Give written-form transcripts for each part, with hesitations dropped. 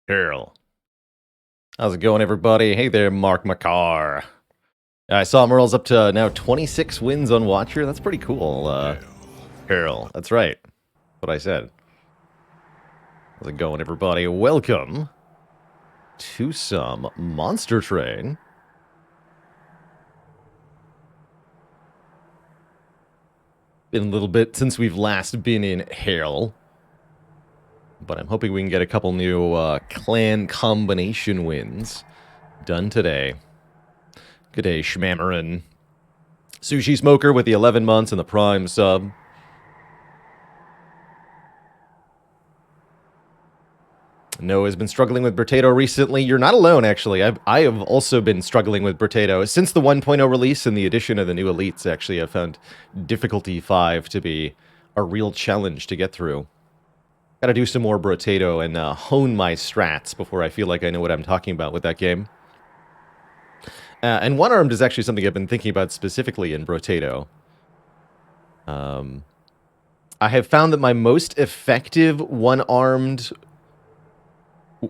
Girl. How's it going, everybody? Hey there, Mark McCarr. I saw Merle's up to now 26 wins on Watcher. That's pretty cool. Girl. That's right. What I said. How's it going, everybody? Welcome to some Monster Train. Been a little bit since we've last been in Hell. But I'm hoping we can get a couple new clan combination wins done today. Good day, Schmammerin. Sushi Smoker with the 11 months and the Prime sub. Noah's been struggling with Brotato recently. You're not alone, actually. I have also been struggling with Brotato. Since the 1.0 release and the addition of the new elites, actually, I've found difficulty 5 to be a real challenge to get through. Gotta do some more Brotato and hone my strats before I feel like I know what I'm talking about with that game. And one-armed is actually something I've been thinking about specifically in Brotato. I have found that my most effective one-armed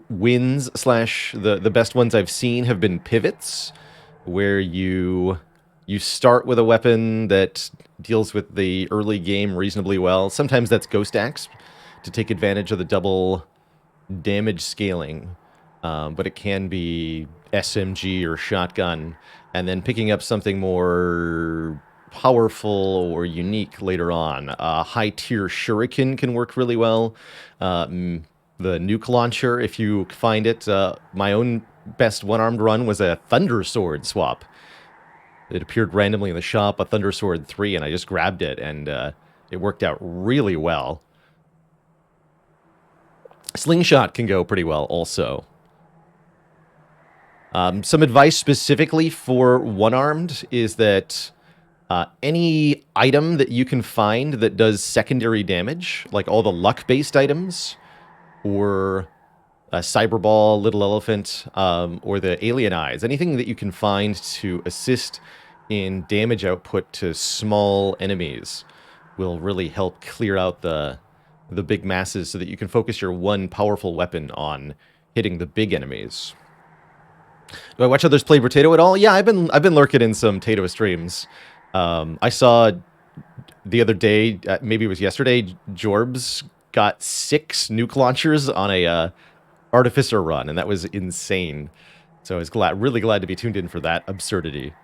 wins slash the best ones I've seen have been pivots, where you start with a weapon that deals with the early game reasonably well. Sometimes that's Ghost Axe to take advantage of the double damage scaling, but it can be SMG or shotgun, and then picking up something more powerful or unique later on. High-tier shuriken can work really well. The nuke launcher, if you find it. My own best one-armed run was a Thunder Sword swap. It appeared randomly in the shop, a Thunder Sword 3, and I just grabbed it, and it worked out really well. Slingshot can go pretty well also. Some advice specifically for one-armed is that any item that you can find that does secondary damage, like all the luck-based items, or Cyberball, Little Elephant, or the Alien Eyes, anything that you can find to assist in damage output to small enemies will really help clear out the big masses so that you can focus your one powerful weapon on hitting the big enemies. Do I watch others play Brotato at all? Yeah, I've been lurking in some Tato streams. I saw the other day, maybe it was yesterday, Jorbs got 6 nuke launchers on a Artificer run, and that was insane. So I was really glad to be tuned in for that absurdity.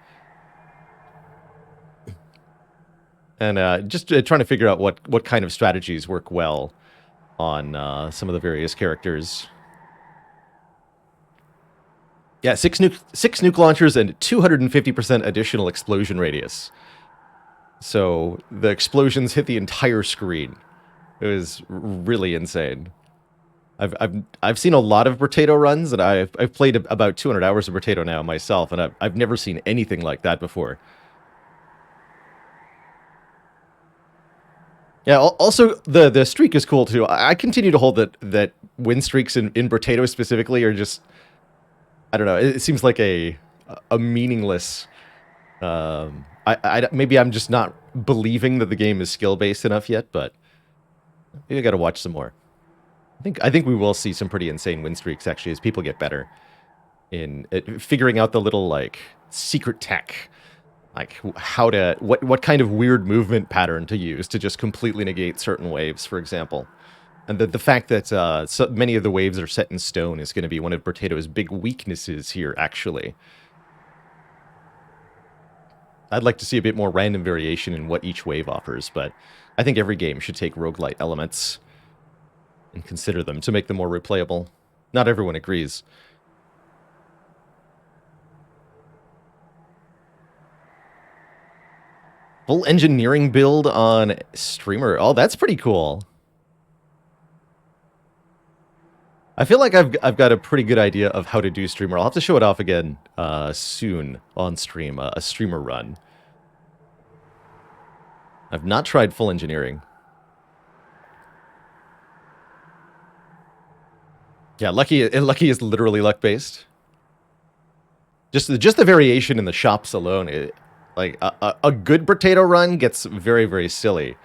And just trying to figure out what kind of strategies work well on some of the various characters. Yeah, 6 nuke launchers and 250% additional explosion radius. So the explosions hit the entire screen. It was really insane. I've seen a lot of Brotato runs, and I've played about 200 hours of Brotato now myself, and I've never seen anything like that before. Yeah, also, the streak is cool, too. I continue to hold that win streaks in Brotato specifically are just... I don't know, it seems like a meaningless... maybe I'm just not believing that the game is skill-based enough yet, but maybe I gotta watch some more. I think we will see some pretty insane win streaks, actually, as people get better in figuring out the little, like, secret tech. Like, what kind of weird movement pattern to use to just completely negate certain waves, for example. And the fact that so many of the waves are set in stone is going to be one of Brotato's big weaknesses here, actually. I'd like to see a bit more random variation in what each wave offers, but I think every game should take roguelite elements and consider them to make them more replayable. Not everyone agrees. Full engineering build on Streamer. Oh, that's pretty cool. I feel like I've got a pretty good idea of how to do Streamer. I'll have to show it off again soon on stream, a Streamer run. I've not tried full engineering. Yeah, Lucky is literally luck-based. Just the variation in the shops alone, like a good Brotato run gets very, very silly.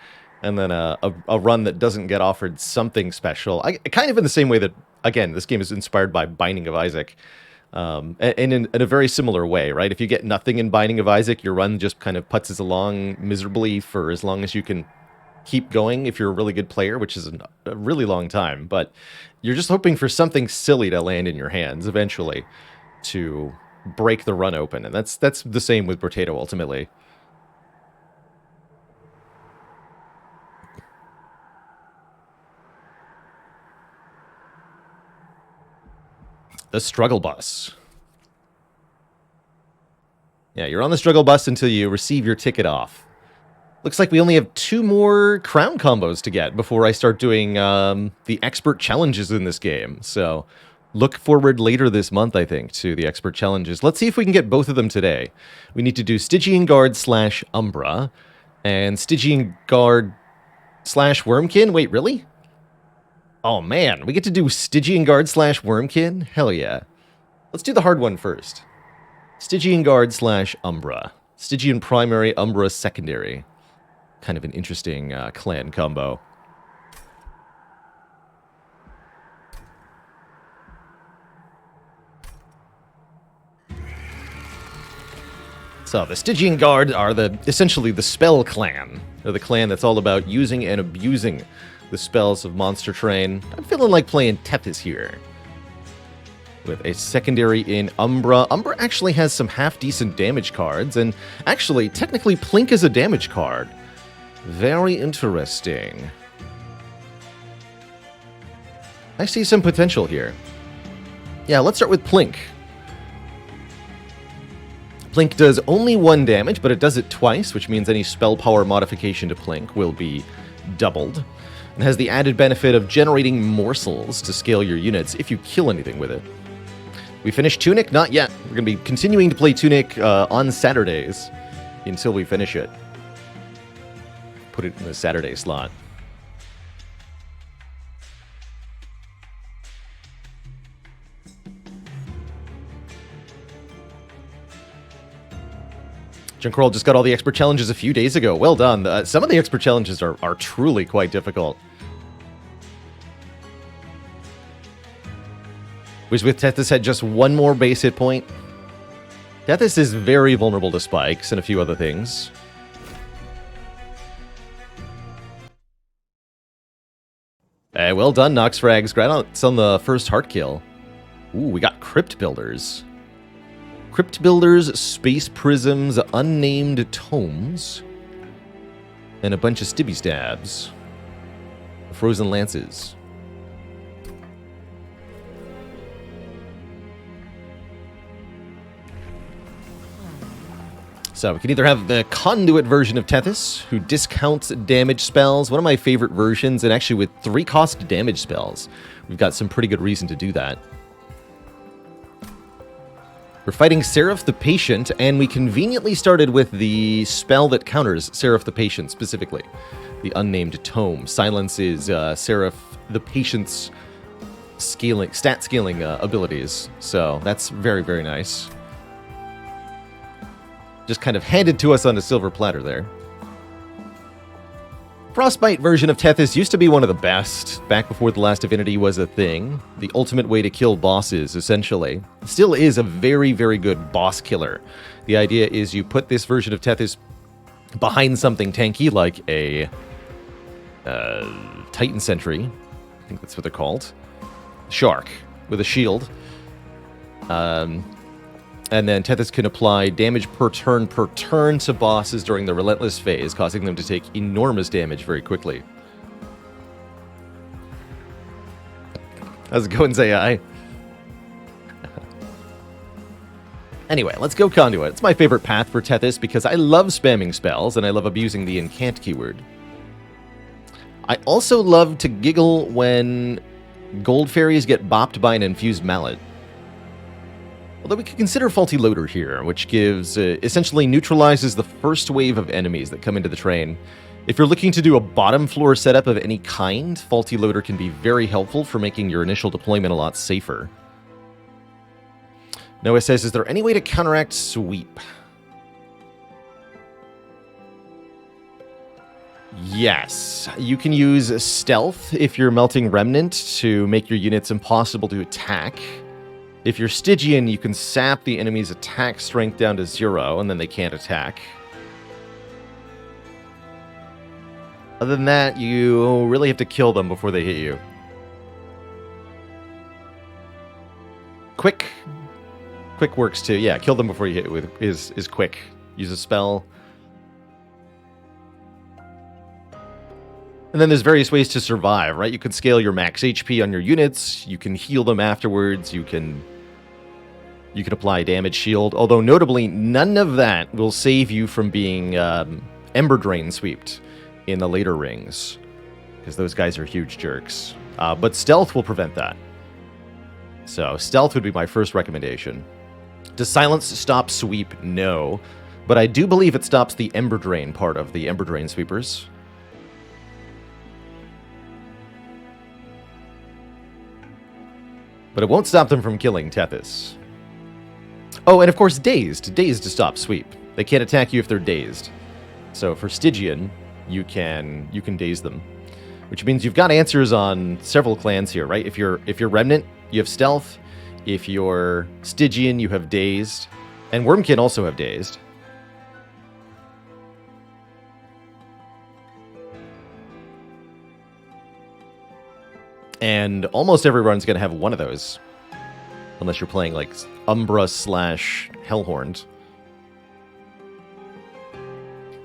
and then a run that doesn't get offered something special. Kind of in the same way that, again, this game is inspired by Binding of Isaac, and in a very similar way, right? If you get nothing in Binding of Isaac, your run just kind of putzes along miserably for as long as you can keep going if you're a really good player, which is a really long time. But you're just hoping for something silly to land in your hands eventually to break the run open, and that's the same with Brotato ultimately. The struggle bus. Yeah, you're on the struggle bus until you receive your ticket off. Looks like we only have 2 more crown combos to get before I start doing the expert challenges in this game. So look forward later this month, I think, to the expert challenges. Let's see if we can get both of them today. We need to do Stygian Guard / Umbra and Stygian Guard / Wormkin. Wait, really? Oh man, we get to do Stygian Guard / Wormkin? Hell yeah. Let's do the hard one first. Stygian Guard / Umbra. Stygian primary, Umbra secondary. Kind of an interesting clan combo. So the Stygian Guard are essentially the spell clan. They're the clan that's all about using and abusing the spells of Monster Train. I'm feeling like playing Tethys here. With a secondary in Umbra. Umbra actually has some half-decent damage cards, and actually, technically, Plink is a damage card. Very interesting. I see some potential here. Yeah, let's start with Plink. Plink does only 1 damage, but it does it twice, which means any spell power modification to Plink will be doubled. And has the added benefit of generating morsels to scale your units if you kill anything with it. We finished Tunic? Not yet. We're going to be continuing to play Tunic on Saturdays until we finish it. Put it in the Saturday slot. Junkroll just got all the expert challenges a few days ago. Well done. Some of the expert challenges are truly quite difficult. Which with Tethys had just 1 more base hit point. Tethys is very vulnerable to spikes and a few other things. Hey, well done, Noxfrags. Congrats on the first heart kill. Ooh, we got Crypt Builders. Crypt Builders, Space Prisms, Unnamed Tomes, and a bunch of Stibby Stabs. Frozen Lances. So we can either have the Conduit version of Tethys, who discounts damage spells, one of my favorite versions, and actually with 3-cost damage spells. We've got some pretty good reason to do that. We're fighting Seraph the Patient, and we conveniently started with the spell that counters Seraph the Patient specifically. The Unnamed Tome silences Seraph the Patient's stat scaling abilities. So that's very, very nice. Just kind of handed to us on a silver platter there. Frostbite version of Tethys used to be one of the best, back before the Last Divinity was a thing. The ultimate way to kill bosses, essentially. Still is a very, very good boss killer. The idea is you put this version of Tethys behind something tanky, like a Titan Sentry. I think that's what they're called. Shark, with a shield. And then Tethys can apply damage per turn to bosses during the Relentless phase, causing them to take enormous damage very quickly. How's it going, Zai? Anyway, let's go Conduit. It's my favorite path for Tethys because I love spamming spells and I love abusing the incant keyword. I also love to giggle when gold fairies get bopped by an infused mallet. Although we could consider Faulty Loader here, which gives, essentially neutralizes the first wave of enemies that come into the train. If you're looking to do a bottom floor setup of any kind, Faulty Loader can be very helpful for making your initial deployment a lot safer. Noah says, is there any way to counteract Sweep? Yes, you can use stealth if you're melting remnant to make your units impossible to attack. If you're Stygian, you can sap the enemy's attack strength down to 0, and then they can't attack. Other than that, you really have to kill them before they hit you. Quick works too. Yeah, kill them before you hit with is quick. Use a spell. And then there's various ways to survive, right? You can scale your max HP on your units. You can heal them afterwards. You can apply damage shield. Although notably, none of that will save you from being Ember Drain sweeped in the later rings, because those guys are huge jerks. But stealth will prevent that. So stealth would be my first recommendation. Does silence stop sweep? No. But I do believe it stops the Ember Drain part of the Ember Drain sweepers. But it won't stop them from killing Tethys. Oh, and of course dazed. Dazed to stop sweep. They can't attack you if they're dazed. So for Stygian, you can daze them. Which means you've got answers on several clans here, right? If you're Remnant, you have Stealth. If you're Stygian, you have Dazed. And Wormkin also have Dazed. And almost every run's going to have one of those. Unless you're playing like Umbra / Hellhorned.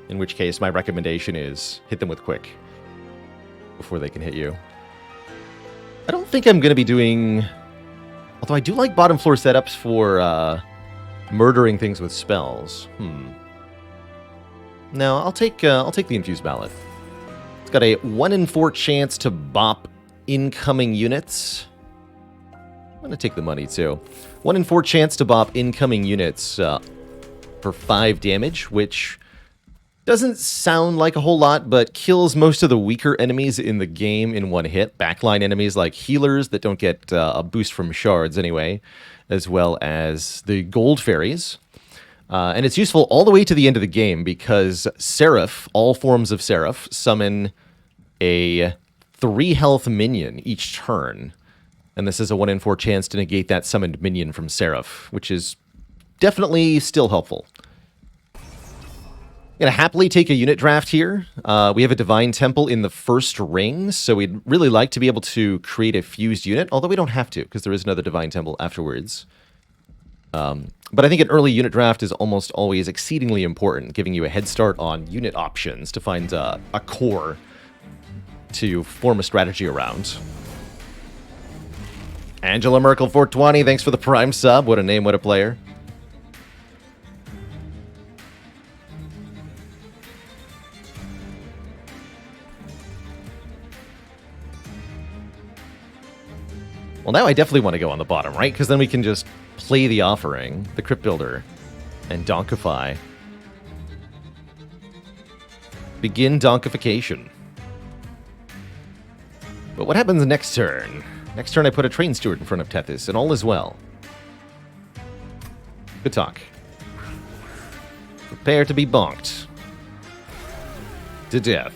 In which case, my recommendation is hit them with quick before they can hit you. I don't think I'm going to be doing... Although I do like bottom floor setups for murdering things with spells. No, I'll take the Infused Mallet. It's got a 1 in 4 chance to bop incoming units. I'm going to take the money, too. 1 in 4 chance to bop incoming units for 5 damage, which doesn't sound like a whole lot, but kills most of the weaker enemies in the game in one hit. Backline enemies like healers that don't get a boost from shards anyway, as well as the gold fairies. And it's useful all the way to the end of the game because Seraph, all forms of Seraph, summon a 3 health minion each turn. And this is a 1 in 4 chance to negate that summoned minion from Seraph, which is definitely still helpful. I'm going to happily take a unit draft here. We have a Divine Temple in the first ring, so we'd really like to be able to create a fused unit, although we don't have to, because there is another Divine Temple afterwards. But I think an early unit draft is almost always exceedingly important, giving you a head start on unit options to find a core to form a strategy around. Angela Merkel 420, thanks for the Prime sub. What a name, what a player. Well, now I definitely want to go on the bottom, right? Because then we can just play the offering, the Crypt Builder, and donkify. Begin donkification. But what happens next turn? Next turn I put a Train Steward in front of Tethys, and all is well. Good talk. Prepare to be bonked. To death.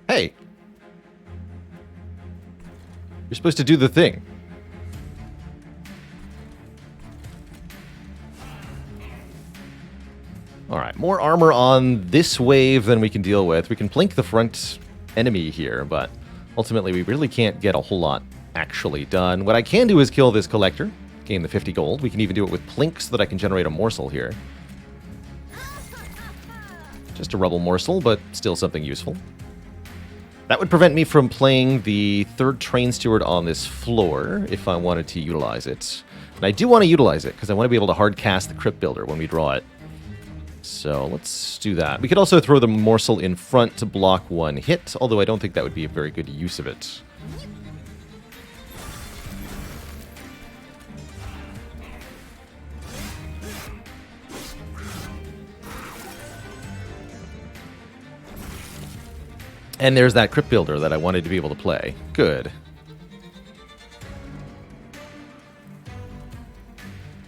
Hey! You're supposed to do the thing. Alright, more armor on this wave than we can deal with. We can plink the front enemy here, but ultimately we really can't get a whole lot actually done. What I can do is kill this collector, gain the 50 gold. We can even do it with plink so that I can generate a morsel here. Just a rubble morsel, but still something useful. That would prevent me from playing the third Train Steward on this floor if I wanted to utilize it. And I do want to utilize it because I want to be able to hard cast the Crypt Builder when we draw it. So let's do that. We could also throw the morsel in front to block one hit, although I don't think that would be a very good use of it. And there's that Crypt Builder that I wanted to be able to play. Good.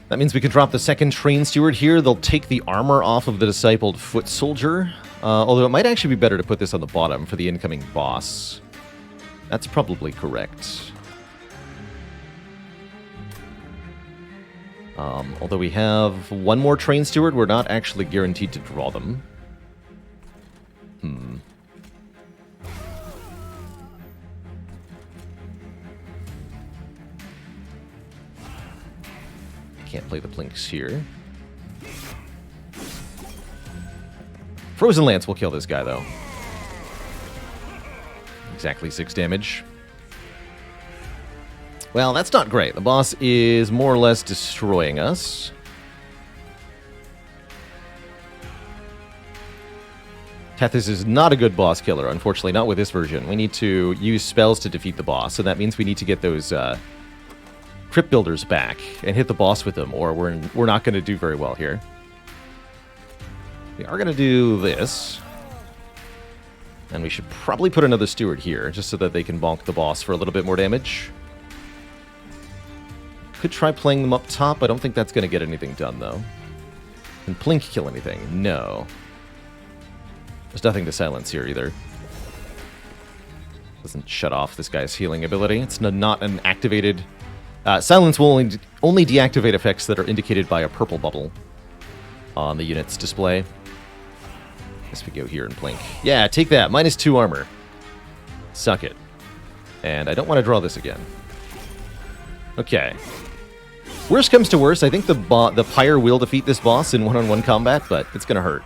That means we can drop the second train steward here. They'll take the armor off of the discipled foot soldier. Although it might actually be better to put this on the bottom for the incoming boss. That's probably correct. Although we have one more train steward, we're not actually guaranteed to draw them. Can't play the Blinks here. Frozen Lance will kill this guy, though. Exactly 6 damage. Well, that's not great. The boss is more or less destroying us. Tethys is not a good boss killer, unfortunately, not with this version. We need to use spells to defeat the boss, so that means we need to get those Crypt Builders back and hit the boss with them, or we're not going to do very well here. We are going to do this. And we should probably put another steward here, just so that they can bonk the boss for a little bit more damage. Could try playing them up top. I don't think that's going to get anything done, though. Can Plink kill anything? No. There's nothing to silence here, either. Doesn't shut off this guy's healing ability. It's not an activated... silence will only deactivate effects that are indicated by a purple bubble on the unit's display. Guess we go here and Plink. Yeah, take that. -2 armor. Suck it. And I don't want to draw this again. Okay. Worst comes to worst, I think the Pyre will defeat this boss in one-on-one combat, but it's going to hurt.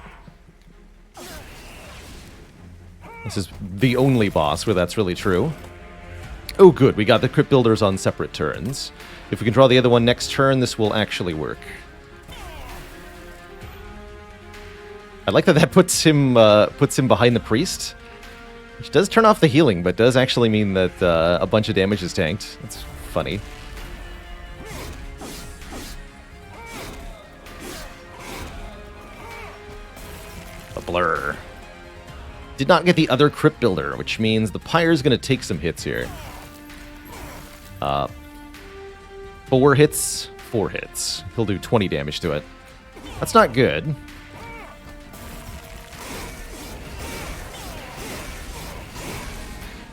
This is the only boss where that's really true. Oh, good. We got the Crypt Builders on separate turns. If we can draw the other one next turn, this will actually work. I like that puts him behind the priest, which does turn off the healing, but does actually mean that a bunch of damage is tanked. That's funny. A blur. Did not get the other Crypt Builder, which means the Pyre is going to take some hits here. 4 hits, 4 hits. He'll do 20 damage to it. That's not good.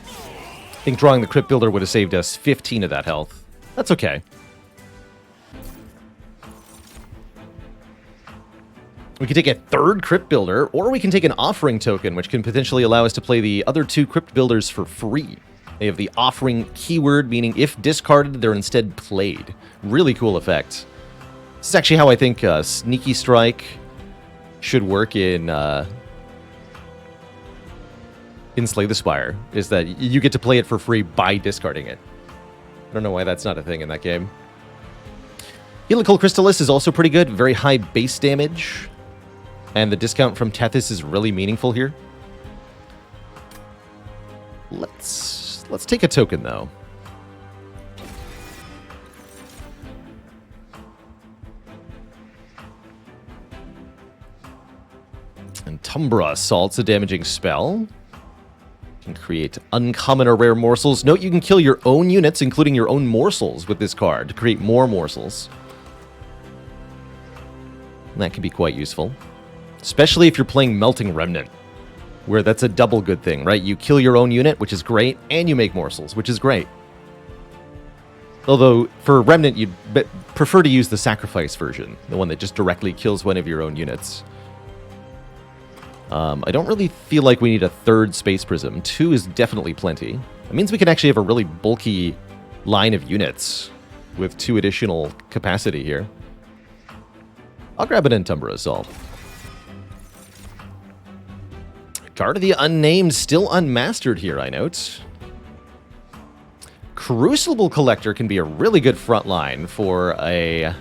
I think drawing the Crypt Builder would have saved us 15 of that health. That's okay. We can take a third Crypt Builder, or we can take an Offering token, which can potentially allow us to play the other 2 Crypt Builders for free. They have the Offering keyword, meaning if discarded, they're instead played. Really cool effect. This is actually how I think Sneaky Strike should work in Slay the Spire, is that you get to play it for free by discarding it. I don't know why that's not a thing in that game. Helical Crystallis is also pretty good, very high base damage, and the discount from Tethys is really meaningful here. Let's take a token, though. And Tumbra Assault's a damaging spell. Can create uncommon or rare morsels. Note you can kill your own units, including your own morsels, with this card to create more morsels. And that can be quite useful. Especially if you're playing Melting Remnant, where that's a double good thing, right? You kill your own unit, which is great, and you make morsels, which is great. Although, for Remnant, you'd prefer to use the Sacrifice version, the one that just directly kills one of your own units. I don't really feel like we need a third Space Prism. 2 is definitely plenty. It means we can actually have a really bulky line of units with 2 additional capacity here. I'll grab an Entumbra Assault. Guard of the Unnamed, still unmastered here, I note. Crucible Collector can be a really good front line for a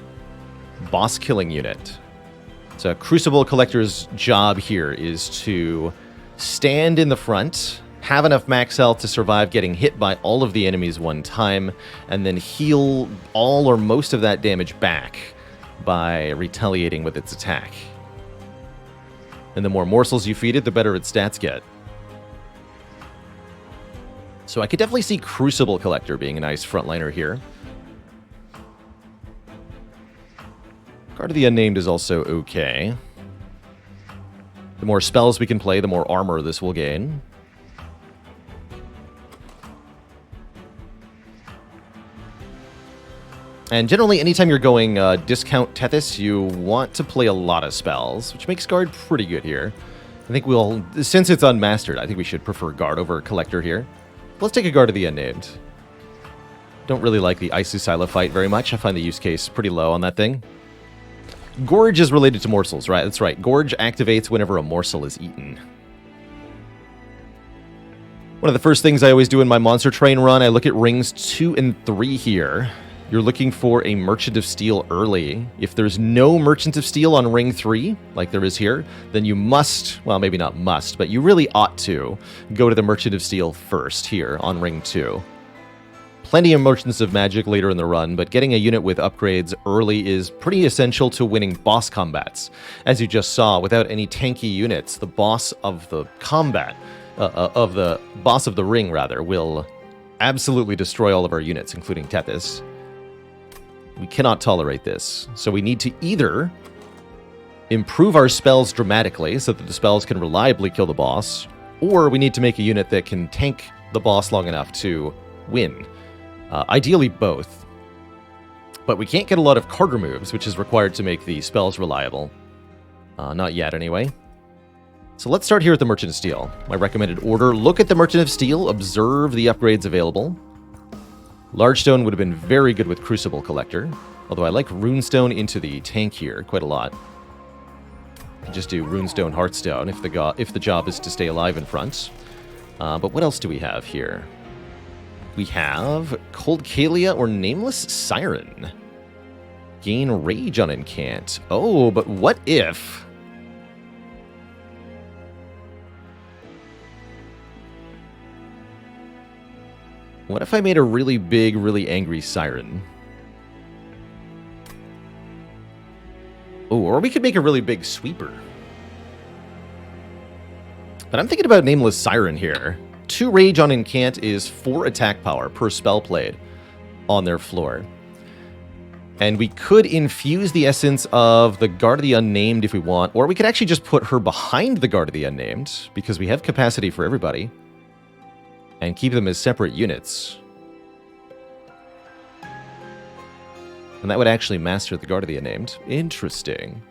boss-killing unit. So Crucible Collector's job here is to stand in the front, have enough max health to survive getting hit by all of the enemies one time, and then heal all or most of that damage back by retaliating with its attack. And the more morsels you feed it, the better its stats get. So I could definitely see Crucible Collector being a nice frontliner here. Guard of the Unnamed is also okay. The more spells we can play, the more armor this will gain. And generally, anytime you're going discount Tethys, you want to play a lot of spells, which makes Guard pretty good here. I think we'll, since it's unmastered, I think we should prefer Guard over Collector here. Let's take a Guard of the Unnamed. Don't really like the Isu-Silo fight very much. I find the use case pretty low on that thing. Gorge is related to morsels, right? That's right. Gorge activates whenever a morsel is eaten. One of the first things I always do in my Monster Train run, I look at rings 2 and 3 here. You're looking for a Merchant of Steel early. If there's no Merchant of Steel on ring 3, like there is here, then you must, well, maybe not must, but you really ought to go to the Merchant of Steel first here on ring 2. Plenty of Merchants of Magic later in the run, but getting a unit with upgrades early is pretty essential to winning boss combats. As you just saw, without any tanky units, the boss of the combat, boss of the ring, rather, will absolutely destroy all of our units, including Tethys. We cannot tolerate this, so we need to either improve our spells dramatically so that the spells can reliably kill the boss, or we need to make a unit that can tank the boss long enough to win. Ideally both. But we can't get a lot of card removes, which is required to make the spells reliable. Not yet, anyway. So let's start here with the Merchant of Steel. My recommended order, look at the Merchant of Steel, observe the upgrades available. Large Stone would have been very good with Crucible Collector, although I like Runestone into the tank here quite a lot. Just do Runestone Heartstone if the job is to stay alive in front. But what else do we have here? We have Cold Kalia or Nameless Siren. Gain Rage on Incant. Oh, but what if... What if I made a really big, really angry Siren? Oh, or we could make a really big Sweeper. But I'm thinking about Nameless Siren here. 2 Rage on Incant is 4 attack power per spell played on their floor. And we could infuse the essence of the Guard of the Unnamed if we want, or we could actually just put her behind the Guard of the Unnamed, because we have capacity for everybody, and keep them as separate units. And that would actually master the Guard of the Unnamed. Interesting.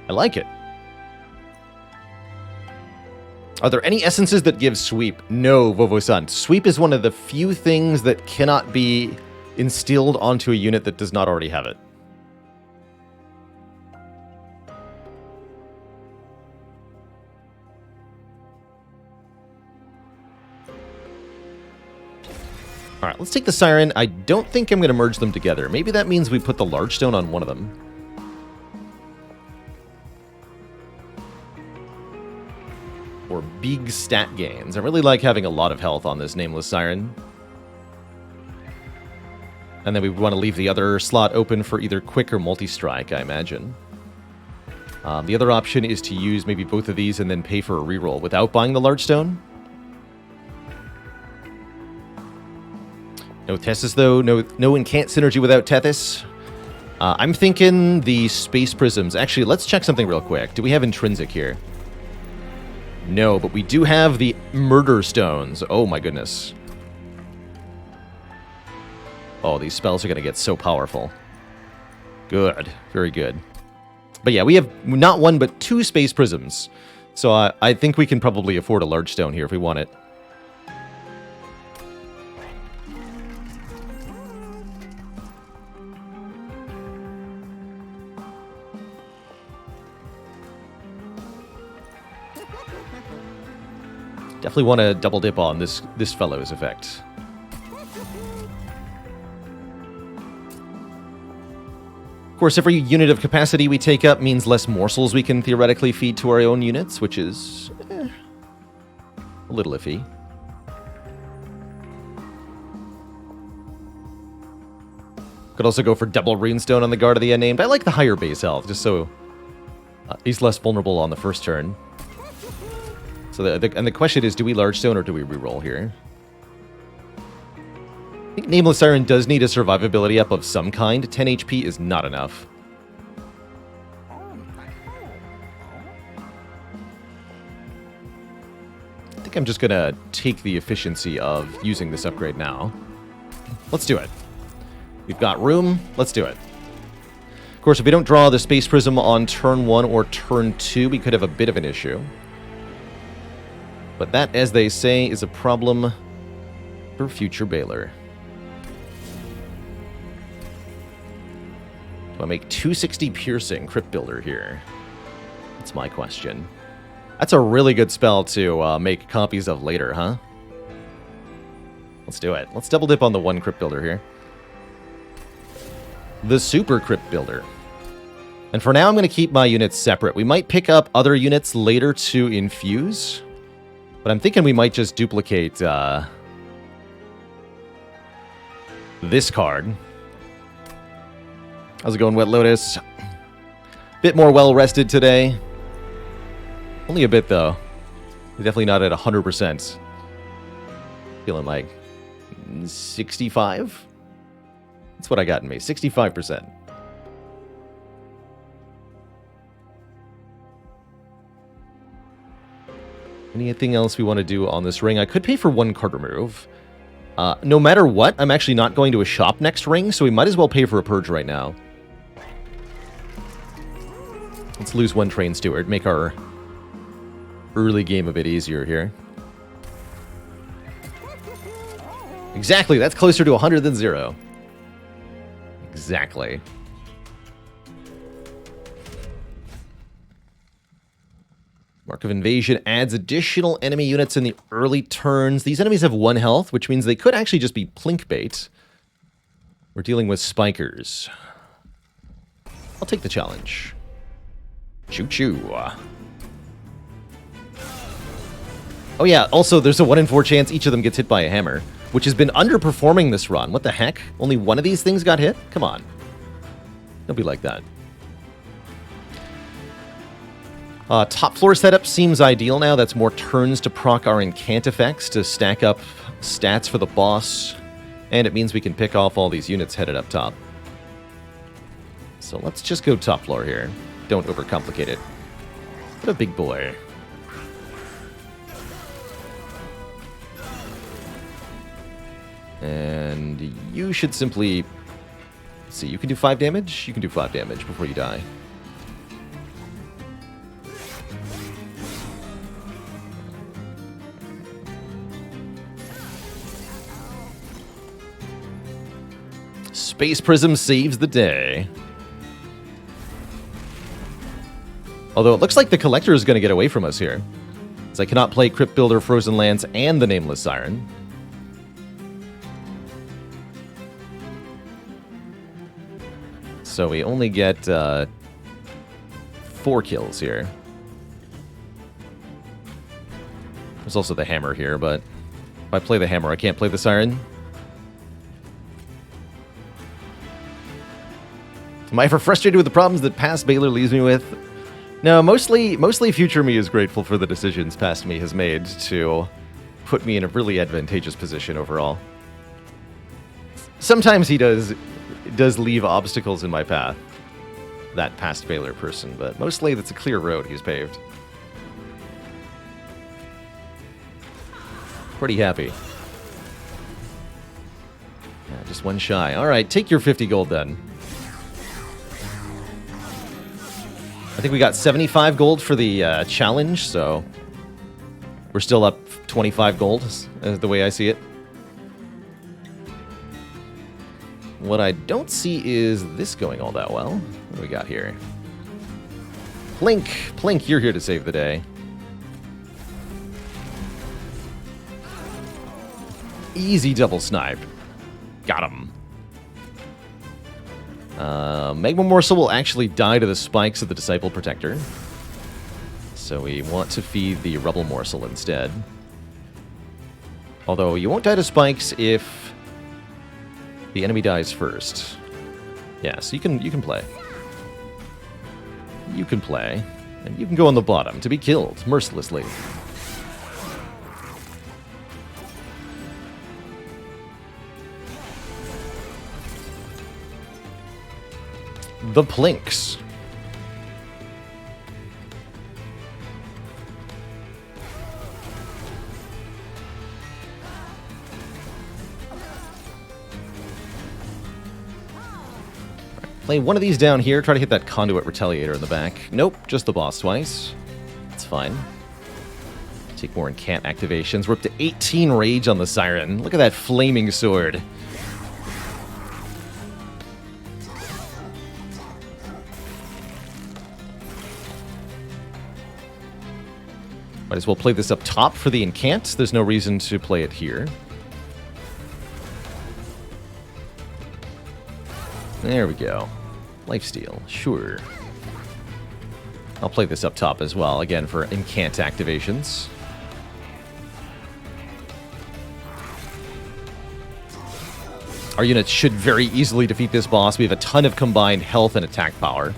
I like it. Are there any essences that give sweep? No, Vovo-san. Sweep is one of the few things that cannot be instilled onto a unit that does not already have it. Alright, let's take the Siren. I don't think I'm going to merge them together. Maybe that means we put the Large Stone on one of them. Or big stat gains. I really like having a lot of health on this Nameless Siren. And then we want to leave the other slot open for either quick or multi-strike, I imagine. The other option is to use maybe both of these and then pay for a reroll without buying the Large Stone. No Tethys, though. No Incant synergy without Tethys. I'm thinking the Space Prisms. Actually, let's check something real quick. Do we have Intrinsic here? No, but we do have the Murder Stones. Oh my goodness. Oh, these spells are going to get so powerful. Good. Very good. But yeah, we have not one, but 2 Space Prisms. So I think we can probably afford a Large Stone here if we want it. Definitely want to double dip on this fellow's effect. Of course, every unit of capacity we take up means less morsels we can theoretically feed to our own units, which is a little iffy. Could also go for double Runestone on the Guard of the Unnamed. I like the higher base health, just so he's less vulnerable on the first turn. So and the question is, do we large stone or do we reroll here? I think Nameless Siren does need a survivability up of some kind. 10 HP is not enough. I think I'm just going to take the efficiency of using this upgrade now. Let's do it. We've got room. Let's do it. Of course, if we don't draw the Space Prism on turn 1 or turn 2, we could have a bit of an issue. But that, as they say, is a problem for future Baylor. Do I make 260 piercing Crypt Builder here? That's my question. That's a really good spell to make copies of later, huh? Let's do it. Let's double dip on the 1 Crypt Builder here. The Super Crypt Builder. And for now, I'm going to keep my units separate. We might pick up other units later to infuse. But I'm thinking we might just duplicate this card. How's it going, Wet Lotus? Bit more well-rested today. Only a bit, though. Definitely not at 100%. Feeling like 65? That's what I got in me, 65%. Anything else we want to do on this ring? I could pay for 1 card remove. No matter what, I'm actually not going to a shop next ring, so we might as well pay for a purge right now. Let's lose 1 Train Steward, make our early game a bit easier here. Exactly, that's closer to 100 than 0. Exactly. Mark of Invasion adds additional enemy units in the early turns. These enemies have 1 health, which means they could actually just be plink bait. We're dealing with spikers. I'll take the challenge. Choo-choo. Oh yeah, also there's a 1 in 4 chance each of them gets hit by a hammer, which has been underperforming this run. What the heck? Only 1 of these things got hit? Come on. Don't be like that. Top floor setup seems ideal now. That's more turns to proc our incant effects to stack up stats for the boss. And it means we can pick off all these units headed up top. So let's just go top floor here. Don't overcomplicate it. What a big boy. And you should simply... Let's see, you can do 5 damage? You can do 5 damage before you die. Space Prism saves the day. Although it looks like the Collector is going to get away from us here, as I cannot play Crypt Builder, Frozen Lands, and the Nameless Siren. So we only get 4 kills here. There's also the hammer here, but if I play the hammer, I can't play the Siren. Am I ever frustrated with the problems that past Baylor leaves me with? No, mostly future me is grateful for the decisions past me has made to put me in a really advantageous position overall. Sometimes he does leave obstacles in my path, that past Baylor person, but mostly that's a clear road he's paved. Pretty happy. Yeah, just 1 shy. Alright, take your 50 gold then. I think we got 75 gold for the challenge, so we're still up 25 gold, the way I see it. What I don't see is this going all that well. What do we got here? Plink! Plink, you're here to save the day. Easy double snipe. Got him. Magma Morsel will actually die to the spikes of the Disciple Protector. So we want to feed the Rubble Morsel instead. Although you won't die to spikes if the enemy dies first. Yeah, so you can play. You can play. And you can go on the bottom to be killed mercilessly. the Plinks. Play one of these down here. Try to hit that Conduit Retaliator in the back. Nope, just the boss twice. That's fine. Take more Incant activations. We're up to 18 Rage on the Siren. Look at that flaming sword. Might as well play this up top for the Incant. There's no reason to play it here. There we go. Lifesteal, sure. I'll play this up top as well, again, for Incant activations. Our units should very easily defeat this boss. We have a ton of combined health and attack power.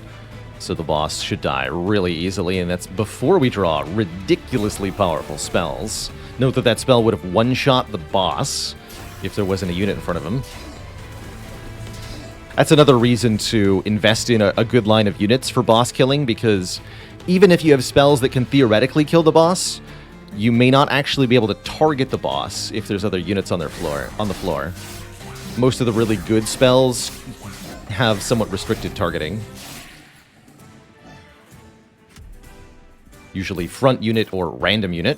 So the boss should die really easily, and that's before we draw ridiculously powerful spells. Note that that spell would have one-shot the boss if there wasn't a unit in front of him. That's another reason to invest in a good line of units for boss killing, because even if you have spells that can theoretically kill the boss, you may not actually be able to target the boss if there's other units on the floor. Most of the really good spells have somewhat restricted targeting. Usually front unit or random unit.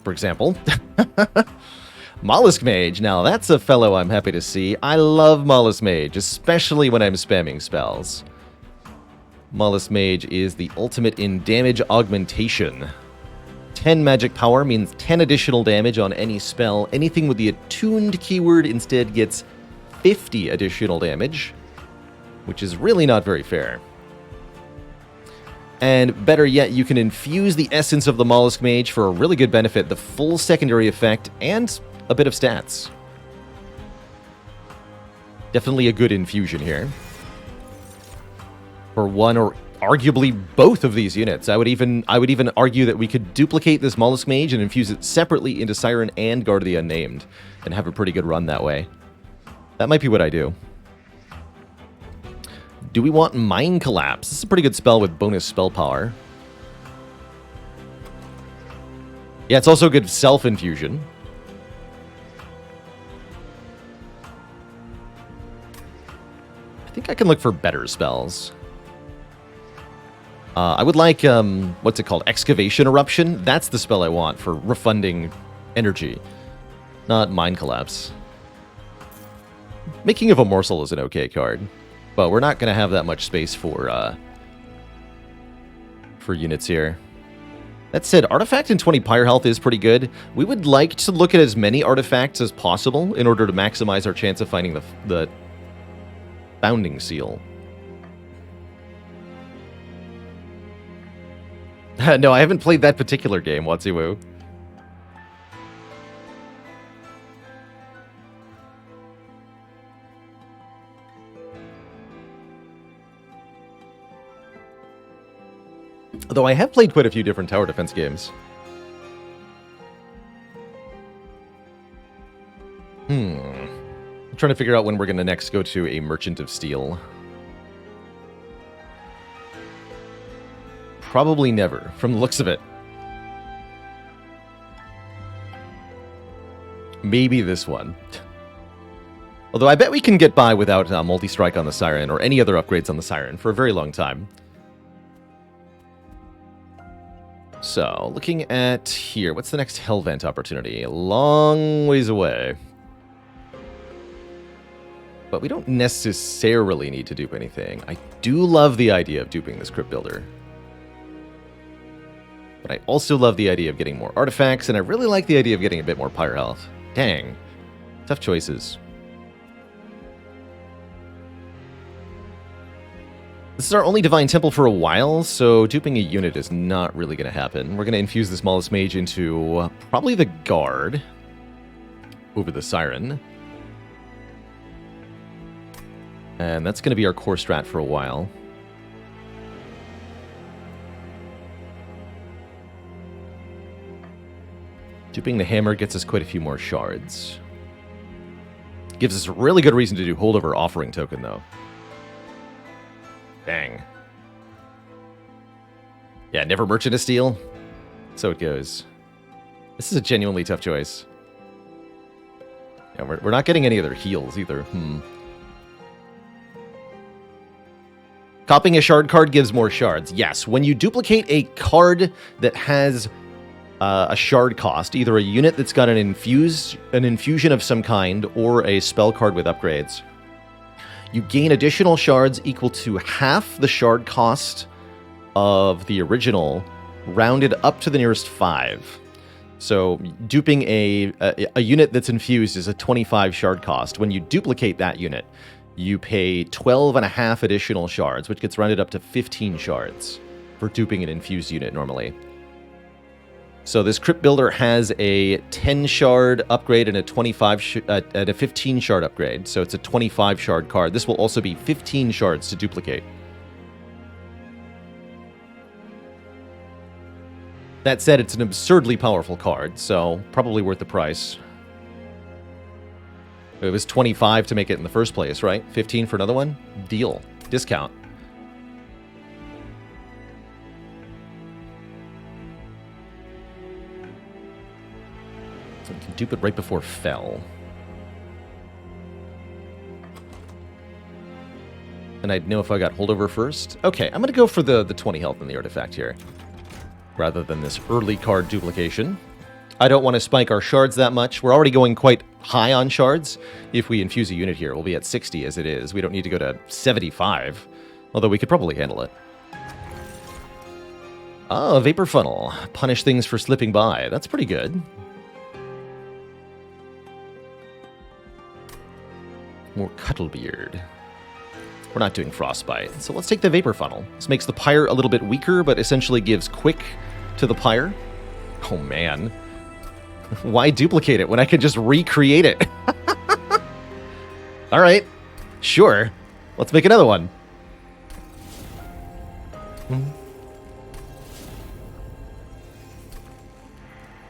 For example, Mollusk Mage. Now that's a fellow I'm happy to see. I love Mollusk Mage, especially when I'm spamming spells. Mollusk Mage is the ultimate in damage augmentation. 10 magic power means 10 additional damage on any spell. Anything with the attuned keyword instead gets 50 additional damage, which is really not very fair. And better yet, you can infuse the essence of the Mollusk Mage for a really good benefit, the full secondary effect, and a bit of stats. Definitely a good infusion here. For one or arguably both of these units. I would even argue that we could duplicate this Mollusk Mage and infuse it separately into Siren and Guard of the Unnamed, and have a pretty good run that way. That might be what I do. Do we want Mind Collapse? This is a pretty good spell with bonus spell power. Yeah, it's also good self-infusion. I think I can look for better spells. I would like, what's it called? Excavation Eruption? That's the spell I want for refunding energy. Not Mind Collapse. Making of a Morsel is an okay card. But we're not going to have that much space for units here. That said, Artifact and 20 Pyre Health is pretty good. We would like to look at as many artifacts as possible in order to maximize our chance of finding the Bounding Seal. No, I haven't played that particular game, Watsiwoo. Though I have played quite a few different tower defense games. I'm trying to figure out when we're going to next go to a Merchant of Steel. Probably never, from the looks of it. Maybe this one. Although I bet we can get by without multi-strike on the Siren or any other upgrades on the Siren for a very long time. So, looking at here, what's the next Hellvent opportunity? A long ways away. But we don't necessarily need to dupe anything. I do love the idea of duping this Crypt Builder. But I also love the idea of getting more artifacts, and I really like the idea of getting a bit more Pyre Health. Dang. Tough choices. This is our only Divine Temple for a while, so duping a unit is not really going to happen. We're going to infuse this Mollusk Mage into probably the Guard over the Siren. And that's going to be our core strat for a while. Duping the Hammer gets us quite a few more shards. Gives us a really good reason to do holdover offering token, though. Dang. Yeah, never Merchant of Steel. So it goes. This is a genuinely tough choice. Yeah, we're not getting any other heals either. Copying a shard card gives more shards. Yes, when you duplicate a card that has a shard cost, either a unit that's got an infusion of some kind, or a spell card with upgrades, you gain additional shards equal to half the shard cost of the original, rounded up to the nearest 5. So duping a unit that's infused is a 25 shard cost. When you duplicate that unit, you pay 12 and a half additional shards, which gets rounded up to 15 shards for duping an infused unit normally. So this Crypt Builder has a 10 shard upgrade and a 15 shard upgrade. So it's a 25 shard card. This will also be 15 shards to duplicate. That said, it's an absurdly powerful card, so probably worth the price. It was 25 to make it in the first place, right? 15 for another one? Deal. Discount. So we can dupe it right before Fell. And I'd know if I got holdover first. Okay, I'm going to go for the 20 health in the artifact here, rather than this early card duplication. I don't want to spike our shards that much. We're already going quite high on shards. If we infuse a unit here, we'll be at 60 as it is. We don't need to go to 75, although we could probably handle it. Oh, Vapor Funnel. Punish things for slipping by. That's pretty good. More Cuddlebeard. We're not doing Frostbite, so let's take the Vapor Funnel. This makes the Pyre a little bit weaker, but essentially gives Quick to the Pyre. Oh, man. Why duplicate it when I can just recreate it? All right. Sure. Let's make another one.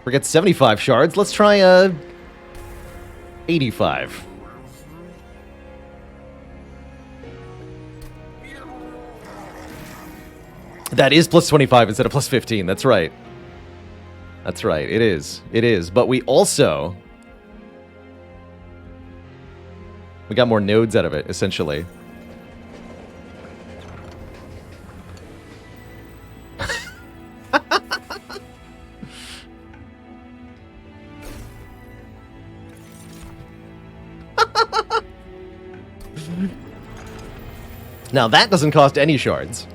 Forget 75 shards. Let's try 85. That is plus 25 instead of plus 15. That's right. That's right. It is. It is. But we also... we got more nodes out of it, essentially. Now that doesn't cost any shards.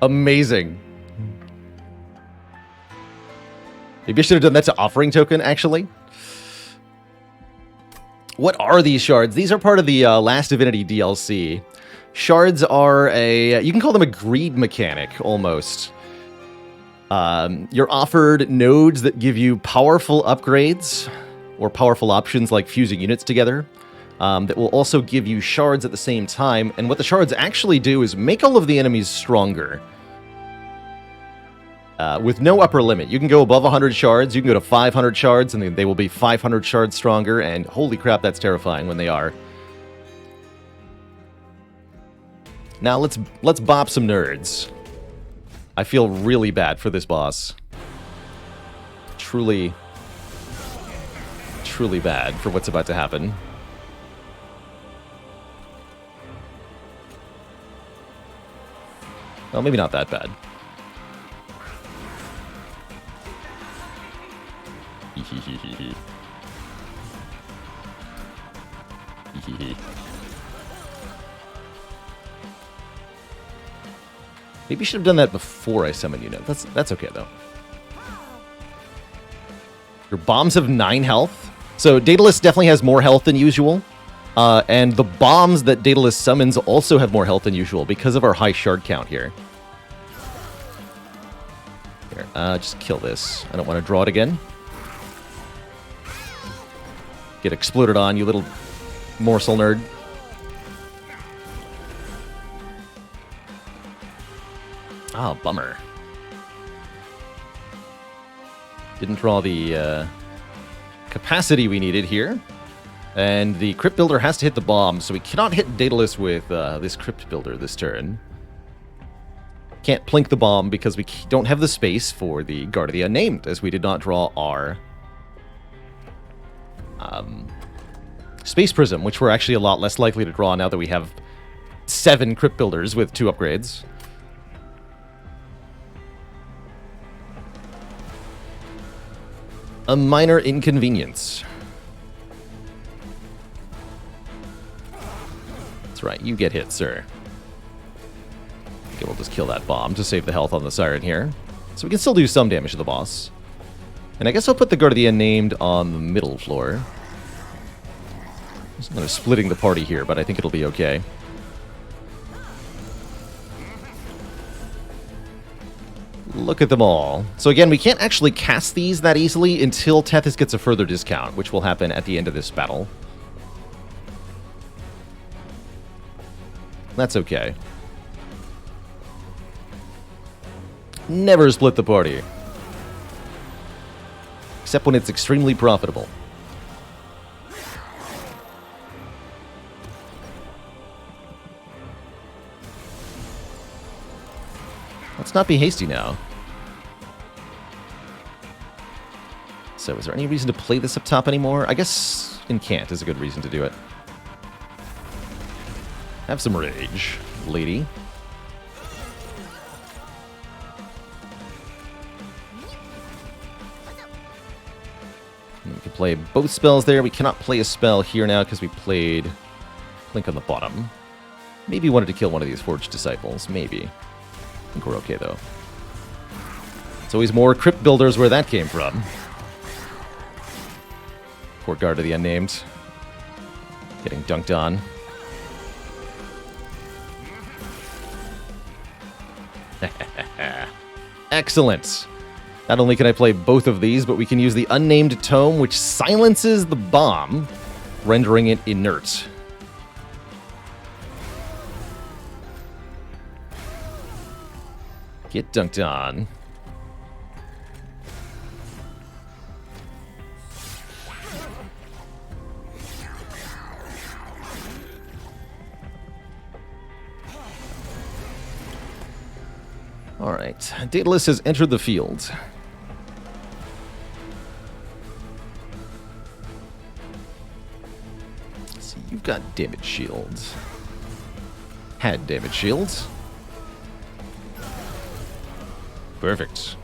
Amazing. Maybe I should have done that to offering token, actually. What are these shards? These are part of the Last Divinity DLC. Shards are you can call them a greed mechanic, almost. You're offered nodes that give you powerful upgrades, or powerful options like fusing units together, that will also give you shards at the same time. And what the shards actually do is make all of the enemies stronger. With no upper limit. You can go above 100 shards, you can go to 500 shards, and then they will be 500 shards stronger, and holy crap, that's terrifying when they are. Now let's bop some nerds. I feel really bad for this boss. Truly bad for what's about to happen. Well, maybe not that bad. Maybe you should have done that before I summon unit. That's okay though. Your bombs have 9 health. So Daedalus definitely has more health than usual. And the bombs that Daedalus summons also have more health than usual because of our high shard count here. Here, just kill this. I don't want to draw it again. Get exploded on, you little morsel nerd. Ah, bummer. Didn't draw the capacity we needed here. And the Crypt Builder has to hit the bomb, so we cannot hit Daedalus with this Crypt Builder this turn. Can't plink the bomb because we don't have the space for the Guard of the Unnamed, as we did not draw our Space Prism, which we're actually a lot less likely to draw now that we have 7 Crypt Builders with 2 upgrades. A minor inconvenience. That's right, you get hit, sir. Okay, we'll just kill that bomb to save the health on the Siren here. So we can still do some damage to the boss. And I guess I'll put the Guard of the Unnamed on the middle floor. Just kind of splitting the party here, but I think it'll be okay. Look at them all. So again, we can't actually cast these that easily until Tethys gets a further discount, which will happen at the end of this battle. That's okay. Never split the party. Except when it's extremely profitable. Let's not be hasty now. So is there any reason to play this up top anymore? I guess Incant is a good reason to do it. Have some rage, lady. And we can play both spells there. We cannot play a spell here now because we played Blink on the bottom. Maybe wanted to kill one of these Forged Disciples. Maybe. I think we're okay, though. It's always more Crypt Builders where that came from. Poor Guard of the Unnamed. Getting dunked on. Excellent. Not only can I play both of these, but we can use the Unnamed Tome, which silences the bomb, rendering it inert. Get dunked on. Alright, Daedalus has entered the field. So you've got damage shields. Had damage shields. Perfect.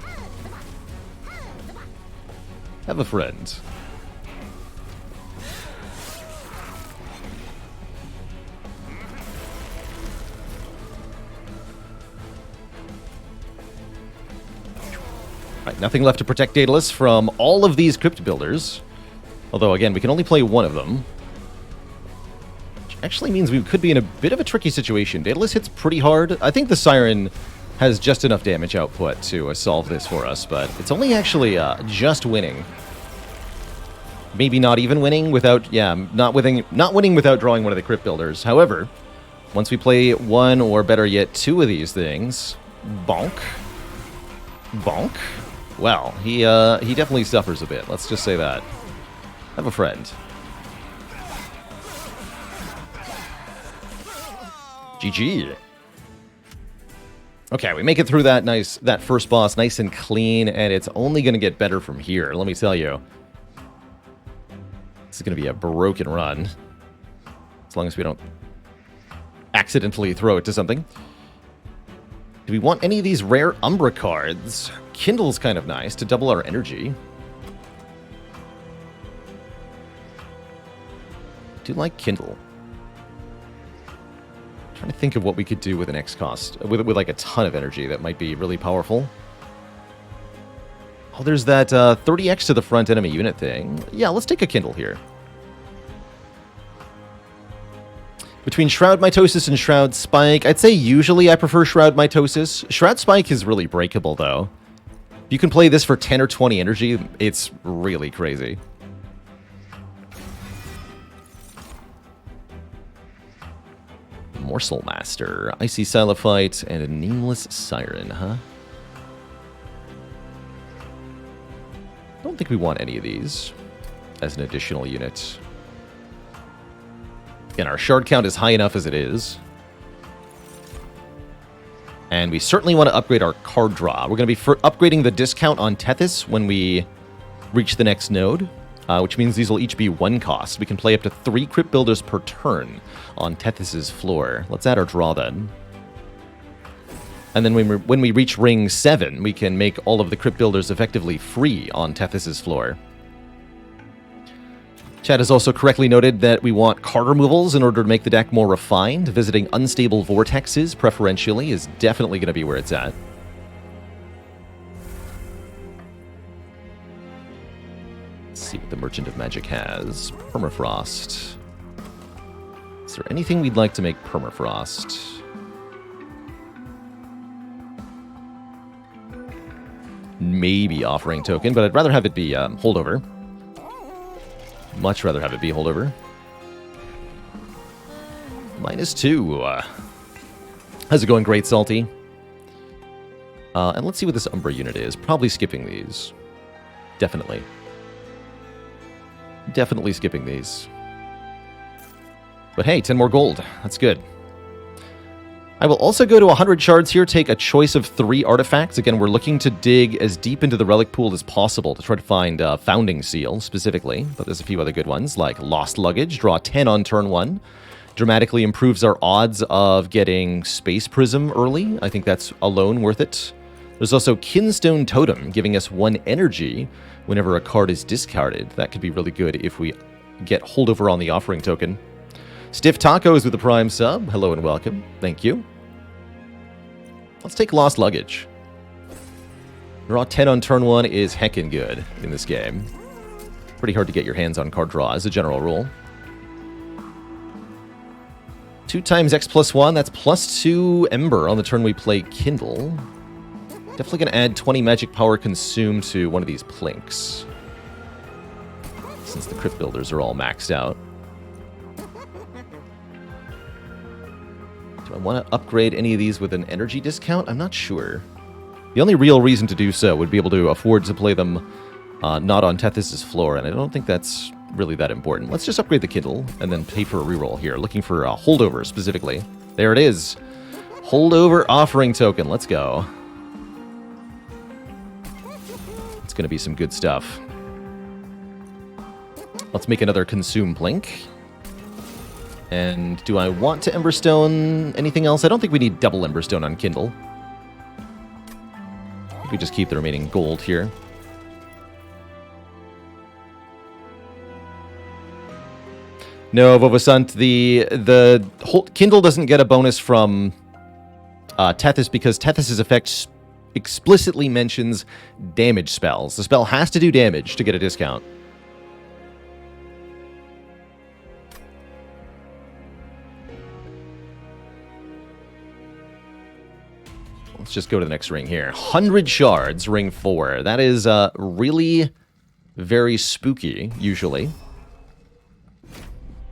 Have a friend. Right, nothing left to protect Daedalus from all of these Crypt Builders. Although, again, we can only play one of them. Which actually means we could be in a bit of a tricky situation. Daedalus hits pretty hard. I think the Siren has just enough damage output to solve this for us, but it's only actually just winning. Maybe not even winning without, not winning without drawing one of the Crypt Builders. However, once we play one or better yet 2 of these things, bonk, bonk. Well, he definitely suffers a bit. Let's just say that. Have a friend. GG. Okay, we make it through that first boss nice and clean, and it's only going to get better from here, let me tell you. This is going to be a broken run. As long as we don't accidentally throw it to something. Do we want any of these rare Umbra cards? Kindle's kind of nice to double our energy. I do like Kindle. Trying to think of what we could do with an X cost, with like a ton of energy that might be really powerful. Oh, there's that 30x to the front enemy unit thing. Yeah, let's take a Kindle here. Between Shroud Mitosis and Shroud Spike, I'd say usually I prefer Shroud Mitosis. Shroud Spike is really breakable, though. If you can play this for 10 or 20 energy, it's really crazy. Morsel Master, Icy Silophyte, and a Nameless Siren, huh? don't think we want any of these as an additional unit. Again, our shard count is high enough as it is. And we certainly want to upgrade our card draw. We're going to be upgrading the discount on Tethys when we reach the next node, which means these will each be 1 cost. We can play up to 3 Crypt Builders per turn on Tethys' floor. Let's add our draw then. And then when we reach ring 7, we can make all of the Crypt Builders effectively free on Tethys' floor. Chad has also correctly noted that we want card removals in order to make the deck more refined. Visiting unstable vortexes, preferentially, is definitely going to be where it's at. Let's see what the Merchant of Magic has. Permafrost. Is there anything we'd like to make permafrost? Maybe Offering Token, but I'd rather have it be Holdover. Much rather have it be Holdover. -2. How's it going, Great Salty? And let's see what this Umbra unit is. Probably skipping these. Definitely. Definitely skipping these. But hey, 10 more gold. That's good. I will also go to 100 shards here, take a choice of 3 artifacts. Again, we're looking to dig as deep into the relic pool as possible to try to find Founding Seal, specifically. But there's a few other good ones, like Lost Luggage. Draw 10 on turn 1. Dramatically improves our odds of getting Space Prism early. I think that's alone worth it. There's also Kinstone Totem, giving us 1 energy whenever a card is discarded. That could be really good if we get Holdover on the Offering Token. Stiff Tacos with the Prime sub. Hello and welcome. Thank you. Let's take Lost Luggage. Draw 10 on turn 1 is heckin' good in this game. Pretty hard to get your hands on card draw as a general rule. 2 times X+1, that's +2 Ember on the turn we play Kindle. Definitely going to add 20 magic power consumed to one of these Plinks, since the Crypt Builders are all maxed out. Do I want to upgrade any of these with an energy discount? I'm not sure. The only real reason to do so would be able to afford to play them not on Tethys' floor, and I don't think that's really that important. Let's just upgrade the Kindle and then pay for a reroll here. Looking for a Holdover specifically. There it is. Holdover Offering Token. Let's go. It's going to be some good stuff. Let's make another Consume Plink. And do I want to Emberstone anything else? I don't think we need double Emberstone on Kindle. We just keep the remaining gold here. No, Vovasant, the whole Kindle doesn't get a bonus from Tethys because Tethys' effect explicitly mentions damage spells. The spell has to do damage to get a discount. Let's just go to the next ring here. 100 shards, ring 4. That is really very spooky, usually.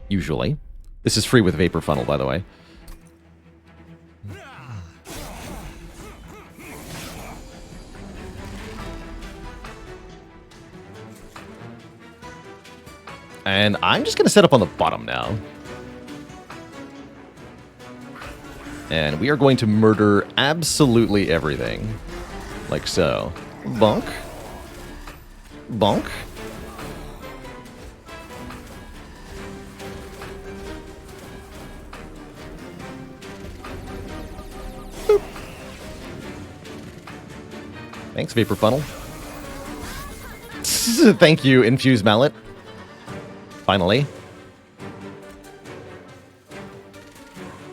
Usually. This is free with Vapor Funnel, by the way. And I'm just going to set up on the bottom now. And we are going to murder absolutely everything. Like so. Bonk. Bonk. Boop. Thanks, Vapor Funnel. Thank you, Infused Mallet. Finally.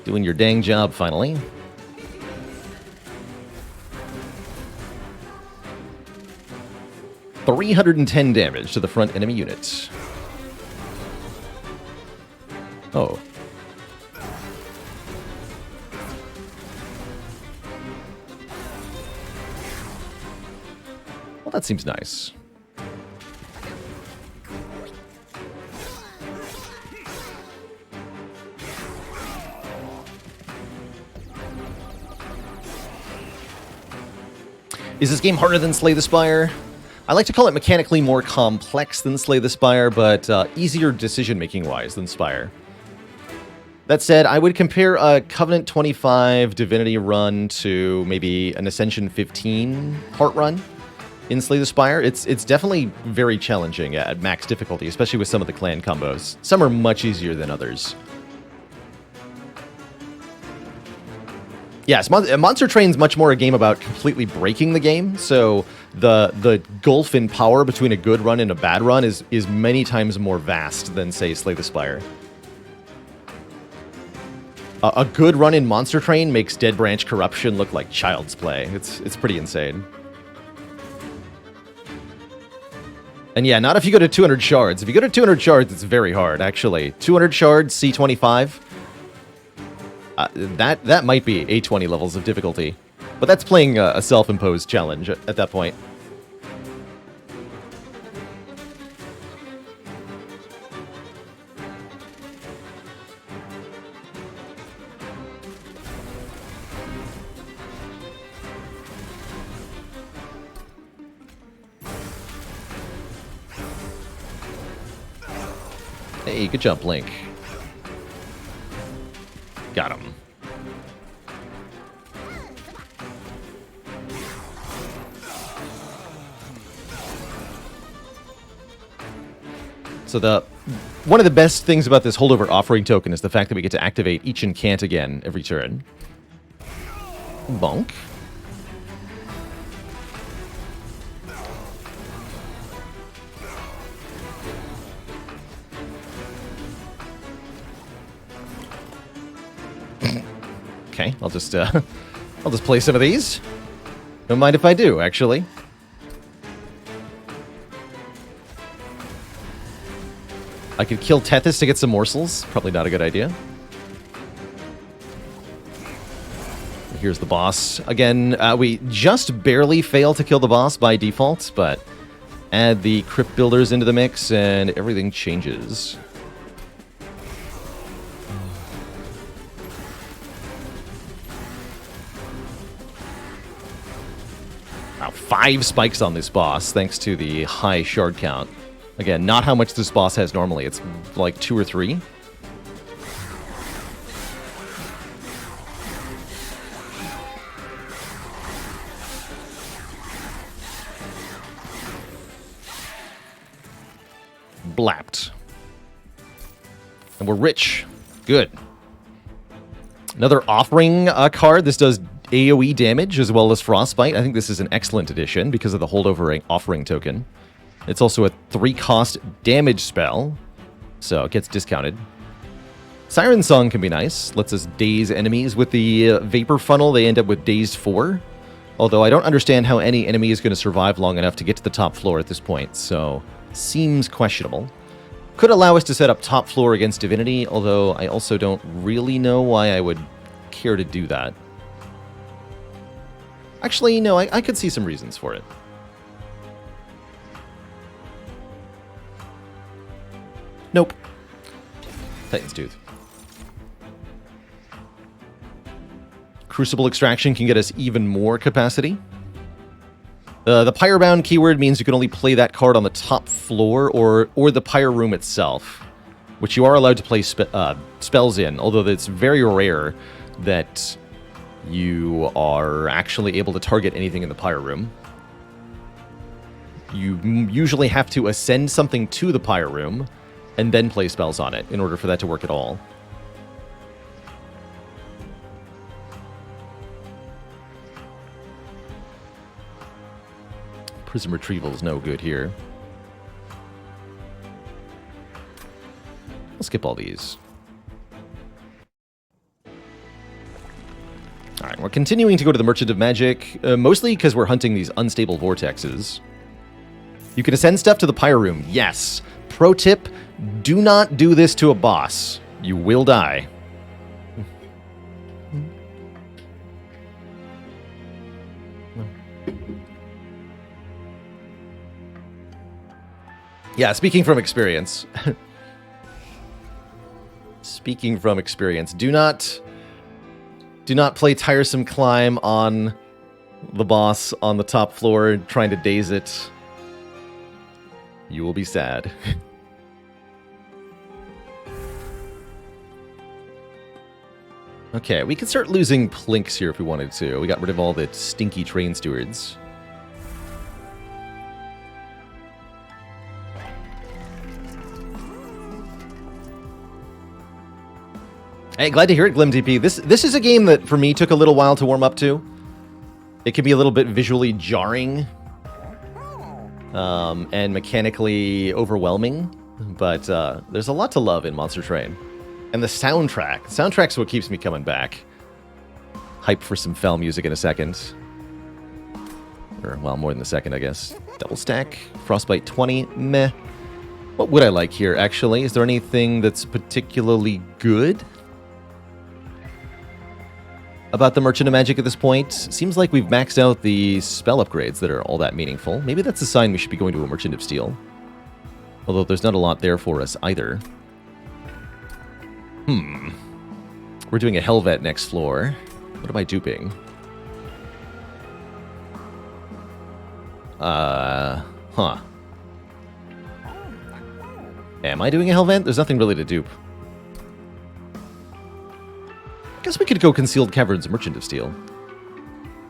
Doing your dang job, finally. $310 damage to the front enemy unit. Oh. Well, that seems nice. Is this game harder than Slay the Spire? I like to call it mechanically more complex than Slay the Spire, but easier decision-making wise than Spire. That said, I would compare a Covenant 25 Divinity run to maybe an Ascension 15 Heart run in Slay the Spire. It's definitely very challenging at max difficulty, especially with some of the clan combos. Some are much easier than others. Yes, Monster Train's much more a game about completely breaking the game, so the gulf in power between a good run and a bad run is many times more vast than, say, Slay the Spire. A good run in Monster Train makes Dead Branch Corruption look like child's play. It's pretty insane. And yeah, not if you go to 200 shards. If you go to 200 shards, it's very hard, actually. 200 shards, C25. That might be A20 levels of difficulty. But that's playing a self-imposed challenge at that point. Hey, good job, Blink. Got him. So one of the best things about this holdover offering token is the fact that we get to activate each incant again every turn. Bonk. Okay, I'll just play some of these. Don't mind if I do, actually. I could kill Tethys to get some morsels. Probably not a good idea. Here's the boss. Again, we just barely fail to kill the boss by default, but add the Crypt Builders into the mix and everything changes. Wow, 5 spikes on this boss, thanks to the high shard count. Again, not how much this boss has normally. It's like 2 or 3. Blapped. And we're rich. Good. Another offering card. This does AoE damage as well as Frostbite. I think this is an excellent addition because of the holdover offering token. It's also a 3-cost damage spell, so it gets discounted. Siren Song can be nice. Lets us daze enemies with the Vapor Funnel. They end up with Dazed 4. Although I don't understand how any enemy is going to survive long enough to get to the top floor at this point, so seems questionable. Could allow us to set up top floor against Divinity, although I also don't really know why I would care to do that. Actually, no, I could see some reasons for it. Nope. Titan's Tooth. Crucible Extraction can get us even more capacity. The Pyrebound keyword means you can only play that card on the top floor or the Pyre Room itself, which you are allowed to play spells in, although it's very rare that you are actually able to target anything in the Pyre Room. You usually have to ascend something to the Pyre Room and then play spells on it in order for that to work at all. Prism Retrieval is no good here. I'll skip all these. Alright, we're continuing to go to the Merchant of Magic, mostly because we're hunting these unstable vortexes. You can ascend stuff to the Pyre Room, yes. Pro tip, do not do this to a boss. You will die. Yeah, speaking from experience. Speaking from experience, do not play Tiresome Climb on the boss on the top floor trying to daze it. You will be sad. Okay, we can start losing plinks here if we wanted to. We got rid of all the stinky train stewards. Hey, glad to hear it, Glim DP. This is a game that, for me, took a little while to warm up to. It can be a little bit visually jarring. And mechanically overwhelming. But there's a lot to love in Monster Train. And the soundtrack. The soundtrack's what keeps me coming back. Hype for some fell music in a second. Or, well, more than a second, I guess. Double stack. Frostbite 20. Meh. What would I like here, actually? Is there anything that's particularly good about the Merchant of Magic at this point? Seems like we've maxed out the spell upgrades that are all that meaningful. Maybe that's a sign we should be going to a Merchant of Steel. Although there's not a lot there for us either. We're doing a Helvet next floor. What am I duping? Huh. Am I doing a Helvet? There's nothing really to dupe. I guess we could go Concealed Caverns Merchant of Steel.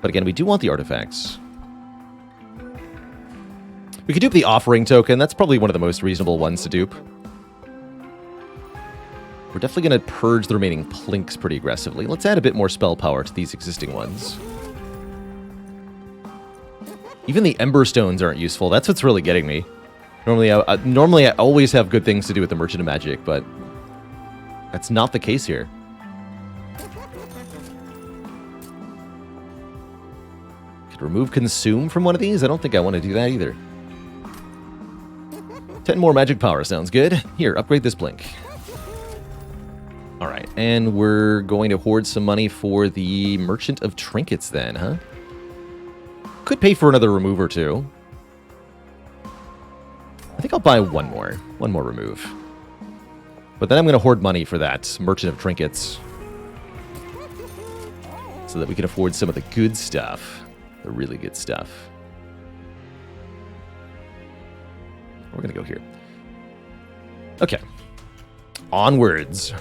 But again, we do want the artifacts. We could dupe the Offering Token. That's probably one of the most reasonable ones to dupe. We're definitely going to purge the remaining plinks pretty aggressively. Let's add a bit more spell power to these existing ones. Even the Ember Stones aren't useful. That's what's really getting me. Normally I always have good things to do with the Merchant of Magic, but that's not the case here. Could remove Consume from one of these? I don't think I want to do that either. 10 more magic power sounds good. Here, upgrade this blink. Alright, and we're going to hoard some money for the Merchant of Trinkets then, huh? Could pay for another remove or two. I think I'll buy one more remove. But then I'm going to hoard money for that Merchant of Trinkets. So that we can afford some of the good stuff. The really good stuff. We're going to go here. Okay. Onwards.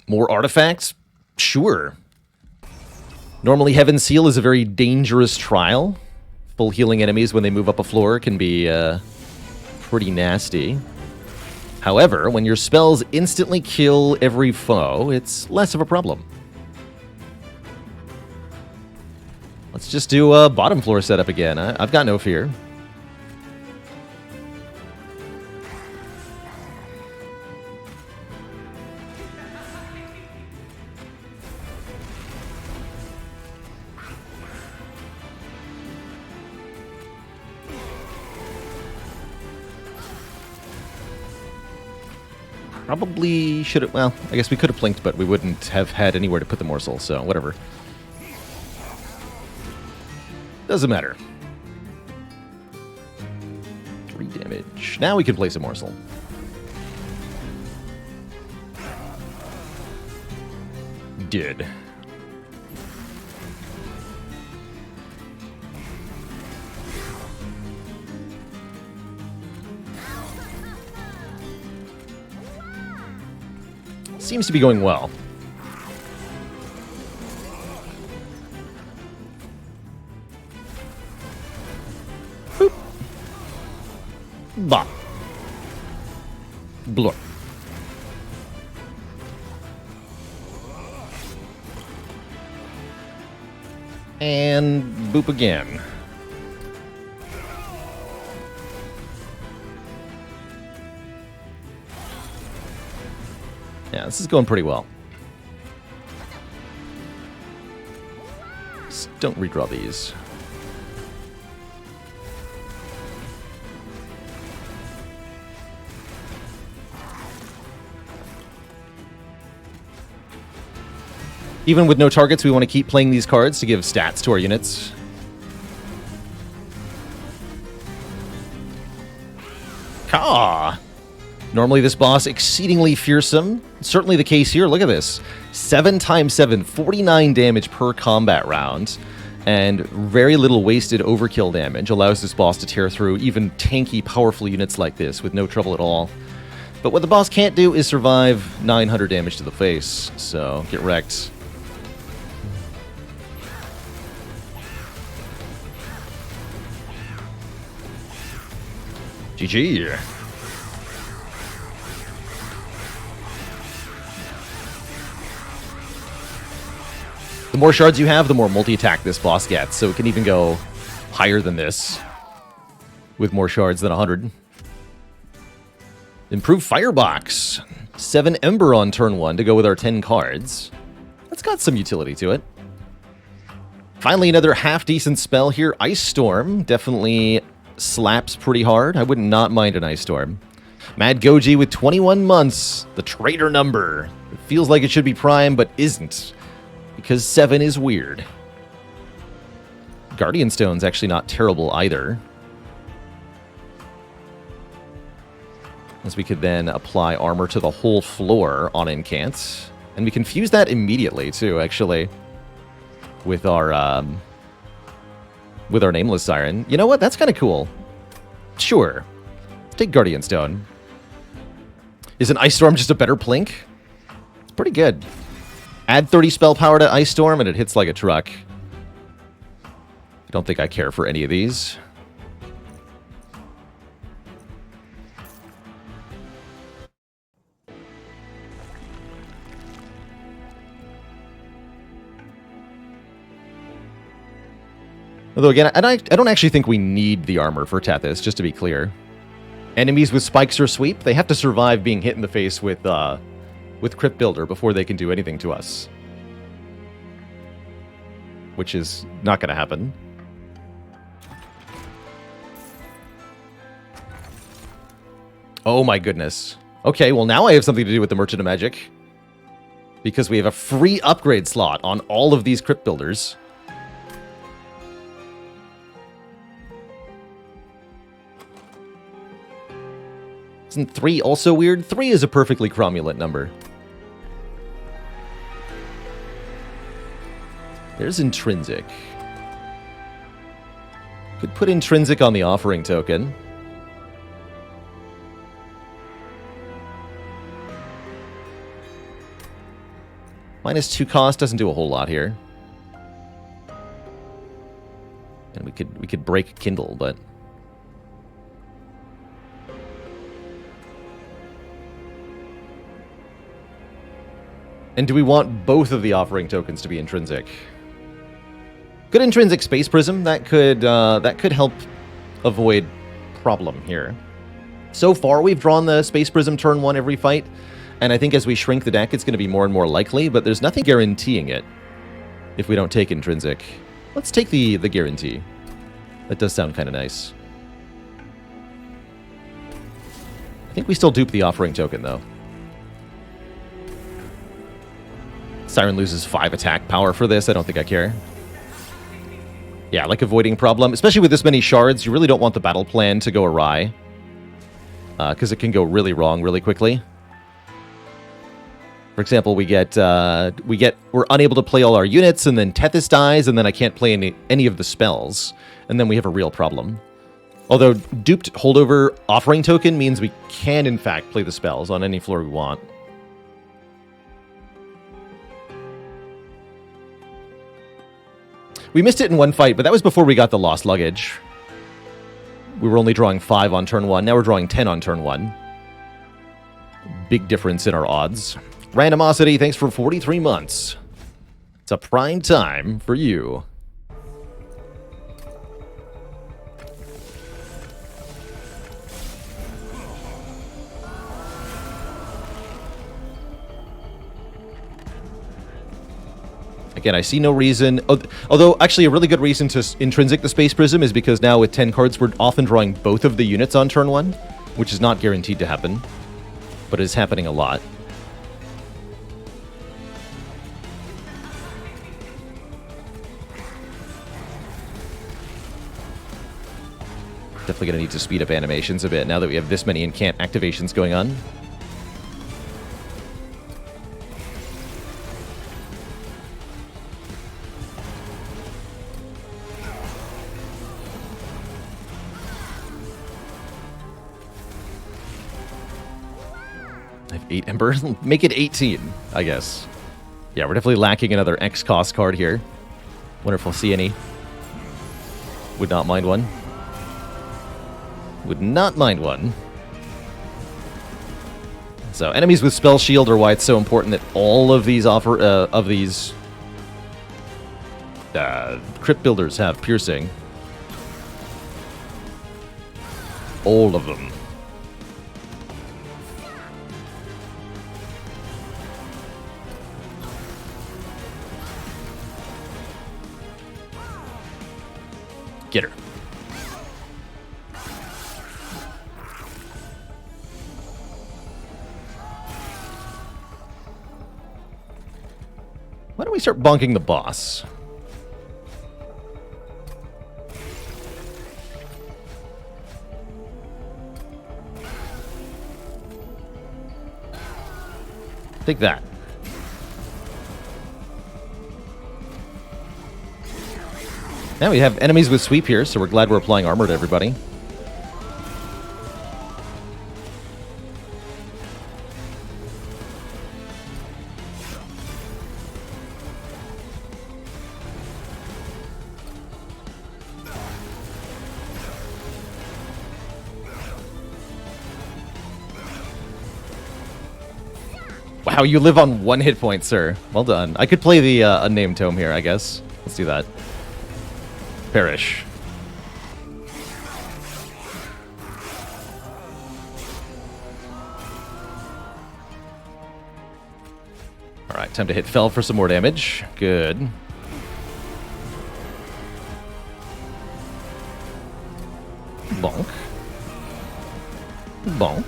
More artifacts? Sure. Normally, Heaven's Seal is a very dangerous trial. Full healing enemies when they move up a floor can be pretty nasty. However, when your spells instantly kill every foe, it's less of a problem. Let's just do a bottom floor setup again. I've got no fear. Probably should have, well, I guess we could have plinked, but we wouldn't have had anywhere to put the morsel, so whatever. Doesn't matter. 3 damage. Now we can place a morsel. Did. Seems to be going well. Boop. Bop. Blur. And boop again. Yeah, this is going pretty well. Just don't redraw these. Even with no targets, we want to keep playing these cards to give stats to our units. Caw! Normally this boss exceedingly fearsome. Certainly the case here. Look at this. 7 times 7, 49 damage per combat round. And very little wasted overkill damage allows this boss to tear through even tanky, powerful units like this with no trouble at all. But what the boss can't do is survive 900 damage to the face, so get wrecked. GG. The more shards you have, the more multi-attack this boss gets, so it can even go higher than this with more shards than 100. Improved Firebox. 7 Ember on turn 1 to go with our 10 cards. That's got some utility to it. Finally, another half-decent spell here. Ice Storm definitely slaps pretty hard. I would not mind an Ice Storm. Mad Goji with 21 months. The traitor number. It feels like it should be prime, but isn't. Because 7 is weird. Guardian Stone's actually not terrible either. As we could then apply armor to the whole floor on Incant. And we can fuse that immediately, too, actually. With our Nameless Siren. You know what? That's kind of cool. Sure. Let's take Guardian Stone. Is an Ice Storm just a better Plink? It's pretty good. Add 30 spell power to Ice Storm and it hits like a truck. I don't think I care for any of these. Although again, I don't actually think we need the armor for Tethys, just to be clear. Enemies with spikes or sweep, they have to survive being hit in the face with Crypt Builder before they can do anything to us. Which is not going to happen. Oh my goodness. Okay, well now I have something to do with the Merchant of Magic. Because we have a free upgrade slot on all of these Crypt Builders. Isn't 3 also weird? 3 is a perfectly cromulent number. There's Intrinsic. Could put Intrinsic on the offering token. -2 cost doesn't do a whole lot here. And we could break Kindle, but and do we want both of the offering tokens to be intrinsic? Good intrinsic Space Prism, that could help avoid problem here. So far, we've drawn the Space Prism turn 1 every fight, and I think as we shrink the deck, it's going to be more and more likely, but there's nothing guaranteeing it if we don't take intrinsic. Let's take the guarantee. That does sound kind of nice. I think we still dupe the offering token, though. Siren loses 5 attack power for this. I don't think I care. Yeah, like avoiding problem. Especially with this many shards, you really don't want the battle plan to go awry. Because it can go really wrong really quickly. For example, we're unable to play all our units, and then Tethys dies, and then I can't play any of the spells. And then we have a real problem. Although, duped holdover offering token means we can, in fact, play the spells on any floor we want. We missed it in one fight, but that was before we got the lost luggage. We were only drawing 5 on turn 1. Now we're drawing 10 on turn 1. Big difference in our odds. Randomosity, thanks for 43 months. It's a prime time for you. Again, I see no reason... Although, actually, a really good reason to intrinsic the Space Prism is because now with 10 cards, we're often drawing both of the units on turn 1, which is not guaranteed to happen, but is happening a lot. Definitely going to need to speed up animations a bit now that we have this many incant activations going on. I have 8 Ember. Make it 18, I guess. Yeah, we're definitely lacking another X cost card here. Wonder if we'll see any. Would not mind one. Would not mind one. So enemies with Spell Shield are why it's so important that all of these Crypt Builders have Piercing. All of them. Get her. Why don't we start bonking the boss? Take that. Now we have enemies with sweep here, so we're glad we're applying armor to everybody. Wow, you live on 1 hit point, sir. Well done. I could play the unnamed tome here, I guess. Let's do that. Perish. Alright, time to hit Fell for some more damage. Good. Bonk. Bonk.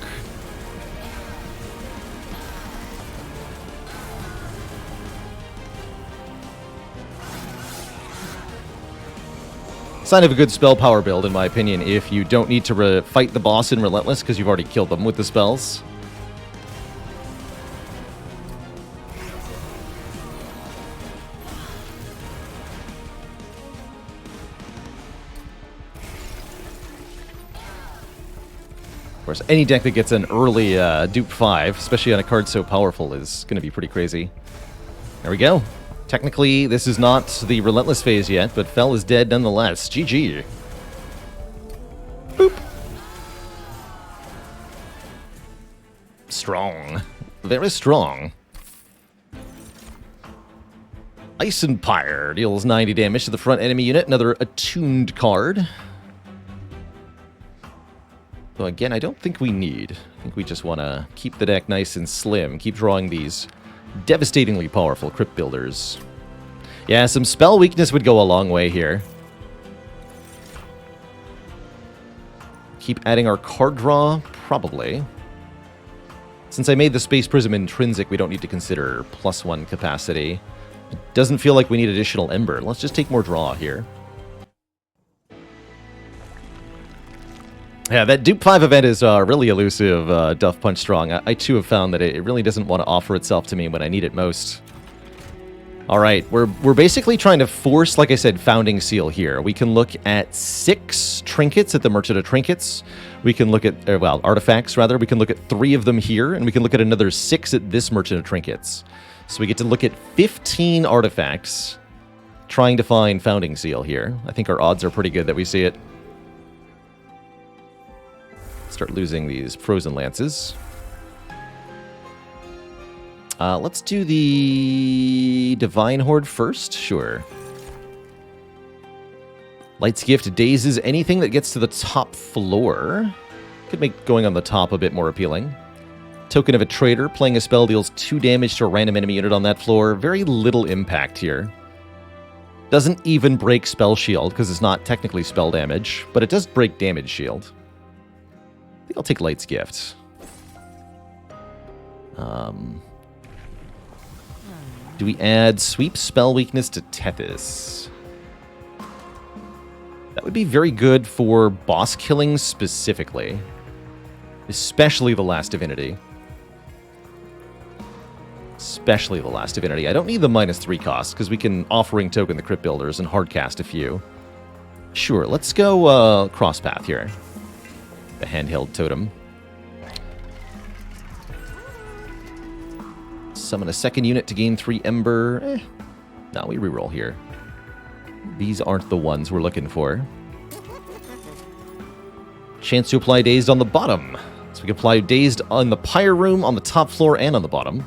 Sign of a good spell power build, in my opinion, if you don't need to fight the boss in Relentless because you've already killed them with the spells. Of course, any deck that gets an early dupe 5, especially on a card so powerful, is going to be pretty crazy. There we go. Technically, this is not the Relentless phase yet, but Fell is dead nonetheless. GG. Boop. Strong. Very strong. Ice and Pyre deals 90 damage to the front enemy unit. Another attuned card. So again, I don't think we need. I think we just want to keep the deck nice and slim. Keep drawing these devastatingly powerful Crypt Builders. Yeah, some spell weakness would go a long way here. Keep adding our card draw? Probably. Since I made the Space Prism intrinsic, we don't need to consider +1 capacity. It doesn't feel like we need additional Ember. Let's just take more draw here. Yeah, that Dupe 5 event is really elusive, Duff Punch Strong. I too have found that it really doesn't want to offer itself to me when I need it most. Alright, we're basically trying to force, like I said, Founding Seal here. We can look at 6 trinkets at the Merchant of Trinkets. We can look at, well, artifacts, rather. We can look at 3 of them here, and we can look at another 6 at this Merchant of Trinkets. So we get to look at 15 artifacts trying to find Founding Seal here. I think our odds are pretty good that we see it. Start losing these Frozen Lances. Let's do the Divine Horde first. Sure. Light's Gift dazes anything that gets to the top floor. Could make going on the top a bit more appealing. Token of a Traitor. Playing a spell deals 2 damage to a random enemy unit on that floor. Very little impact here. Doesn't even break Spell Shield because it's not technically spell damage, but it does break Damage Shield. I think I'll take Light's Gift. Do we add Sweep Spell Weakness to Tethys? That would be very good for boss killing specifically. Especially the Last Divinity. Especially the Last Divinity. I don't need the -3 cost, because we can Offering Token the Crypt Builders and hardcast a few. Sure, let's go Crosspath here. The handheld totem. Summon a second unit to gain 3 Ember. No, we reroll here. These aren't the ones we're looking for. Chance to apply Dazed on the bottom. So we can apply Dazed on the Pyre Room, on the top floor, and on the bottom.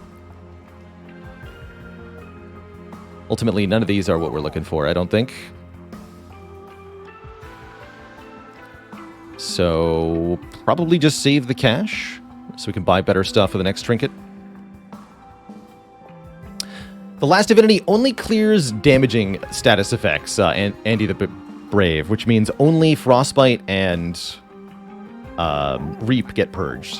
Ultimately, none of these are what we're looking for, I don't think. So, probably just save the cash, so we can buy better stuff for the next trinket. The last divinity only clears damaging status effects, Andy the Brave, which means only Frostbite and Reap get purged.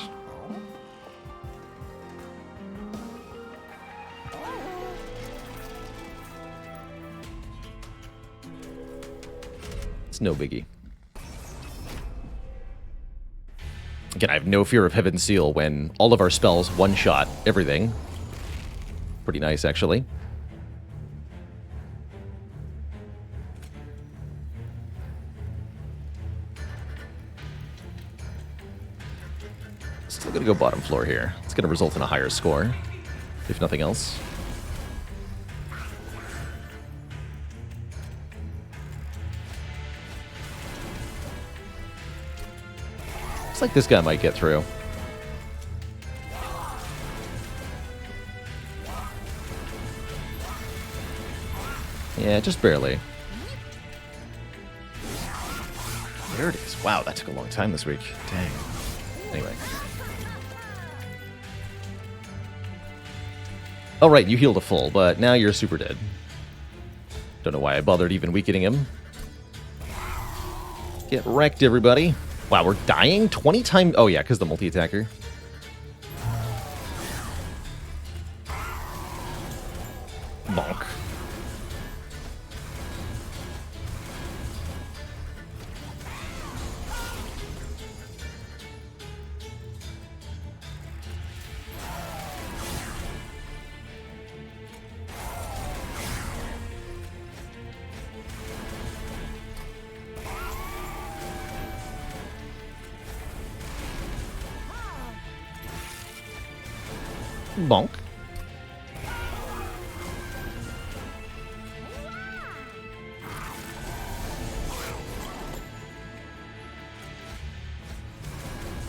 It's no biggie. Again, I have no fear of Heaven's Seal when all of our spells one-shot everything. Pretty nice, actually. Still gonna go bottom floor here. It's gonna result in a higher score, if nothing else. Looks like this guy might get through. Yeah, just barely. There it is. Wow, that took a long time this week. Dang. Anyway. Oh, right, you healed a full, but now you're super dead. Don't know why I bothered even weakening him. Get wrecked, everybody. Wow, we're dying 20 times. Oh, yeah, because the multi-attacker. Bonk. Bonk.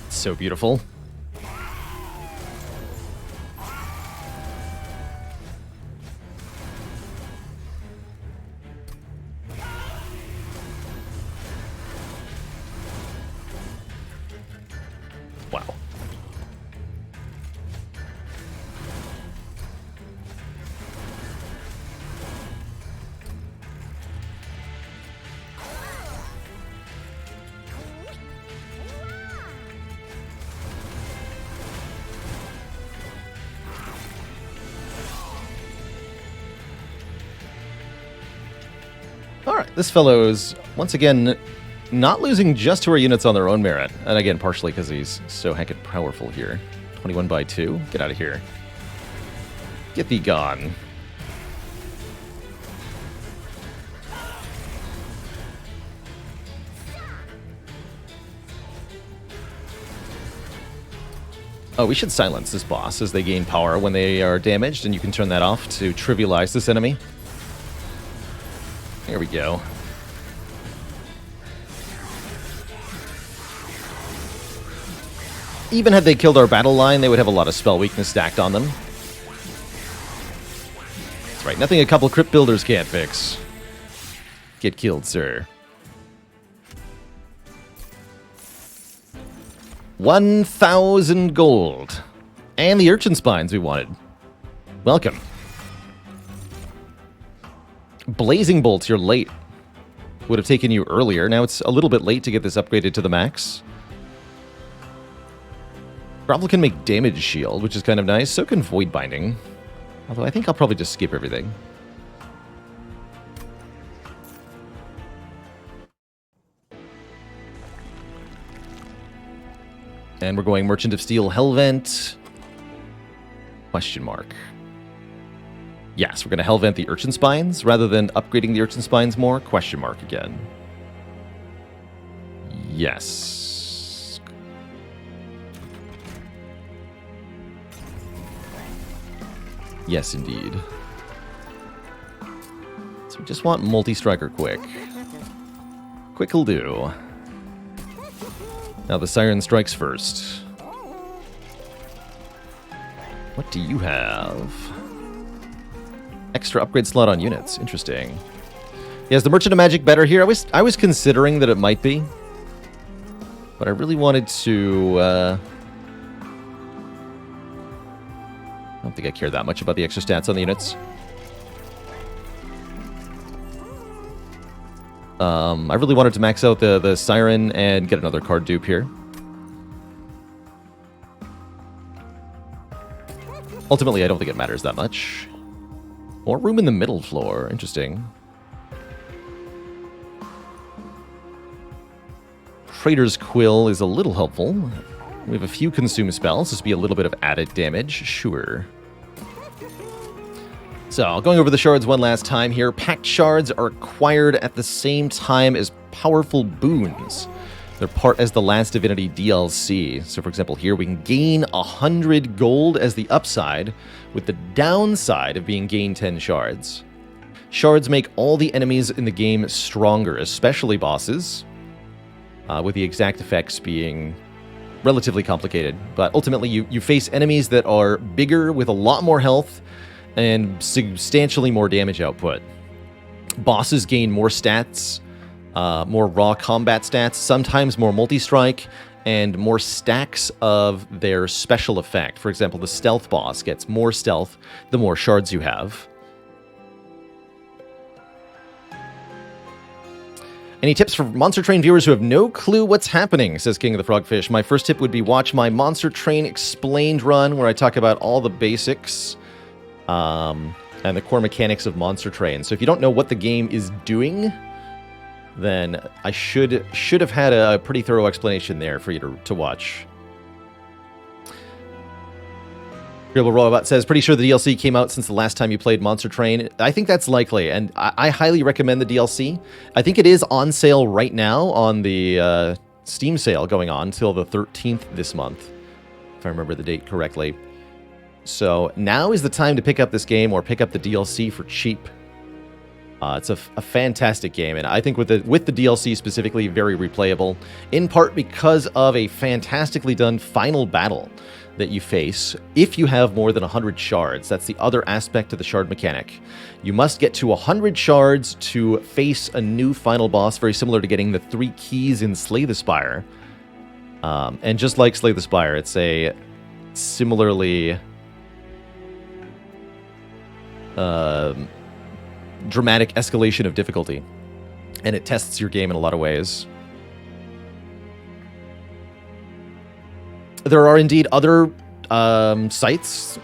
So beautiful. Wow. Alright, this fellow is, once again, not losing just to our units on their own merit. And again, partially because he's so heckin' powerful here. 21 by 2? Get out of here. Get thee gone. Oh, we should silence this boss as they gain power when they are damaged, and you can turn that off to trivialize this enemy. There we go. Even had they killed our battle line, they would have a lot of spell weakness stacked on them. That's right, nothing a couple crypt builders can't fix. Get killed, sir. 1,000 gold. And the urchin spines we wanted. Welcome. Blazing bolts, you're late. Would have taken you earlier. Now it's a little bit late to get this upgraded to the max. Grovel can make damage shield, which is kind of nice. So can void binding. Although I think I'll probably just skip everything. And we're going Merchant of Steel Hellvent. Question mark. Yes, we're going to Hellvent the Urchin Spines rather than upgrading the Urchin Spines more. Question mark again. Yes. Yes, indeed. So we just want multi-striker quick. Quick'll do. Now the Siren strikes first. What do you have? Extra upgrade slot on units. Interesting. Yeah, is the Merchant of Magic better here? I was considering that it might be. But I really wanted to... I don't think I care that much about the extra stats on the units. I really wanted to max out the Siren and get another card dupe here. Ultimately, I don't think it matters that much. More room in the middle floor. Interesting. Trader's Quill is a little helpful. We have a few consume spells. This would be a little bit of added damage. Sure. So, going over the shards one last time here. Pact shards are acquired at the same time as powerful boons. They're part as the Last Divinity DLC. So, for example, here we can gain 100 gold as the upside, with the downside of being gain 10 shards. Shards make all the enemies in the game stronger, especially bosses, with the exact effects being relatively complicated. But ultimately, you face enemies that are bigger with a lot more health and substantially more damage output. Bosses gain more stats, more raw combat stats, sometimes more multi-strike, and more stacks of their special effect. For example, the stealth boss gets more stealth the more shards you have. Any tips for Monster Train viewers who have no clue what's happening, says King of the Frogfish. My first tip would be watch my Monster Train Explained run, where I talk about all the basics and the core mechanics of Monster Train. So if you don't know what the game is doing, then I should have had a pretty thorough explanation there for you to watch. Gribble Robot says, pretty sure the DLC came out since the last time you played Monster Train. I think that's likely, and I highly recommend the DLC. I think it is on sale right now on the Steam sale going on till the 13th this month, if I remember the date correctly. So now is the time to pick up this game or pick up the DLC for cheap. It's a fantastic game, and I think with the DLC specifically, very replayable, in part because of a fantastically done final battle that you face if you have more than 100 shards. That's the other aspect of the shard mechanic. You must get to 100 shards to face a new final boss, very similar to getting the 3 keys in Slay the Spire. And just like Slay the Spire, it's a similarly dramatic escalation of difficulty, and it tests your game in a lot of ways. There are indeed other sites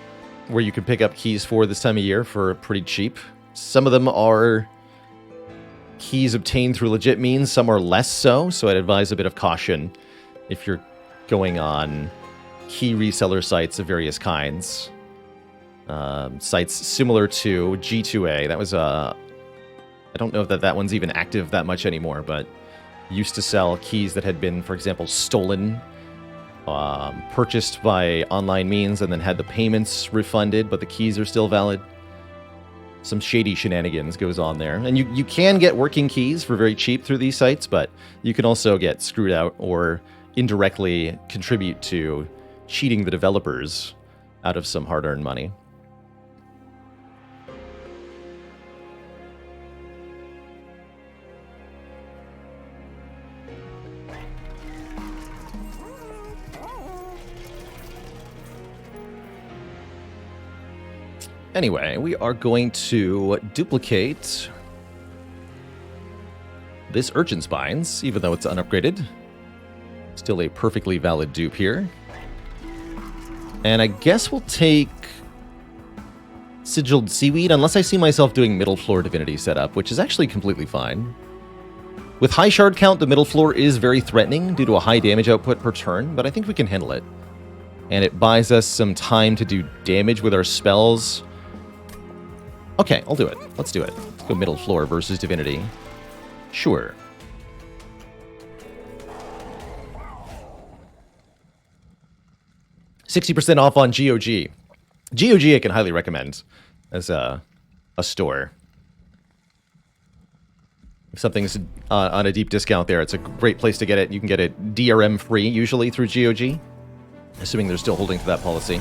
where you can pick up keys for this time of year for pretty cheap. Some of them are keys obtained through legit means, some are less so I'd advise a bit of caution if you're going on key reseller sites of various kinds. Sites similar to G2A. That was I don't know if that one's even active that much anymore, but used to sell keys that had been, for example, stolen, purchased by online means, and then had the payments refunded, but the keys are still valid. Some shady shenanigans goes on there. And you can get working keys for very cheap through these sites, but you can also get screwed out or indirectly contribute to cheating the developers out of some hard-earned money. Anyway, we are going to duplicate this Urchin Spines, even though it's unupgraded. Still a perfectly valid dupe here. And I guess we'll take Sigilled Seaweed, unless I see myself doing middle floor Divinity setup, which is actually completely fine. With high shard count, the middle floor is very threatening due to a high damage output per turn, but I think we can handle it. And it buys us some time to do damage with our spells. Okay, I'll do it. Let's do it. Let's go middle floor versus Divinity. Sure. $60% off on GOG. GOG I can highly recommend as a store. If something's on a deep discount there, it's a great place to get it. You can get it DRM free, usually, through GOG. Assuming they're still holding to that policy.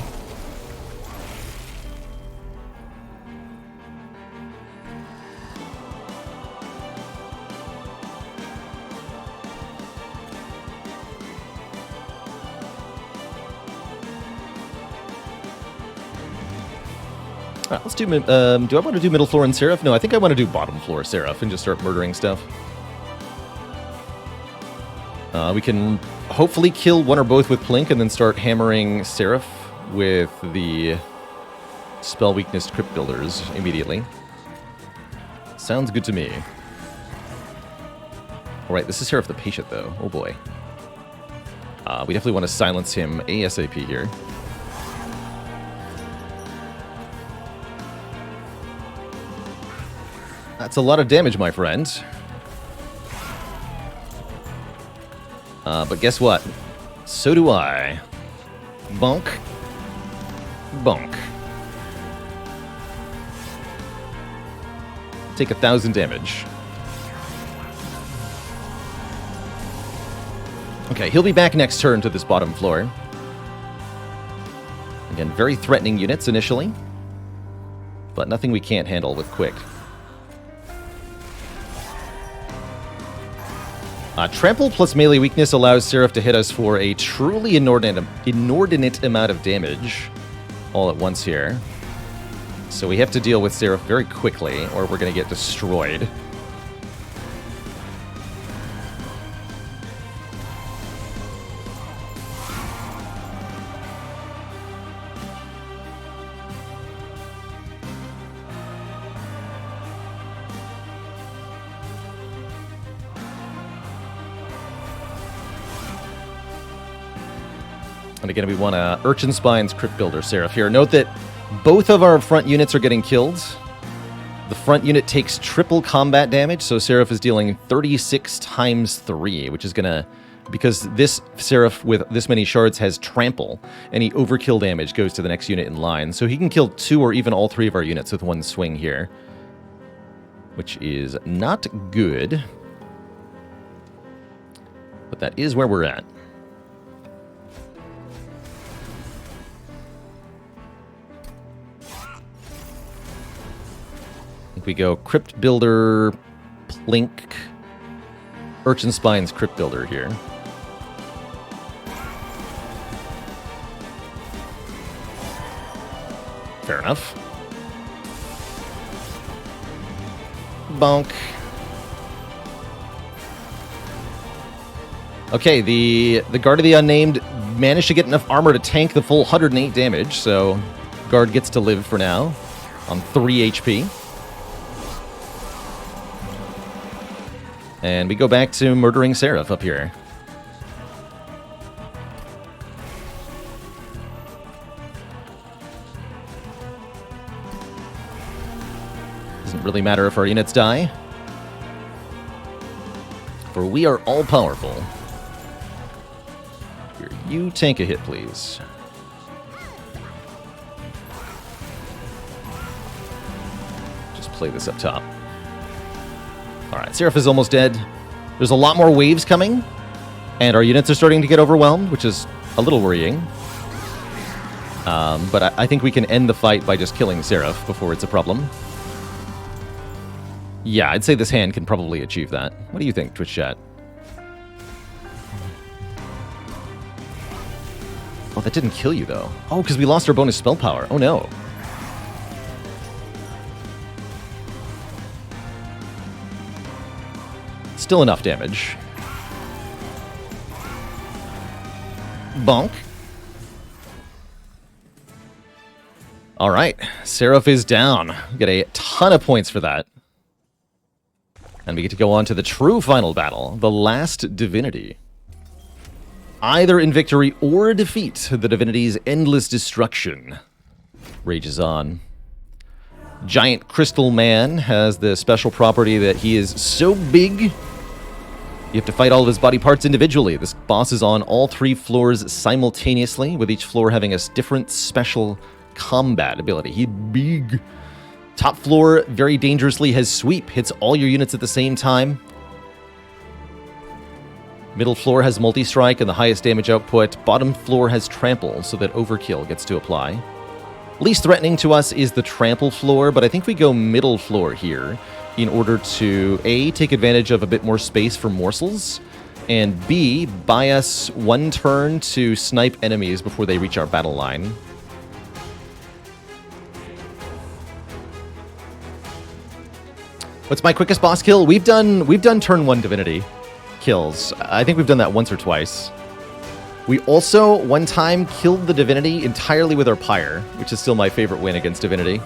Alright, let's do... do I want to do middle floor and Seraph? No, I think I want to do bottom floor Seraph and just start murdering stuff. We can hopefully kill one or both with Plink and then start hammering Seraph with the spell weakness Crypt Builders immediately. Sounds good to me. Alright, this is Seraph the Patient, though. Oh boy. We definitely want to silence him ASAP here. That's a lot of damage, my friend. But guess what? So do I. Bonk. Bonk. Take 1,000 damage. Okay, he'll be back next turn to this bottom floor. Again, very threatening units initially, but nothing we can't handle with quick. Trample plus melee weakness allows Seraph to hit us for a truly inordinate amount of damage all at once here. So we have to deal with Seraph very quickly, or we're going to get destroyed. And again, we want to Urchin Spine's Crypt Builder Seraph here. Note that both of our front units are getting killed. The front unit takes triple combat damage, so Seraph is dealing 36 times 3, which is going to... Because this Seraph with this many shards has Trample, any overkill damage goes to the next unit in line. So he can kill 2 or even all 3 of our units with one swing here, which is not good. But that is where we're at. We go Crypt Builder, Plink, Urchin Spine's Crypt Builder here. Fair enough. Bonk. Okay, the Guard of the Unnamed managed to get enough armor to tank the full 108 damage, so Guard gets to live for now on 3 HP. And we go back to murdering Seraph up here. Doesn't really matter if our units die, for we are all powerful. Here, you tank a hit, please. Just play this up top. Alright, Seraph is almost dead. There's a lot more waves coming, and our units are starting to get overwhelmed, which is a little worrying. But I think we can end the fight by just killing Seraph before it's a problem. Yeah, I'd say this hand can probably achieve that. What do you think, Twitch chat? Oh, that didn't kill you, though. Oh, because we lost our bonus spell power. Oh, no. Still enough damage. Bonk. Alright, Seraph is down. We get a ton of points for that. And we get to go on to the true final battle, the last divinity. Either in victory or defeat, the divinity's endless destruction rages on. Giant Crystal Man has the special property that he is so big, you have to fight all of his body parts individually. This boss is on all 3 floors simultaneously, with each floor having a different special combat ability. He's big. Top floor, very dangerously, has sweep. Hits all your units at the same time. Middle floor has multi-strike and the highest damage output. Bottom floor has trample, so that overkill gets to apply. Least threatening to us is the trample floor, but I think we go middle floor here in order to, A, take advantage of a bit more space for morsels, and B, buy us one turn to snipe enemies before they reach our battle line. What's my quickest boss kill? We've done turn 1 divinity kills. I think we've done that once or twice. We also, one time, killed the divinity entirely with our pyre, which is still my favorite win against divinity.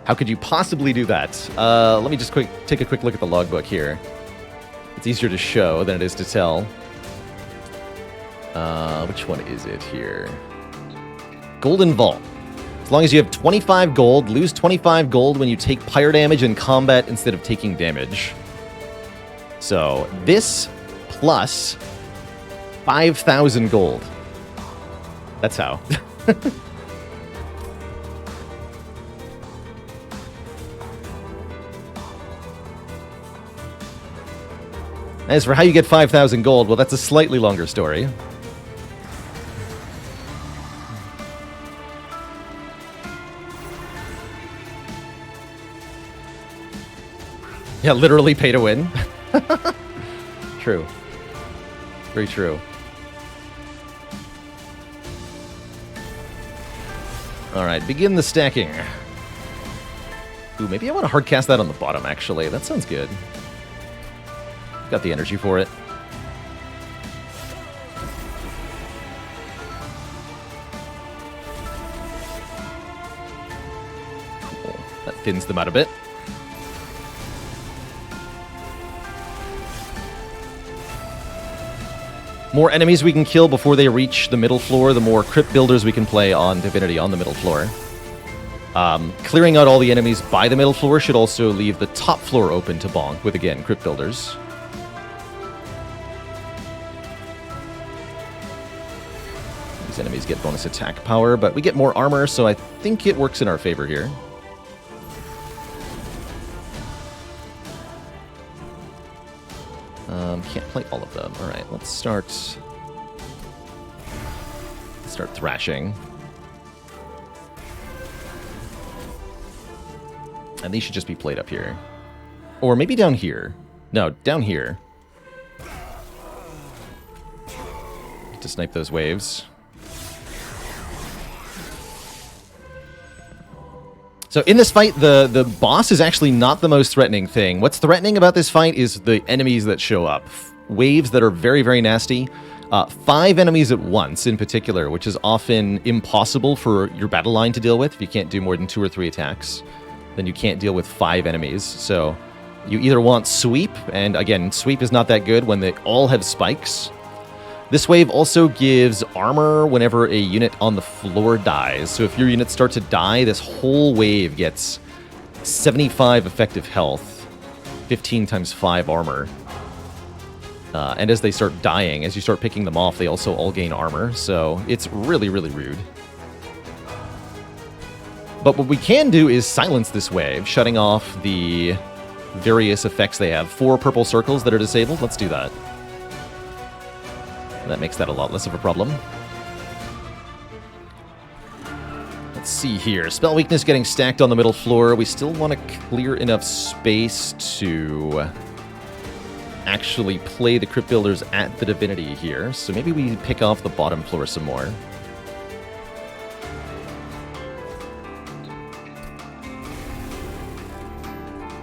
How could you possibly do that? Let me just take a quick look at the logbook here. It's easier to show than it is to tell. Which one is it here? Golden Vault. As long as you have 25 gold, lose 25 gold when you take pyre damage in combat instead of taking damage. So, this plus 5,000 gold. That's how. As for how you get 5,000 gold, well, that's a slightly longer story. Yeah, literally pay to win. True. Very true. Alright, begin the stacking. Ooh, maybe I want to hardcast that on the bottom, actually. That sounds good. Got the energy for it. Cool. That thins them out a bit. More enemies we can kill before they reach the middle floor, the more crypt builders we can play on Divinity on the middle floor. Clearing out all the enemies by the middle floor should also leave the top floor open to bonk with, again, crypt builders. These enemies get bonus attack power, but we get more armor, so I think it works in our favor here. Can't play all of them. Alright, let's start thrashing. And these should just be played up here. Or maybe down here. No, down here. To snipe those waves. So in this fight, the boss is actually not the most threatening thing. What's threatening about this fight is the enemies that show up. Waves that are very, very nasty. 5 enemies at once, in particular, which is often impossible for your battle line to deal with. If you can't do more than 2 or 3 attacks, then you can't deal with 5 enemies. So you either want sweep, and again, sweep is not that good when they all have spikes. This wave also gives armor whenever a unit on the floor dies. So if your units start to die, this whole wave gets 75 effective health, 15 times 5 armor. And as they start dying, as you start picking them off, they also all gain armor. So it's really, really rude. But what we can do is silence this wave, shutting off the various effects they have. 4 purple circles that are disabled. Let's do that. That makes that a lot less of a problem. Let's see here. Spell weakness getting stacked on the middle floor. We still want to clear enough space to actually play the crypt builders at the divinity here. So maybe we pick off the bottom floor some more.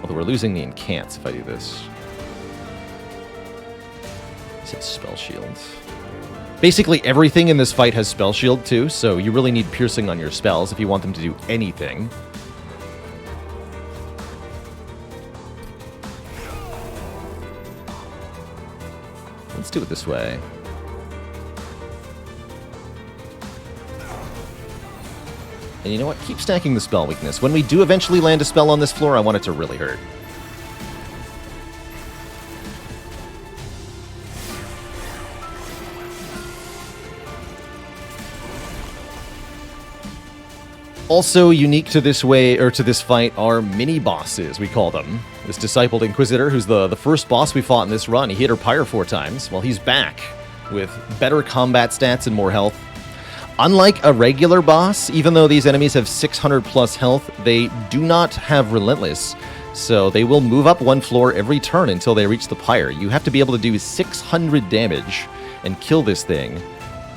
Although we're losing the incants if I do this. He said spell shield. Basically everything in this fight has spell shield too, so you really need piercing on your spells if you want them to do anything. Let's do it this way. And you know what? Keep stacking the spell weakness. When we do eventually land a spell on this floor, I want it to really hurt. Also unique to this way, or to this fight, are mini-bosses, we call them. This Discipled Inquisitor, who's the first boss we fought in this run, he hit her pyre 4 times. Well, he's back with better combat stats and more health. Unlike a regular boss, even though these enemies have 600 plus health, they do not have Relentless, so they will move up 1 floor every turn until they reach the pyre. You have to be able to do 600 damage and kill this thing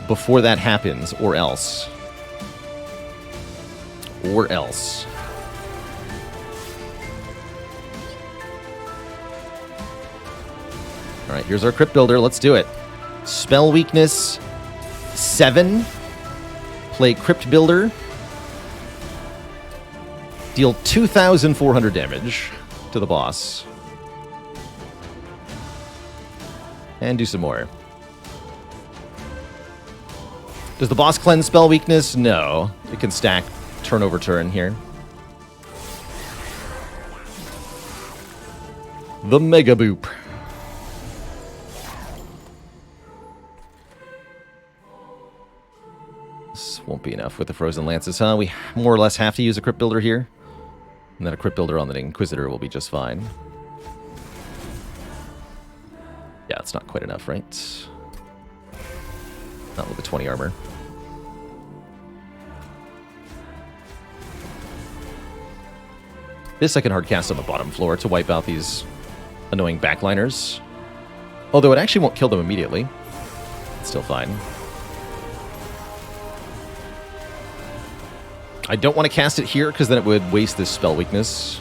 before that happens, or else. Or else. Alright, here's our Crypt Builder. Let's do it. Spell weakness 7. Play Crypt Builder. Deal 2,400 damage to the boss. And do some more. Does the boss cleanse spell weakness? No. It can stack turn over turn here. The Mega Boop. This won't be enough with the Frozen Lances, huh? We more or less have to use a Crypt Builder here. And then a Crypt Builder on the Inquisitor will be just fine. Yeah, it's not quite enough, right? Not with the 20 armor. This I can hardcast on the bottom floor to wipe out these annoying backliners. Although it actually won't kill them immediately. It's still fine. I don't want to cast it here because then it would waste this spell weakness.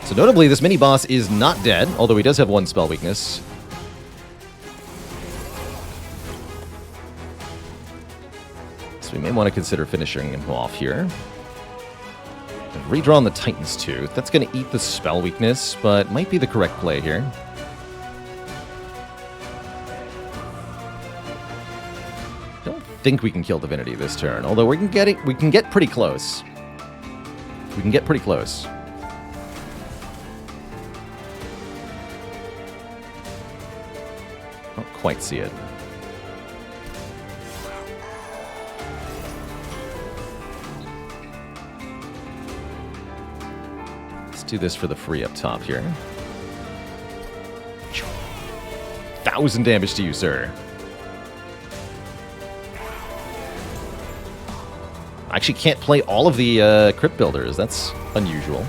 So notably, this mini-boss is not dead, although he does have 1 spell weakness. So we may want to consider finishing him off here. And redraw on the Titan's Tooth. That's going to eat the spell weakness, but might be the correct play here. Don't think we can kill Divinity this turn, although we can get pretty close. We can get pretty close. Don't quite see it. Do this for the free up top here. 1,000 damage to you, sir. I actually can't play all of the Crypt Builders. That's unusual.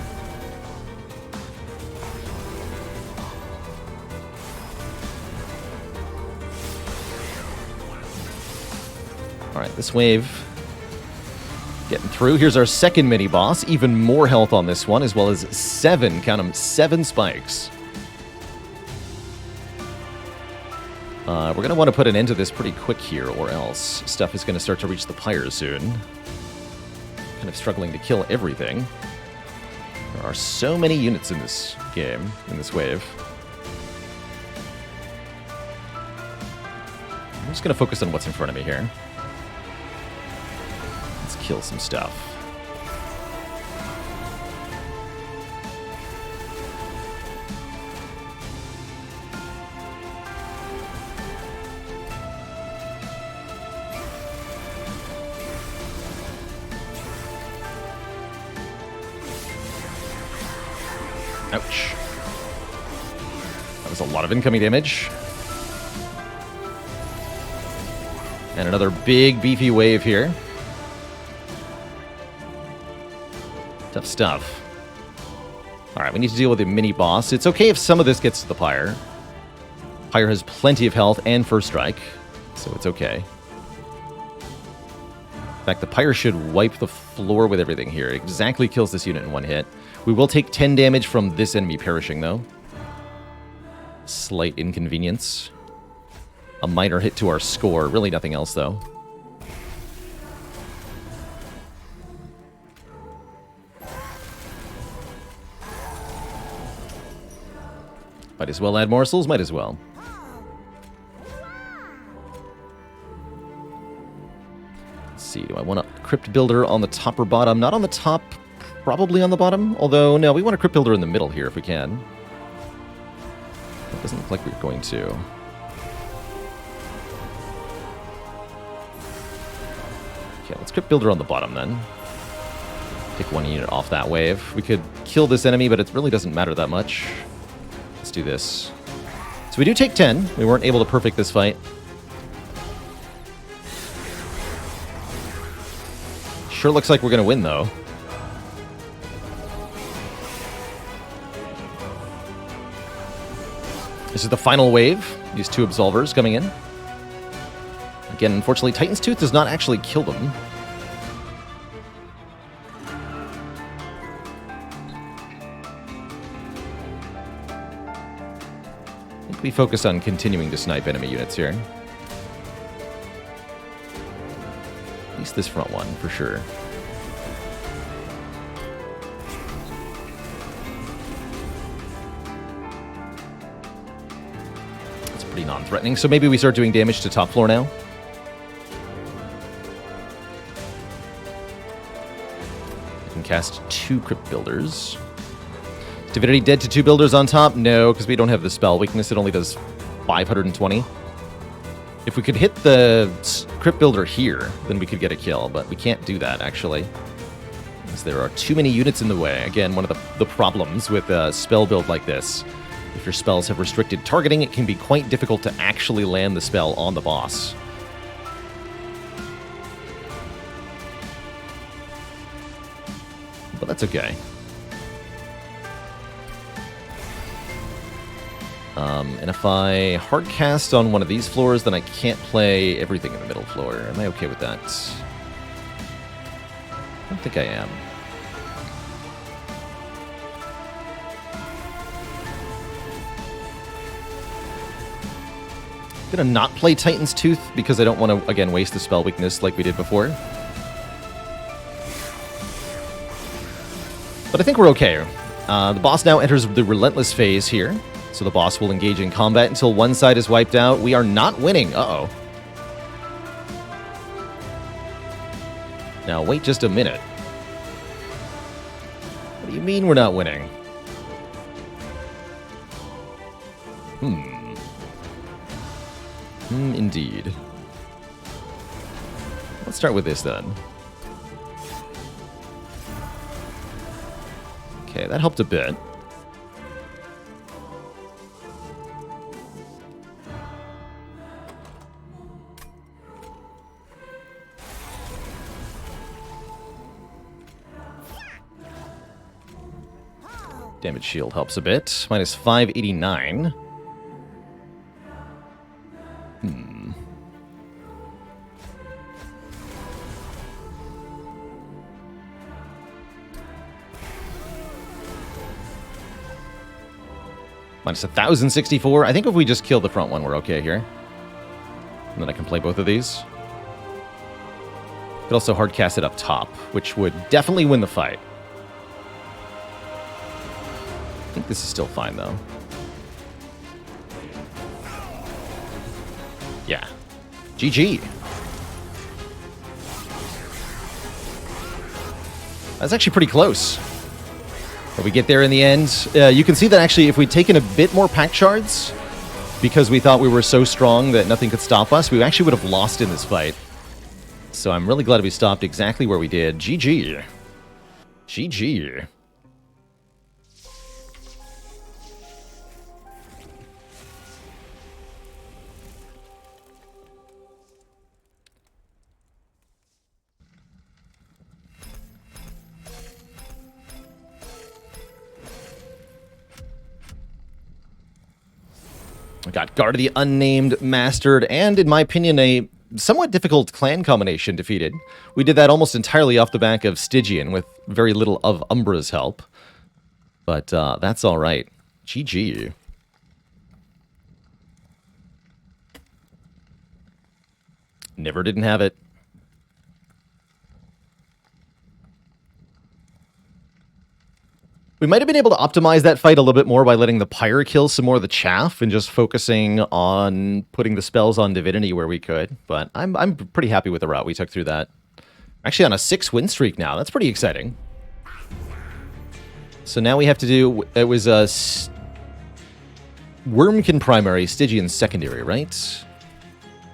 Alright, this wave getting through. Here's our second mini-boss. Even more health on this one, as well as 7, count them, 7 spikes. We're going to want to put an end to this pretty quick here, or else stuff is going to start to reach the pyre soon. Kind of struggling to kill everything. There are so many units in this game, in this wave. I'm just going to focus on what's in front of me here. Kill some stuff. Ouch. That was a lot of incoming damage. And another big beefy wave here. Tough stuff. Alright, we need to deal with the mini-boss. It's okay if some of this gets to the pyre. Pyre has plenty of health and first strike, so it's okay. In fact, the pyre should wipe the floor with everything here. It exactly kills this unit in 1 hit. We will take 10 damage from this enemy perishing, though. Slight inconvenience. A minor hit to our score. Really nothing else, though. Might as well add morsels, might as well. Let's see, do I want a Crypt Builder on the top or bottom? Not on the top, probably on the bottom. Although, no, we want a Crypt Builder in the middle here if we can. It doesn't look like we're going to. Let's Crypt Builder on the bottom, then. Pick one unit off that wave. We could kill this enemy, but it really doesn't matter that much. Let's do this. So we do take 10. We weren't able to perfect this fight. Sure looks like we're going to win, though. This is the final wave. These two Absolvers coming in. Again, unfortunately, Titan's Tooth does not actually kill them. I think we focus on continuing to snipe enemy units here. At least this front one, for sure. It's pretty non-threatening, so maybe we start doing damage to top floor now. I can cast 2 Crypt Builders. Divinity dead to 2 builders on top? No, because we don't have the spell weakness. It only does 520. If we could hit the Crypt Builder here, then we could get a kill, but we can't do that, actually. Because there are too many units in the way. Again, one of the problems with a spell build like this. If your spells have restricted targeting, it can be quite difficult to actually land the spell on the boss. But that's okay. And if I hardcast on one of these floors, then I can't play everything in the middle floor. Am I okay with that? I don't think I am. I'm gonna not play Titan's Tooth because I don't want to, again, waste the spell weakness like we did before. But I think we're okay. The boss now enters the Relentless phase here. So the boss will engage in combat until one side is wiped out. We are not winning. Uh-oh. Now, wait just a minute. What do you mean we're not winning? Indeed. Let's start with this, then. Okay, that helped a bit. Damage shield helps a bit. Minus 589. Minus 1,064. I think if we just kill the front one, we're okay here. And then I can play both of these. Could also hardcast it up top, which would definitely win the fight. I think this is still fine, though. Yeah. GG. That's actually pretty close. But we get there in the end. You can see that actually if we'd taken a bit more pack shards, because we thought we were so strong that nothing could stop us, we actually would have lost in this fight. So I'm really glad we stopped exactly where we did. GG. GG. We got Guard of the Unnamed mastered, and in my opinion, a somewhat difficult clan combination defeated. We did that almost entirely off the back of Stygian with very little of Umbra's help. But that's alright. GG. Never didn't have it. We might have been able to optimize that fight a little bit more by letting the Pyre kill some more of the chaff and just focusing on putting the spells on Divinity where we could. But I'm pretty happy with the route we took through that. Actually on a 6-win streak now. That's pretty exciting. So now we have to do... It was a... Wormkin primary, Stygian secondary, right?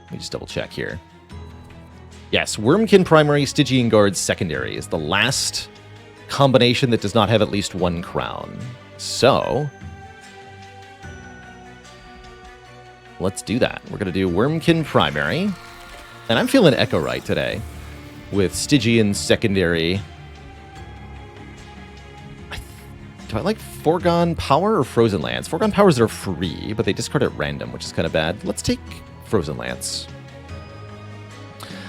Let me just double check here. Yes, Wormkin primary, Stygian Guard secondary is the last combination that does not have at least one crown. So, let's do that. We're going to do Wormkin primary. And I'm feeling Echo Right today with Stygian secondary. Do I like Foregone Power or Frozen Lance? Foregone Powers are free, but they discard at random, which is kind of bad. Let's take Frozen Lance.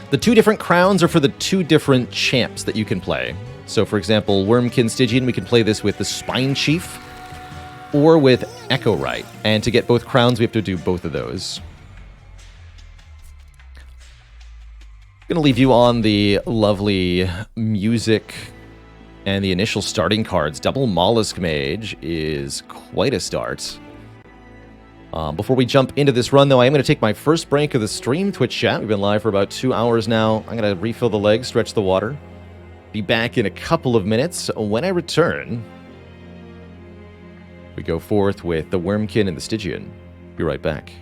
The two different crowns are for the two different champs that you can play. So, for example, Wormkin Stygian, we can play this with the Spine Chief or with Echo Right. And to get both crowns, we have to do both of those. I'm going to leave you on the lovely music and the initial starting cards. Double Mollusk Mage is quite a start. Before we jump into this run, though, I am going to take my first break of the stream, Twitch chat. We've been live for about 2 hours now. I'm going to refill the legs, stretch the water. Be back in a couple of minutes. When I return, we go forth with the Wormkin and the Stygian. Be right back.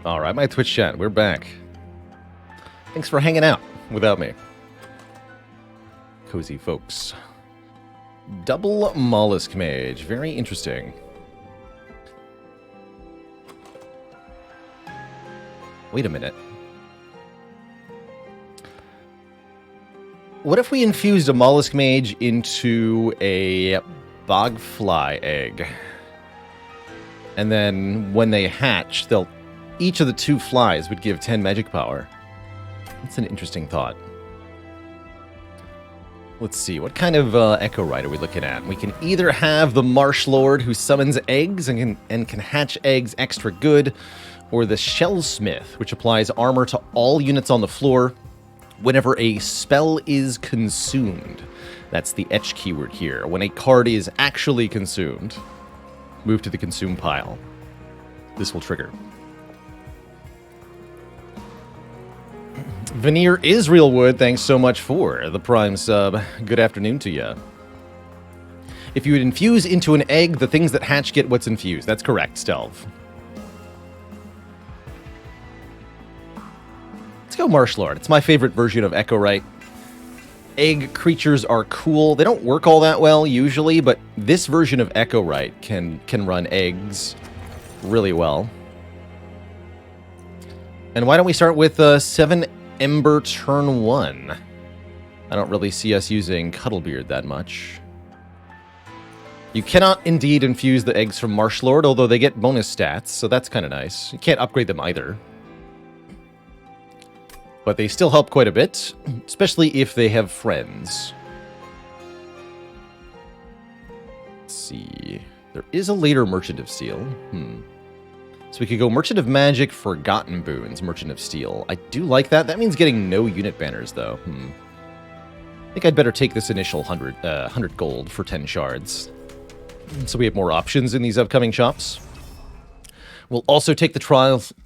All right, my Twitch chat, we're back. Thanks for hanging out without me. Cozy folks. Double Mollusk Mage. Very interesting. Wait a minute. What if we infused a Mollusk Mage into a Bogfly egg? And then when they hatch, each of the 2 flies would give 10 magic power. That's an interesting thought. Let's see, what kind of Echo Rite are we looking at? We can either have the Marsh Lord who summons eggs and can hatch eggs extra good, or the Shellsmith, which applies armor to all units on the floor whenever a spell is consumed. That's the etch keyword here. When a card is actually consumed, move to the consume pile. This will trigger. Veneer is real wood. Thanks so much for the Prime sub. Good afternoon to you. If you would infuse into an egg, the things that hatch get what's infused. That's correct, Stealth. Let's go Marsh Lord. It's my favorite version of Echo Rite. Egg creatures are cool. They don't work all that well usually, but this version of Echo Rite can run eggs really well. And why don't we start with 7 Ember turn 1? I don't really see us using Cuddlebeard that much. You cannot indeed infuse the eggs from Marsh Lord, although they get bonus stats, so that's kind of nice. You can't upgrade them either. But they still help quite a bit, especially if they have friends. Let's see. There is a later Merchant of Steel. So we could go Merchant of Magic, Forgotten Boons, Merchant of Steel. I do like that. That means getting no unit banners, though. I think I'd better take this initial 100 gold for 10 shards. So we have more options in these upcoming shops. We'll also take the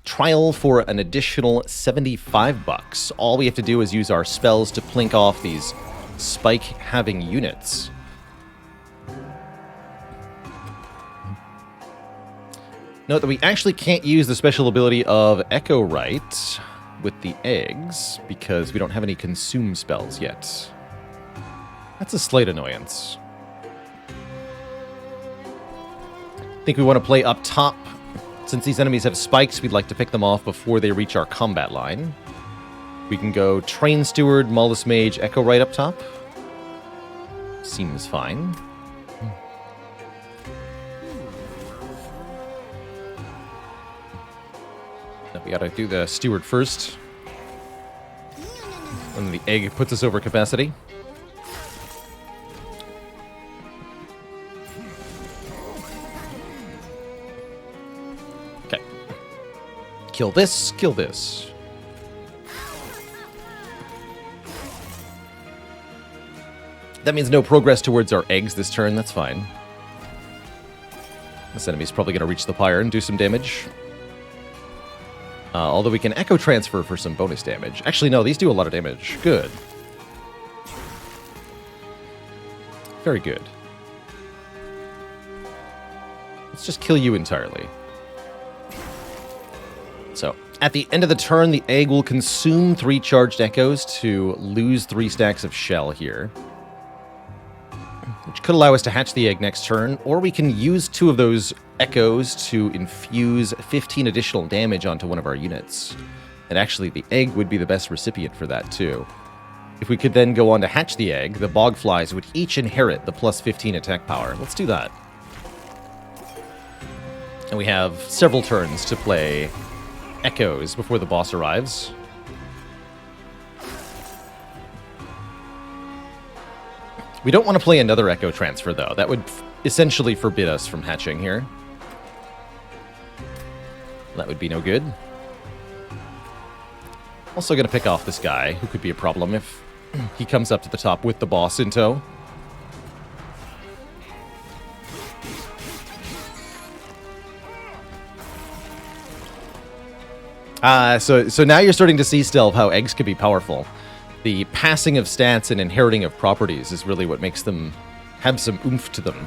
trial for an additional 75 bucks. All we have to do is use our spells to plink off these spike-having units. Note that we actually can't use the special ability of Echo Rite with the eggs because we don't have any consume spells yet. That's a slight annoyance. I think we want to play up top. Since these enemies have spikes, we'd like to pick them off before they reach our combat line. We can go Train Steward, Mollusk Mage, Echo Rite up top. Seems fine. Now we gotta do the Steward first. And the egg puts us over capacity. Okay. Kill this, kill this. That means no progress towards our eggs this turn, that's fine. This enemy's probably going to reach the pyre and do some damage. Although we can Echo Transfer for some bonus damage. Actually, no, these do a lot of damage. Good. Very good. Let's just kill you entirely. So, at the end of the turn, the egg will consume 3 charged echoes to lose 3 stacks of shell here. Which could allow us to hatch the egg next turn, or we can use 2 of those echoes to infuse 15 additional damage onto one of our units. And actually, the egg would be the best recipient for that, too. If we could then go on to hatch the egg, the Bogflies would each inherit the plus 15 attack power. Let's do that. And we have several turns to play echoes before the boss arrives. We don't want to play another Echo Transfer, though. That would essentially forbid us from hatching here. That would be no good. Also going to pick off this guy, who could be a problem if he comes up to the top with the boss in tow. So now you're starting to see, Stealth, how eggs could be powerful. The passing of stats and inheriting of properties is really what makes them have some oomph to them.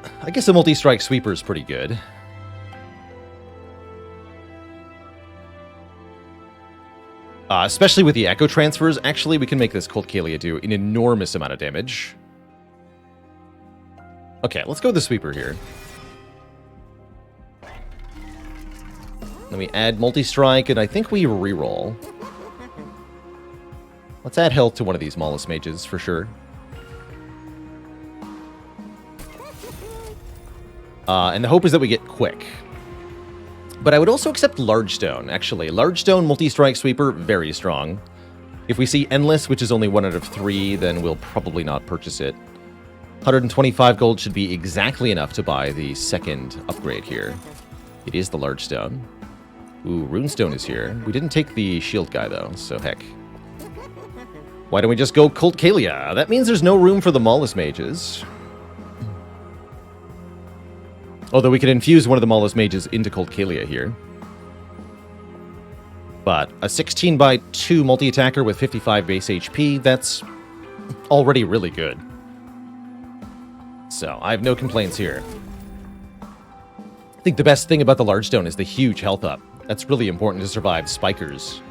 I guess a multi-strike sweeper is pretty good. Especially with the echo transfers, actually, we can make this Cold Kalia do an enormous amount of damage. Okay, let's go with the sweeper here. Then we add multi-strike, and I think we reroll. Let's add health to one of these Mollusk Mages, for sure. And the hope is that we get quick. But I would also accept Large Stone, actually. Large Stone, multi-strike sweeper, very strong. If we see Endless, which is only 1 out of 3, then we'll probably not purchase it. 125 gold should be exactly enough to buy the second upgrade here. It is the Large Stone. Ooh, Runestone is here. We didn't take the shield guy, though, so heck. Why don't we just go Cold Kalia? That means there's no room for the Mollusk Mages. Although we could infuse one of the Mollusk Mages into Cold Kalia here. But a 16 by 2 multi-attacker with 55 base HP, that's already really good. So, I have no complaints here. I think the best thing about the Large Stone is the huge health up. That's really important to survive spikers.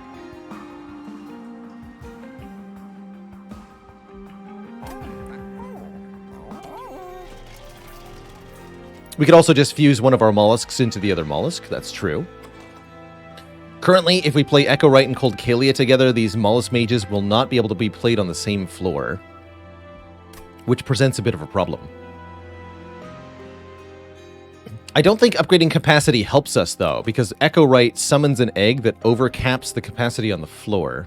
We could also just fuse one of our mollusks into the other mollusk. That's true. Currently, if we play Echo Rite and Cold Kalia together, these Mollusk Mages will not be able to be played on the same floor, which presents a bit of a problem. I don't think upgrading capacity helps us, though, because Echo Rite summons an egg that overcaps the capacity on the floor.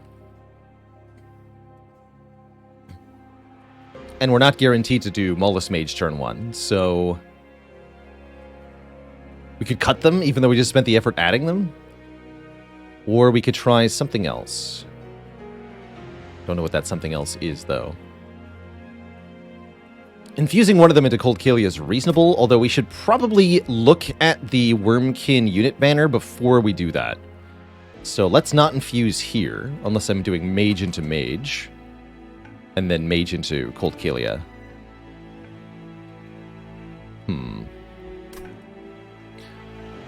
And we're not guaranteed to do Mollusk Mage turn 1, so... we could cut them, even though we just spent the effort adding them. Or we could try something else. Don't know what that something else is, though. Infusing one of them into Cold Kalia is reasonable, although we should probably look at the Wormkin unit banner before we do that. So let's not infuse here, unless I'm doing Mage into Mage, and then Mage into Cold Kalia.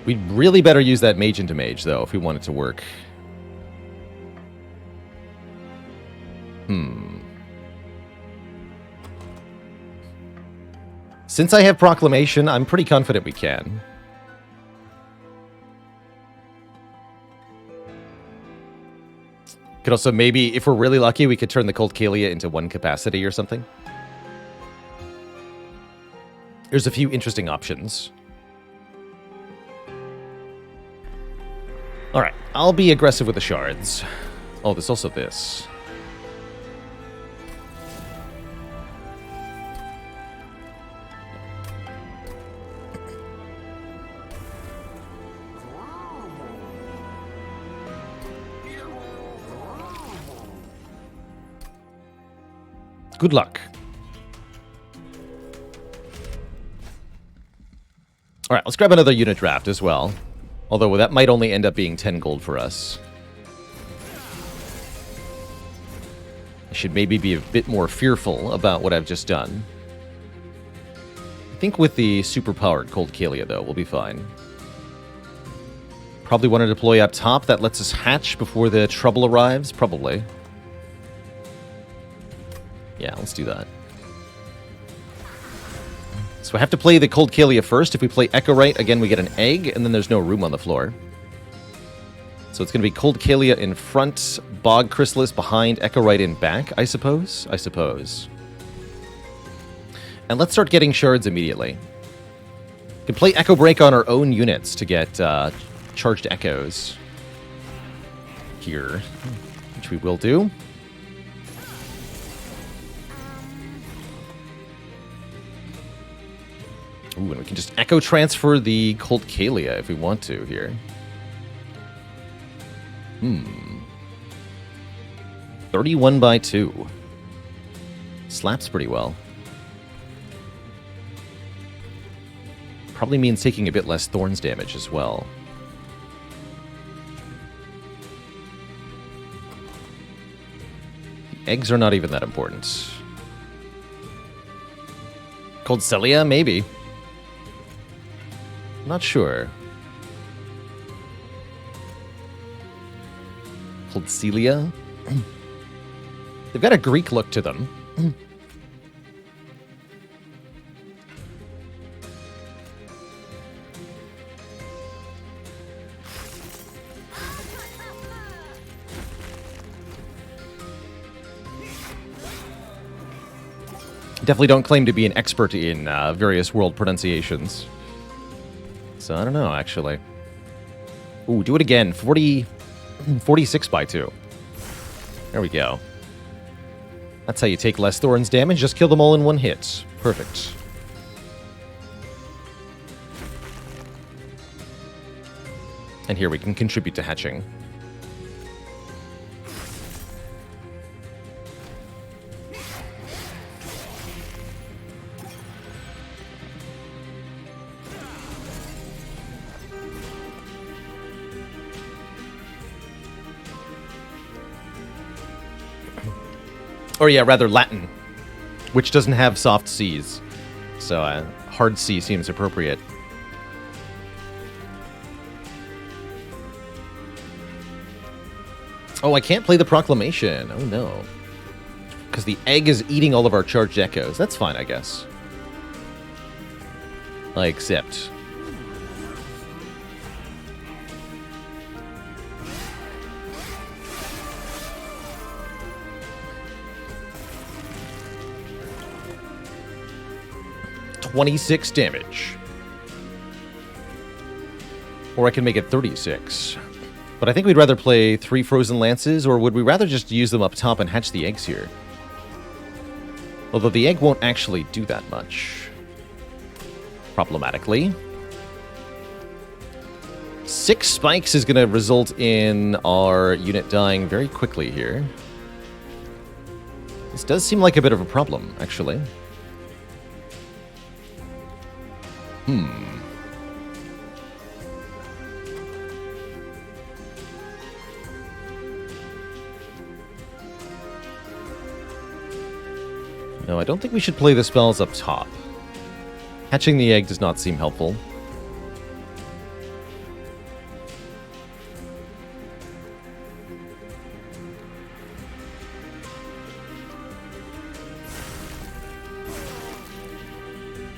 We'd really better use that Mage into Mage, though, if we want it to work. Since I have Proclamation, I'm pretty confident we can. Could also maybe, if we're really lucky, we could turn the Cold Kalia into 1 capacity or something. There's a few interesting options. Alright, I'll be aggressive with the shards. Oh, there's also this. Good luck. Alright, let's grab another unit draft as well. Although that might only end up being 10 gold for us. I should maybe be a bit more fearful about what I've just done. I think with the superpowered Cold Kalia, though, we'll be fine. Probably want to deploy up top. That lets us hatch before the trouble arrives, probably. Yeah, let's do that. So I have to play the Cold Kalia first. If we play Echo Rite, again, we get an egg, and then there's no room on the floor. So it's going to be Cold Kalia in front, Bog Chrysalis behind, Echo Rite in back, I suppose? I suppose. And let's start getting shards immediately. We can play Echo Break on our own units to get charged echoes here, which we will do. Ooh, and we can just Echo Transfer the Cold Kalia if we want to here. 31 by 2. Slaps pretty well. Probably means taking a bit less Thorns damage as well. The eggs are not even that important. Cold Celia? Maybe. I'm not sure. Called Celia. They've got a Greek look to them. Definitely don't claim to be an expert in various world pronunciations. So I don't know, actually. Ooh, do it again. 46 by 2. There we go. That's how you take less Thorns damage. Just kill them all in one hit. Perfect. And here we can contribute to hatching. Or yeah, rather Latin, which doesn't have soft C's. So hard C seems appropriate. Oh, I can't play the Proclamation. Oh no. Because the egg is eating all of our charged echoes. That's fine, I guess. I accept. $26 damage. Or I can make it 36. But I think we'd rather play 3 Frozen Lances, or would we rather just use them up top and hatch the eggs here? Although the egg won't actually do that much. Problematically. 6 spikes is going to result in our unit dying very quickly here. This does seem like a bit of a problem, actually. No, I don't think we should play the spells up top. Hatching the egg does not seem helpful.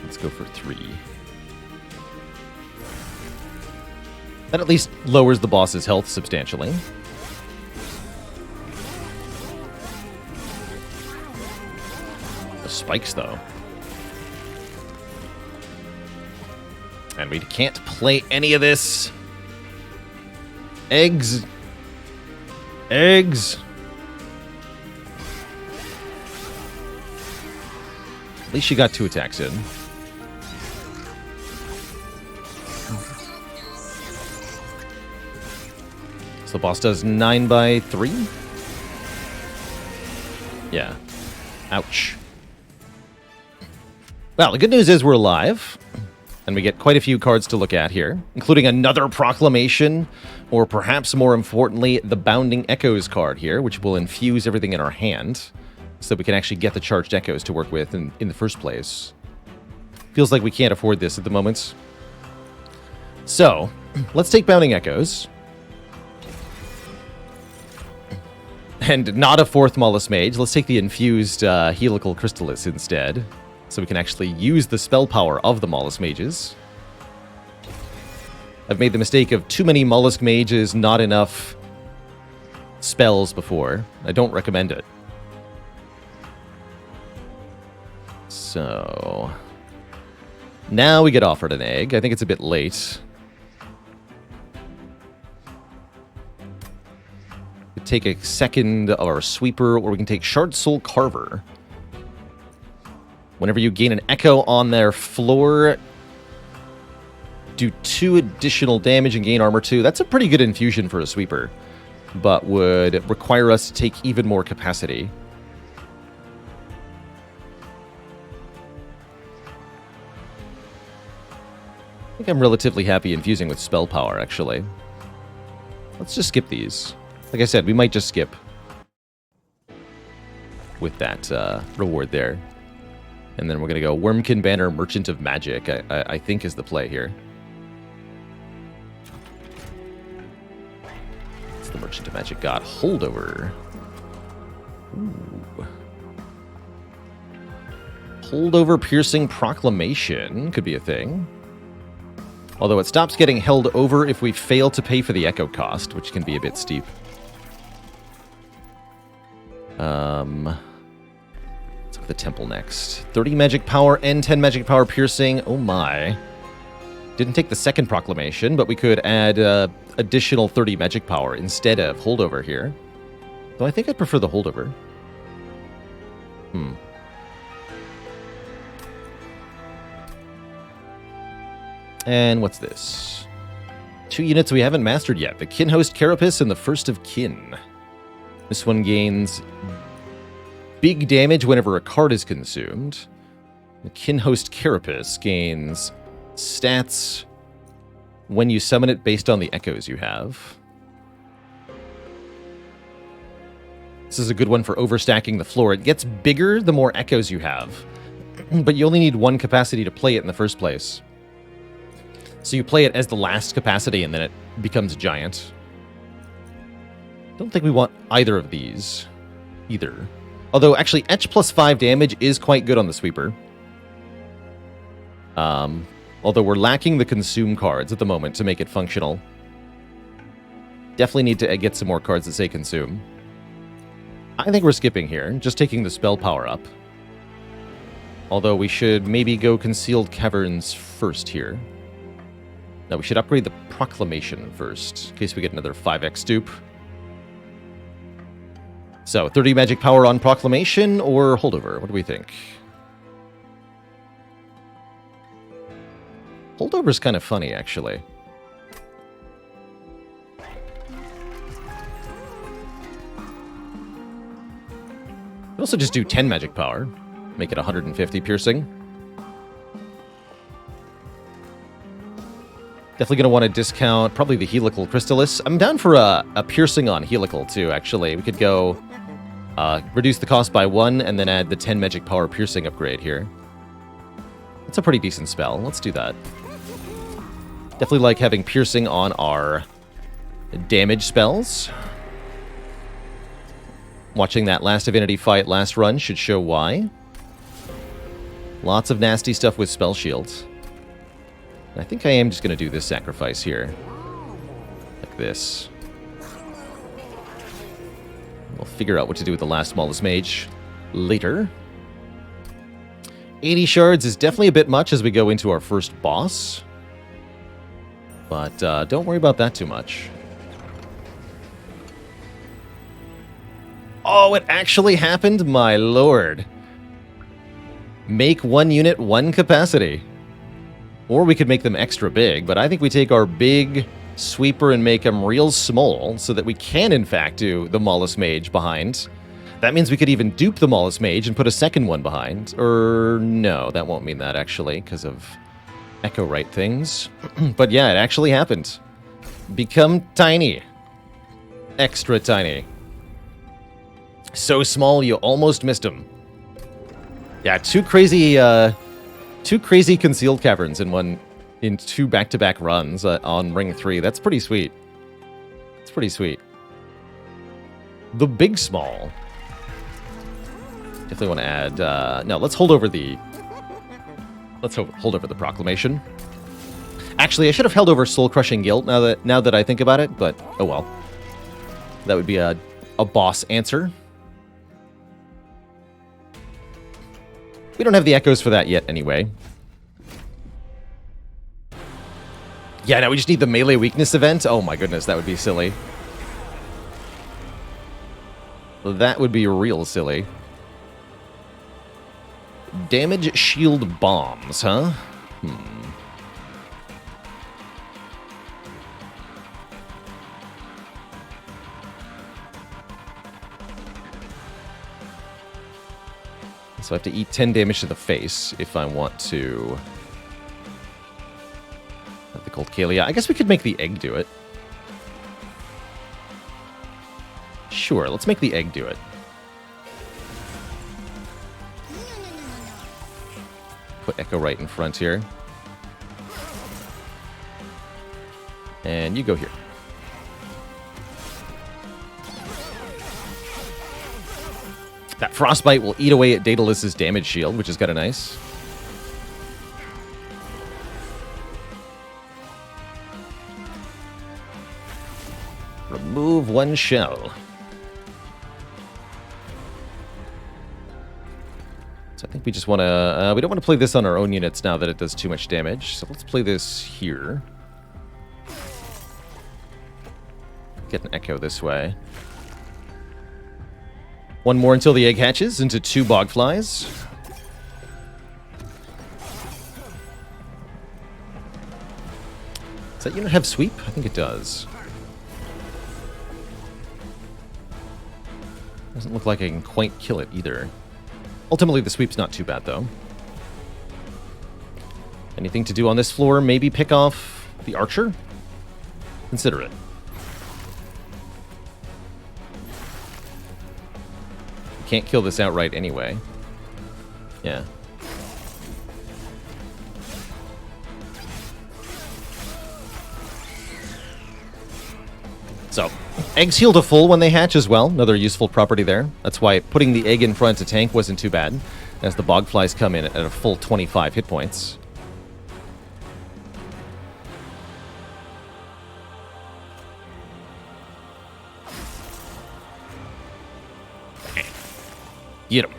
Let's go for 3. That at least lowers the boss's health substantially. The spikes, though. And we can't play any of this. Eggs. Eggs. At least she got 2 attacks in. So the boss does 9 by 3? Yeah. Ouch. Well, the good news is we're alive, and we get quite a few cards to look at here, including another Proclamation, or perhaps more importantly, the Bounding Echoes card here, which will infuse everything in our hand, so that we can actually get the charged echoes to work with in the first place. Feels like we can't afford this at the moment. So, let's take Bounding Echoes. And not a 4th Mollusk Mage. Let's take the infused Helical Crystallis instead, so we can actually use the spell power of the Mollusk Mages. I've made the mistake of too many Mollusk Mages, not enough spells before. I don't recommend it. So now we get offered an egg. I think it's a bit late. We take a second of our sweeper, or we can take Shard Soul Carver. Whenever you gain an echo on their floor, do 2 additional damage and gain armor 2. That's a pretty good infusion for a sweeper, but would require us to take even more capacity. I think I'm relatively happy infusing with spell power, actually. Let's just skip these. Like I said, we might just skip with that reward there. And then we're going to go Wormkin Banner, Merchant of Magic, I think is the play here. What's the Merchant of Magic got? Holdover. Ooh. Holdover Piercing Proclamation could be a thing. Although it stops getting held over if we fail to pay for the echo cost, which can be a bit steep. Let's go with the Temple next. 30 magic power and 10 magic power piercing. Oh my. Didn't take the second proclamation, but we could add additional 30 magic power instead of holdover here. Though I think I'd prefer the holdover. And what's this? 2 units we haven't mastered yet. The Kinhost Carapace and the First of Kin. This one gains big damage whenever a card is consumed. The Kinhost Carapace gains stats when you summon it based on the echoes you have. This is a good one for overstacking the floor. It gets bigger the more echoes you have, but you only need 1 capacity to play it in the first place. So you play it as the last capacity and then it becomes giant. Don't think we want either of these. Either. Although, actually, Etch plus 5 damage is quite good on the Sweeper. Although we're lacking the Consume cards at the moment to make it functional. Definitely need to get some more cards that say Consume. I think we're skipping here, just taking the spell power up. Although we should maybe go Concealed Caverns first here. No, we should upgrade the Proclamation first, in case we get another 5x dupe. So, 30 magic power on Proclamation or Holdover? What do we think? Holdover's kind of funny, actually. We'll also just do 10 magic power. Make it 150 piercing. Definitely going to want to discount probably the Helical Crystallis. I'm down for a piercing on Helical, too, actually. We could go reduce the cost by 1 and then add the 10 magic power piercing upgrade here. That's a pretty decent spell. Let's do that. Definitely like having piercing on our damage spells. Watching that last Divinity fight last run should show why. Lots of nasty stuff with spell shields. I think I am just going to do this sacrifice here. Like this. We'll figure out what to do with the last smallest mage later. 80 shards is definitely a bit much as we go into our first boss. But don't worry about that too much. Oh, it actually happened? My lord. Make 1 unit 1 capacity. Or we could make them extra big, but I think we take our big Sweeper and make them real small so that we can, in fact, do the Mollusk Mage behind. That means we could even dupe the Mollusk Mage and put a second one behind. Or no, that won't mean that, actually, because of Echo Right things. But yeah, it actually happened. Become tiny. Extra tiny. So small you almost missed him. Yeah, two crazy Concealed Caverns in 2 back-to-back runs on Ring 3. That's pretty sweet. It's pretty sweet. The Big Small. Definitely want to add... no, let's hold over the... Let's hold over the Proclamation. Actually, I should have held over Soul Crushing Guilt now that I think about it, but oh well. That would be a boss answer. We don't have the echoes for that yet anyway. Yeah, now we just need the melee weakness event. Oh my goodness, that would be silly. That would be real silly. Damage shield bombs, huh? So I have to eat 10 damage to the face if I want to... have the Cold Kalia. I guess we could make the egg do it. Sure, let's make the egg do it. Put Echo right in front here. And you go here. That Frostbite will eat away at Daedalus's damage shield, which is kind of nice. Remove one shell. So I think we just want to... we don't want to play this on our own units now that it does too much damage. So let's play this here. Get an Echo this way. One more until the egg hatches into 2 Bogflies. Does that unit have sweep? I think it does. Doesn't look like I can quite kill it either. Ultimately, the sweep's not too bad, though. Anything to do on this floor? Maybe pick off the archer? Consider it. Can't kill this outright anyway. Yeah. So, eggs heal to full when they hatch as well. Another useful property there. That's why putting the egg in front to tank wasn't too bad, as the Bogflies come in at a full 25 hit points. Get him.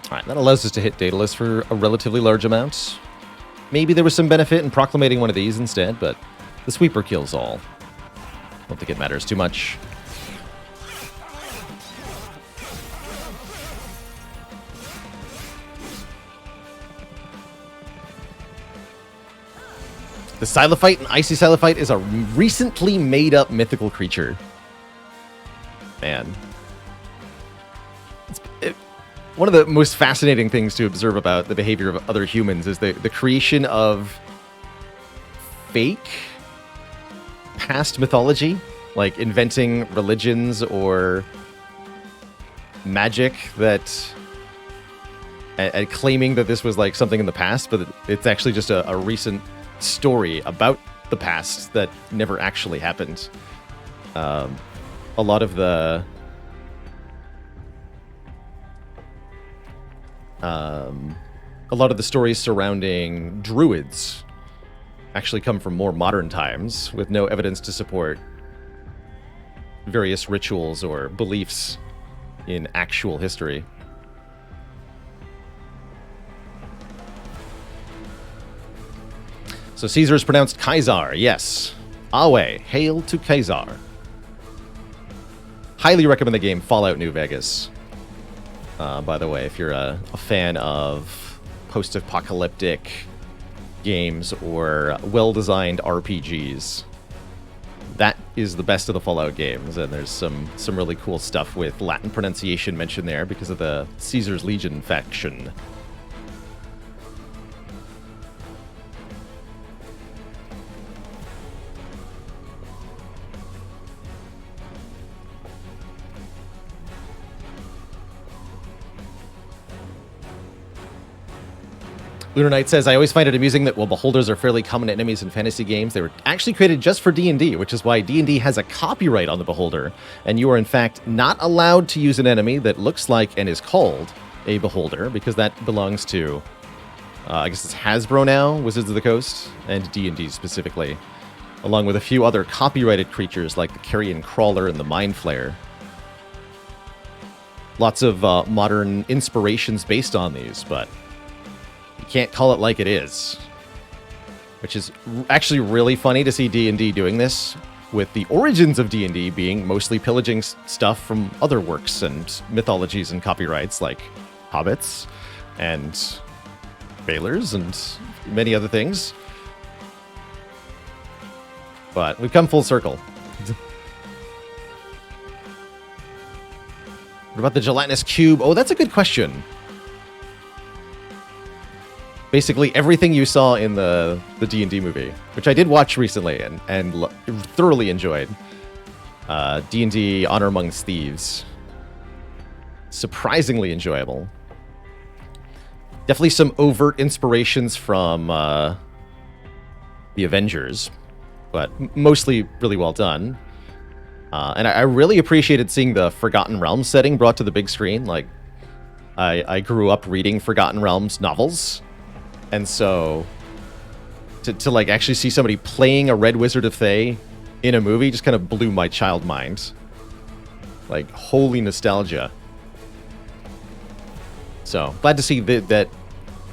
Alright, that allows us to hit Daedalus for a relatively large amount. Maybe there was some benefit in proclamating one of these instead, but the sweeper kills all. Don't think it matters too much. The Silophyte and Icy Silophyte is a recently made-up mythical creature. Man. One of the most fascinating things to observe about the behavior of other humans is the creation of fake past mythology, like inventing religions or magic that... and claiming that this was like something in the past, but it's actually just a recent story about the past that never actually happened. A lot of the... a lot of the stories surrounding druids actually come from more modern times, with no evidence to support various rituals or beliefs in actual history. So Caesar is pronounced Kaisar, yes. Awe, hail to Kaisar. Highly recommend the game Fallout New Vegas. By the way, if you're a fan of post-apocalyptic games or well-designed RPGs, that is the best of the Fallout games, and there's some really cool stuff with Latin pronunciation mentioned there because of the Caesar's Legion faction. Lunar Knight says, I always find it amusing that while beholders are fairly common enemies in fantasy games, they were actually created just for D&D, which is why D&D has a copyright on the beholder, and you are in fact not allowed to use an enemy that looks like and is called a beholder, because that belongs to, I guess it's Hasbro now, Wizards of the Coast, and D&D specifically, along with a few other copyrighted creatures like the Carrion Crawler and the Mind Flayer. Lots of modern inspirations based on these, but you can't call it like it is. Which is actually really funny to see D&D doing this, with the origins of D&D being mostly pillaging stuff from other works and mythologies and copyrights like hobbits and Baylors and many other things. But we've come full circle. What about the gelatinous cube? Oh, that's a good question. Basically everything you saw in the D&D movie, which I did watch recently and thoroughly enjoyed. D&D Honor Amongst Thieves. Surprisingly enjoyable. Definitely some overt inspirations from the Avengers, but mostly really well done. And I really appreciated seeing the Forgotten Realms setting brought to the big screen. Like, I grew up reading Forgotten Realms novels, and so to like actually see somebody playing a Red Wizard of Thay in a movie just kind of blew my child mind. Like, holy nostalgia. So, glad to see that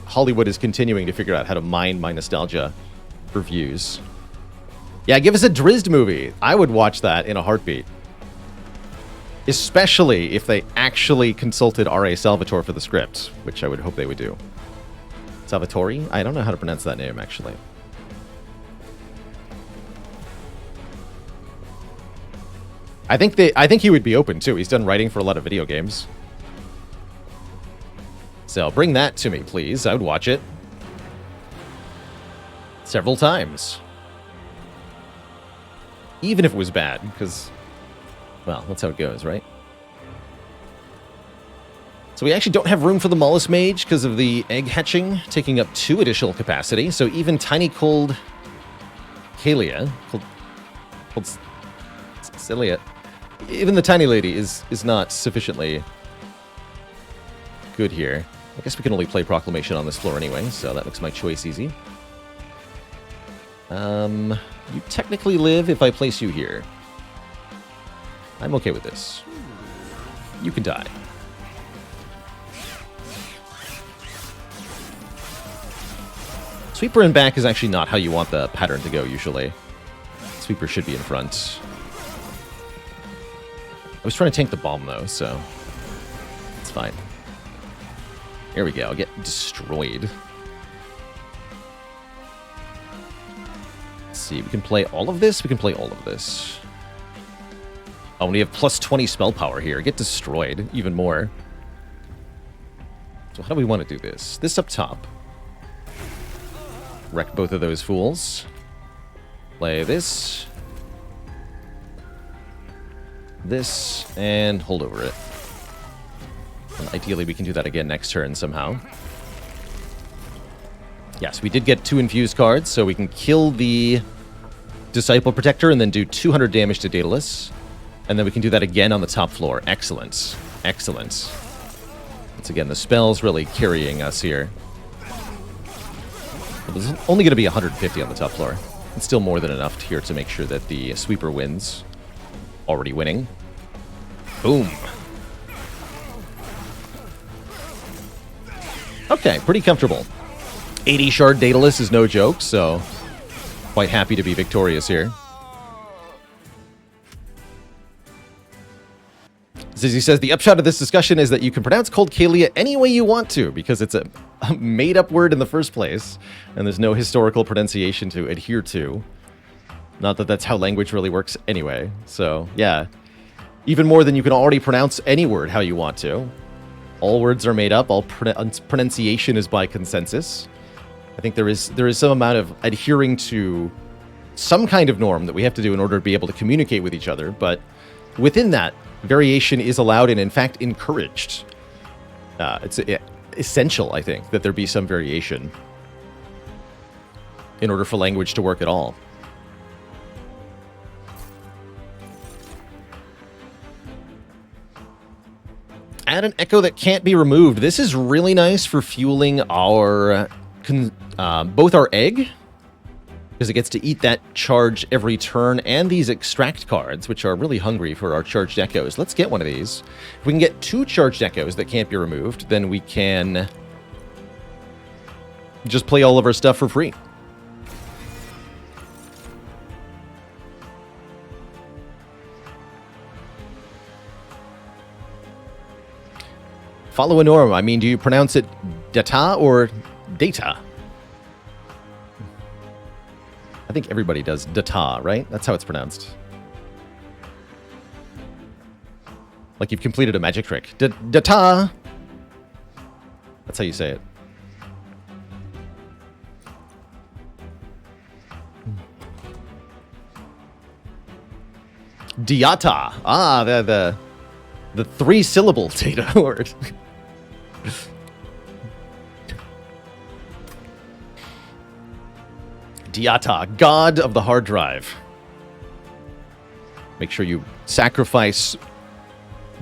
Hollywood is continuing to figure out how to mine my nostalgia for views. Yeah, give us a Drizzt movie. I would watch that in a heartbeat. Especially if they actually consulted R.A. Salvatore for the script, which I would hope they would do. Salvatore? I don't know how to pronounce that name, actually. I think he would be open, too. He's done writing for a lot of video games. So, bring that to me, please. I would watch it. Several times. Even if it was bad, because, well, that's how it goes, right? So we actually don't have room for the Mollusk Mage because of the egg hatching, taking up 2 additional capacity. So even tiny cold Kalia, cold Cilia, even the tiny lady is not sufficiently good here. I guess we can only play Proclamation on this floor anyway, so that makes my choice easy. You technically live if I place you here. I'm okay with this. You can die. Sweeper in back is actually not how you want the pattern to go, usually. Sweeper should be in front. I was trying to tank the bomb, though, so it's fine. Here we go. Get destroyed. Let's see. We can play all of this. We can play all of this. Oh, and we have plus 20 spell power here. Get destroyed even more. So how do we want to do this? This up top. Wreck both of those fools. Play this. This, and hold over it. And ideally, we can do that again next turn somehow. Yes, we did get 2 infused cards, so we can kill the Disciple Protector and then do 200 damage to Daedalus. And then we can do that again on the top floor. Excellent. Excellent. Once again, the spell's really carrying us here. It's only going to be 150 on the top floor. It's still more than enough here to make sure that the sweeper wins. Already winning. Boom. Okay, pretty comfortable. 80 shard Daedalus is no joke, so quite happy to be victorious here. Zizzy says, the upshot of this discussion is that you can pronounce Cold Kalia any way you want to, because it's a made-up word in the first place, and there's no historical pronunciation to adhere to. Not that that's how language really works anyway. So, yeah. Even more than you can already pronounce any word how you want to. All words are made up. All pronunciation is by consensus. I think there is some amount of adhering to some kind of norm that we have to do in order to be able to communicate with each other, but within that, variation is allowed and, in fact, encouraged. It's essential, I think, that there be some variation in order for language to work at all. Add an echo that can't be removed. This is really nice for fueling our both our egg, because it gets to eat that charge every turn, and these extract cards, which are really hungry for our charged echoes. Let's get one of these. If we can get 2 charged echoes that can't be removed, then we can just play all of our stuff for free. Follow a norm. I mean, do you pronounce it data or data? I think everybody does data, right? That's how it's pronounced. Like you've completed a magic trick. Data! That's how you say it. Diata. Ah, the 3-syllable data word. Diata, god of the hard drive. Make sure you sacrifice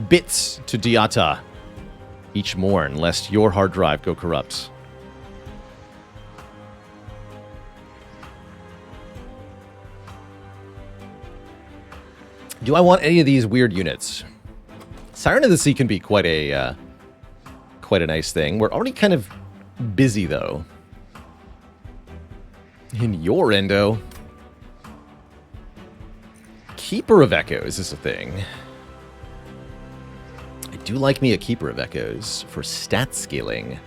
bits to Diata each morn, lest your hard drive go corrupt. Do I want any of these weird units? Siren of the Sea can be quite a nice thing. We're already kind of busy, though. In your endo. Keeper of Echoes is a thing. I do like me a Keeper of Echoes for stat scaling.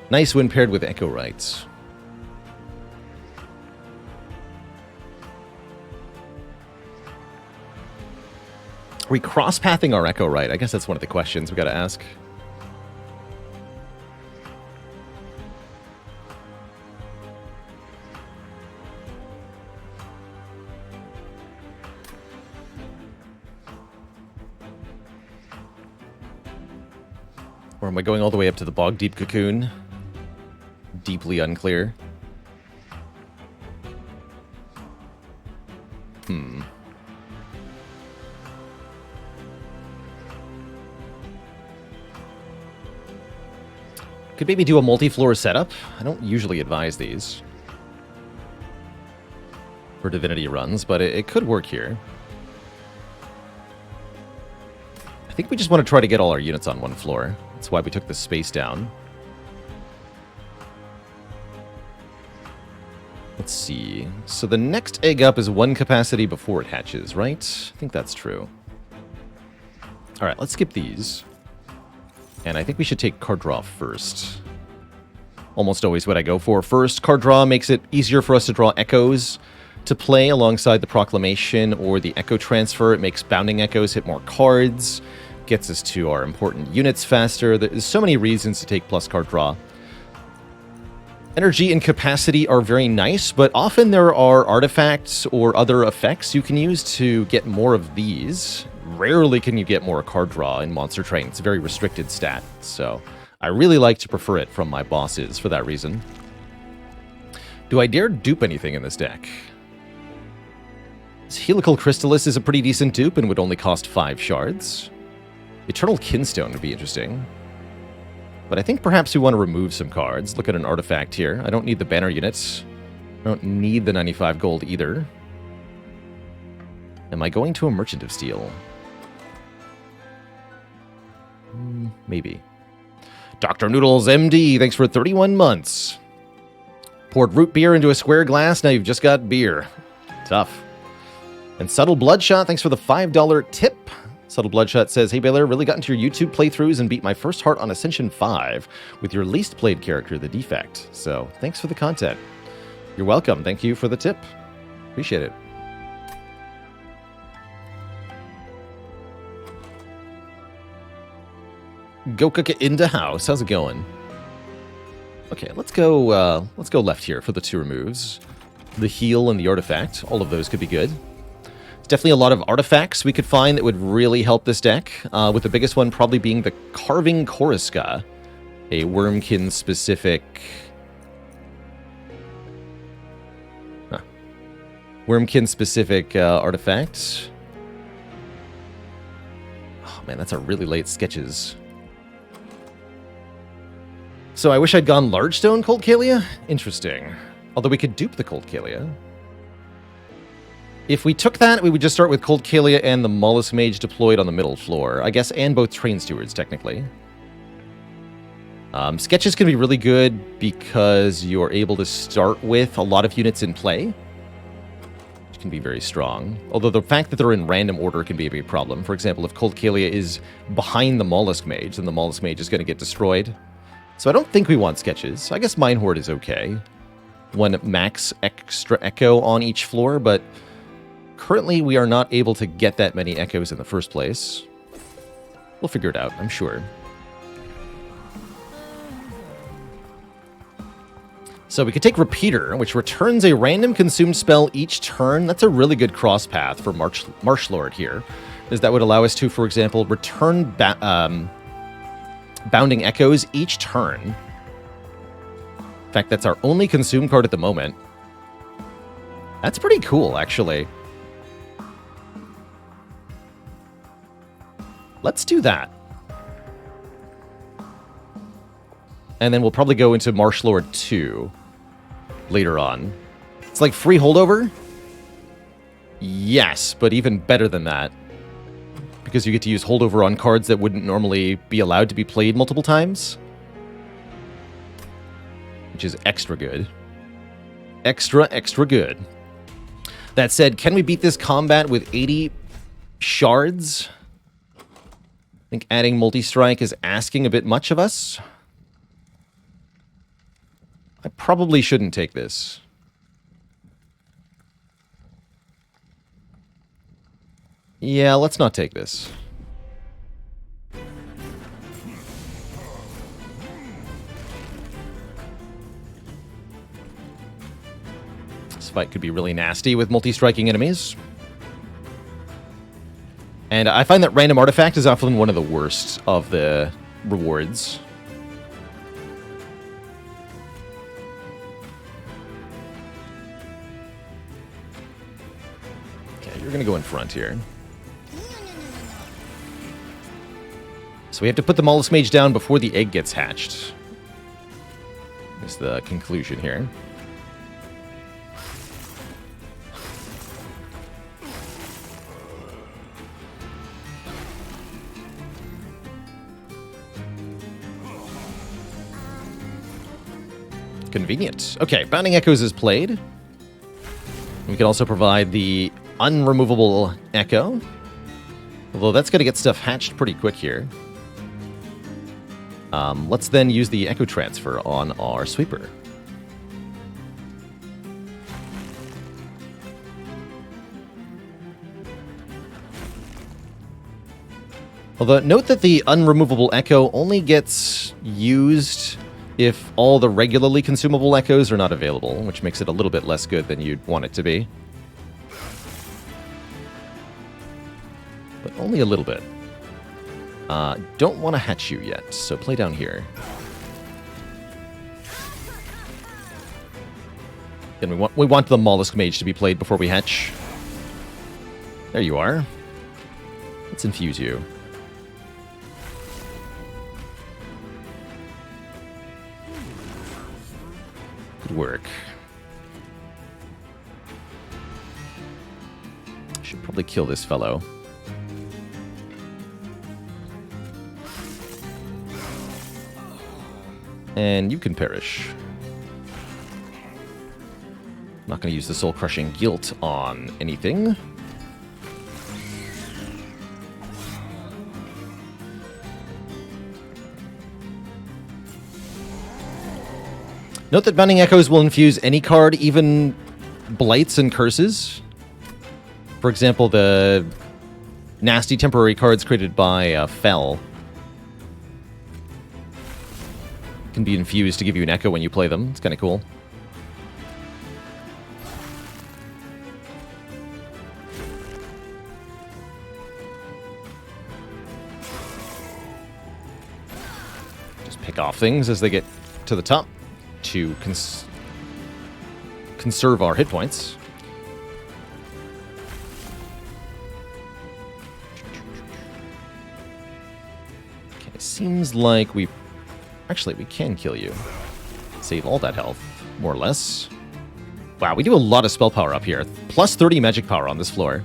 Nice when paired with Echo Rights. Are we cross-pathing our Echo Right? I guess that's one of the questions we got to ask. Or am I going all the way up to the Bog Deep Cocoon? Deeply unclear. Could maybe do a multi-floor setup. I don't usually advise these for Divinity runs, but it could work here. I think we just want to try to get all our units on one floor. That's why we took the space down. Let's see. So the next egg up is 1 capacity before it hatches, right? I think that's true. All right, let's skip these. And I think we should take card draw first. Almost always what I go for first. Card draw makes it easier for us to draw echoes to play alongside the Proclamation or the Echo Transfer. It makes Bounding Echoes hit more cards, gets us to our important units faster. There's so many reasons to take plus card draw. Energy and capacity are very nice, but often there are artifacts or other effects you can use to get more of these. Rarely can you get more card draw in Monster Train. It's a very restricted stat, so I really like to prefer it from my bosses for that reason. Do I dare dupe anything in this deck? This Helical Crystallis is a pretty decent dupe and would only cost 5 shards. Eternal Kinstone would be interesting. But I think perhaps we want to remove some cards. Look at an artifact here. I don't need the banner units. I don't need the 95 gold either. Am I going to a Merchant of Steel? Maybe. Dr. Noodles MD, thanks for 31 months. Poured root beer into a square glass, now you've just got beer. Tough. And Subtle Bloodshot, thanks for the $5 tip. Subtle Bloodshot says, hey Baylor, really got into your YouTube playthroughs and beat my first heart on Ascension 5 with your least played character, the Defect. So, thanks for the content. You're welcome. Thank you for the tip. Appreciate it. Go cook it in the house. How's it going? Okay, let's go left here for the 2 removes. The heal and the artifact. All of those could be good. There's definitely a lot of artifacts we could find that would really help this deck, with the biggest one probably being the Carving Koriska, a Wormkin-specific... Wormkin-specific artifact. Oh man, that's a really late sketches. So I wish I'd gone Largestone Cold Kalia? Interesting. Although we could dupe the Cold Kalia. If we took that, we would just start with Cold Kalia and the Mollusk Mage deployed on the middle floor. I guess, and both Train Stewards, technically. Sketches can be really good because you're able to start with a lot of units in play, which can be very strong. Although the fact that they're in random order can be a big problem. For example, if Cold Kalia is behind the Mollusk Mage, then the Mollusk Mage is going to get destroyed. So I don't think we want sketches. I guess Mine Horde is okay. 1 max extra echo on each floor, but currently we are not able to get that many echoes in the first place. We'll figure it out, I'm sure. So we could take Repeater, which returns a random consumed spell each turn. That's a really good cross path for Marsh Lord here, is that would allow us to, for example, return Bounding Echoes each turn. In fact, that's our only consumed card at the moment. That's pretty cool, actually. Let's do that. And then we'll probably go into Marshllord 2 later on. It's like free holdover? Yes, but even better than that. Because you get to use holdover on cards that wouldn't normally be allowed to be played multiple times. Which is extra good. Extra good. That said, can we beat this combat with 80 shards? I think adding multi-strike is asking a bit much of us. I probably shouldn't take this. Yeah, let's not take this. This fight could be really nasty with multi-striking enemies. And I find that random artifact is often one of the worst of the rewards. Okay, you're going to go in front here. So we have to put the Mollusk Mage down before the egg gets hatched. Is the conclusion here. Convenient. Okay, Bounding Echoes is played. We can also provide the unremovable Echo. Although that's going to get stuff hatched pretty quick here. Let's then use the Echo Transfer on our Sweeper. Although, note that the unremovable Echo only gets used if all the regularly consumable Echoes are not available, which makes it a little bit less good than you'd want it to be. But only a little bit. Don't want to hatch you yet, so play down here. And we want the Mollusk Mage to be played before we hatch. There you are. Let's infuse you. Good work. Should probably kill this fellow. And you can perish. Not going to use the Soul Crushing Guilt on anything. Note that Bounding Echoes will infuse any card, even Blights and Curses. For example, the nasty temporary cards created by Fel can be infused to give you an Echo when you play them. It's kind of cool. Just pick off things as they get to the top to conserve our hit points. Okay, it seems like we... Actually, we can kill you. Save all that health, more or less. Wow, we do a lot of spell power up here. Plus 30 magic power on this floor.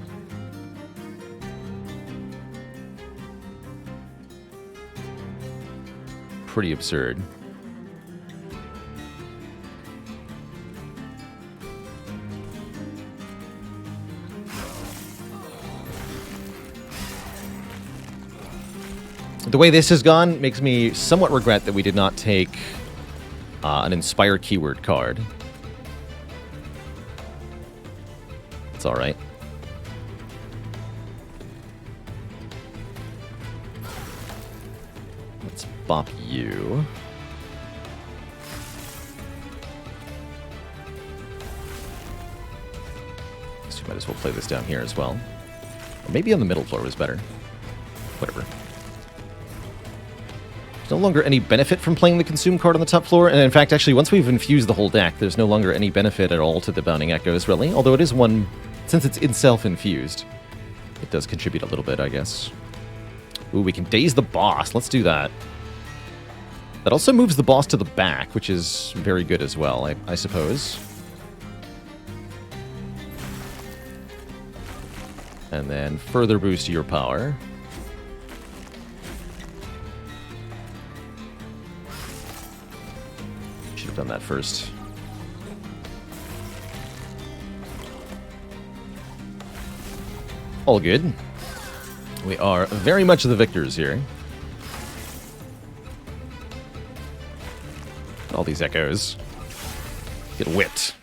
Pretty absurd. The way this has gone makes me somewhat regret that we did not take an Inspire keyword card. It's alright. Let's bop you. Guess we might as well play this down here as well. Or maybe on the middle floor was better. Whatever. No longer any benefit from playing the Consume card on the top floor, and in fact, actually, once we've infused the whole deck, there's no longer any benefit at all to the Bounding Echoes, really, although it is one, since it's itself infused, it does contribute a little bit, I guess. Ooh, we can daze the boss. Let's do that. That also moves the boss to the back, which is very good as well, I suppose. And then further boost your power. Should have done that first. All good. We are very much the victors here. All these echoes. Get whipped.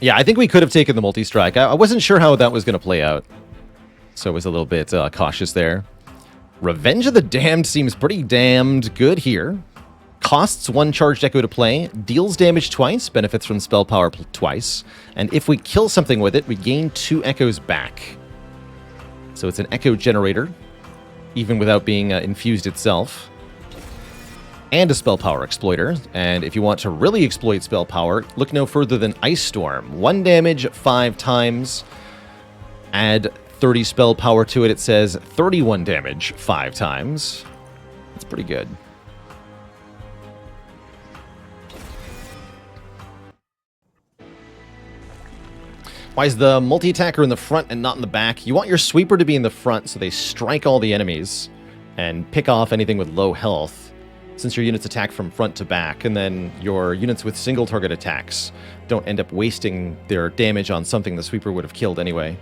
Yeah, I think we could have taken the multi-strike. I wasn't sure how that was going to play out. So I was a little bit cautious there. Revenge of the Damned seems pretty damned good here. Costs 1 charged echo to play, deals damage twice, benefits from spell power twice, and if we kill something with it, we gain 2 echoes back. So it's an echo generator, even without being infused itself. And a spell power exploiter, and if you want to really exploit spell power, look no further than Ice Storm. 1 damage 5 times, add 30 spell power to it, it says 31 damage 5 times. That's pretty good. Why is the multi-attacker in the front and not in the back? You want your sweeper to be in the front so they strike all the enemies and pick off anything with low health, since your units attack from front to back, and then your units with single target attacks don't end up wasting their damage on something the sweeper would have killed anyway.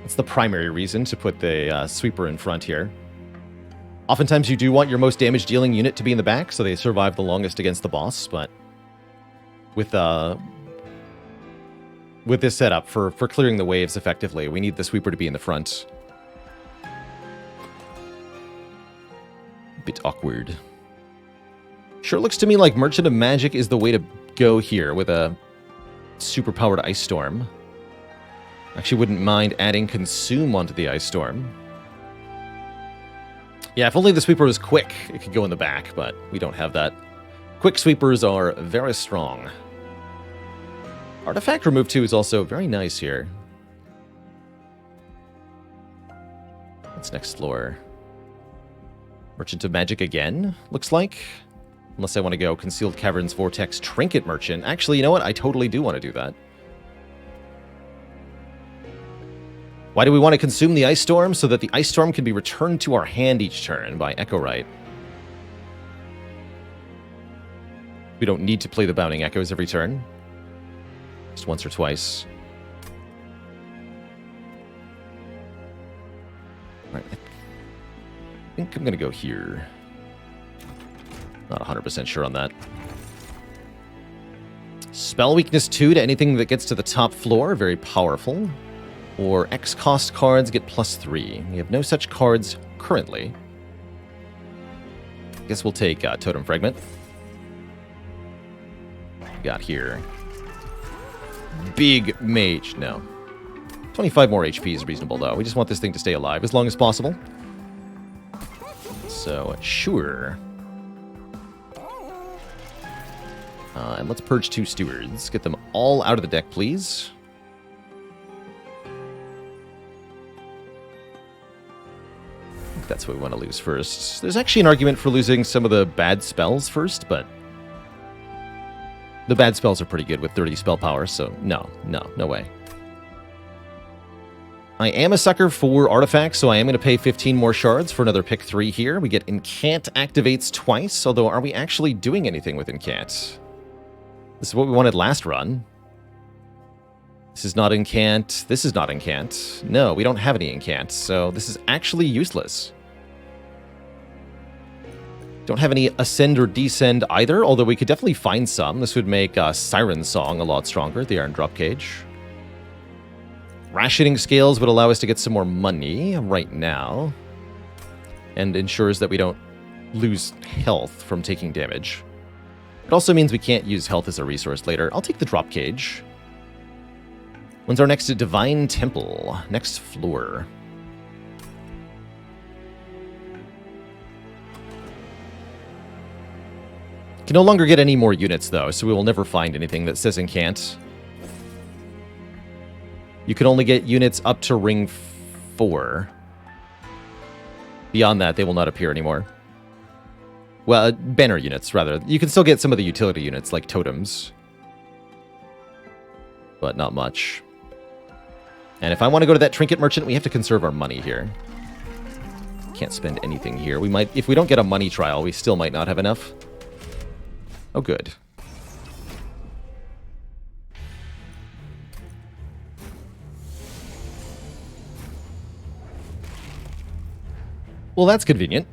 That's the primary reason to put the sweeper in front here. Oftentimes you do want your most damage dealing unit to be in the back so they survive the longest against the boss, but with this setup for clearing the waves effectively, we need the sweeper to be in the front. Bit awkward. Sure looks to me like Merchant of Magic is the way to go here with a super-powered Ice Storm. Actually wouldn't mind adding Consume onto the Ice Storm. Yeah, if only the sweeper was quick, it could go in the back, but we don't have that. Quick sweepers are very strong. Artifact Remove 2 is also very nice here. What's next floor? Merchant of Magic again, looks like. Unless I want to go Concealed Caverns, Vortex, Trinket Merchant. Actually, you know what? I totally do want to do that. Why do we want to consume the Ice Storm? So that the Ice Storm can be returned to our hand each turn by Echo Right. We don't need to play the Bounding Echoes every turn. Just once or twice. Alright, I think I'm going to go here. Not 100% sure on that. Spell Weakness 2 to anything that gets to the top floor. Very powerful. Or X cost cards get +3. We have no such cards currently. I guess we'll take Totem Fragment. We got here. Big Mage. No. 25 more HP is reasonable, though. We just want this thing to stay alive as long as possible. So, sure. And let's purge 2 stewards. Get them all out of the deck, please. I think that's what we want to lose first. There's actually an argument for losing some of the bad spells first, but the bad spells are pretty good with 30 spell power, so no way. I am a sucker for artifacts, so I am going to pay 15 more shards for another pick 3 here. We get Incant activates twice, although are we actually doing anything with Incant? This is what we wanted last run. This is not Incant. This is not Incant. No, we don't have any Incant, so this is actually useless. Don't have any Ascend or Descend either, although we could definitely find some. This would make Siren Song a lot stronger, the Iron Drop Cage. Rationing Scales would allow us to get some more money right now, and ensures that we don't lose health from taking damage. It also means we can't use health as a resource later. I'll take the Drop Cage. When's our next Divine Temple? Next floor. Can no longer get any more units, though, so we will never find anything that says Incant. You can only get units up to ring 4. Beyond that, they will not appear anymore. Well, banner units, rather. You can still get some of the utility units, like totems. But not much. And if I want to go to that trinket merchant, we have to conserve our money here. Can't spend anything here. We might, if we don't get a money trial, we still might not have enough. Oh, good. Well, that's convenient.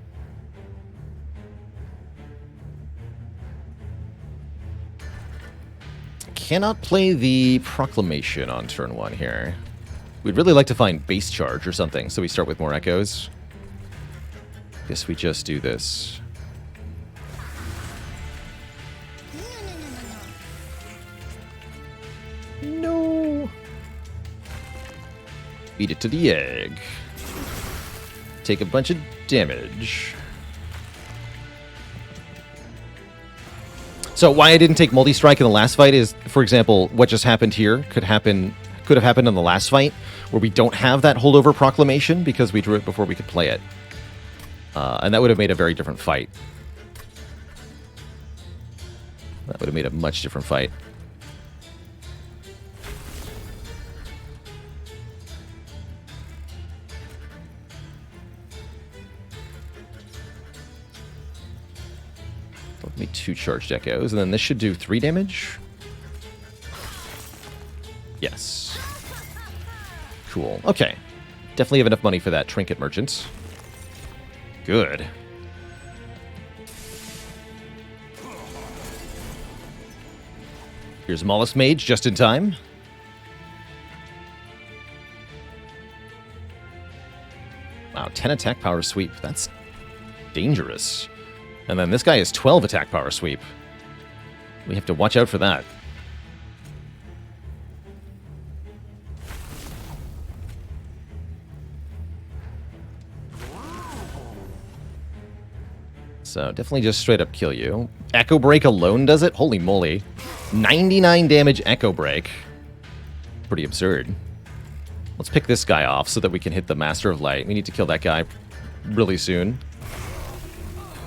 Cannot play the proclamation on turn 1 here. We'd really like to find base charge or something, so we start with more echoes. Guess we just do this. No. Beat it to the egg. Take a bunch of damage. So why I didn't take multi-strike in the last fight is, for example, what just happened here could have happened in the last fight, where we don't have that holdover proclamation because we drew it before we could play it. And that would have made a very different fight. That would have made a much different fight. Give me 2 charged echoes, and then this should do 3 damage. Yes. Cool. Okay. Definitely have enough money for that trinket merchant. Good. Here's Mollusk Mage just in time. Wow, 10 attack power sweep. That's dangerous. And then this guy is 12 attack power sweep. We have to watch out for that. So definitely just straight up kill you. Echo Break alone does it? Holy moly. 99 damage Echo Break. Pretty absurd. Let's pick this guy off so that we can hit the Master of Light. We need to kill that guy really soon.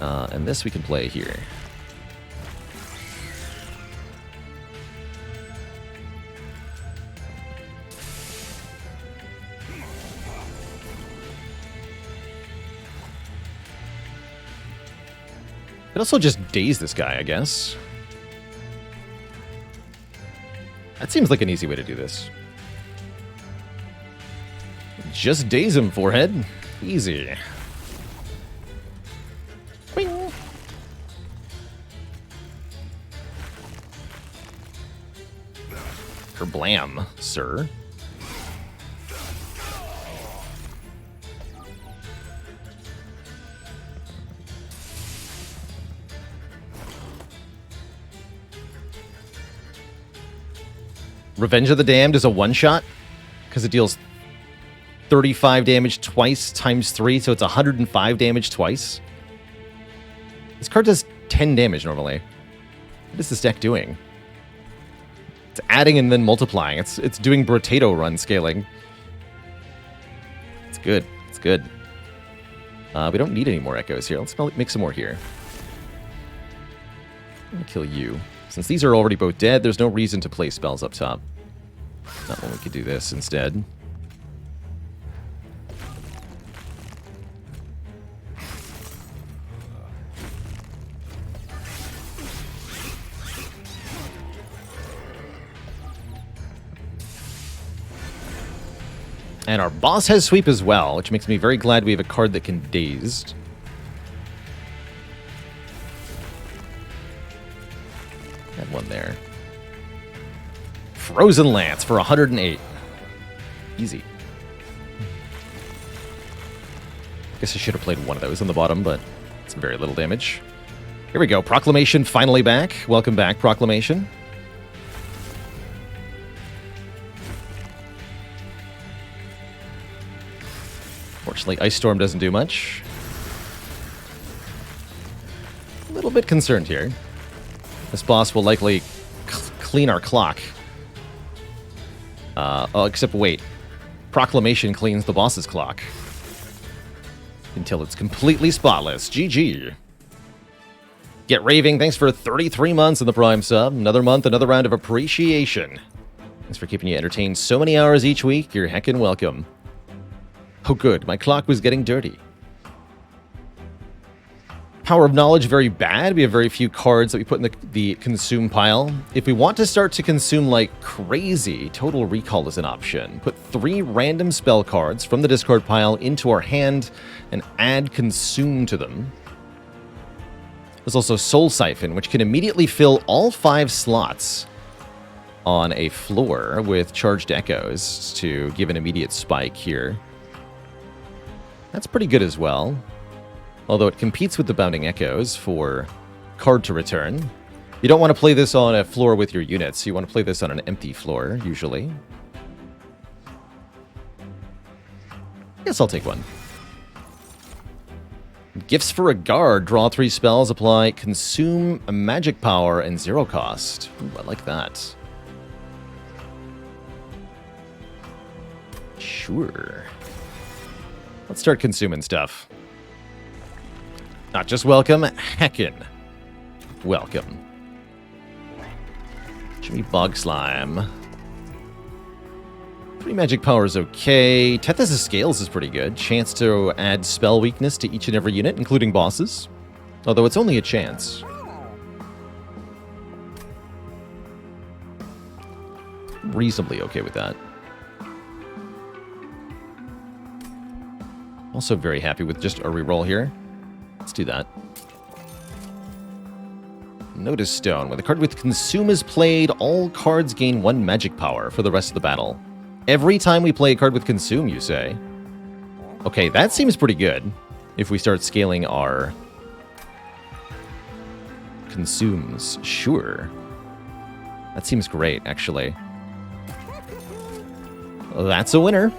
And this we can play here. Could also just daze this guy, I guess. That seems like an easy way to do this. Just daze him, forehead. Easy. Wing. Kerblam, sir. Revenge of the Damned is a one-shot because it deals 35 damage twice times 3, so it's 105 damage twice. This card does 10 damage normally. What is this deck doing? It's adding and then multiplying. It's doing Brotato run scaling. It's good. It's good. We don't need any more echoes here. Let's make some more here. I'm gonna kill you. Since these are already both dead, there's no reason to play spells up top. Not when we could do this instead. And our boss has sweep as well, which makes me very glad we have a card that can dazed. Had one there. Frozen Lance for 108. Easy. Guess I should have played one of those on the bottom, but it's very little damage. Here we go. Proclamation finally back. Welcome back, Proclamation. Fortunately, Ice Storm doesn't do much. A little bit concerned here. This boss will likely clean our clock. Oh, except wait. Proclamation cleans the boss's clock. Until it's completely spotless. GG. Get Raving, thanks for 33 months in the Prime sub. Another month, another round of appreciation. Thanks for keeping you entertained so many hours each week. You're heckin' welcome. Oh good, my clock was getting dirty. Power of Knowledge, very bad. We have very few cards that we put in the consume pile. If we want to start to consume like crazy, Total Recall is an option. Put 3 random spell cards from the discard pile into our hand and add consume to them. There's also Soul Siphon, which can immediately fill all 5 slots on a floor with Charged Echoes to give an immediate spike here. That's pretty good as well. Although it competes with the Bounding Echoes for card to return. You don't want to play this on a floor with your units. You want to play this on an empty floor, usually. Yes, I'll take one. Gifts for a Guard. Draw 3 spells, apply consume a magic power and 0 cost. Ooh, I like that. Sure. Let's start consuming stuff. Not just welcome, heckin' welcome. Jimmy Bog Slime. 3 magic power is okay. Tethys' Scales is pretty good. Chance to add spell weakness to each and every unit, including bosses. Although it's only a chance. Reasonably okay with that. Also very happy with just a reroll here. Let's do that. Notice Stone. When the card with Consume is played, all cards gain 1 magic power for the rest of the battle. Every time we play a card with Consume, you say? Okay, that seems pretty good. If we start scaling our Consumes. Sure. That seems great, actually. That's a winner.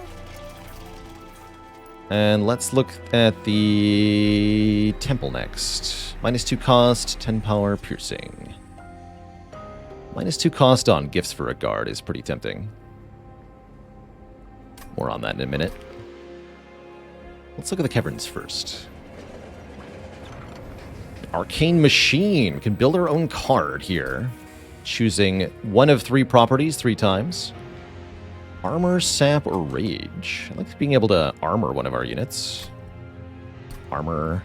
And let's look at the Temple next. -2 cost, 10 power, piercing. -2 cost on Gifts for a Guard is pretty tempting. More on that in a minute. Let's look at the Caverns first. Arcane Machine. We can build our own card here. Choosing one of 3 properties 3 times. Armor, Sap, or Rage. I like being able to armor one of our units. Armor,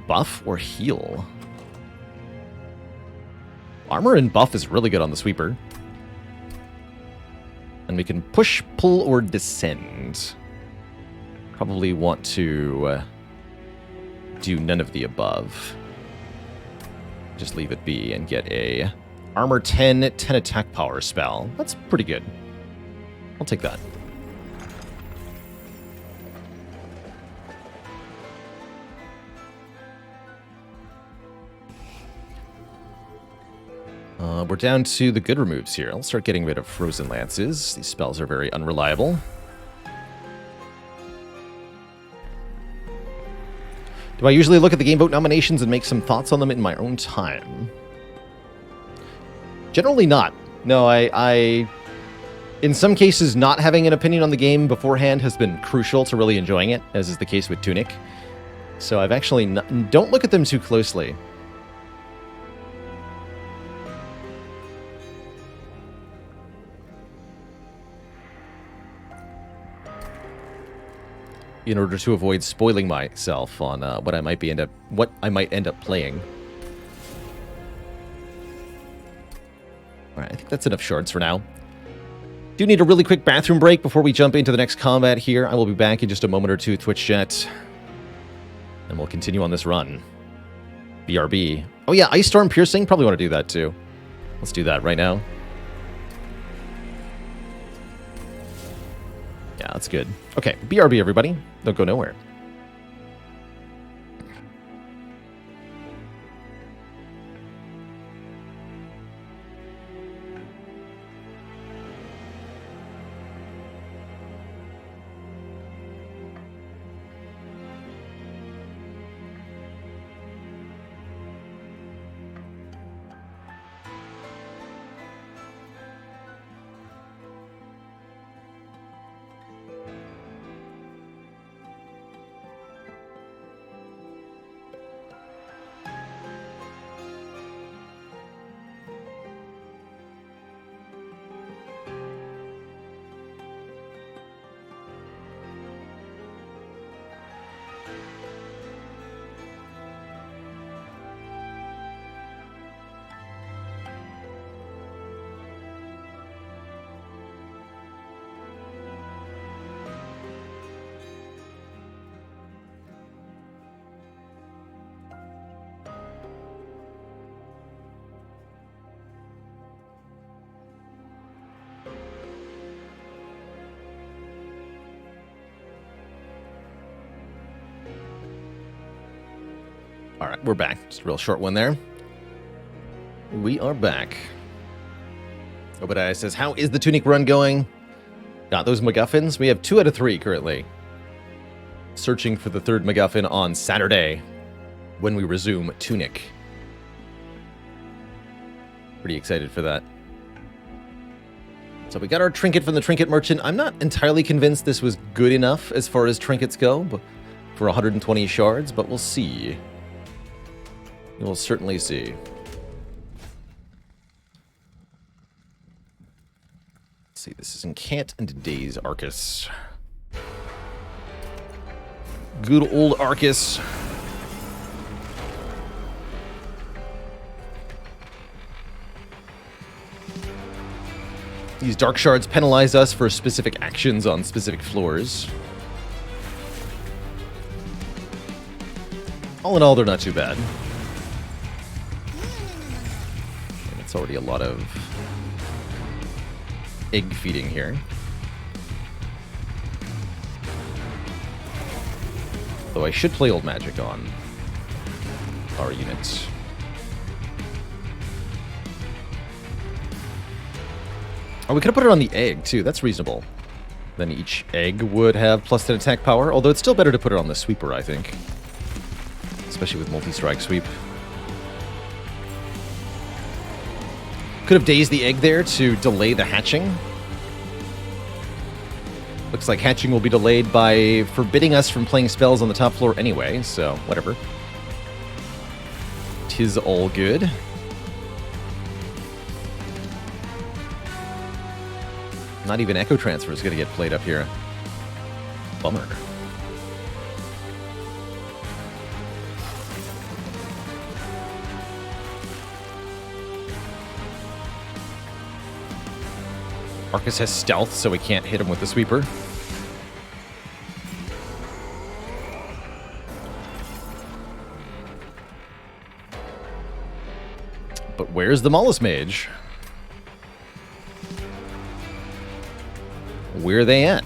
buff, or heal. Armor and buff is really good on the sweeper. And we can push, pull, or descend. Probably want to do none of the above. Just leave it be and get a Armor 10, 10 attack power spell. That's pretty good. I'll take that. We're down to the good removes here. I'll start getting rid of Frozen Lances. These spells are very unreliable. Do I usually look at the Game Vote nominations and make some thoughts on them in my own time? Generally not. No, I in some cases, not having an opinion on the game beforehand has been crucial to really enjoying it, as is the case with Tunic. So I've actually don't look at them too closely. In order to avoid spoiling myself on what I might end up playing. All right, I think that's enough shards for now. Do need a really quick bathroom break before we jump into the next combat here. I will be back in just a moment or two, Twitch chat. And we'll continue on this run. BRB. Oh yeah, Ice Storm Piercing. Probably want to do that too. Let's do that right now. Yeah, that's good. Okay, BRB everybody. Don't go nowhere. All right, we're back. Just a real short one there. We are back. Obadiah says, how is the Tunic run going? Got those MacGuffins? We have 2 out of 3 currently. Searching for the 3rd MacGuffin on Saturday when we resume Tunic. Pretty excited for that. So we got our trinket from the Trinket Merchant. I'm not entirely convinced this was good enough as far as trinkets go for 120 shards, but we'll see. We'll certainly see. Let's see, this is Encant and Daze Arcus. Good old Arcus. These dark shards penalize us for specific actions on specific floors. All in all, they're not too bad. And it's already a lot of egg feeding here. Though I should play Old Magic on our units. Oh, we could have put it on the egg, too. That's reasonable. Then each egg would have +10 attack power, although it's still better to put it on the sweeper, I think. Especially with multi-strike sweep. Could have dazed the egg there to delay the hatching. Looks like hatching will be delayed by forbidding us from playing spells on the top floor anyway, so whatever. 'Tis all good. Not even Echo Transfer is going to get played up here. Bummer. Arcus has stealth, so we can't hit him with the sweeper. But where's the Mollusk Mage? Where are they at?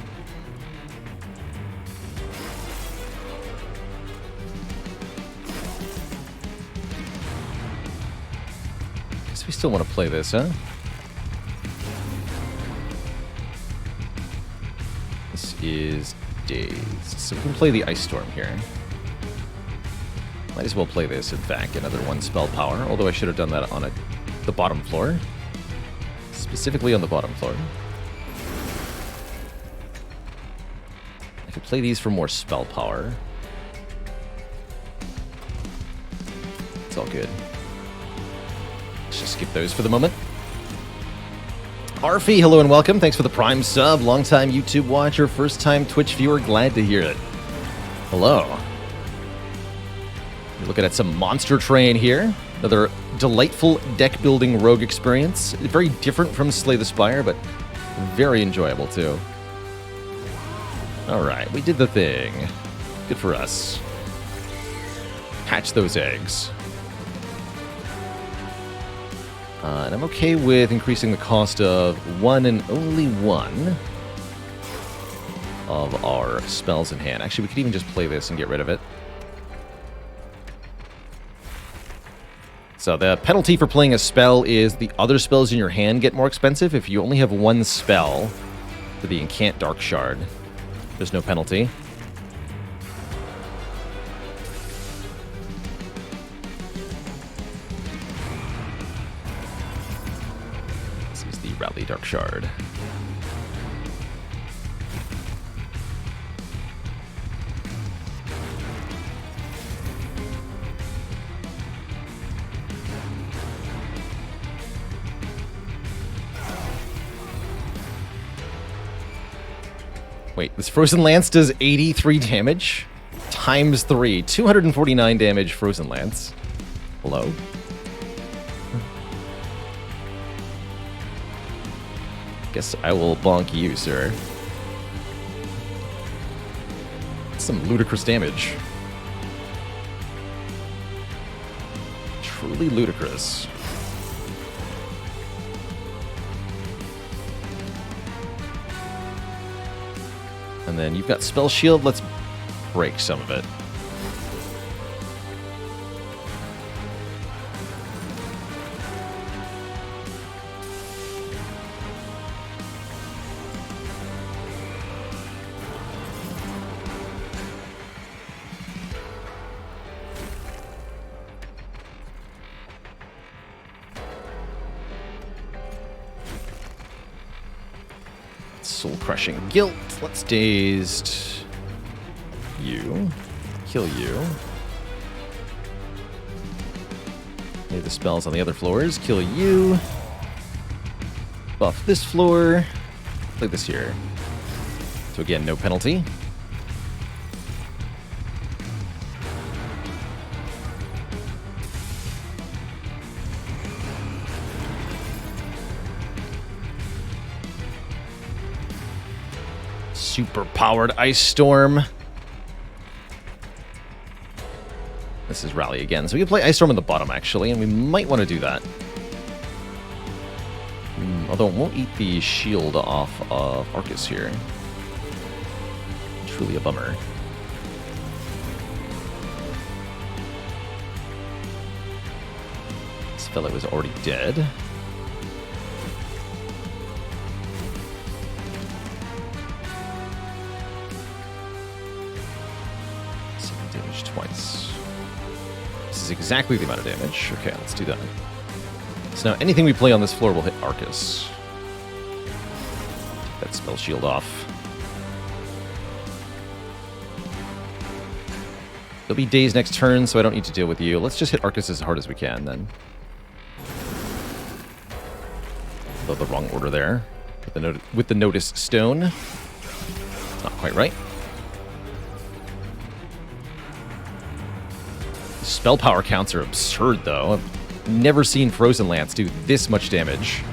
Guess we still want to play this, huh? This is Dazed. So we can play the Ice Storm here. Might as well play this, in fact, another 1 spell power, although I should have done that on the bottom floor. Specifically on the bottom floor. I could play these for more spell power. It's all good. Let's just skip those for the moment. Arfie, hello and welcome. Thanks for the Prime sub. Long-time YouTube watcher, first-time Twitch viewer. Glad to hear it. Hello. We're looking at some Monster Train here. Another delightful deck-building rogue experience. Very different from Slay the Spire, but very enjoyable, too. Alright, we did the thing. Good for us. Hatch those eggs. And I'm okay with increasing the cost of 1 and only 1 of our spells in hand. Actually, we could even just play this and get rid of it. So the penalty for playing a spell is the other spells in your hand get more expensive. If you only have 1 spell for the Incant Dark Shard, there's no penalty. This is the Rally Dark Shard. Wait, this Frozen Lance does 83 damage? Times 3. 249 damage Frozen Lance. Hello? Guess I will bonk you, sir. Some ludicrous damage. Truly ludicrous. And then you've got Spell Shield. Let's break some of it. Soul-crushing guilt. Let's dazed you. Kill you. Lay the spells on the other floors. Kill you. Buff this floor. Play this here. So again, no penalty. Super-powered Ice Storm. This is Rally again. So we can play Ice Storm on the bottom, actually, and we might want to do that. Although it won't eat the shield off of Arcus here. Truly a bummer. This fellow is already dead. Damage twice. This is exactly the amount of damage. Okay, let's do that. So now anything we play on this floor will hit Arcus. Take that spell shield off. They'll be dazed next turn, so I don't need to deal with you. Let's just hit Arcus as hard as we can, then. Though the wrong order there. With the Notice Stone. Not quite right. Spell power counts are absurd, though. I've never seen Frozen Lance do this much damage.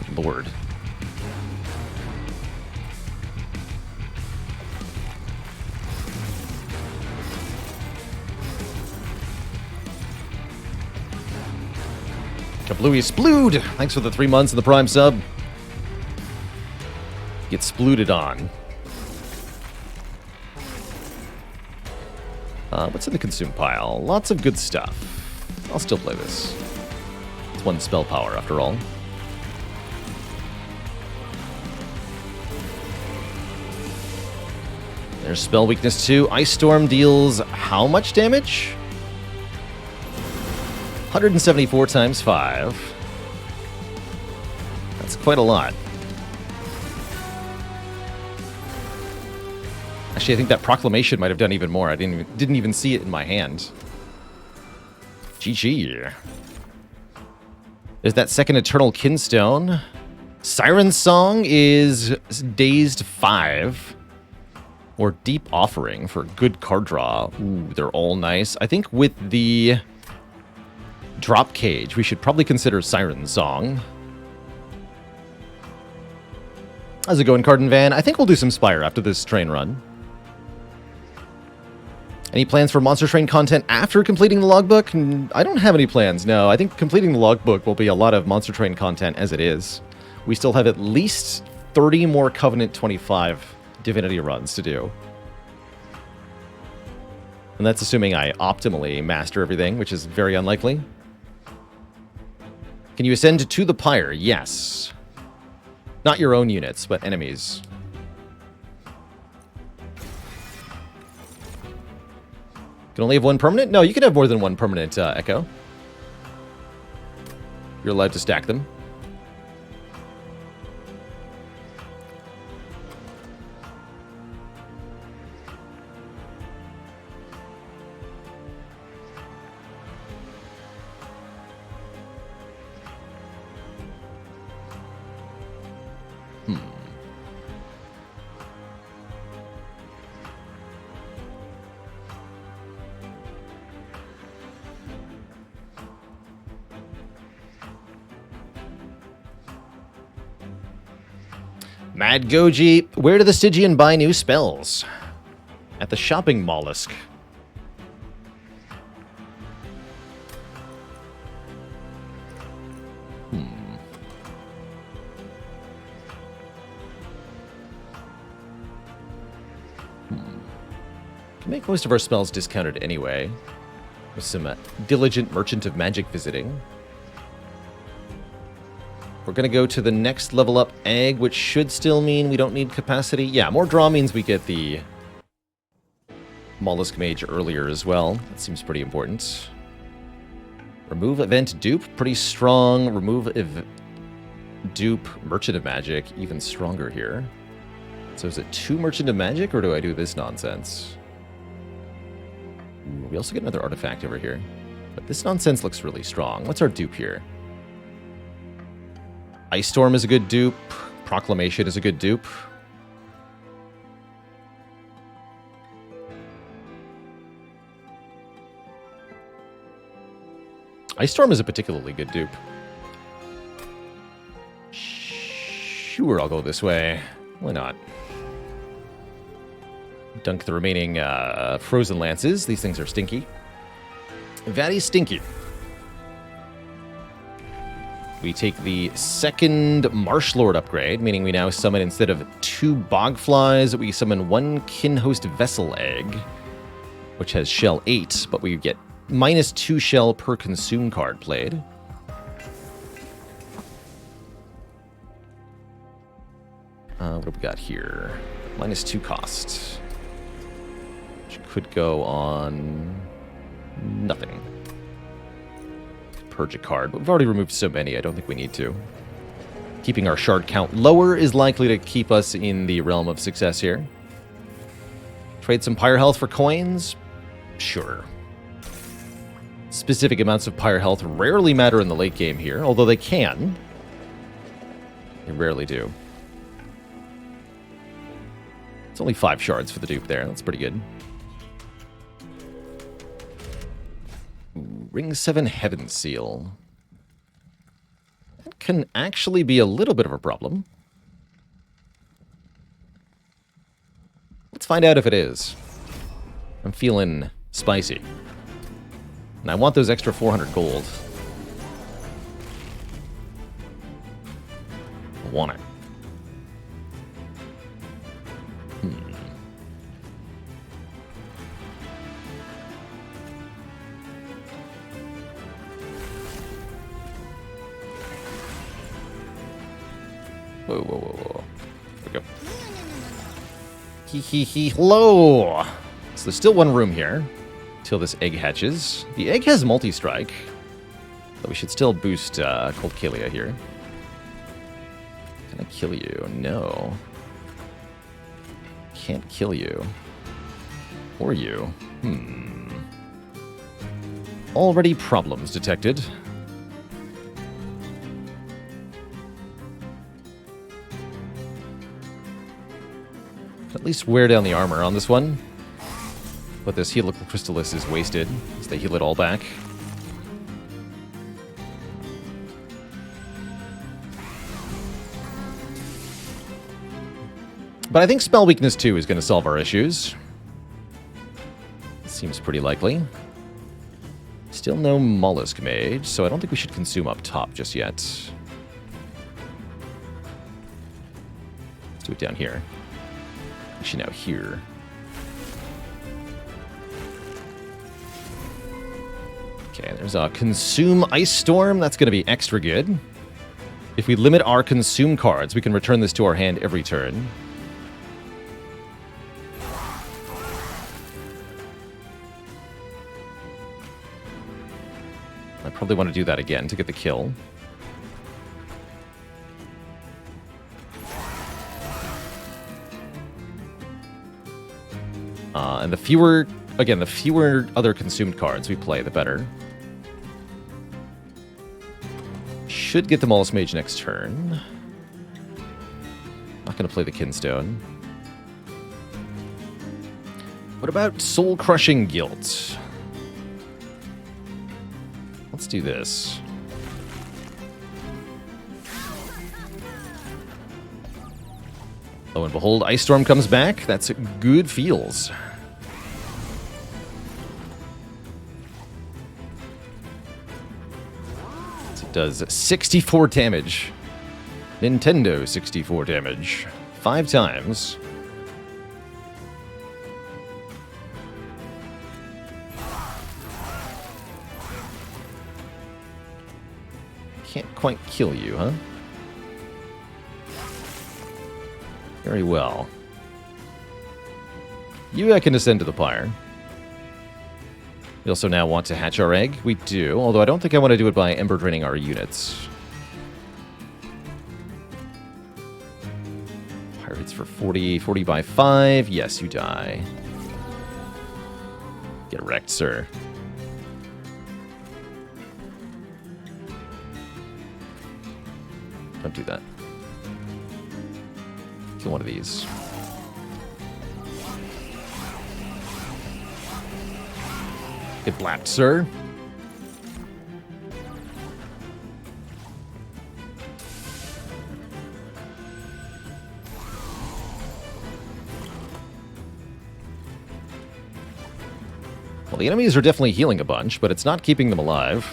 Good Lord. Kablooey Splood! Thanks for the 3 months of the Prime sub. Get splooded on. What's in the consume pile? Lots of good stuff. I'll still play this. It's 1 spell power, after all. There's spell weakness 2. Ice Storm deals how much damage? 174 times 5. That's quite a lot. Actually, I think that Proclamation might have done even more. I didn't even see it in my hand. GG. There's that second Eternal Kinstone. Siren Song is Dazed 5. Or Deep Offering for good card draw. Ooh, they're all nice. I think with the Drop Cage, we should probably consider Siren Song. How's it going, Cardin Van? I think we'll do some Spire after this train run. Any plans for Monster Train content after completing the logbook? I don't have any plans, no. I think completing the logbook will be a lot of Monster Train content as it is. We still have at least 30 more Covenant 25 Divinity runs to do. And that's assuming I optimally master everything, which is very unlikely. Can you ascend to the Pyre? Yes. Not your own units, but enemies. Can only have 1 permanent? No, you can have more than 1 permanent, Echo. You're allowed to stack them. Mad Goji, where do the Stygian buy new spells? At the shopping mollusk. Can make most of our spells discounted anyway. With some diligent merchant of magic visiting. We're going to go to the next level up egg, which should still mean we don't need capacity. Yeah, more draw means we get the Mollusk Mage earlier as well. That seems pretty important. Remove event dupe, pretty strong. Remove dupe, Merchant of Magic, even stronger here. So is it 2 Merchant of Magic, or do I do this nonsense? Ooh, we also get another artifact over here. But this nonsense looks really strong. What's our dupe here? Ice Storm is a good dupe. Proclamation is a good dupe. Ice Storm is a particularly good dupe. Sure, I'll go this way. Why not? Dunk the remaining Frozen Lances. These things are stinky. Very stinky. We take the second Marsh Lord upgrade, meaning we now summon, instead of 2 Bogflies, we summon 1 Kinhost Vessel Egg, which has shell 8, but we get -2 shell per consume card played. What have we got here? -2 cost. Which could go on nothing. Purge a card, but we've already removed so many, I don't think we need to. Keeping our shard count lower is likely to keep us in the realm of success here. Trade some Pyre Health for coins? Sure. Specific amounts of Pyre Health rarely matter in the late game here, although they can. They rarely do. It's only 5 shards for the dupe there. That's pretty good. Ring 7 Heaven Seal. That can actually be a little bit of a problem. Let's find out if it is. I'm feeling spicy. And I want those extra 400 gold. I want it. Whoa, whoa, whoa, whoa. There we go. Hello! So there's still 1 room here until this egg hatches. The egg has multi-strike, but we should still boost Cold Kalia here. Can I kill you? No. Can't kill you. Or you. Already problems detected. At least wear down the armor on this one. But this Helical Crystallis is wasted, as they heal it all back. But I think Spell Weakness 2 is going to solve our issues. Seems pretty likely. Still no Mollusk Mage, so I don't think we should consume up top just yet. Let's do it down here. Actually, now here. Okay, there's a Consume Ice Storm. That's going to be extra good. If we limit our Consume cards, we can return this to our hand every turn. I probably want to do that again to get the kill. And the fewer other consumed cards we play, the better. Should get the Mollusk Mage next turn. Not going to play the Kinstone. What about Soul Crushing Guilt? Let's do this. Lo and behold, Ice Storm comes back. That's good feels. So it does 64 damage. Nintendo 64 damage. 5 times. Can't quite kill you, huh? Very well. You can descend to the pyre. We also now want to hatch our egg. We do, although I don't think I want to do it by Ember Draining our units. Fire hits for 40. 40 by 5. Yes, you die. Get wrecked, sir. Don't do that. Kill one of these. Get blapped, sir. Well, the enemies are definitely healing a bunch, but it's not keeping them alive.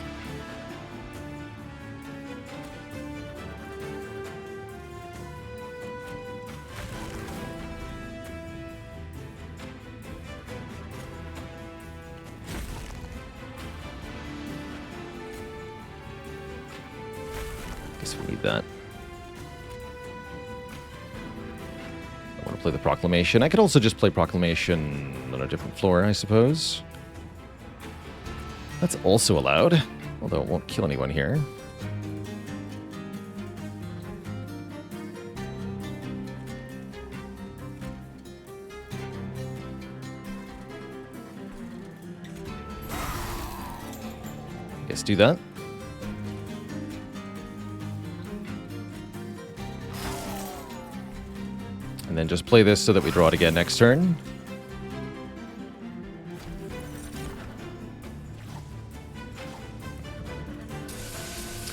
Guess we need that. I want to play the Proclamation. I could also just play Proclamation on a different floor, I suppose. That's also allowed, although it won't kill anyone here. I guess do that. And then just play this so that we draw it again next turn.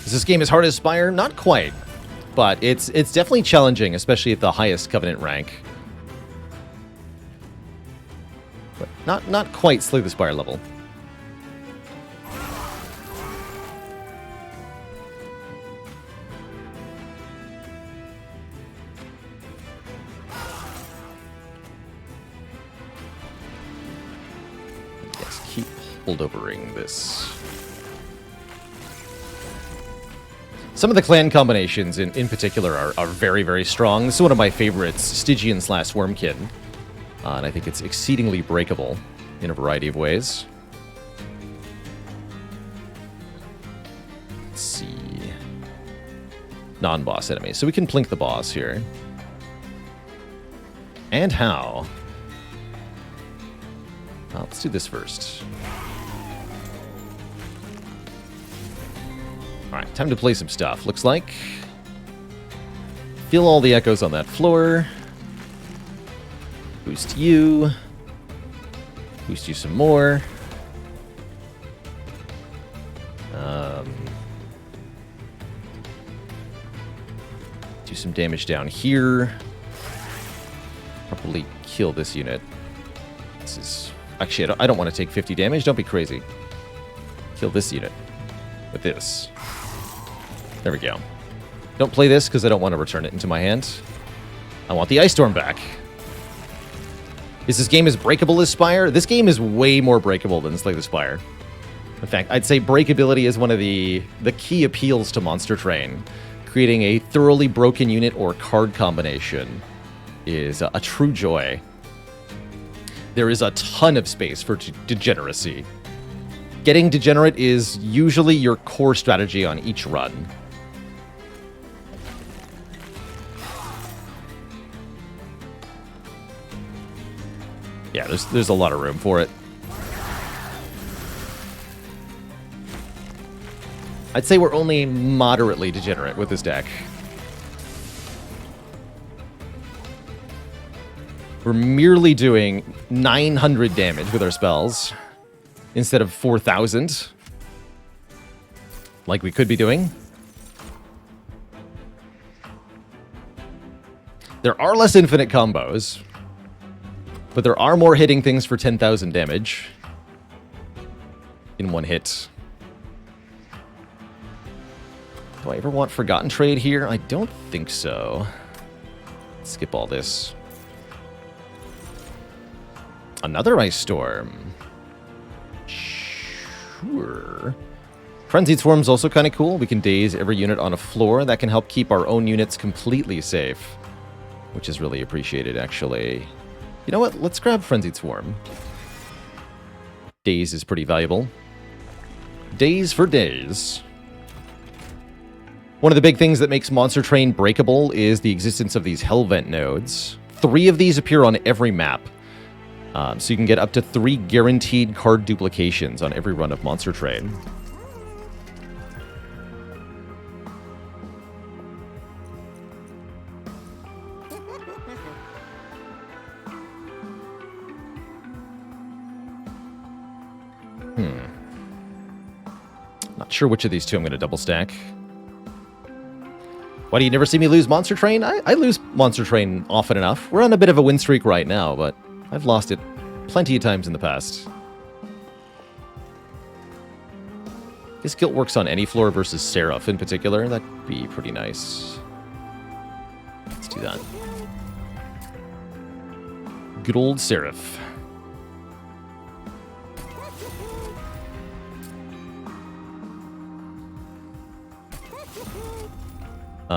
Is this game as hard as Spire? Not quite, but it's definitely challenging, especially at the highest Covenant rank. But not quite Slay the Spire level. Yes, keep holdovering this. Some of the clan combinations in particular are very, very strong. This is one of my favorites, Stygian / Wormkin. And I think it's exceedingly breakable in a variety of ways. Let's see. Non-boss enemy. So we can plink the boss here. And how? Well, let's do this first. Alright, time to play some stuff, looks like. Feel all the echoes on that floor. Boost you. Boost you some more. Do some damage down here. Probably kill this unit. This is... Actually, I don't want to take 50 damage. Don't be crazy. Kill this unit with this. There we go. Don't play this because I don't want to return it into my hand. I want the Ice Storm back. Is this game as breakable as Spire? This game is way more breakable than Slay the Spire. In fact, I'd say breakability is one of the key appeals to Monster Train. Creating a thoroughly broken unit or card combination is a true joy. There is a ton of space for degeneracy. Getting degenerate is usually your core strategy on each run. Yeah, there's a lot of room for it. I'd say we're only moderately degenerate with this deck. We're merely doing 900 damage with our spells instead of 4,000, like we could be doing. There are less infinite combos, but there are more hitting things for 10,000 damage in one hit. Do I ever want Forgotten Trade here? I don't think so. Skip all this. Another Ice Storm. Sure. Frenzied Swarm's also kind of cool. We can daze every unit on a floor. That can help keep our own units completely safe, which is really appreciated, actually. You know what? Let's grab Frenzied Swarm. Daze is pretty valuable. Daze for days. One of the big things that makes Monster Train breakable is the existence of these Hellvent nodes. 3 of these appear on every map. So you can get up to 3 guaranteed card duplications on every run of Monster Train. Not sure which of these two I'm going to double stack. Why do you never see me lose Monster Train? I lose Monster Train often enough. We're on a bit of a win streak right now, but I've lost it plenty of times in the past. This guilt works on any floor versus Seraph in particular. That'd be pretty nice. Let's do that. Good old Seraph.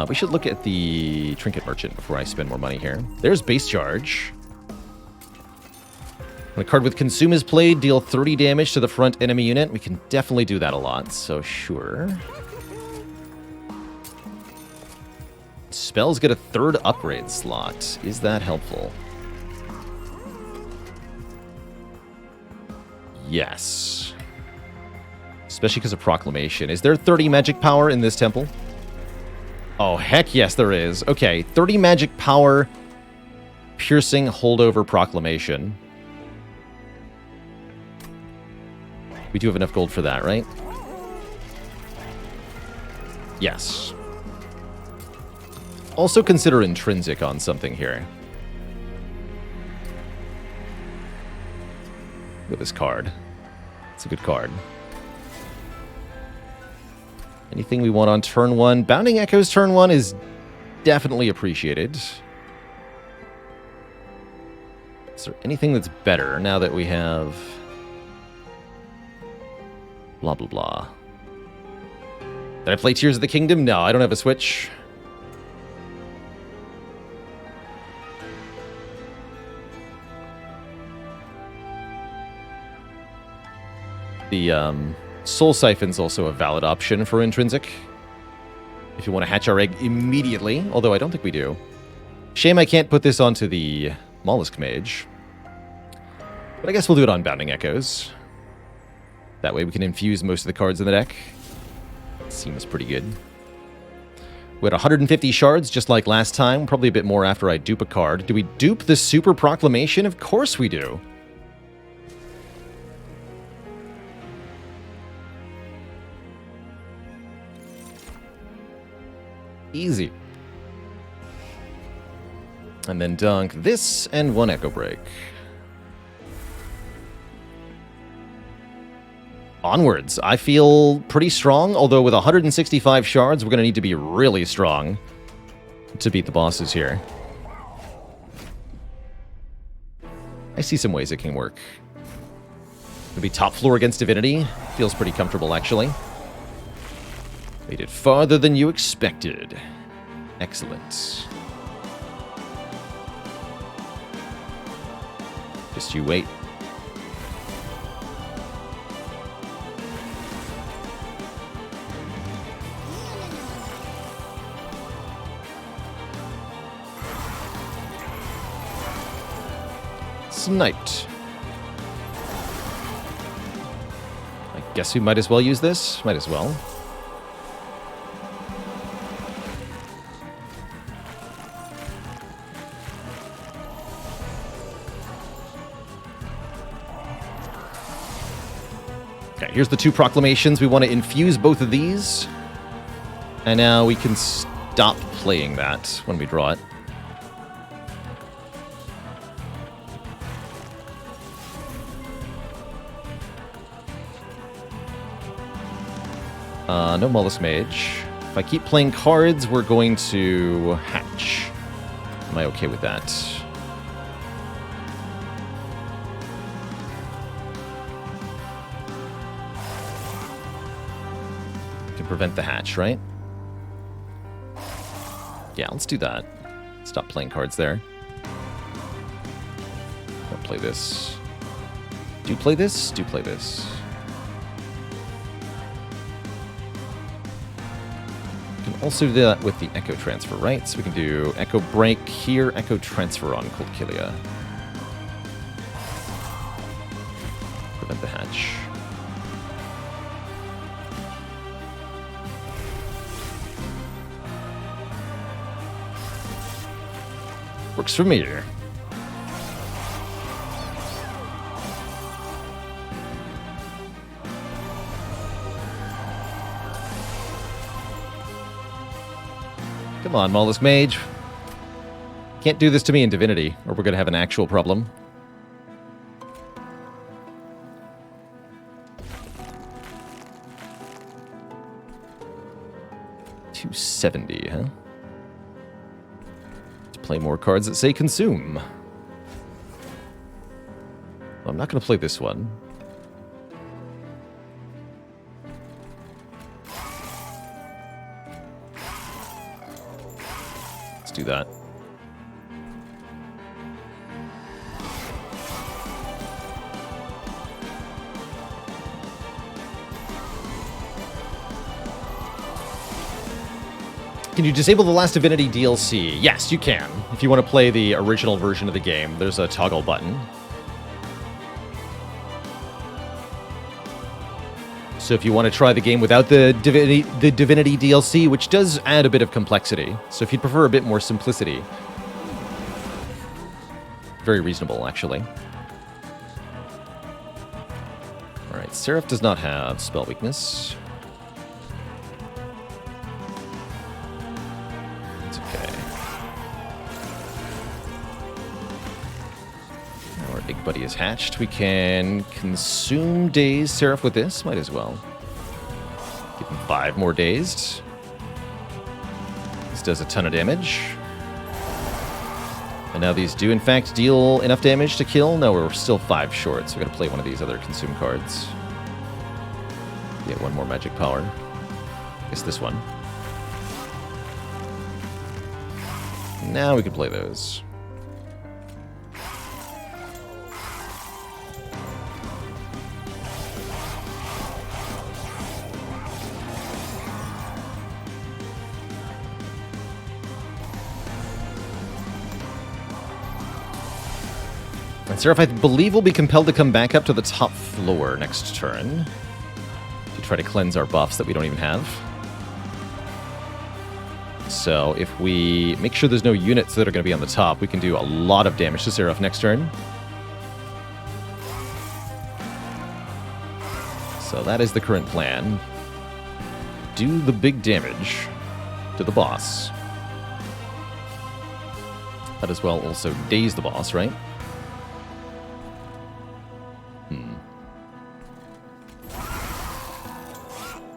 We should look at the Trinket Merchant before I spend more money here. There's Base Charge. When a card with Consume is played, deal 30 damage to the front enemy unit. We can definitely do that a lot, so sure. Spells get a 3rd upgrade slot. Is that helpful? Yes. Especially because of Proclamation. Is there 30 magic power in this temple? Oh, heck yes, there is. Okay, 30 magic power, piercing, holdover, Proclamation. We do have enough gold for that, right? Yes. Also consider Intrinsic on something here. Look at this card. It's a good card. Anything we want on turn 1. Bounding Echoes turn 1 is definitely appreciated. Is there anything that's better now that we have... blah, blah, blah. Did I play Tears of the Kingdom? No, I don't have a Switch. The, Soul Siphon's also a valid option for Intrinsic. If you want to hatch our egg immediately, although I don't think we do. Shame I can't put this onto the Mollusk Mage. But I guess we'll do it on Bounding Echoes. That way we can infuse most of the cards in the deck. Seems pretty good. We had 150 shards, just like last time. Probably a bit more after I dupe a card. Do we dupe the Super Proclamation? Of course we do. Easy. And then dunk this and 1 Echo Break. Onwards. I feel pretty strong, although with 165 shards, we're going to need to be really strong to beat the bosses here. I see some ways it can work. Maybe top floor against Divinity. Feels pretty comfortable, actually. Made it farther than you expected. Excellent. Just you wait. Sniped. I guess we might as well use this. Might as well. Okay, here's the 2 proclamations. We want to infuse both of these. And now we can stop playing that when we draw it. No Mollusk Mage. If I keep playing cards, we're going to hatch. Am I okay with that? Can prevent the hatch, right? Yeah, let's do that. Stop playing cards there. Don't play this. Do play this? Do play this. We can also do that with the Echo Transfer, right? So we can do Echo Break here, Echo Transfer on Cold Killia. Prevent the hatch. Works for me. Come on, Mollusk Mage. Can't do this to me in Divinity, or we're going to have an actual problem. $270, huh? To play more cards that say consume. Well, I'm not going to play this one. Do that. Can you disable the Last Divinity DLC? Yes, you can. If you want to play the original version of the game, there's a toggle button. So if you want to try the game without the Divinity DLC, which does add a bit of complexity. So if you'd prefer a bit more simplicity. Very reasonable, actually. Alright, Seraph does not have spell weakness. It's okay. Our big buddy is hatched. We can consume Dazed Seraph with this. Might as well. Give him 5 more Dazed. This does a ton of damage. And now these do, in fact, deal enough damage to kill. No, we're still 5 short, so we're going to play one of these other consume cards. Get 1 more magic power. I guess this one. Now we can play those. And Seraph, I believe, will be compelled to come back up to the top floor next turn to try to cleanse our buffs that we don't even have. So if we make sure there's no units that are going to be on the top, we can do a lot of damage to Seraph next turn. So that is the current plan. Do the big damage to the boss. That as well also daze the boss, right?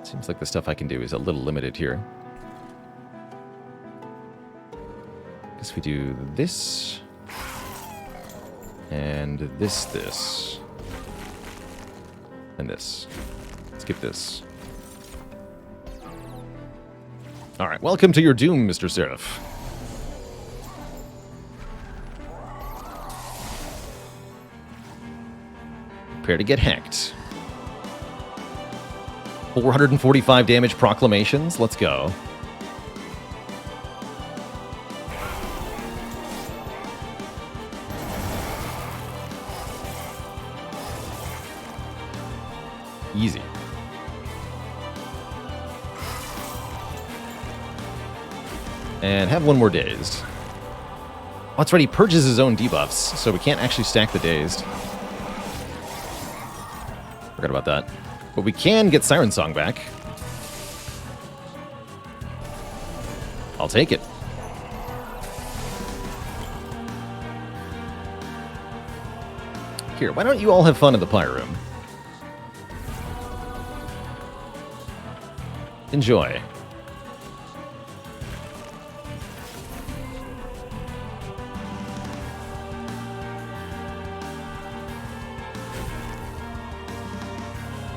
Seems like the stuff I can do is a little limited here. Guess we do this. And this. And this. Skip this. Alright, welcome to your doom, Mr. Seraph. Prepare to get hacked. 445 damage proclamations. Let's go. Easy. And have 1 more dazed. Oh, that's right, he purges his own debuffs, so we can't actually stack the dazed. Forgot about that. But we can get Siren Song back. I'll take it. Here, why don't you all have fun in the Pyre Room? Enjoy.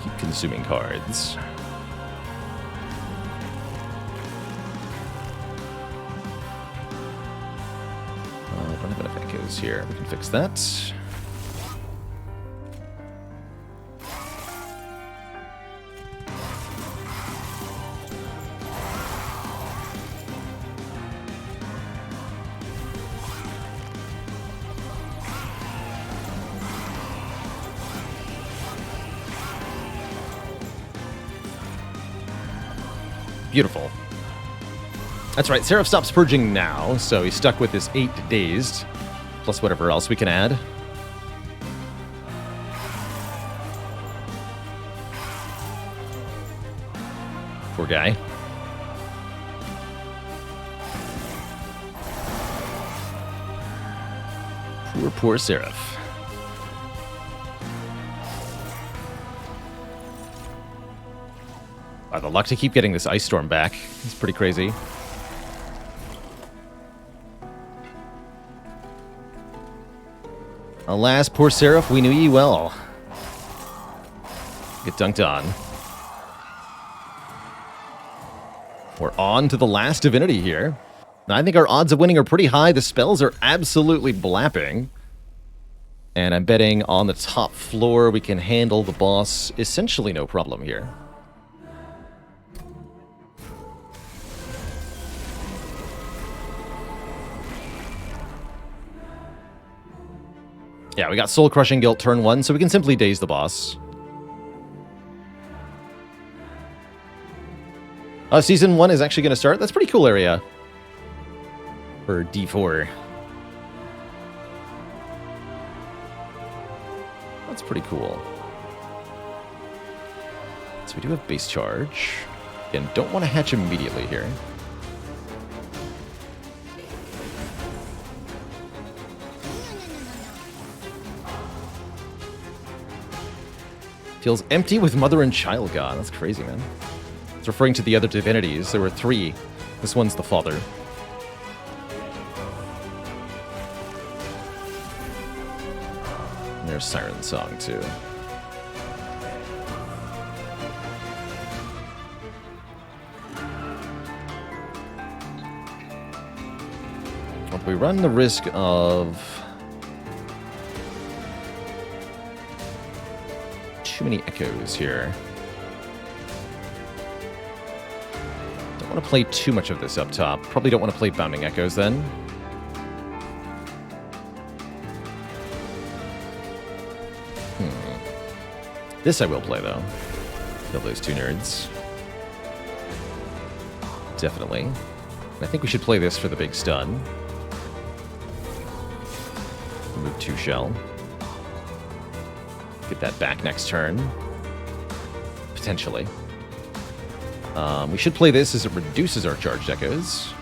Keep consuming cards. Don't have enough echoes here. We can fix that. Beautiful. That's right, Seraph stops purging now, so he's stuck with this 8 dazed, plus whatever else we can add. Poor guy. Poor Seraph. Wow, the luck to keep getting this Ice Storm back. It's pretty crazy. Alas, poor Seraph, we knew ye well. Get dunked on. We're on to the last divinity here. Now, I think our odds of winning are pretty high. The spells are absolutely blapping. And I'm betting on the top floor we can handle the boss essentially no problem here. Yeah, we got Soul Crushing Guilt turn 1, so we can simply daze the boss. Season 1 is actually going to start. That's a pretty cool area for D4. That's pretty cool. So we do have base charge. Again, don't want to hatch immediately here. Feels empty with Mother and Child God. That's crazy, man. It's referring to the other divinities. There were 3. This one's the father. And there's Siren Song, too. But we run the risk of too many echoes here. Don't want to play too much of this up top. Probably don't want to play Bounding Echoes then. This I will play though. Kill those 2 nerds. Definitely. I think we should play this for the big stun. Move 2 shell. Get that back next turn. Potentially. We should play this as it reduces our charged echoes.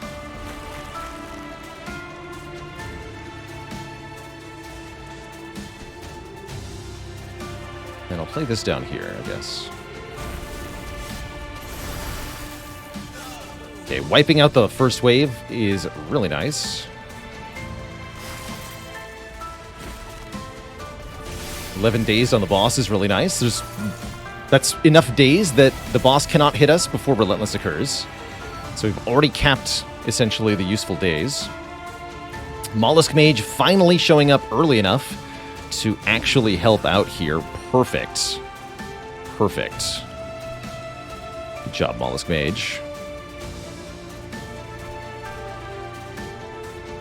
And I'll play this down here, I guess. Okay, wiping out the first wave is really nice. 11 days on the boss is really nice. That's enough days that the boss cannot hit us before Relentless occurs. So we've already capped, essentially, the useful days. Mollusk Mage finally showing up early enough to actually help out here. Perfect. Perfect. Good job, Mollusk Mage.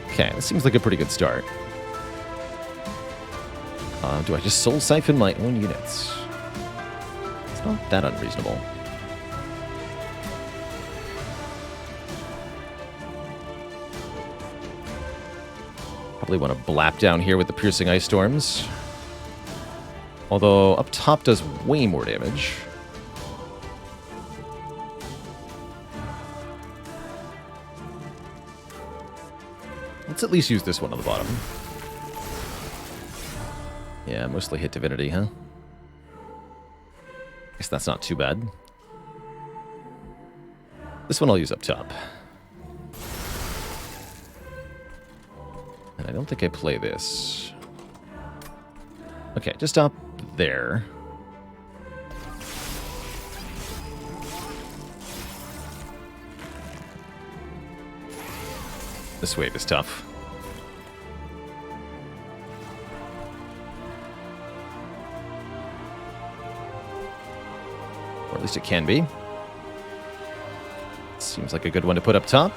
Okay, this seems like a pretty good start. Do I just Soul Siphon my own units? It's not that unreasonable. Probably want to blap down here with the Piercing Ice Storms. Although up top does way more damage. Let's at least use this one on the bottom. Yeah, mostly hit Divinity, huh? Guess that's not too bad. This one I'll use up top. And I don't think I play this. Okay, just up there. This wave is tough. Or at least it can be. Seems like a good one to put up top.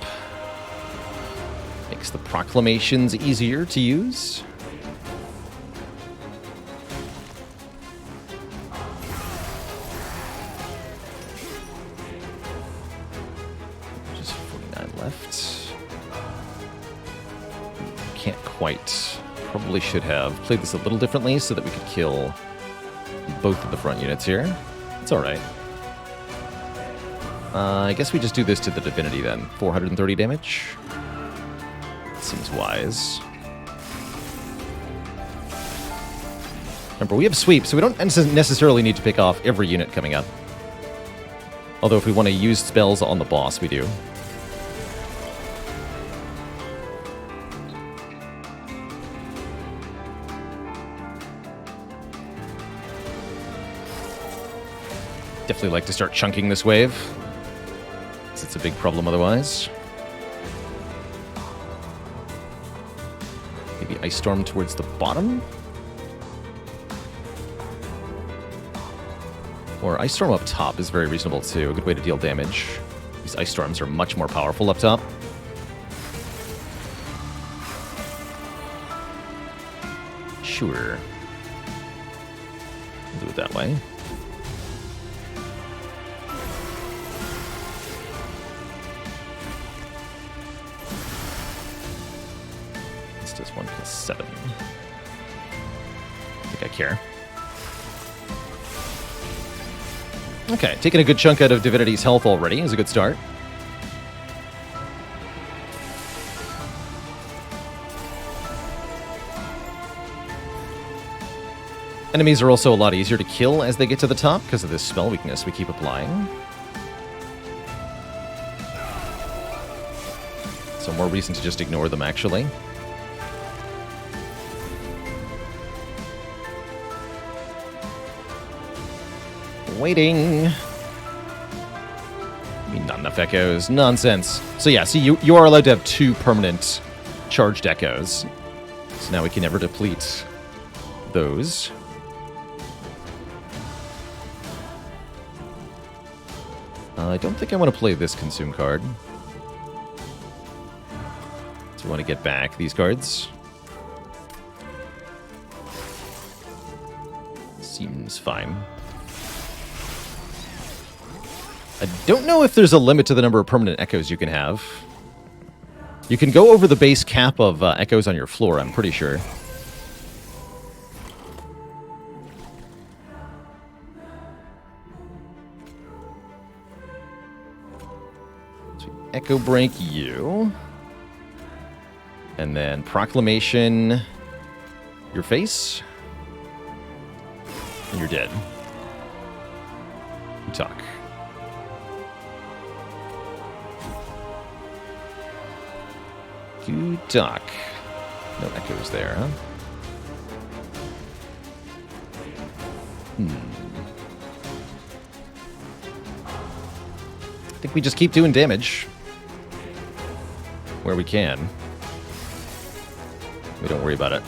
Makes the proclamations easier to use. left. Can't quite. Probably should have played this a little differently so that we could kill both of the front units here. It's alright. I guess we just do this to the Divinity then. 430 damage. Seems wise. Remember, we have sweep, so we don't necessarily need to pick off every unit coming up. Although if we want to use spells on the boss, we do. Definitely like to start chunking this wave, because it's a big problem otherwise. Maybe Ice Storm towards the bottom? Or Ice Storm up top is very reasonable too, a good way to deal damage. These Ice Storms are much more powerful up top. Sure. We'll do it that way. This does 1+7. I think I care. Okay, taking a good chunk out of Divinity's health already is a good start. Enemies are also a lot easier to kill as they get to the top because of this spell weakness we keep applying. So more reason to just ignore them, actually. Waiting. I mean, not enough echoes. Nonsense. So yeah, see, you are allowed to have 2 permanent charged echoes. So now we can never deplete those. I don't think I want to play this consume card. So we want to get back these cards. Seems fine. I don't know if there's a limit to the number of permanent echoes you can have. You can go over the base cap of echoes on your floor, I'm pretty sure. So Echo Break you. And then Proclamation your face. And you're dead. You talk. You talk. No echoes there, huh? I think we just keep doing damage where we can. We don't worry about it.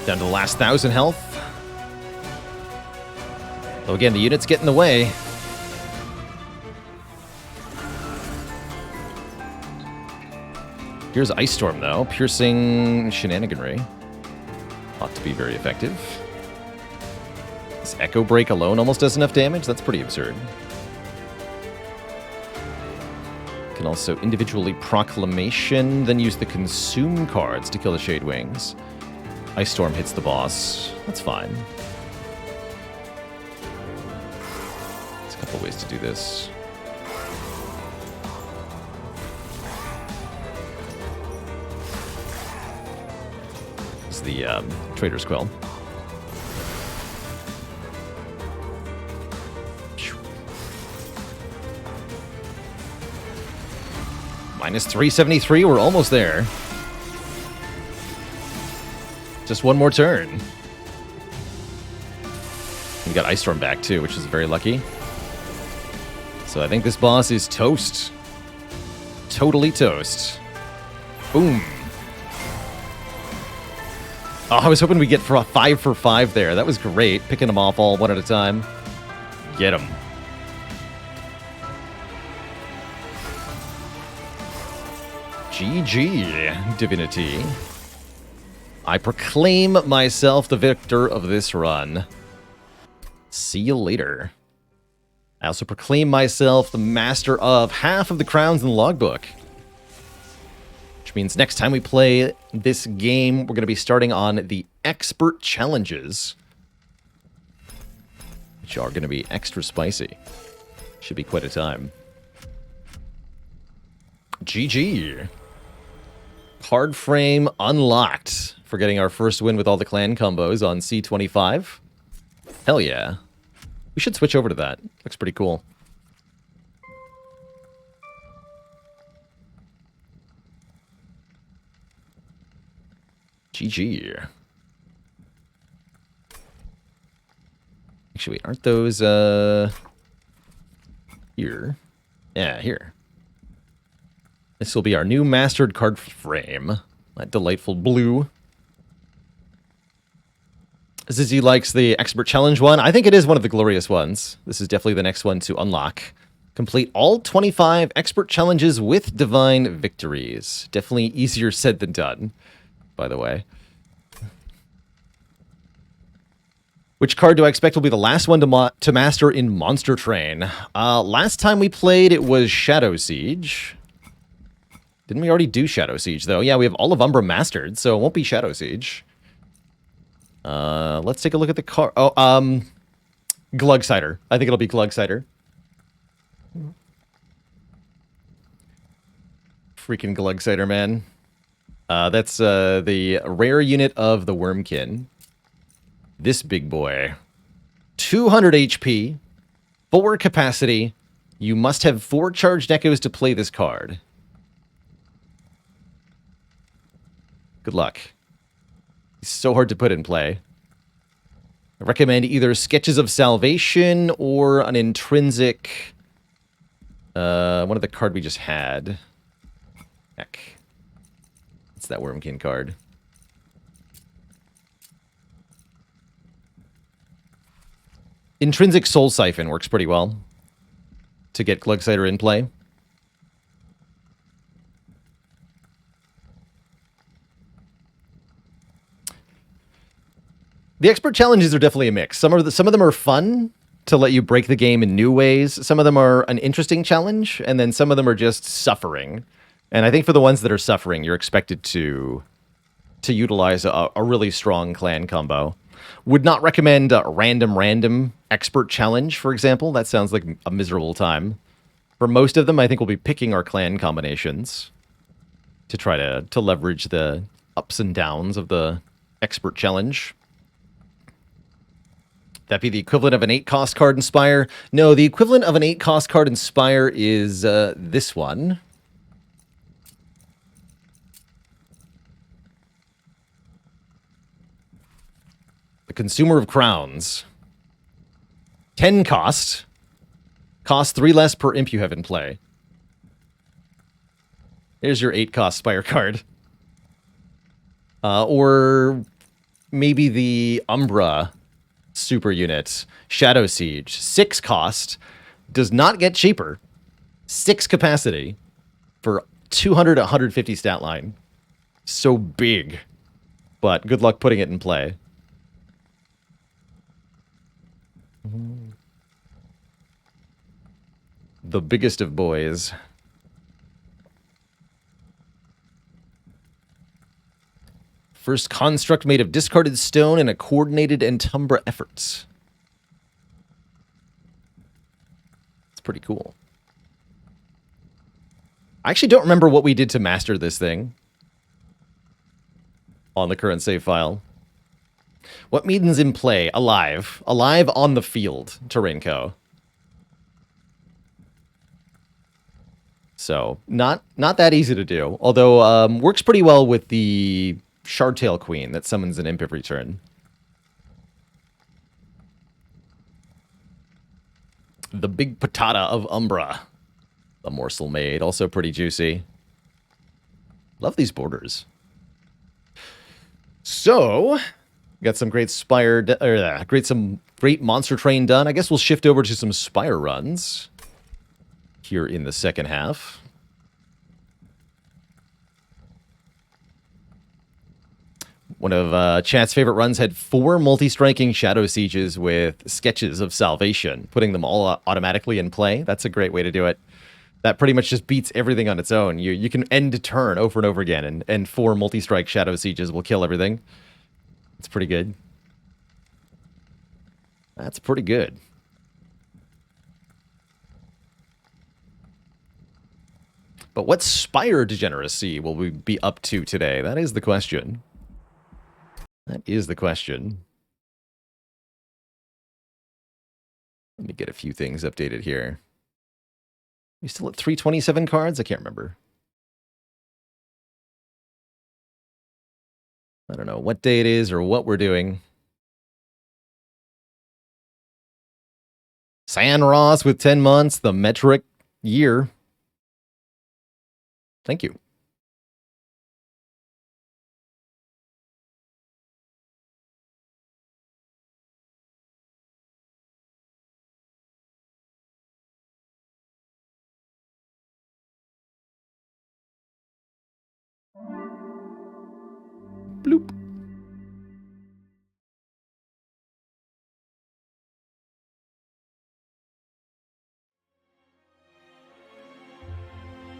Down to the last 1,000 health. Though again, the units get in the way. Here's Ice Storm, though. Piercing shenaniganry. Ought to be very effective. This Echo Break alone almost does enough damage? That's pretty absurd. Can also individually Proclamation, then use the Consume cards to kill the Shade Wings. Ice Storm hits the boss. That's fine. There's a couple ways to do this. The Trader's Quill. Minus 373, we're almost there. Just one more turn. We got Ice Storm back too, which is very lucky. So I think this boss is toast. Totally toast. Boom. Oh, I was hoping we'd get for a 5 for 5 there. That was great. Picking them off all one at a time. Get them. GG, Divinity. I proclaim myself the victor of this run. See you later. I also proclaim myself the master of half of the crowns in the logbook. Which means next time we play this game, we're going to be starting on the expert challenges. Which are going to be extra spicy. Should be quite a time. GG. Card frame unlocked for getting our first win with all the clan combos on C25. Hell yeah. We should switch over to that. Looks pretty cool. GG. Actually, wait, aren't those, here? Yeah, here. This will be our new mastered card frame. That delightful blue. Zizzy likes the expert challenge one. I think it is one of the glorious ones. This is definitely the next one to unlock. Complete all 25 expert challenges with divine victories. Definitely easier said than done, by the way. Which card do I expect will be the last one to master in Monster Train? Last time we played, it was Shadow Siege. Didn't we already do Shadow Siege, though? Yeah, we have all of Umbra mastered, so it won't be Shadow Siege. Let's take a look at the card. Oh, Glugsider. I think it'll be Glugsider. Freaking Glugsider, man. That's the rare unit of the Wormkin. This big boy. 200 HP. 4 capacity. You must have 4 charged echoes to play this card. Good luck. It's so hard to put in play. I recommend either Sketches of Salvation or an intrinsic... one of the card we just had. Heck. It's that Wormkin card. Intrinsic Soul Siphon works pretty well to get Glugsider in play. The expert challenges are definitely a mix. Some of them are fun to let you break the game in new ways. Some of them are an interesting challenge, and then some of them are just suffering. And I think for the ones that are suffering, you're expected to utilize a really strong clan combo. Would not recommend a random expert challenge, for example. That sounds like a miserable time. For most of them, I think we'll be picking our clan combinations to try to leverage the ups and downs of the expert challenge. That'd be the equivalent of an 8-cost card in Spire. No, the equivalent of an 8-cost card in Spire is this one. The Consumer of Crowns. 10 cost. Cost 3 less per imp you have in play. Here's your 8-cost Spire card. Or maybe the Umbra super unit. Shadow Siege. 6 cost. Does not get cheaper. 6 capacity. For 200 to 150 stat line. So big. But good luck putting it in play. The biggest of boys. First construct made of discarded stone and a coordinated Entumbra effort. It's pretty cool. I actually don't remember what we did to master this thing on the current save file. What maidens in play? Alive. Alive on the field, Terrainco. So, not that easy to do. Although, works pretty well with the Shardtail Queen that summons an imp every turn. The Big Patata of Umbra. The Morsel Maid, also pretty juicy. Love these borders. So, got some great Spire, some great Monster Train done. I guess we'll shift over to some Spire runs here in the second half. One of chat's favorite runs had 4 multi-striking Shadow Sieges with Sketches of Salvation, putting them all automatically in play. That's a great way to do it. That pretty much just beats everything on its own. You can end a turn over and over again, and 4 multi-strike Shadow Sieges will kill everything. It's pretty good. That's pretty good. But what Spire degeneracy will we be up to today? That is the question. That is the question. Let me get a few things updated here. We still at 327 cards? I can't remember. I don't know what day it is or what we're doing. San Ross with 10 months, the metric year. Thank you. Bloop.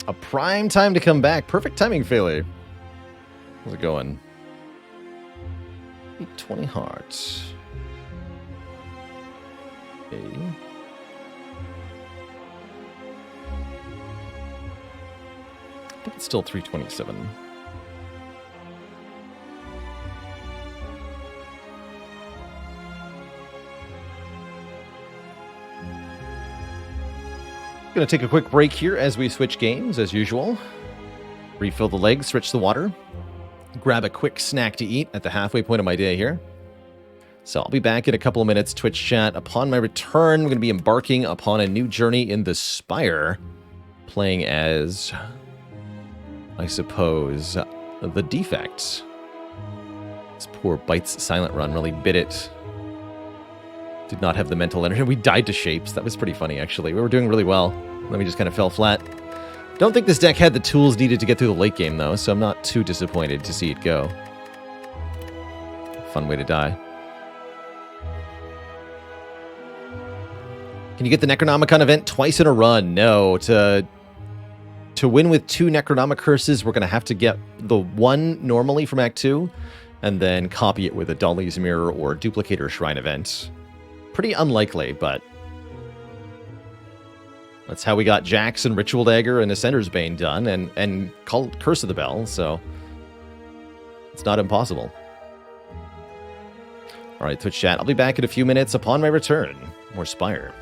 A prime time to come back. Perfect timing, Failey. How's it going? 820 hearts. Okay. I think it's still 327. Going to take a quick break here as we switch games, as usual. Refill the legs, switch the water. Grab a quick snack to eat at the halfway point of my day here. So I'll be back in a couple of minutes, Twitch chat. Upon my return, we're going to be embarking upon a new journey in the Spire. Playing as, I suppose, the Defect. This poor Bite's silent run really bit it. Did not have the mental energy. We died to shapes. That was pretty funny, actually. We were doing really well. Then we just kind of fell flat. Don't think this deck had the tools needed to get through the late game, though, so I'm not too disappointed to see it go. Fun way to die. Can you get the Necronomicon event twice in a run? No. To win with 2 Necronomic Curses, we're going to have to get the one normally from Act 2, and then copy it with a Dolly's Mirror or Duplicator Shrine event. Pretty unlikely, but that's how we got Jax and Ritual Dagger and Ascender's Bane done, and Curse of the Bell, so it's not impossible. All right, Twitch chat, I'll be back in a few minutes upon my return. More Spire.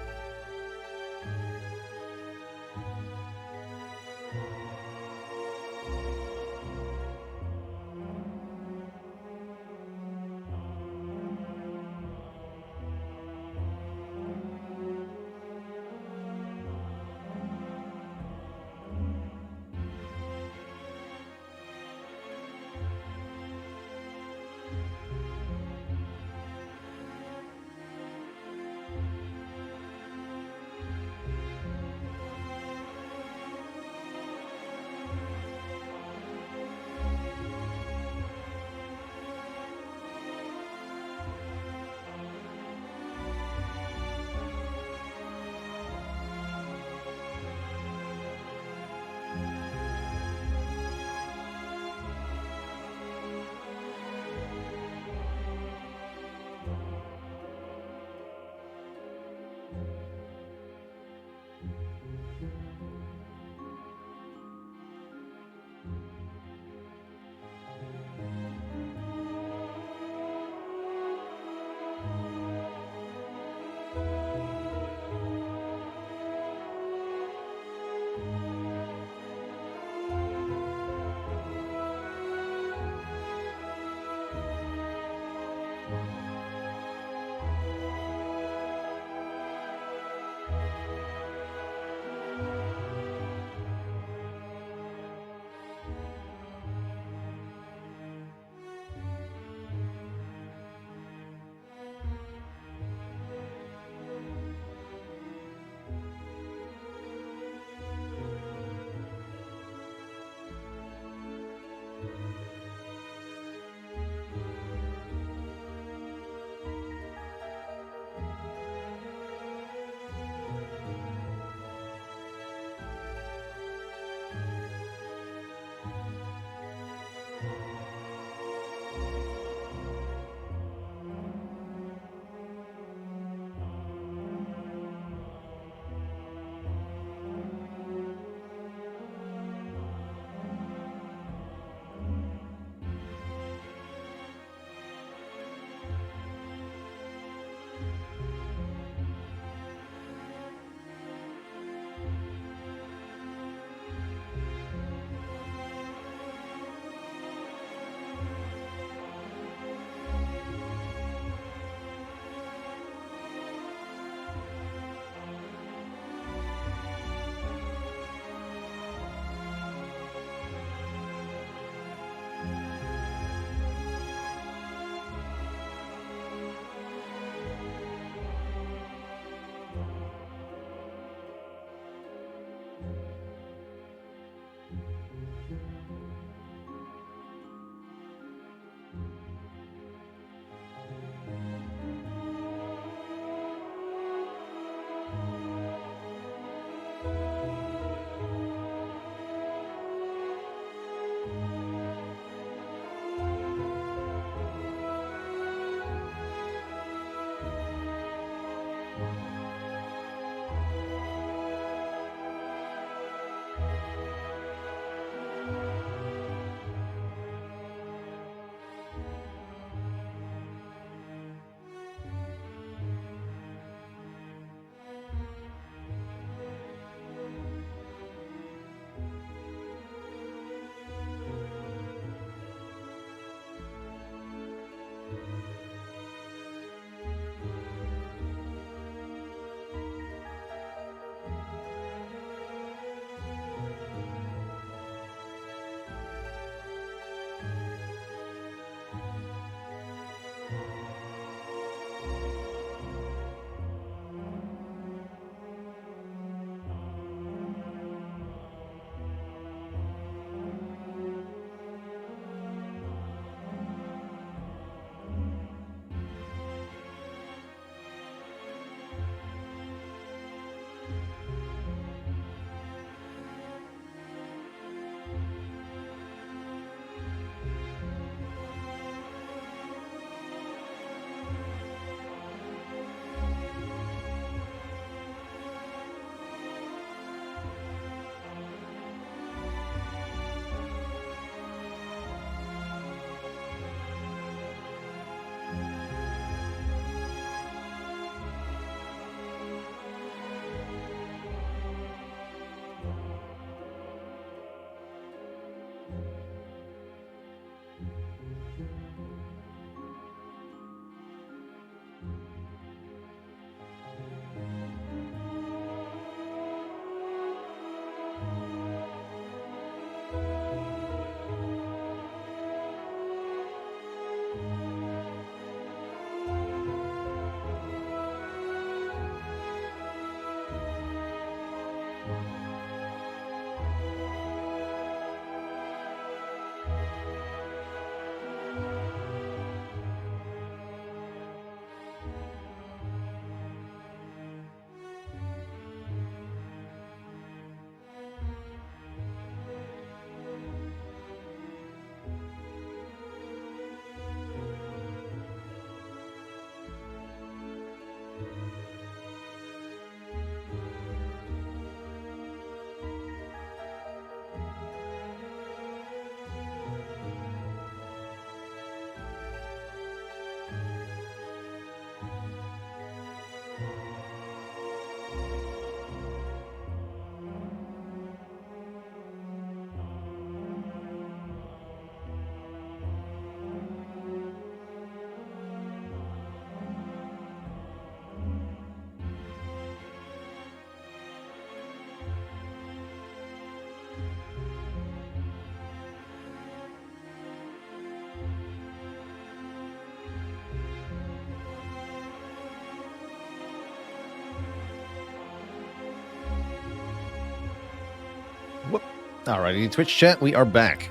Alrighty, Twitch chat, we are back.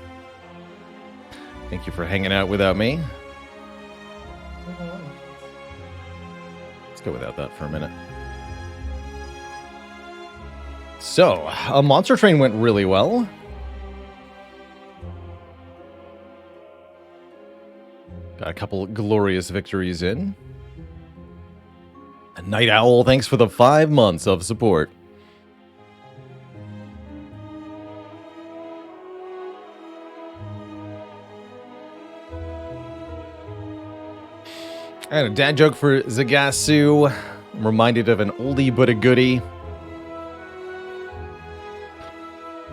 Thank you for hanging out without me. Let's go without that for a minute. So, Monster Train went really well. Got a couple glorious victories in. Night Owl, thanks for the 5 months of support. And a dad joke for Zagasu. I'm reminded of an oldie but a goodie.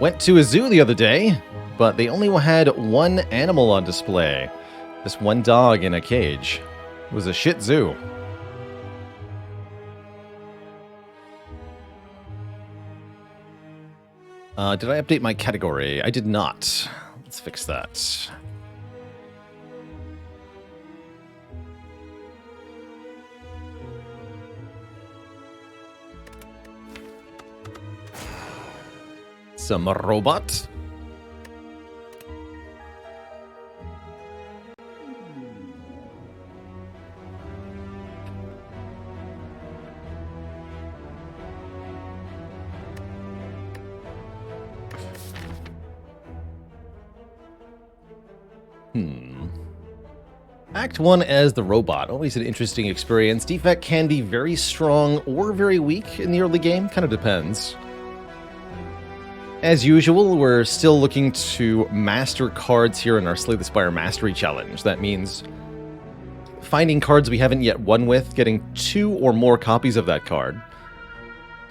Went to a zoo the other day, but they only had one animal on display. Just one dog in a cage. It was a shit zoo. Did I update my category? I did not. Let's fix that. Some robot. Act 1 as the robot. Always an interesting experience. Defect can be very strong or very weak in the early game. Kind of depends. As usual, we're still looking to master cards here in our Slay the Spire Mastery Challenge. That means finding cards we haven't yet won with, getting 2 or more copies of that card,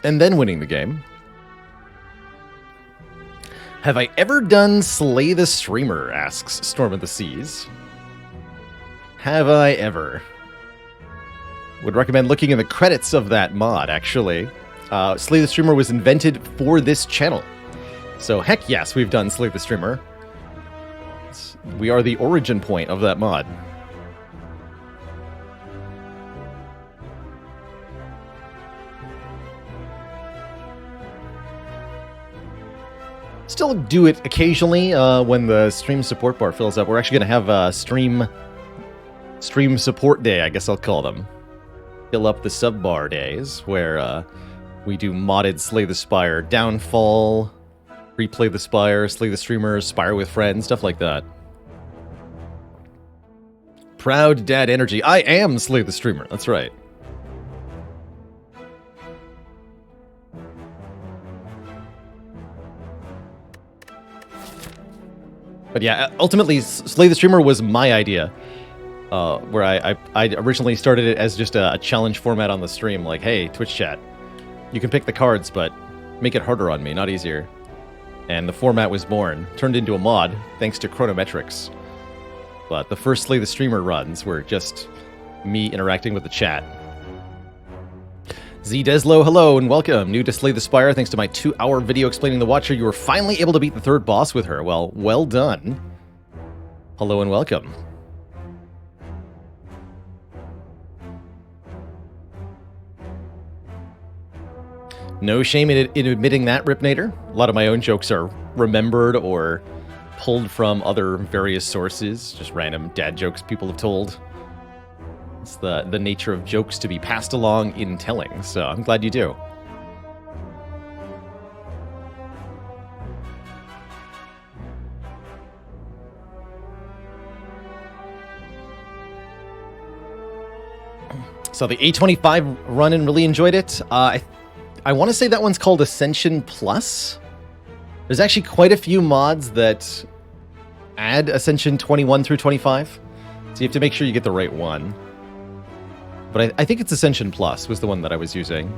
and then winning the game. Have I ever done Slay the Streamer, asks Storm of the Seas. Have I ever? Would recommend looking in the credits of that mod, actually. Slay the Streamer was invented for this channel. So heck yes, we've done Slay the Streamer. We are the origin point of that mod. Still do it occasionally when the stream support bar fills up. We're actually going to have a stream support day, I guess I'll call them. Fill up the sub bar days where we do modded Slay the Spire, Downfall, Replay the Spire, Slay the Streamer, Spire with Friends, stuff like that. Proud dad energy. I am Slay the Streamer, that's right. But yeah, ultimately, Slay the Streamer was my idea. Where I originally started it as just a challenge format on the stream. Like, hey, Twitch chat, you can pick the cards, but make it harder on me, not easier. And the format was born, turned into a mod, thanks to Chronometrics. But the first Slay the Streamer runs were just me interacting with the chat. Z Deslo, hello and welcome. New to Slay the Spire, thanks to my 2-hour video explaining the Watcher, you were finally able to beat the 3rd boss with her. Well done. Hello and welcome. No shame in admitting that, Ripnator. A lot of my own jokes are remembered or pulled from other various sources, just random dad jokes people have told. It's the nature of jokes to be passed along in telling, so I'm glad you do. So the A25 run and really enjoyed it. I want to say that one's called Ascension Plus. There's actually quite a few mods that add Ascension 21 through 25. So you have to make sure you get the right one. But I think it's Ascension Plus was the one that I was using.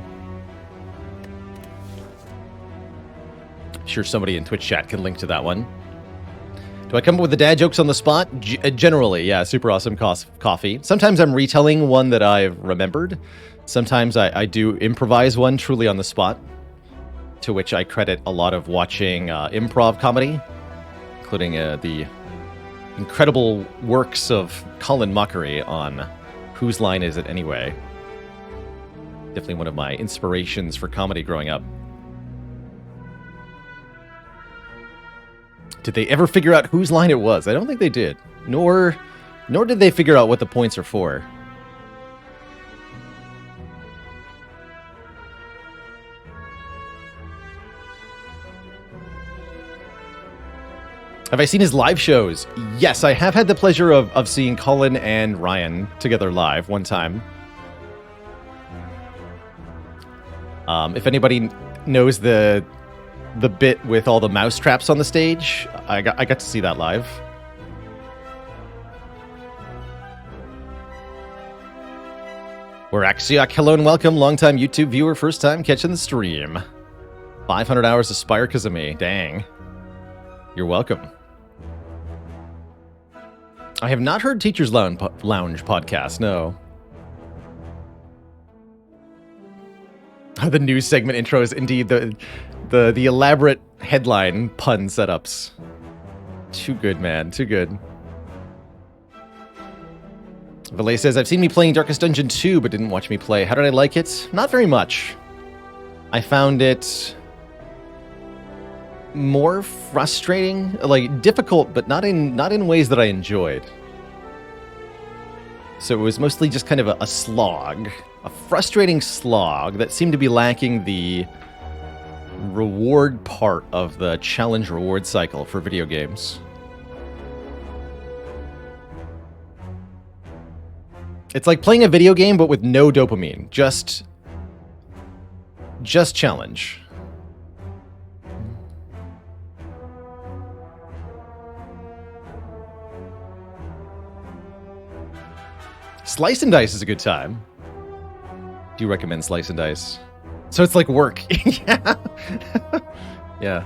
I'm sure somebody in Twitch chat can link to that one. Do I come up with the dad jokes on the spot? Generally, yeah, super awesome coffee. Sometimes I'm retelling one that I've remembered. Sometimes I do improvise one truly on the spot, to which I credit a lot of watching improv comedy, including the incredible works of Colin Mockery on Whose Line Is It Anyway? Definitely one of my inspirations for comedy growing up. Did they ever figure out whose line it was? I don't think they did. Nor did they figure out what the points are for. Have I seen his live shows? Yes, I have had the pleasure of seeing Colin and Ryan together live one time. If anybody knows the bit with all the mouse traps on the stage, I got to see that live. We're Axiok, hello and welcome, longtime YouTube viewer, first time catching the stream. 500 hours of Spire because of me, dang. You're welcome. I have not heard Teacher's Lounge podcast, no. The news segment intros, indeed, the elaborate headline pun setups. Too good, man, too good. Valet says, I've seen me playing Darkest Dungeon 2, but didn't watch me play. How did I like it? Not very much. I found it more frustrating, like difficult, but not in ways that I enjoyed. So it was mostly just kind of a slog, a frustrating slog that seemed to be lacking the reward part of the challenge reward cycle for video games. It's like playing a video game, but with no dopamine. Just challenge. Slice and Dice is a good time. Do you recommend Slice and Dice? So it's like work. Yeah. Yeah.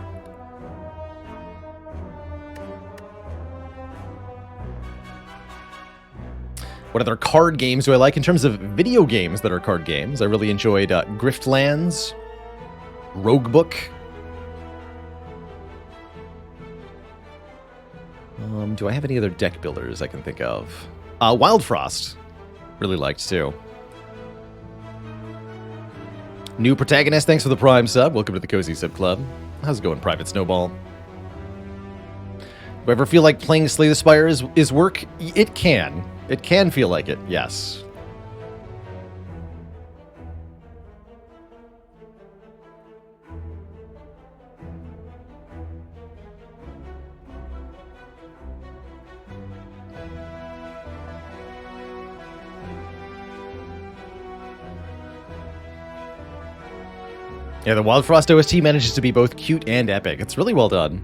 What other card games do I like? In terms of video games that are card games, I really enjoyed Griftlands, Roguebook. Do I have any other deck builders I can think of? Wild Frost, really liked too. New protagonist, thanks for the Prime sub. Welcome to the Cozy Sub Club. How's it going, Private Snowball? Do I ever feel like playing Slay the Spire is work? It can. It can feel like it, yes. Yeah, the Wild Frost OST manages to be both cute and epic. It's really well done.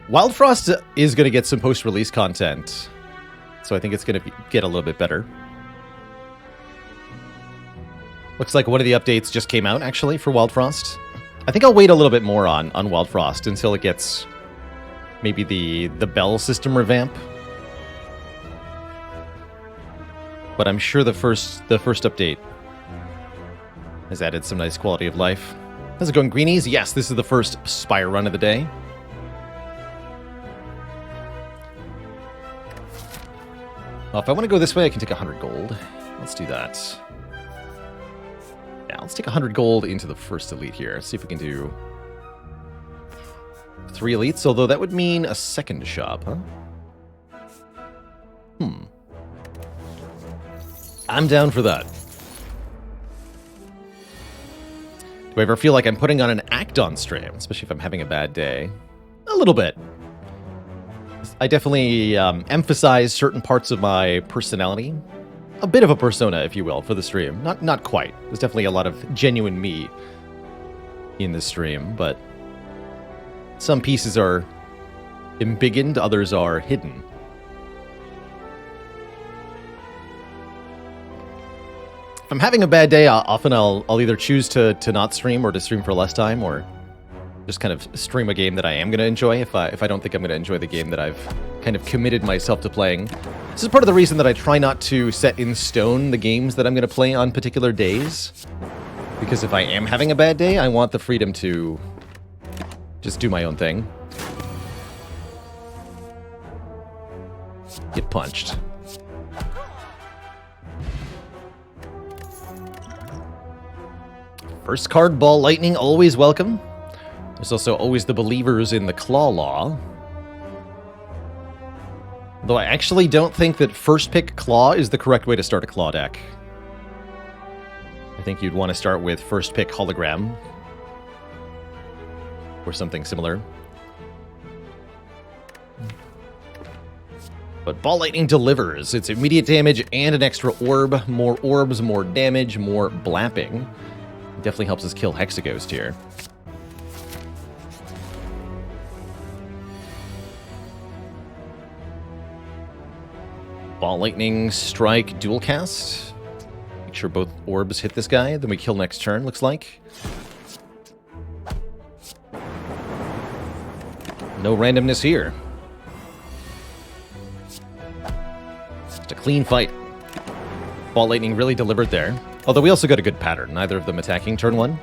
Wild Frost is going to get some post-release content, so I think it's going to get a little bit better. Looks like one of the updates just came out, actually, for Wild Frost. I think I'll wait a little bit more on Wild Frost until it gets maybe the bell system revamp. But I'm sure the first update has added some nice quality of life. How's it going, Greenies? Yes, this is the first Spire run of the day. Well, if I want to go this way, I can take 100 gold. Let's do that. Yeah, let's take 100 gold into the first elite here. See if we can do 3 elites, although that would mean a second shop, huh? I'm down for that. Do I ever feel like I'm putting on an act on stream, especially if I'm having a bad day? A little bit. I definitely emphasize certain parts of my personality. A bit of a persona, if you will, for the stream. Not quite. There's definitely a lot of genuine me in the stream, but some pieces are embiggened, others are hidden. If I'm having a bad day, often I'll either choose to not stream or to stream for less time, or just kind of stream a game that I am going to enjoy if I don't think I'm going to enjoy the game that I've kind of committed myself to playing. This is part of the reason that I try not to set in stone the games that I'm going to play on particular days. Because if I am having a bad day, I want the freedom to just do my own thing. Get punched. First card, Ball Lightning, always welcome. There's also always the believers in the Claw Law. Though I actually don't think that first pick Claw is the correct way to start a Claw deck. I think you'd want to start with first pick Hologram. Or something similar. But Ball Lightning delivers. It's immediate damage and an extra orb. More orbs, more damage, more blapping. It definitely helps us kill Hexaghost here. Ball Lightning, Strike, Dual Cast. Make sure both orbs hit this guy. Then we kill next turn, looks like. No randomness here. Just a clean fight. Ball Lightning really delivered there. Although we also got a good pattern, neither of them attacking turn 1.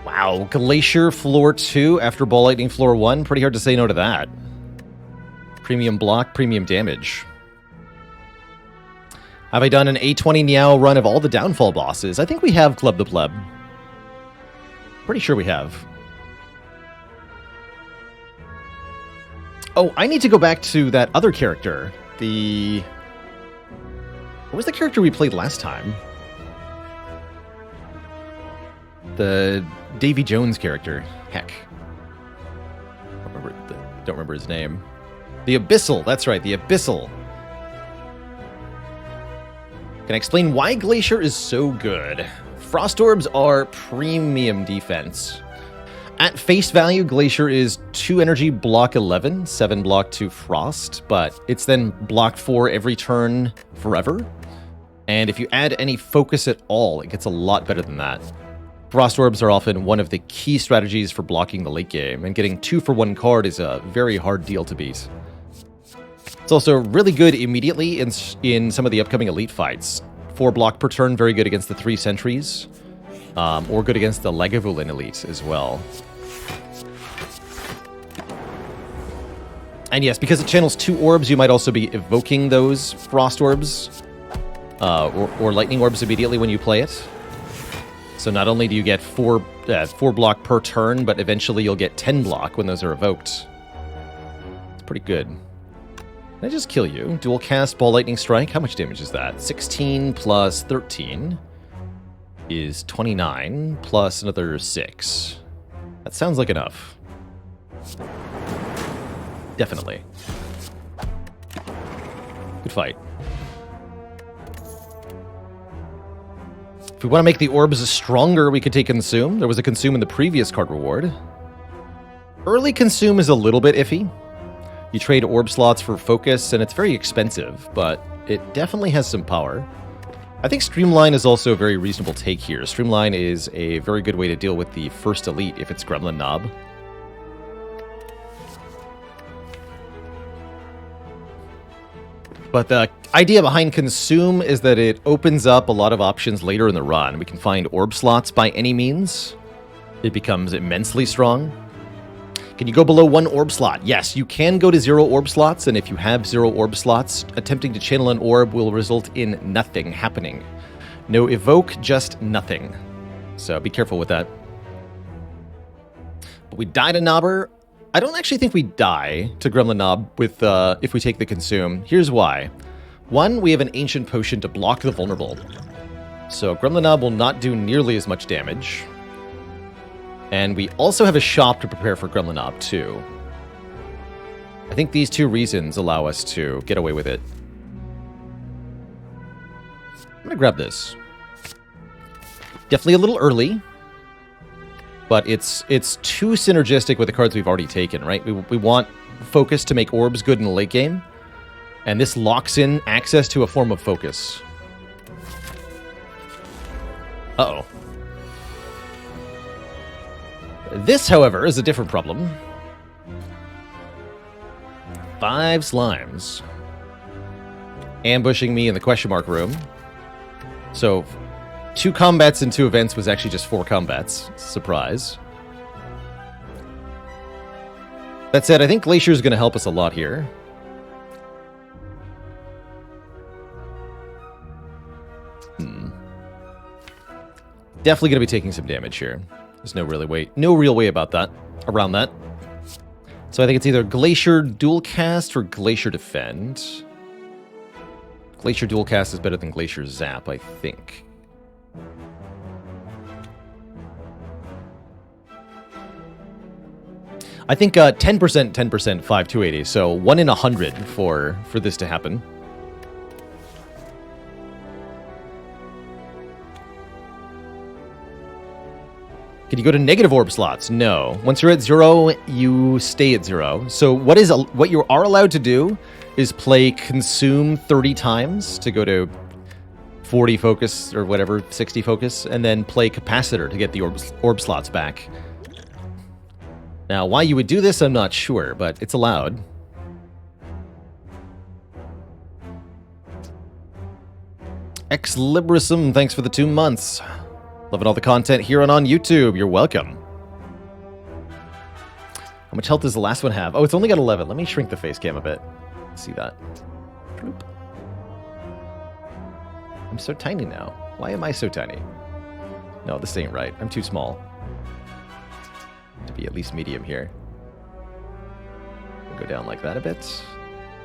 Wow, Glacier floor 2 after Ball Lightning floor 1. Pretty hard to say no to that. Premium block, premium damage. Have I done an A20 Niao run of all the Downfall bosses? I think we have, Club the Pleb. Pretty sure we have. Oh, I need to go back to that other character. What was the character we played last time? The Davy Jones character. Heck. Don't remember his name. The Abyssal, that's right, the Abyssal. Can I explain why Glacier is so good? Frost Orbs are premium defense. At face value, Glacier is 2 energy, block 11, 7 block 2 frost, but it's then block 4 every turn forever. And if you add any focus at all, it gets a lot better than that. Frost Orbs are often one of the key strategies for blocking the late game, and getting 2 for 1 card is a very hard deal to beat. It's also really good immediately in some of the upcoming elite fights. 4 block per turn, very good against the 3 sentries, or good against the Lagavulin elite as well. And yes, because it channels 2 orbs, you might also be evoking those Frost Orbs, or Lightning Orbs immediately when you play it. So not only do you get 4 block per turn, but eventually you'll get 10 block when those are evoked. It's pretty good. Can I just kill you? Dual cast, Ball Lightning Strike. How much damage is that? 16 plus 13 is 29, plus another 6. That sounds like enough. Definitely. Good fight. If we want to make the orbs stronger, we could take Consume. There was a Consume in the previous card reward. Early Consume is a little bit iffy. You trade orb slots for focus, and it's very expensive, but it definitely has some power. I think Streamline is also a very reasonable take here. Streamline is a very good way to deal with the first elite if it's Gremlin Knob. But the idea behind Consume is that it opens up a lot of options later in the run. We can find orb slots by any means. It becomes immensely strong. Can you go below 1 orb slot? Yes, you can go to 0 orb slots, and if you have 0 orb slots, attempting to channel an orb will result in nothing happening. No evoke, just nothing. So be careful with that. But we die to Knobber. I don't actually think we die to Gremlin Knob with if we take the Consume. Here's why. 1, we have an Ancient Potion to block the vulnerable. So Gremlin Knob will not do nearly as much damage. And we also have a shop to prepare for Gremlin Knob, too. I think these 2 reasons allow us to get away with it. I'm going to grab this. Definitely a little early. But it's too synergistic with the cards we've already taken, right? We want focus to make orbs good in the late game. And this locks in access to a form of focus. Uh-oh. This, however, is a different problem. 5 slimes. Ambushing me in the question mark room. So, 2 combats and 2 events was actually just 4 combats. Surprise. That said, I think Glacier is going to help us a lot here. Definitely going to be taking some damage here. There's no real way about that, around that. So I think it's either Glacier Dual Cast or Glacier Defend. Glacier Dual Cast is better than Glacier Zap, I think. I think 10%, 10%, 5, 280. So 1 in 100 for this to happen. Can you go to negative orb slots? No. Once you're at 0, you stay at 0. So what you are allowed to do is play Consume 30 times to go to 40 focus or whatever, 60 focus, and then play Capacitor to get the orb slots back. Now, why you would do this, I'm not sure, but it's allowed. Ex Librisum, thanks for the 2 months. Loving all the content here and on YouTube. You're welcome. How much health does the last one have? Oh, it's only got 11. Let me shrink the face cam a bit. See that. Bloop. I'm so tiny now. Why am I so tiny? No, this ain't right. I'm too small. To be at least medium here. We'll go down like that a bit.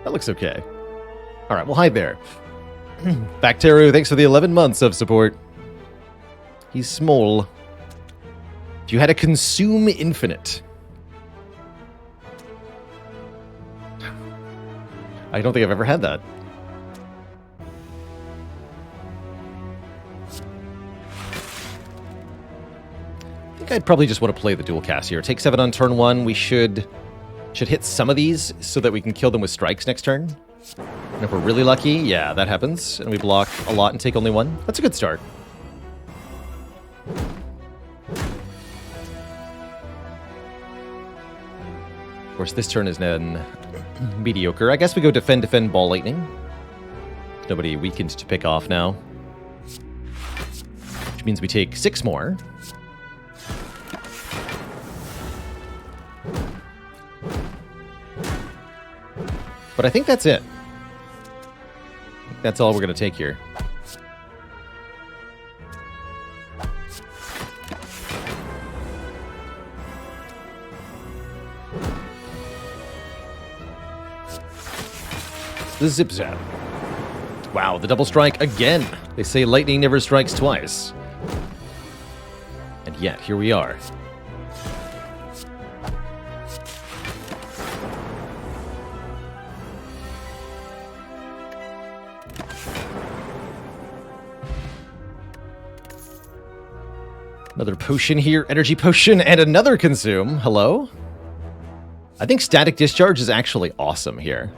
That looks okay. All right, we'll hide there. Bacteru, thanks for the 11 months of support. He's small. If you had a Consume Infinite. I don't think I've ever had that. I think I'd probably just want to play the dual cast here. Take 7 on turn 1. We should hit some of these so that we can kill them with strikes next turn. And if we're really lucky, yeah, that happens. And we block a lot and take only 1. That's a good start. Of course, this turn is then mediocre. I guess we go defend, defend, ball lightning. Nobody weakened to pick off now. Which means we take 6 more. But I think that's it. That's all we're going to take here. The Zip Zap. Wow, the double strike again. They say lightning never strikes twice. And yet, here we are. Another potion here, energy potion, and another consume. Hello? I think Static Discharge is actually awesome here.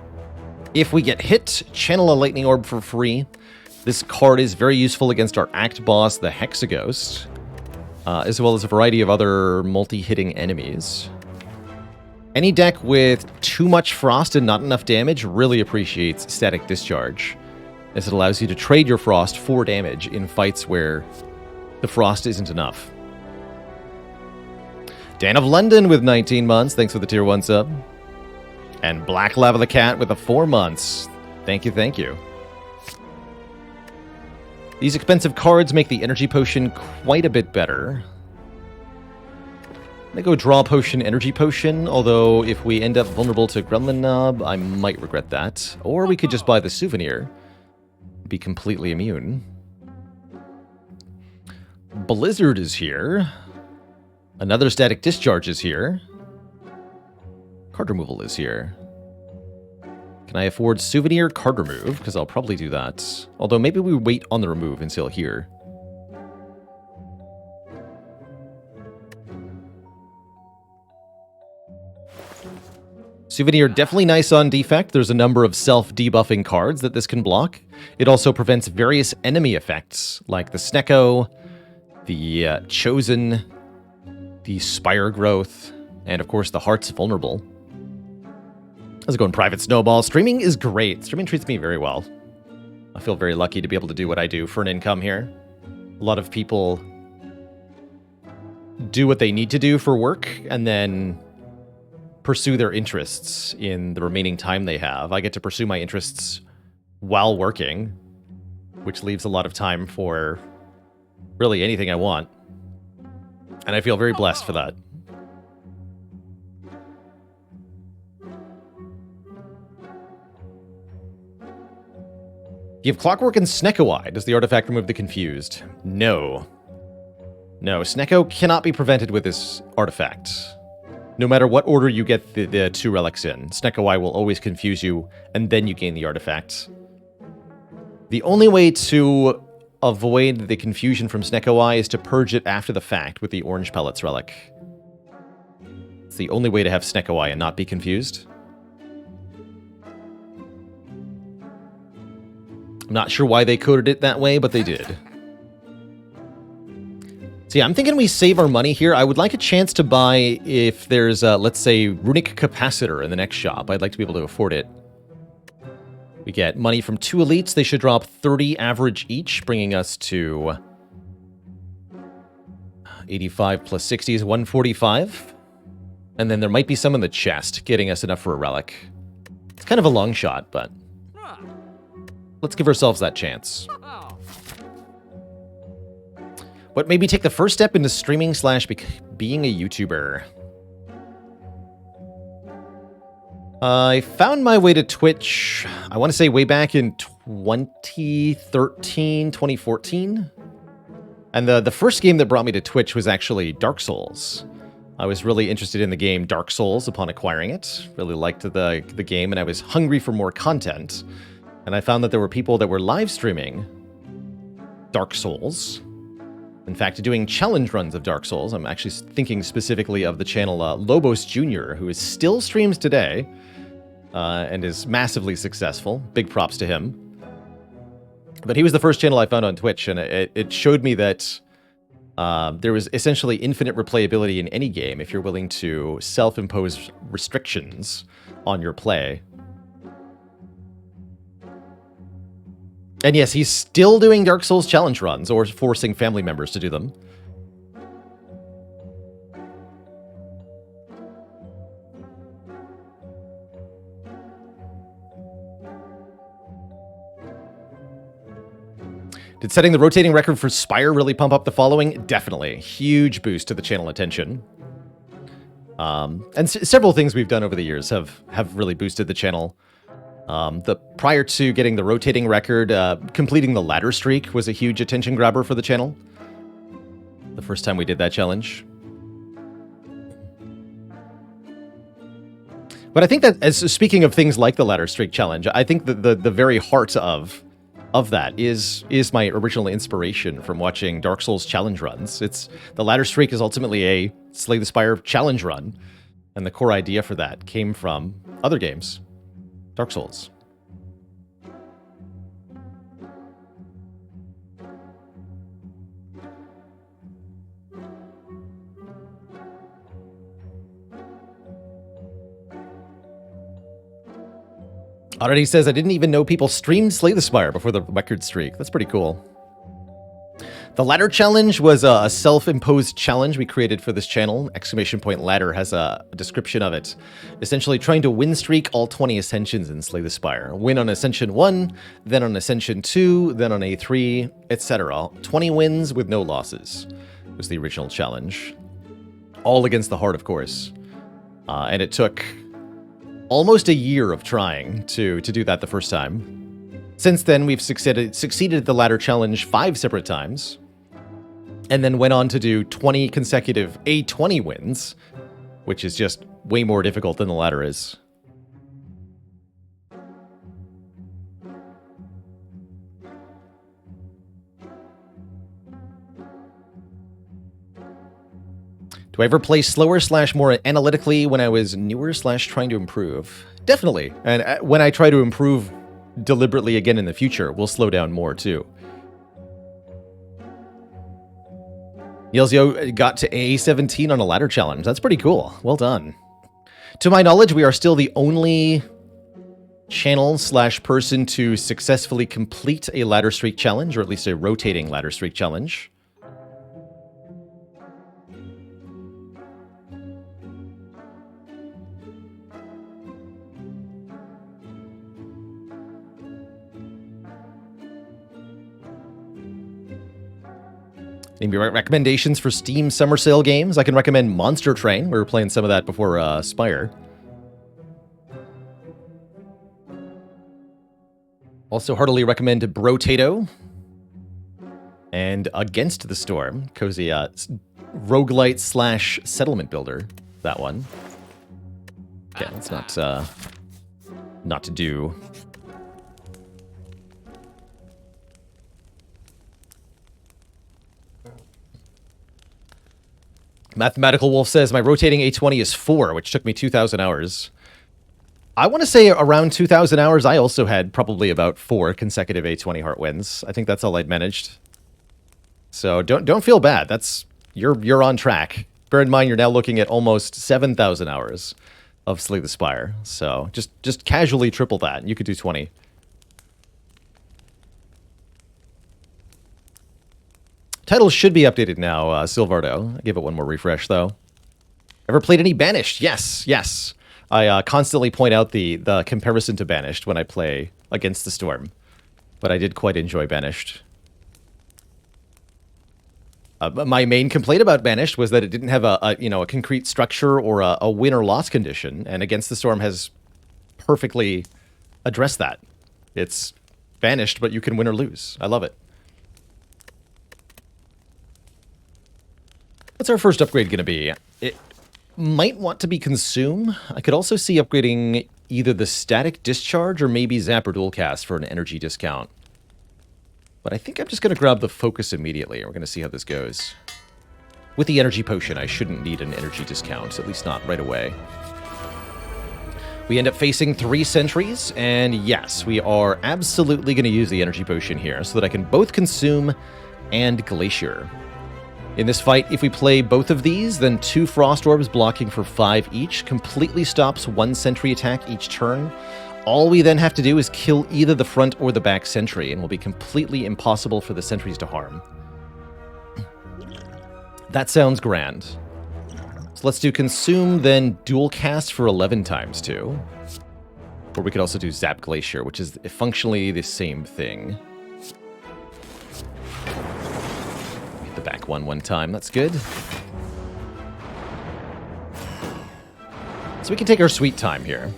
If we get hit, channel a lightning orb for free. This card is very useful against our Act Boss, the Hexaghost, as well as a variety of other multi-hitting enemies. Any deck with too much frost and not enough damage really appreciates Static Discharge, as it allows you to trade your frost for damage in fights where the frost isn't enough. Dan of London with 19 months, thanks for the tier 1 sub. And Black Lava the Cat with the 4 months. Thank you, thank you. These expensive cards make the energy potion quite a bit better. I'm gonna go draw potion, energy potion, although if we end up vulnerable to Gremlin Knob, I might regret that. Or we could just buy the souvenir. Be completely immune. Blizzard is here. Another Static Discharge is here. Card removal is here. Can I afford souvenir card remove? Because I'll probably do that. Although maybe we wait on the remove until here. Souvenir definitely nice on Defect. There's a number of self-debuffing cards that this can block. It also prevents various enemy effects, like the Snecko, the Chosen, the Spire Growth, and of course the Heart's Vulnerable. How's it going, Private Snowball? Streaming is great. Streaming treats me very well. I feel very lucky to be able to do what I do for an income here. A lot of people do what they need to do for work and then pursue their interests in the remaining time they have. I get to pursue my interests while working, which leaves a lot of time for really anything I want. And I feel very blessed for that. You have Clockwork and Snecko Eye. Does the artifact remove the confused? No. No, Snecko cannot be prevented with this artifact. No matter what order you get the 2 relics in, Snecko Eye will always confuse you, and then you gain the artifact. The only way to avoid the confusion from Snecko Eye is to purge it after the fact with the Orange Pellets relic. It's the only way to have Snecko Eye and not be confused. I'm not sure why they coded it that way, but they did. So yeah, I'm thinking we save our money here. I would like a chance to buy, if there's, let's say, Runic Capacitor in the next shop. I'd like to be able to afford it. We get money from 2 elites. They should drop 30 average each, bringing us to 85 plus 60 is 145. And then there might be some in the chest, getting us enough for a relic. It's kind of a long shot, but let's give ourselves that chance. But maybe take the first step into streaming / being a YouTuber. I found my way to Twitch, I want to say way back in 2013, 2014. And the first game that brought me to Twitch was actually Dark Souls. I was really interested in the game Dark Souls upon acquiring it. Really liked the game, and I was hungry for more content. And I found that there were people that were live streaming Dark Souls. In fact, doing challenge runs of Dark Souls. I'm actually thinking specifically of the channel Lobos Jr., who is still streams today and is massively successful. Big props to him. But he was the first channel I found on Twitch, and it showed me that there was essentially infinite replayability in any game if you're willing to self-impose restrictions on your play. And yes, he's still doing Dark Souls challenge runs, or forcing family members to do them. Did setting the rotating record for Spire really pump up the following? Definitely. Huge boost to the channel attention. And several things we've done over the years have really boosted the channel. Prior to getting the rotating record, completing the ladder streak was a huge attention grabber for the channel. The first time we did that challenge. But I think that, as speaking of things like the ladder streak challenge, I think that the very heart of that is my original inspiration from watching Dark Souls challenge runs. The ladder streak is ultimately a Slay the Spire challenge run, and the core idea for that came from other games. Dark Souls. Already says, I didn't even know people streamed Slay the Spire before the record streak. That's pretty cool. The ladder challenge was a self-imposed challenge we created for this channel. !ladder has a description of it. Essentially trying to win streak all 20 ascensions in Slay the Spire. Win on Ascension 1, then on Ascension 2, then on A3, etc. 20 wins with no losses was the original challenge. All against the heart, of course. And it took almost a year of trying to do that the first time. Since then, we've succeeded at the ladder challenge 5 separate times. And then went on to do 20 consecutive A20 wins, which is just way more difficult than the ladder is. Do I ever play slower / more analytically when I was newer / trying to improve? Definitely. And when I try to improve deliberately again in the future, we'll slow down more too. Yelzio got to A17 on a ladder challenge. That's pretty cool. Well done. To my knowledge, we are still the only channel / person to successfully complete a ladder streak challenge, or at least a rotating ladder streak challenge. Any recommendations for Steam Summer Sale games? I can recommend Monster Train. We were playing some of that before Spire. Also heartily recommend Brotato. And Against the Storm. Cozy roguelite / settlement builder. That one. Okay, let's not to do. Mathematical Wolf says, my rotating A20 is 4, which took me 2,000 hours. I want to say around 2,000 hours, I also had probably about 4 consecutive A20 heart wins. I think that's all I'd managed. So don't feel bad. You're on track. Bear in mind, you're now looking at almost 7,000 hours of Slay the Spire. So just casually triple that. You could do 20. Title should be updated now, Silvardo. I'll give it one more refresh, though. Ever played any Banished? Yes. I constantly point out the comparison to Banished when I play Against the Storm. But I did quite enjoy Banished. My main complaint about Banished was that it didn't have a concrete structure or a win or loss condition, and Against the Storm has perfectly addressed that. It's Banished, but you can win or lose. I love it. What's our first upgrade going to be? It might want to be Consume. I could also see upgrading either the Static Discharge or maybe Zap or Dualcast for an energy discount. But I think I'm just going to grab the Focus immediately. We're going to see how this goes. With the Energy Potion, I shouldn't need an energy discount, at least not right away. We end up facing 3 sentries, and yes, we are absolutely going to use the Energy Potion here so that I can both Consume and Glacier. In this fight, if we play both of these, then 2 Frost Orbs blocking for 5 each completely stops 1 sentry attack each turn. All we then have to do is kill either the front or the back sentry, and will be completely impossible for the sentries to harm. That sounds grand. So let's do Consume, then Dual Cast for 11 times 2. Or we could also do Zap Glacier, which is functionally the same thing. Hit the back one time, that's good. So we can take our sweet time here.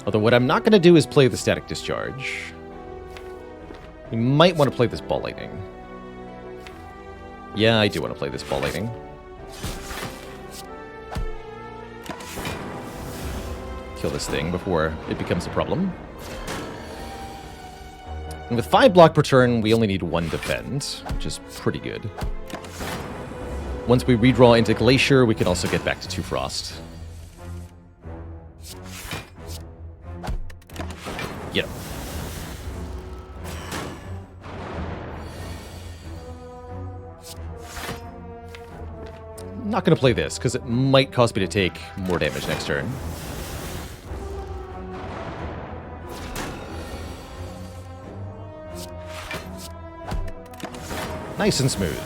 Although what I'm not going to do is play the Static Discharge. We might want to play this Ball Lightning. Yeah, I do want to play this Ball Lightning. Kill this thing before it becomes a problem. And with 5 block per turn, we only need 1 defend, which is pretty good. Once we redraw into Glacier, we can also get back to 2 Frost. Yep. Not going to play this, because it might cause me to take more damage next turn. Nice and smooth.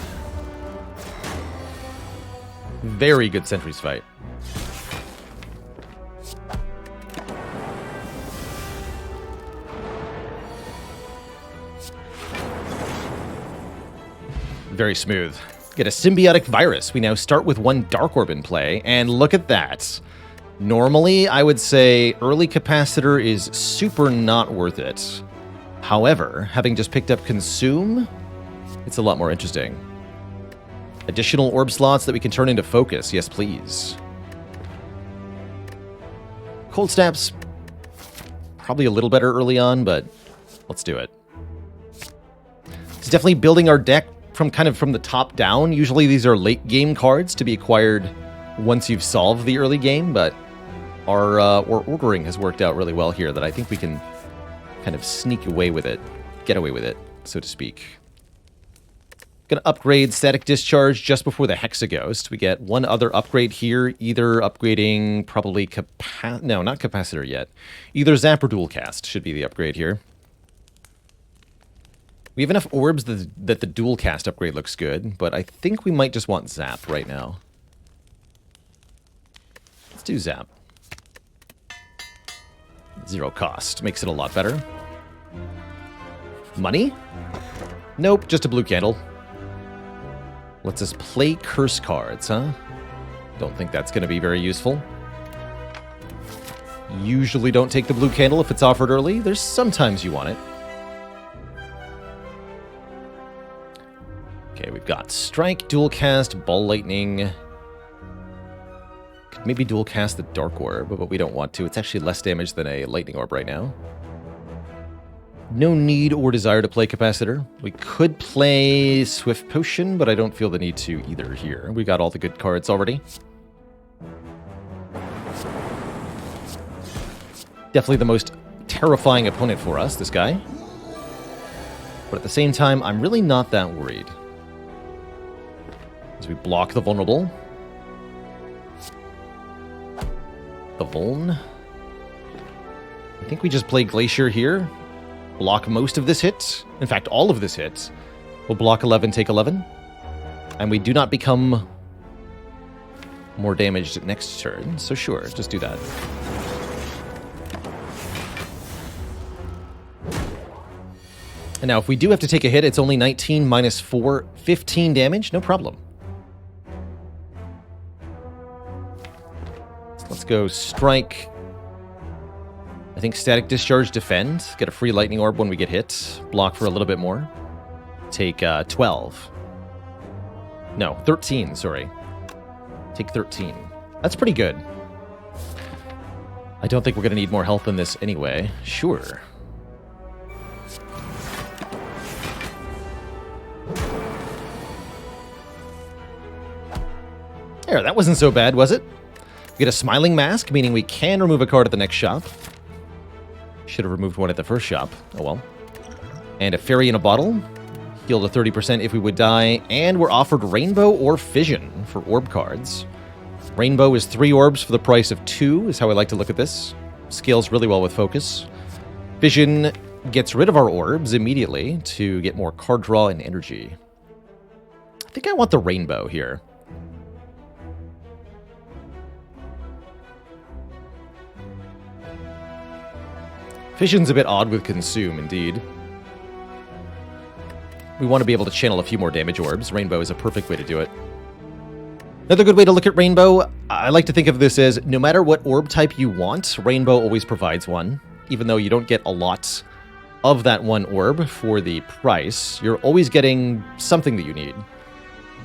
Very good sentries fight. Very smooth. Get a Symbiotic Virus. We now start with 1 Dark Orb in play, and look at that. Normally, I would say early Capacitor is super not worth it. However, having just picked up Consume, it's a lot more interesting. Additional orb slots that we can turn into Focus. Yes, please. Cold Snaps, probably a little better early on, but let's do it. It's definitely building our deck from the top down. Usually these are late game cards to be acquired once you've solved the early game, but our ordering has worked out really well here that I think we can kind of sneak away with it, get away with it, so to speak. Gonna upgrade Static Discharge just before the Hexaghost. We get 1 other upgrade here, either upgrading probably no, not Capacitor yet. Either Zap or Dualcast should be the upgrade here. We have enough orbs that the Dualcast upgrade looks good, but I think we might just want Zap right now. Let's do Zap. 0 cost. Makes it a lot better. Money? Nope, just a blue candle. Lets us play curse cards, huh? Don't think that's going to be very useful. Usually don't take the blue candle if it's offered early. There's sometimes you want it. Okay, we've got Strike, Dual Cast, Ball Lightning. Could maybe dual cast the Dark Orb, but we don't want to. It's actually less damage than a Lightning Orb right now. No need or desire to play Capacitor. We could play Swift Potion, but I don't feel the need to either here. We got all the good cards already. Definitely the most terrifying opponent for us, this guy. But at the same time, I'm really not that worried. As we block the vulnerable. The Vuln. I think we just play Glacier here. Block most of this hit. In fact, all of this hit. We'll block 11, take 11. And we do not become more damaged next turn. So sure, just do that. And now, if we do have to take a hit, it's only 19 minus 4, 15 damage. No problem. So let's go Strike. I think Static Discharge, Defend. Get a free Lightning Orb when we get hit. Block for a little bit more. Take 12. No, 13, sorry. Take 13. That's pretty good. I don't think we're going to need more health than this anyway. Sure. There, that wasn't so bad, was it? We get a Smiling Mask, meaning we can remove a card at the next shop. Should have removed one at the first shop. Oh well. And a Fairy in a Bottle. Heal to 30% if we would die. And we're offered Rainbow or Fission for orb cards. Rainbow is 3 orbs for the price of 2, is how I like to look at this. Scales really well with focus. Fission gets rid of our orbs immediately to get more card draw and energy. I think I want the Rainbow here. Fission's a bit odd with Consume, indeed. We want to be able to channel a few more damage orbs. Rainbow is a perfect way to do it. Another good way to look at Rainbow, I like to think of this as no matter what orb type you want, Rainbow always provides one. Even though you don't get a lot of that one orb for the price, you're always getting something that you need.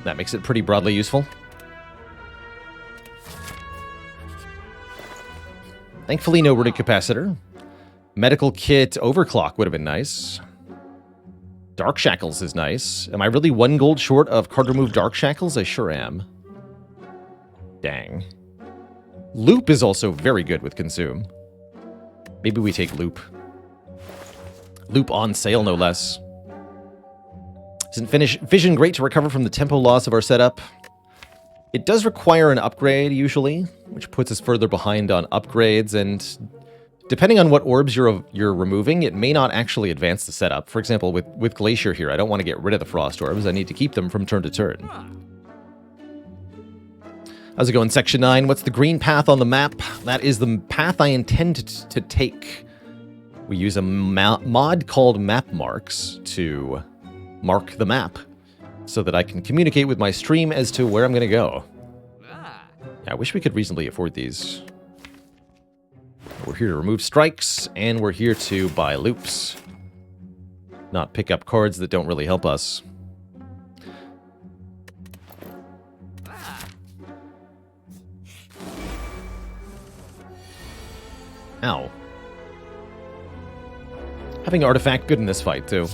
That makes it pretty broadly useful. Thankfully, no Runic Capacitor. Medical Kit Overclock would have been nice. Dark Shackles is nice. Am I really 1 gold short of card remove Dark Shackles? I sure am. Dang. Loop is also very good with Consume. Maybe we take Loop. Loop on sale, no less. Isn't Fission great to recover from the tempo loss of our setup? It does require an upgrade, usually, which puts us further behind on upgrades, and depending on what orbs you're removing, it may not actually advance the setup. For example, with Glacier here, I don't want to get rid of the Frost Orbs. I need to keep them from turn to turn. How's it going, Section 9? What's the green path on the map? That is the path I intend to take. We use a mod called Map Marks to mark the map so that I can communicate with my stream as to where I'm going to go. Yeah, I wish we could reasonably afford these. We're here to remove strikes, and we're here to buy loops. Not pick up cards that don't really help us. Ow. Having Artifact good in this fight, too.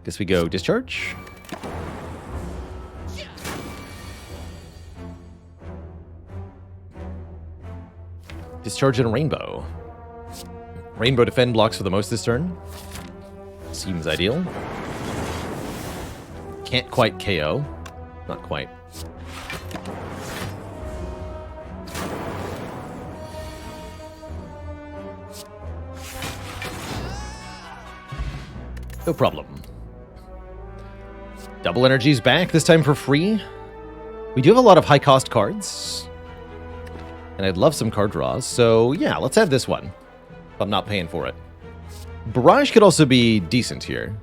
Guess we go Discharge. Discharge and Rainbow. Rainbow Defend blocks for the most this turn. Seems ideal. Can't quite KO. Not quite. No problem. Double Energy's back, this time for free. We do have a lot of high-cost cards. And I'd love some card draws, so yeah, let's have this one. I'm not paying for it. Barrage could also be decent here.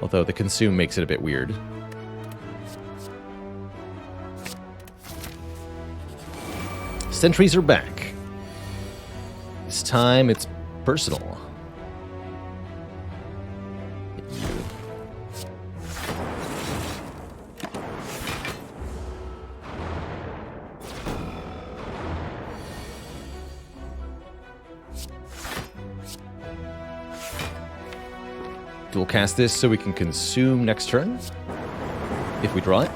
Although the consume makes it a bit weird. Sentries are back. This time it's personal. Dual cast this so we can consume next turn, if we draw it.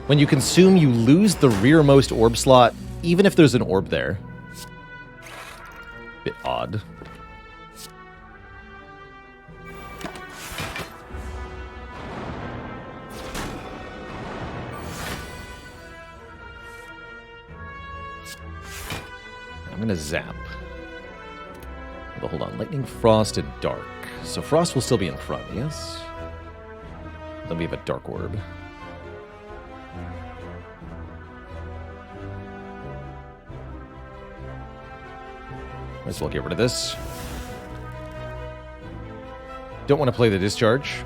When you consume, you lose the rearmost orb slot, even if there's an orb there. Bit odd. I'm gonna zap. But hold on, Lightning, Frost, and Dark. So Frost will still be in front, yes? Then we have a Dark Orb. Might as well get rid of this. Don't want to play the Discharge.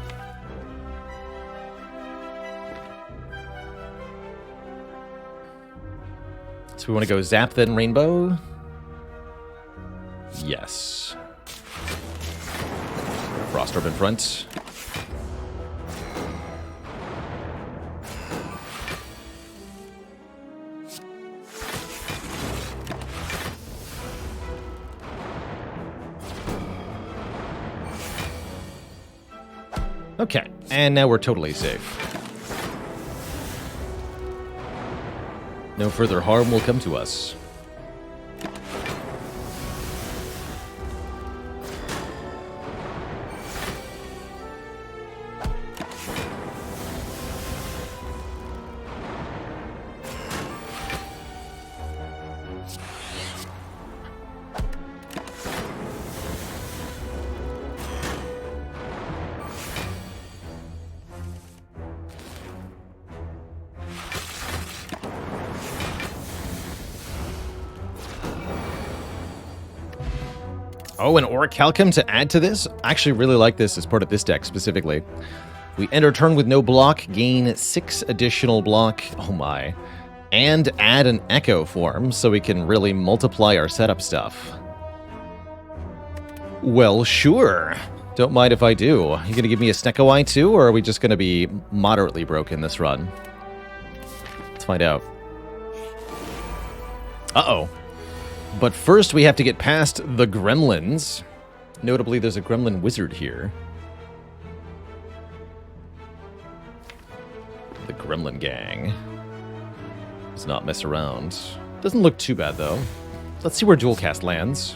So we want to go Zap, then Rainbow? Yes. Frost Orb in front. Okay, and now we're totally safe. No further harm will come to us. Oh, an Orichalcum to add to this? I actually really like this as part of this deck specifically. We end our turn with no block, gain 6 additional block, oh my, and add an Echo form so we can really multiply our setup stuff. Well, sure. Don't mind if I do. You gonna give me a Snecko Eye too, or are we just gonna be moderately broken this run? Let's find out. Uh-oh. But first, we have to get past the gremlins. Notably, there's a gremlin wizard here. The gremlin gang. Does not mess around. Doesn't look too bad, though. Let's see where dual cast lands.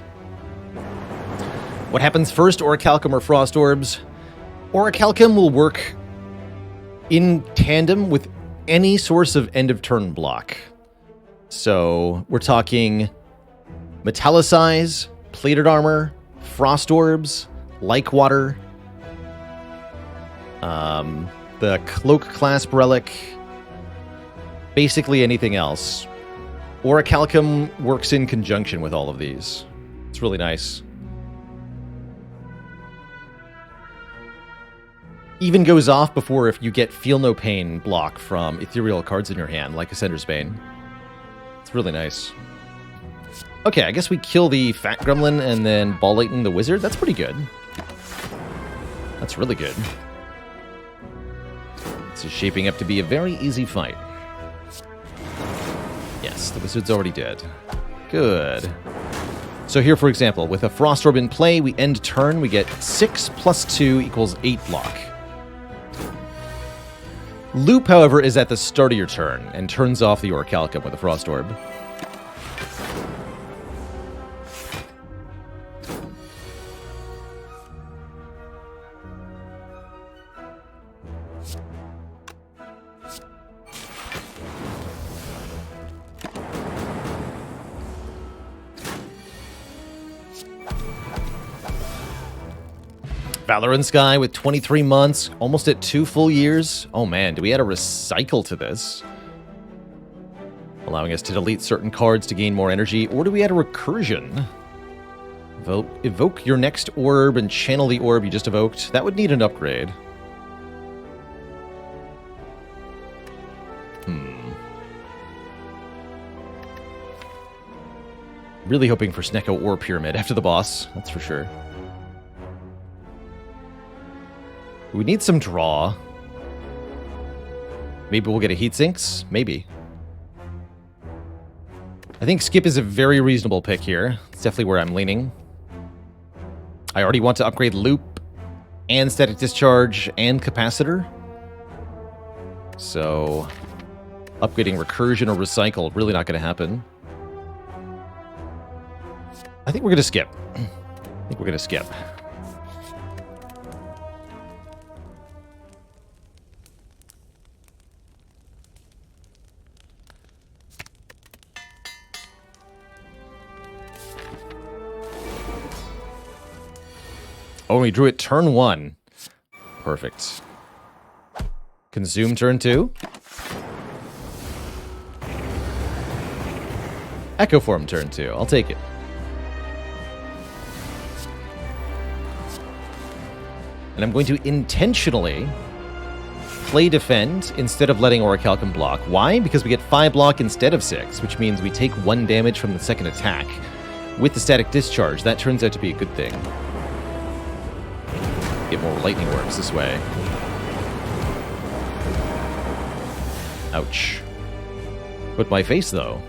What happens first, Orichalcum or Frost Orbs? Orichalcum will work in tandem with any source of end-of-turn block. So, we're talking Metallicize, Plated Armor, Frost Orbs, Like Water, the Cloak Clasp Relic, basically anything else. Orichalcum works in conjunction with all of these. It's really nice. Even goes off before if you get Feel No Pain block from ethereal cards in your hand, like Ascender's Bane. It's really nice. Okay, I guess we kill the Fat Gremlin and then Ball Lightning the Wizard. That's pretty good. That's really good. This is shaping up to be a very easy fight. Yes, the Wizard's already dead. Good. So here, for example, with a Frost Orb in play, we end turn, we get 6 + 2 = 8 block. Loop, however, is at the start of your turn and turns off the Orichalcum with a Frost Orb. Valorant Sky with 23 months, almost at 2 full years. Oh man, do we add a recycle to this? Allowing us to delete certain cards to gain more energy, or do we add a recursion? Evoke your next orb and channel the orb you just evoked. That would need an upgrade. Really hoping for Snecko or Pyramid after the boss, that's for sure. We need some draw. Maybe we'll get a Heatsinks? Maybe. I think Skip is a very reasonable pick here. It's definitely where I'm leaning. I already want to upgrade Loop and Static Discharge and Capacitor. So, upgrading Recursion or Recycle, really not going to happen. I think we're going to skip. Oh, we drew it turn 1. Perfect. Consume turn 2. Echo Form turn 2. I'll take it. And I'm going to intentionally play Defend instead of letting Orichalcum block. Why? Because we get 5 block instead of 6, which means we take 1 damage from the second attack. With the Static Discharge, that turns out to be a good thing. Get more Lightning Orbs this way. Ouch. Put my face, though.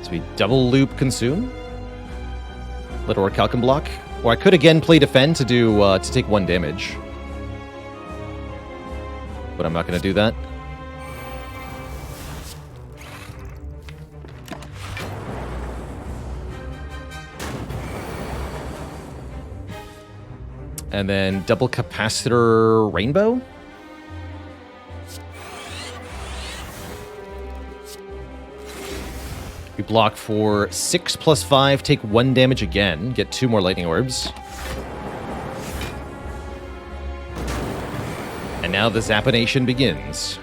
So we double loop Consume. Let Orichalcum block. Or I could again play Defend to do to take 1 damage. But I'm not going to do that. And then double Capacitor Rainbow. We block for 6 plus 5, take 1 damage again, get 2 more Lightning Orbs. And now the Zappination begins.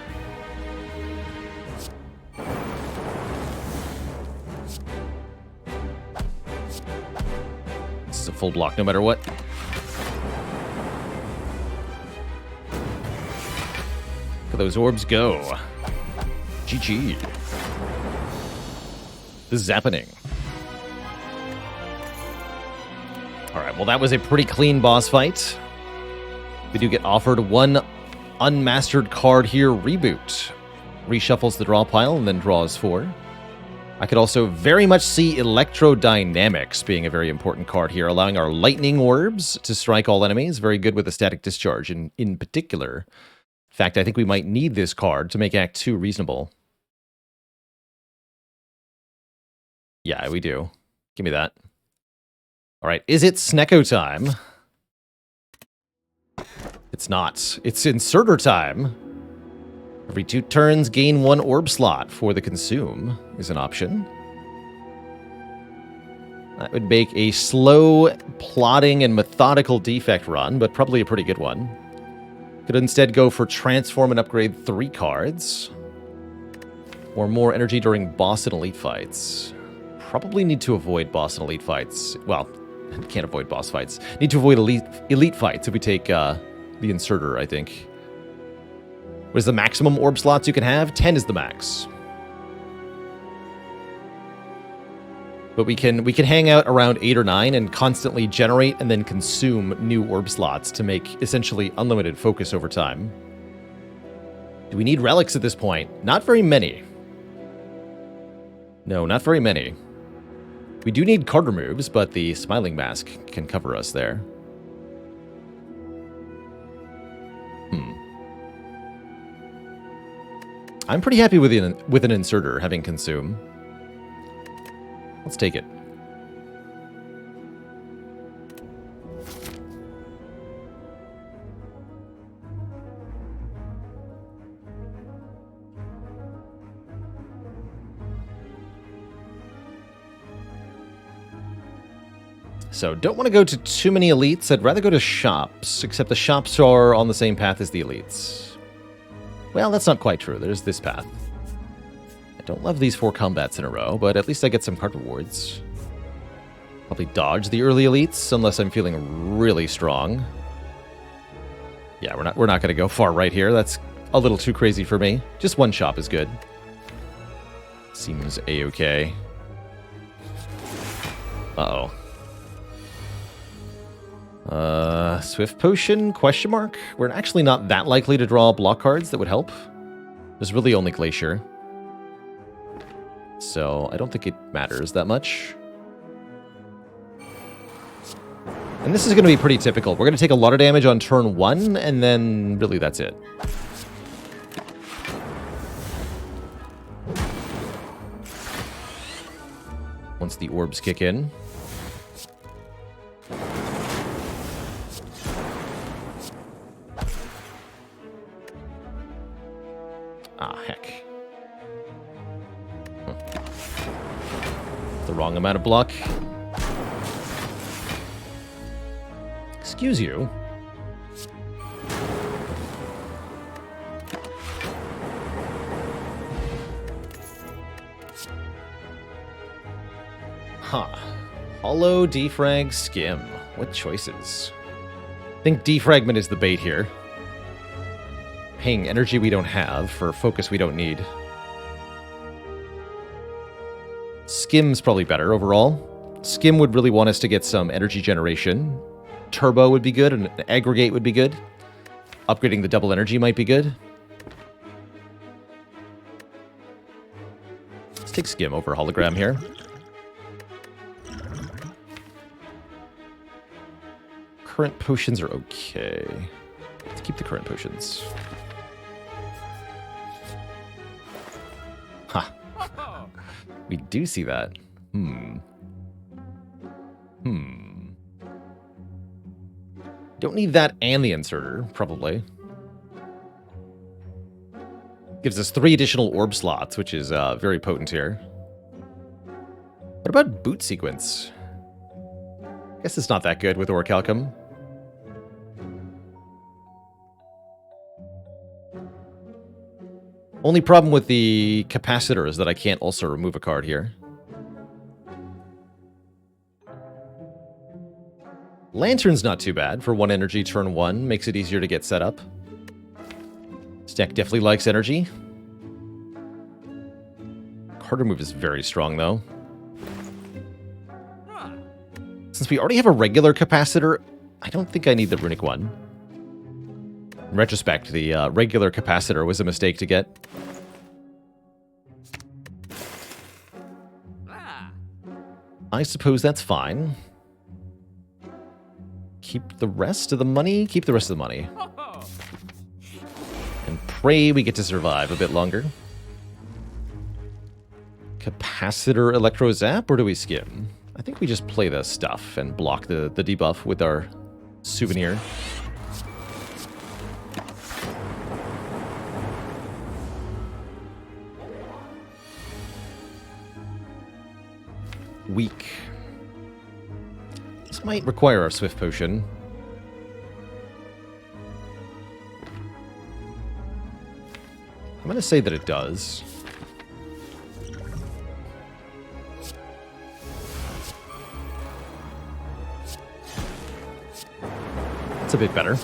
This is a full block no matter what. Look at those orbs go. GG. The Zappening. Alright, well that was a pretty clean boss fight. We do get offered 1 unmastered card here, Reboot. Reshuffles the draw pile and then draws 4. I could also very much see Electrodynamics being a very important card here, allowing our Lightning Orbs to strike all enemies. Very good with the Static Discharge in particular. In fact, I think we might need this card to make Act 2 reasonable. Yeah, we do. Give me that. All right, is it Snecko time? It's not. It's Inserter time. Every 2 turns, gain 1 orb slot for the Consume is an option. That would make a slow, plodding, and methodical Defect run, but probably a pretty good one. Could instead go for Transform and upgrade 3 cards. Or more energy during boss and elite fights. Probably need to avoid boss and elite fights. Well, can't avoid boss fights. Need to avoid elite fights if we take the Inserter, I think. What is the maximum orb slots you can have? 10 is the max. But we can hang out around 8 or 9 and constantly generate and then consume new orb slots to make essentially unlimited focus over time. Do we need relics at this point? Not very many. No, not very many. We do need card removes, but the Smiling Mask can cover us there. I'm pretty happy with an Inserter having Consume. Let's take it. So, don't want to go to too many elites. I'd rather go to shops, except the shops are on the same path as the elites. Well, that's not quite true. There's this path. I Don't love these 4 combats in a row, but at least I get some card rewards. Probably dodge the early elites unless I'm feeling really strong. Yeah, we're not going to go far right here. That's a little too crazy for me. Just 1 shop is good. Seems a-okay. Uh-oh. Swift Potion, question mark? We're actually not that likely to draw block cards that would help. There's really only Glacier. So I don't think it matters that much. And this is going to be pretty typical. We're going to take a lot of damage on turn 1, and then really that's it. Once the orbs kick in. Ah, heck. The wrong amount of block. Excuse you. Huh. Hollow, defrag, skim. What choices? I think defragment is the bait here. Paying energy we don't have for focus we don't need. Skim's probably better overall. Skim would really want us to get some energy generation. Turbo would be good, and aggregate would be good. Upgrading the double energy might be good. Let's take Skim over hologram here. Current potions are okay. Let's keep the current potions. Ha. We do see that. Don't need that and the inserter, probably. Gives us 3 additional orb slots, which is very potent here. What about boot sequence? I guess it's not that good with Orichalcum. Only problem with the capacitor is that I can't also remove a card here. Lantern's not too bad for 1 energy turn 1. Makes it easier to get set up. This deck definitely likes energy. Card remove is very strong, though. Since we already have a regular capacitor, I don't think I need the runic one. In retrospect, the regular capacitor was a mistake to get. I suppose that's fine. Keep the rest of the money? Keep the rest of the money. And pray we get to survive a bit longer. Capacitor Electro Zap, or do we skim? I think we just play the stuff and block the debuff with our souvenir. Weak. This might require our Swift Potion. I'm going to say that it does. It's a bit better.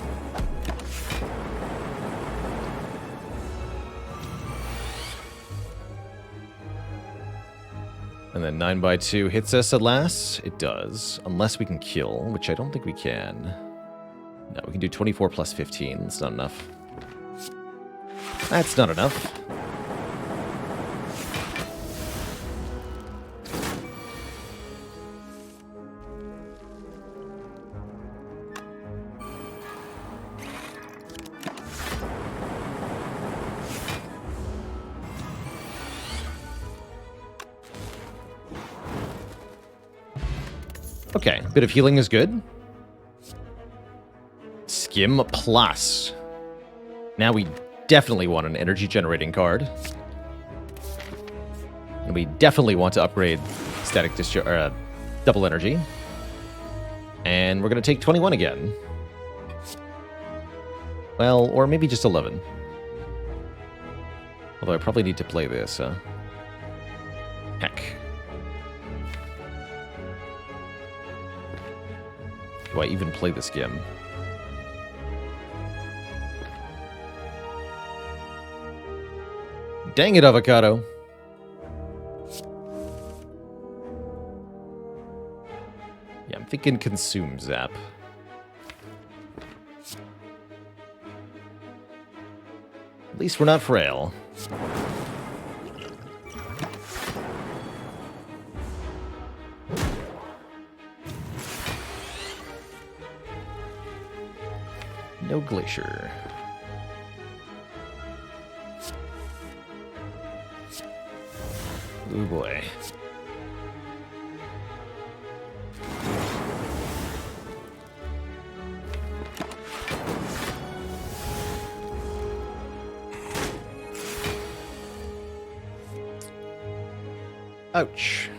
And then 9x2 hits us at last. It does. Unless we can kill, which I don't think we can. No, we can do 24 plus 15. That's not enough. That's not enough. Okay, a bit of healing is good. Skim plus. Now we definitely want an energy generating card. And we definitely want to upgrade static discharge, double energy. And we're going to take 21 again. Well, or maybe just 11. Although I probably need to play this, huh? Heck. Do I even play this game? Dang it, Avocado. Yeah, I'm thinking Consume Zap. At least we're not frail. No Glacier. Oh boy. Ouch.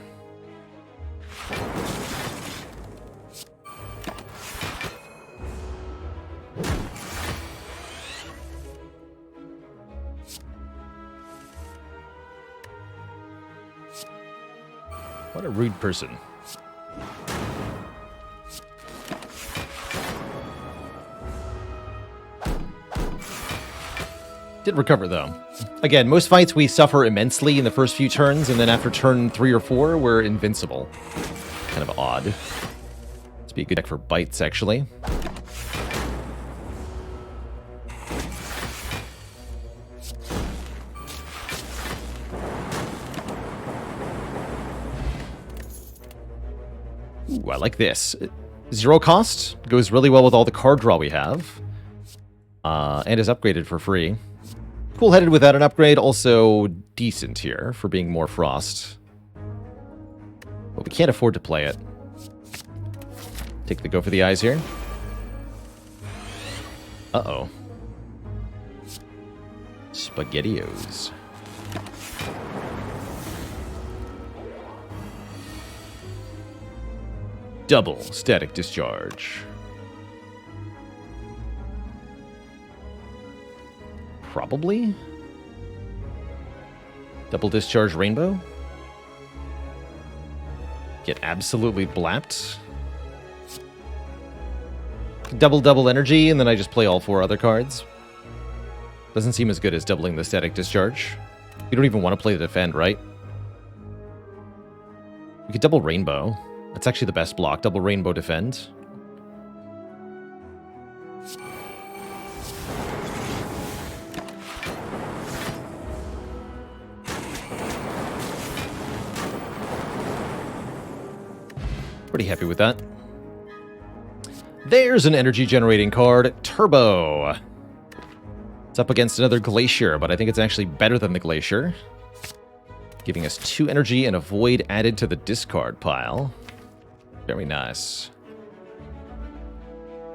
What a rude person. Did recover, though. Again, most fights we suffer immensely in the first few turns, and then after turn 3 or 4, we're invincible. Kind of odd. This be a good deck for bites, actually. Ooh, I like this. 0 cost, goes really well with all the card draw we have, and is upgraded for free. Cool-headed without an upgrade, also decent here for being more Frost. But we can't afford to play it. Take the go for the eyes here. Uh-oh. SpaghettiOs. Double Static Discharge. Probably? Double Discharge Rainbow? Get absolutely blapped? Double energy, and then I just play all 4 other cards. Doesn't seem as good as doubling the Static Discharge. You don't even want to play the Defend, right? We could double Rainbow. That's actually the best block. Double Rainbow Defend. Pretty happy with that. There's an energy generating card, Turbo. It's up against another Glacier, but I think it's actually better than the Glacier. Giving us 2 energy and a void added to the discard pile. Very nice.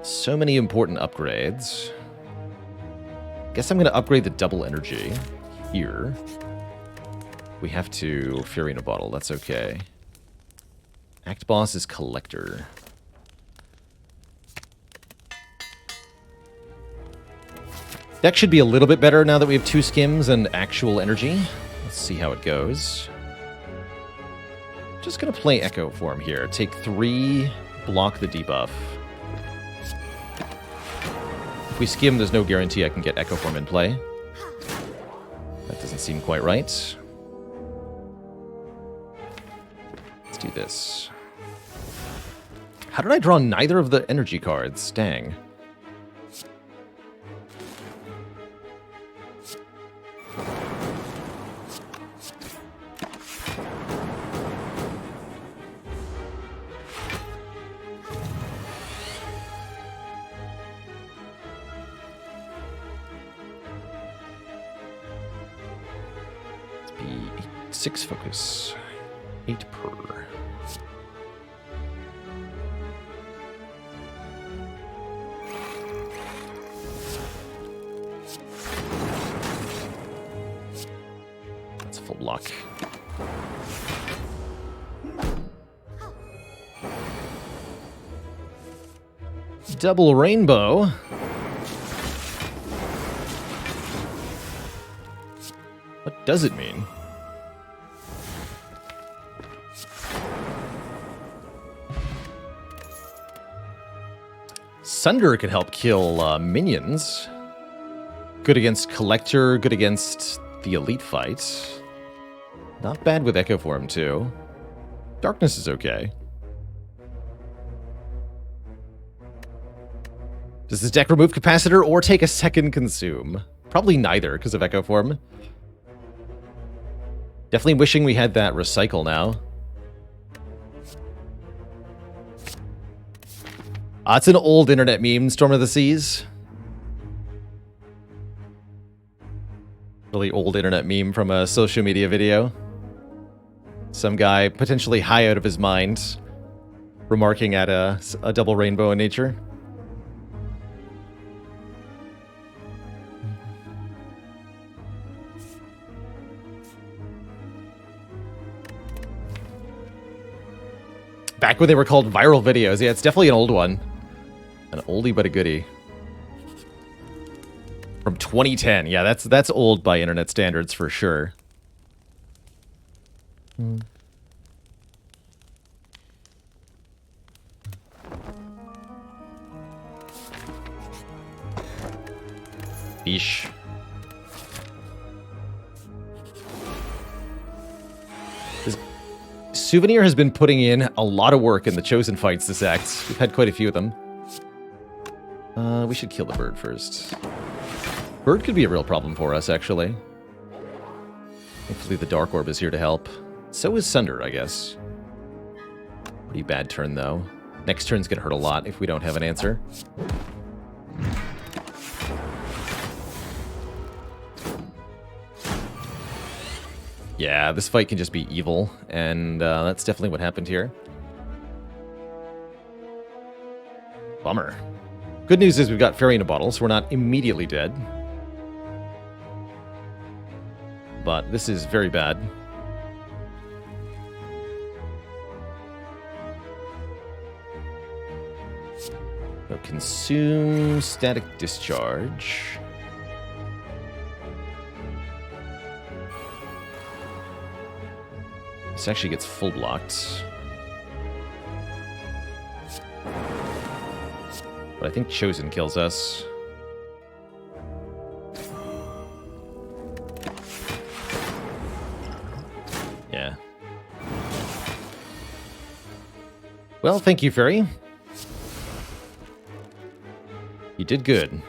So many important upgrades. Guess I'm going to upgrade the double energy here. We have to Fury in a Bottle, that's okay. Act Boss is Collector. Deck should be a little bit better now that we have 2 skims and actual energy. Let's see how it goes. Just gonna play Echo Form here. Take 3, block the debuff. If we skim, there's no guarantee I can get Echo Form in play. That doesn't seem quite right. Let's do this. How did I draw neither of the energy cards? Dang. Let's be 6 focus. 8 per. Full block. Double Rainbow. What does it mean? Sunder can help kill minions. Good against Collector, good against the Elite fight. Not bad with Echo Form, too. Darkness is okay. Does this deck remove Capacitor or take a second Consume? Probably neither, because of Echo Form. Definitely wishing we had that Recycle now. It's an old internet meme, Storm of the Seas. Really old internet meme from a social media video. Some guy, potentially high out of his mind, remarking at a double rainbow in nature. Back when they were called viral videos. Yeah, it's definitely an old one. An oldie but a goodie. From 2010. Yeah, that's old by internet standards for sure. Eesh. This Souvenir has been putting in a lot of work in the Chosen fights this act. We've had quite a few of them. We should kill the bird first. Bird could be a real problem for us, actually. Hopefully the Dark Orb is here to help. So is Sunder, I guess. Pretty bad turn, though. Next turn's gonna hurt a lot if we don't have an answer. Yeah, this fight can just be evil, and that's definitely what happened here. Bummer. Good news is we've got Fairy in a Bottle, so we're not immediately dead. But this is very bad. So consume Static Discharge. This actually gets full blocked. But I think Chosen kills us. Yeah. Well, thank you, Fairy. You did good.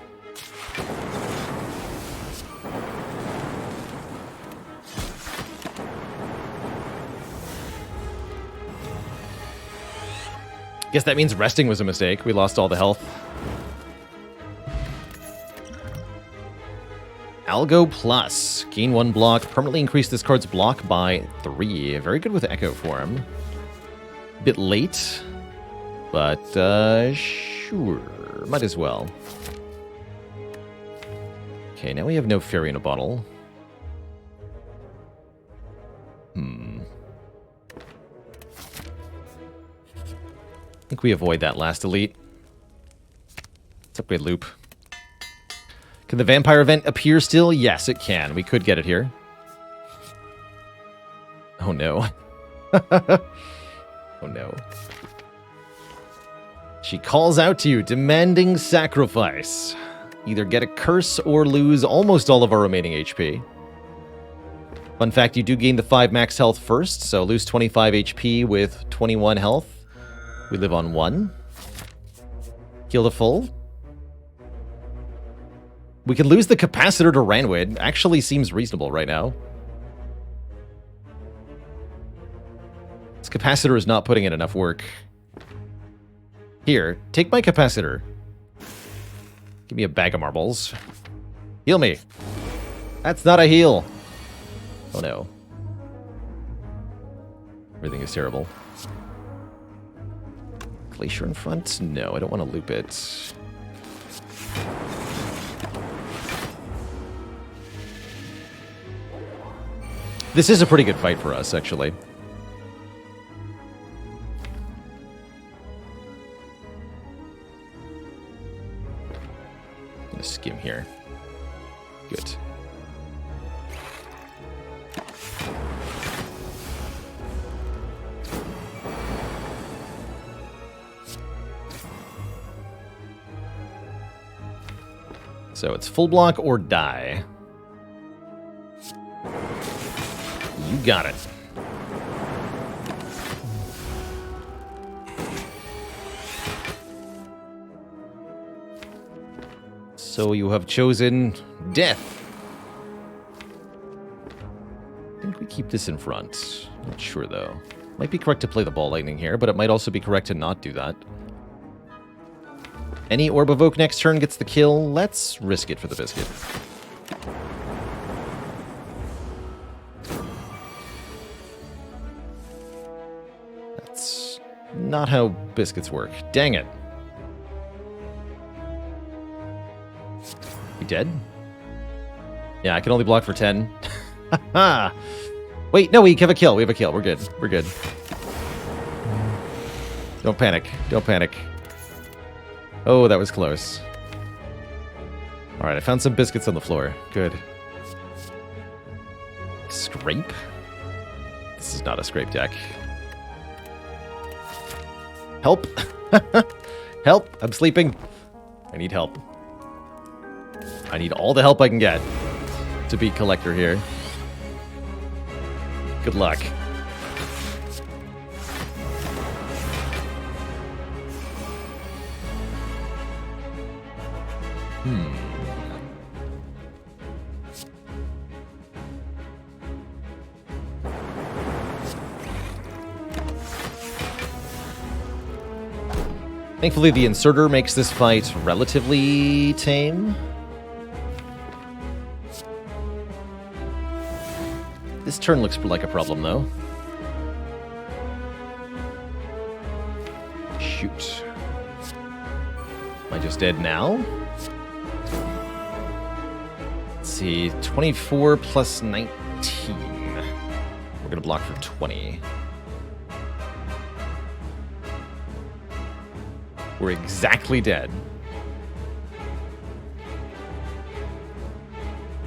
Guess that means resting was a mistake. We lost all the health. Algo Plus. Gain 1 block. Permanently increase this card's block by 3. Very good with Echo Form. Bit late. But, sure. Might as well. Okay, now we have no Fairy in a Bottle. I think we avoid that last elite. Let's upgrade Loop. Can the Vampire event appear still? Yes, it can. We could get it here. Oh, no. Oh, no. She calls out to you, demanding sacrifice. Either get a curse or lose almost all of our remaining HP. Fun fact, you do gain the 5 max health first, so lose 25 HP with 21 health. We live on 1. Heal to full. We can lose the capacitor to Ranwid. Actually seems reasonable right now. This capacitor is not putting in enough work. Here, take my capacitor. Give me a bag of marbles. Heal me. That's not a heal. Oh no. Everything is terrible. Glacier in front? No, I don't want to loop it. This is a pretty good fight for us, actually. I'm gonna skim here. Good. So it's full block or die. You got it. So you have chosen death. I think we keep this in front. Not sure, though. Might be correct to play the ball lightning here, but it might also be correct to not do that. Any Orb Evoke next turn gets the kill. Let's risk it for the biscuit. That's not how biscuits work. Dang it. You dead? Yeah, I can only block for 10. Wait, no, we have a kill. We have a kill. We're good. We're good. Don't panic. Don't panic. Oh, that was close. Alright, I found some biscuits on the floor. Good. Scrape? This is not a scrape deck. Help! Help! I'm sleeping. I need help. I need all the help I can get to beat Collector here. Good luck. Thankfully, the inserter makes this fight relatively tame. This turn looks like a problem, though. Shoot. Am I just dead now? Let's see. 24 plus 19. We're going to block for 20. We're exactly dead.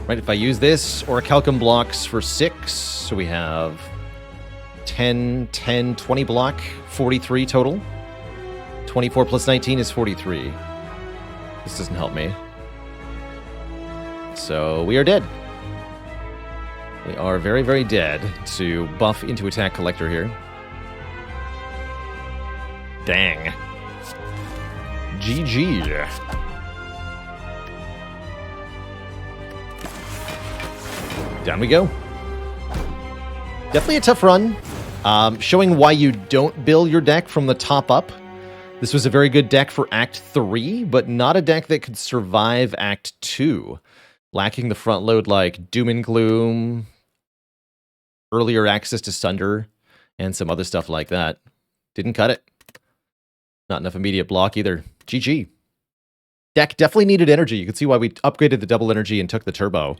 Right, if I use this, Orichalcum blocks for 6, so we have 10, 10, 20 block, 43 total. 24 plus 19 is 43. This doesn't help me. So we are dead. We are very, very dead to buff into attack Collector here. Dang. GG. Down we go. Definitely a tough run. Showing why you don't build your deck from the top up. This was a very good deck for Act 3, but not a deck that could survive Act 2. Lacking the front load like Doom and Gloom, earlier access to Sunder, and some other stuff like that. Didn't cut it. Not enough immediate block either. GG. Deck definitely needed energy. You can see why we upgraded the double energy and took the turbo.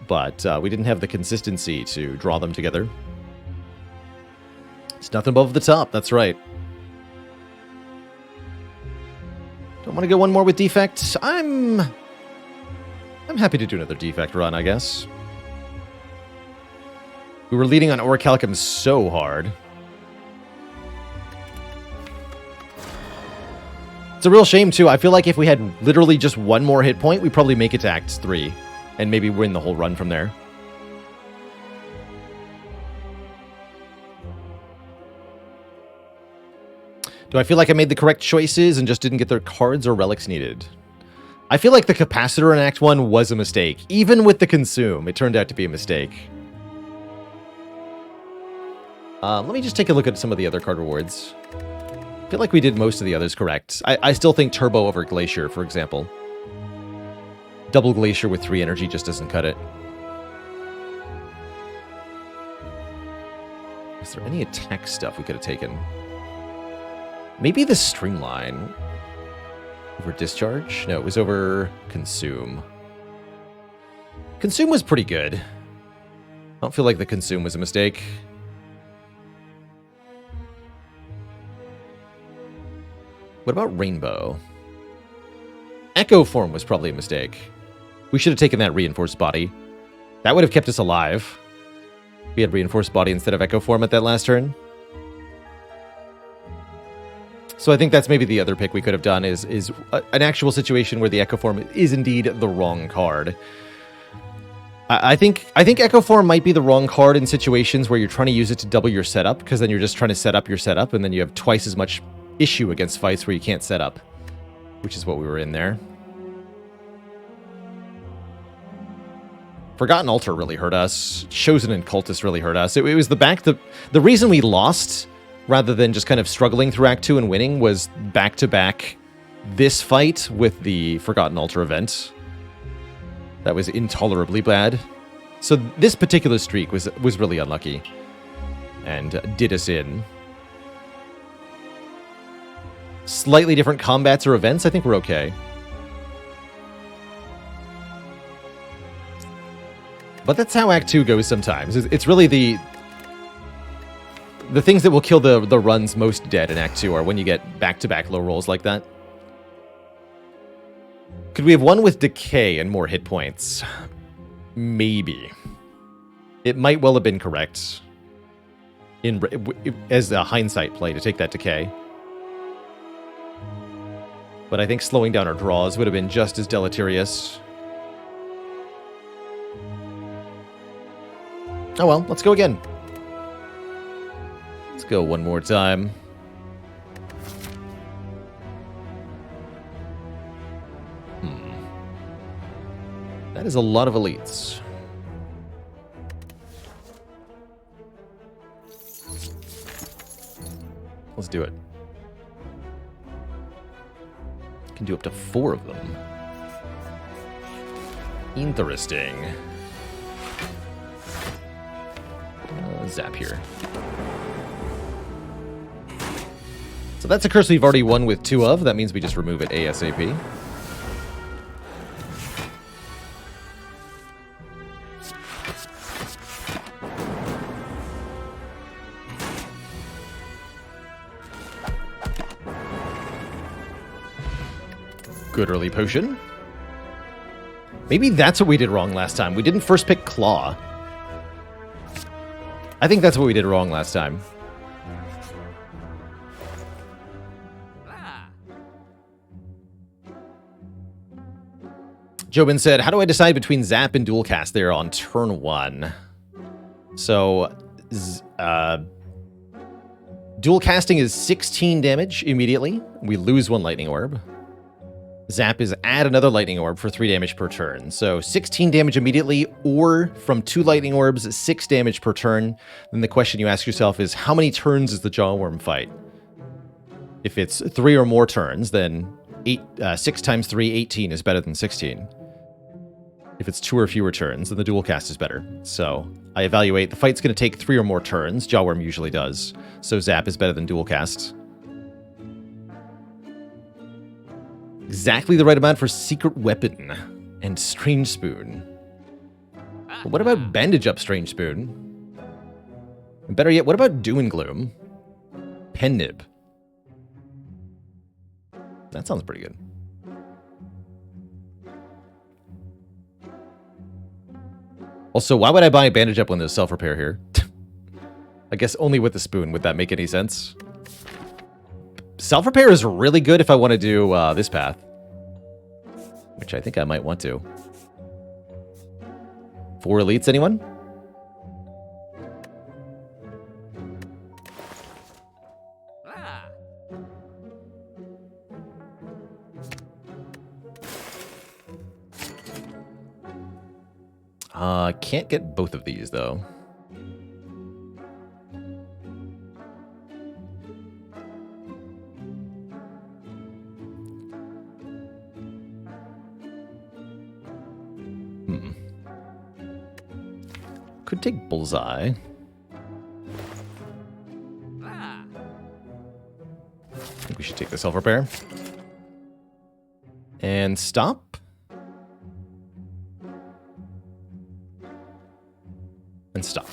But we didn't have the consistency to draw them together. It's nothing above the top, that's right. Don't want to go one more with Defect. I'm happy to do another Defect run, I guess. We were leading on Orichalcum so hard. It's a real shame, too. I feel like if we had literally just one more hit point, we'd probably make it to Act 3. And maybe win the whole run from there. Do I feel like I made the correct choices and just didn't get the cards or relics needed? I feel like the capacitor in Act 1 was a mistake. Even with the consume, it turned out to be a mistake. Let me just take a look at some of the other card rewards. I feel like we did most of the others correct. I still think Turbo over Glacier, for example. Double Glacier with 3 energy just doesn't cut it. Is there any attack stuff we could have taken? Maybe the Streamline. Over Discharge? No, it was over Consume. Consume was pretty good. I don't feel like the Consume was a mistake. What about Rainbow? Echo Form was probably a mistake. We should have taken that Reinforced Body. That would have kept us alive. We had Reinforced Body instead of Echo Form at that last turn. So I think that's maybe the other pick we could have done is an actual situation where the Echo Form is indeed the wrong card. I think Echo Form might be the wrong card in situations where you're trying to use it to double your setup, because then you're just trying to set up your setup, and then you have twice as much issue against fights where you can't set up, which is what we were in there. Forgotten Altar really hurt us. Chosen and Cultist really hurt us. It was the reason we lost, rather than just kind of struggling through Act 2 and winning, was back-to-back this fight with the Forgotten Altar event. That was intolerably bad. So this particular streak was really unlucky and did us in. Slightly different combats or events, I think we're okay. But that's how Act 2 goes sometimes. It's really the things that will kill the runs most dead in Act 2 are when you get back-to-back low rolls like that. Could we have won with Decay and more hit points? Maybe. It might well have been correct as a hindsight play to take that Decay. But I think slowing down our draws would have been just as deleterious. Oh well, let's go again. Let's go one more time. That is a lot of elites. Let's do it. Can do up to 4 of them. Interesting. Zap here. So that's a curse we've already won with 2 of. That means we just remove it ASAP. Good early potion. Maybe that's what we did wrong last time. We didn't first pick Claw. I think that's what we did wrong last time. Jobin said, how do I decide between Zap and Dual Cast there on turn 1? So, Dual Casting is 16 damage immediately. We lose 1 Lightning Orb. Zap is add another Lightning Orb for 3 damage per turn. So 16 damage immediately, or from 2 Lightning Orbs, 6 damage per turn. Then the question you ask yourself is, how many turns is the Jawworm fight? If it's 3 or more turns, then 6 times 3, 18 is better than 16. If it's 2 or fewer turns, then the Dual Cast is better. So I evaluate, the fight's going to take 3 or more turns. Jawworm usually does. So Zap is better than Dual Cast. Exactly the right amount for Secret Weapon and Strange Spoon. But what about Bandage Up Strange Spoon? And better yet, what about Doom and Gloom? Pen Nib. That sounds pretty good. Also, why would I buy a Bandage Up when there's Self-Repair here? I guess only with the spoon. Would that make any sense? Self-Repair is really good if I want to do this path. Which I think I might want to. 4 elites, anyone? Can't get both of these, though. Could take Bullseye. I think we should take the Self-Repair. And stop. And stop.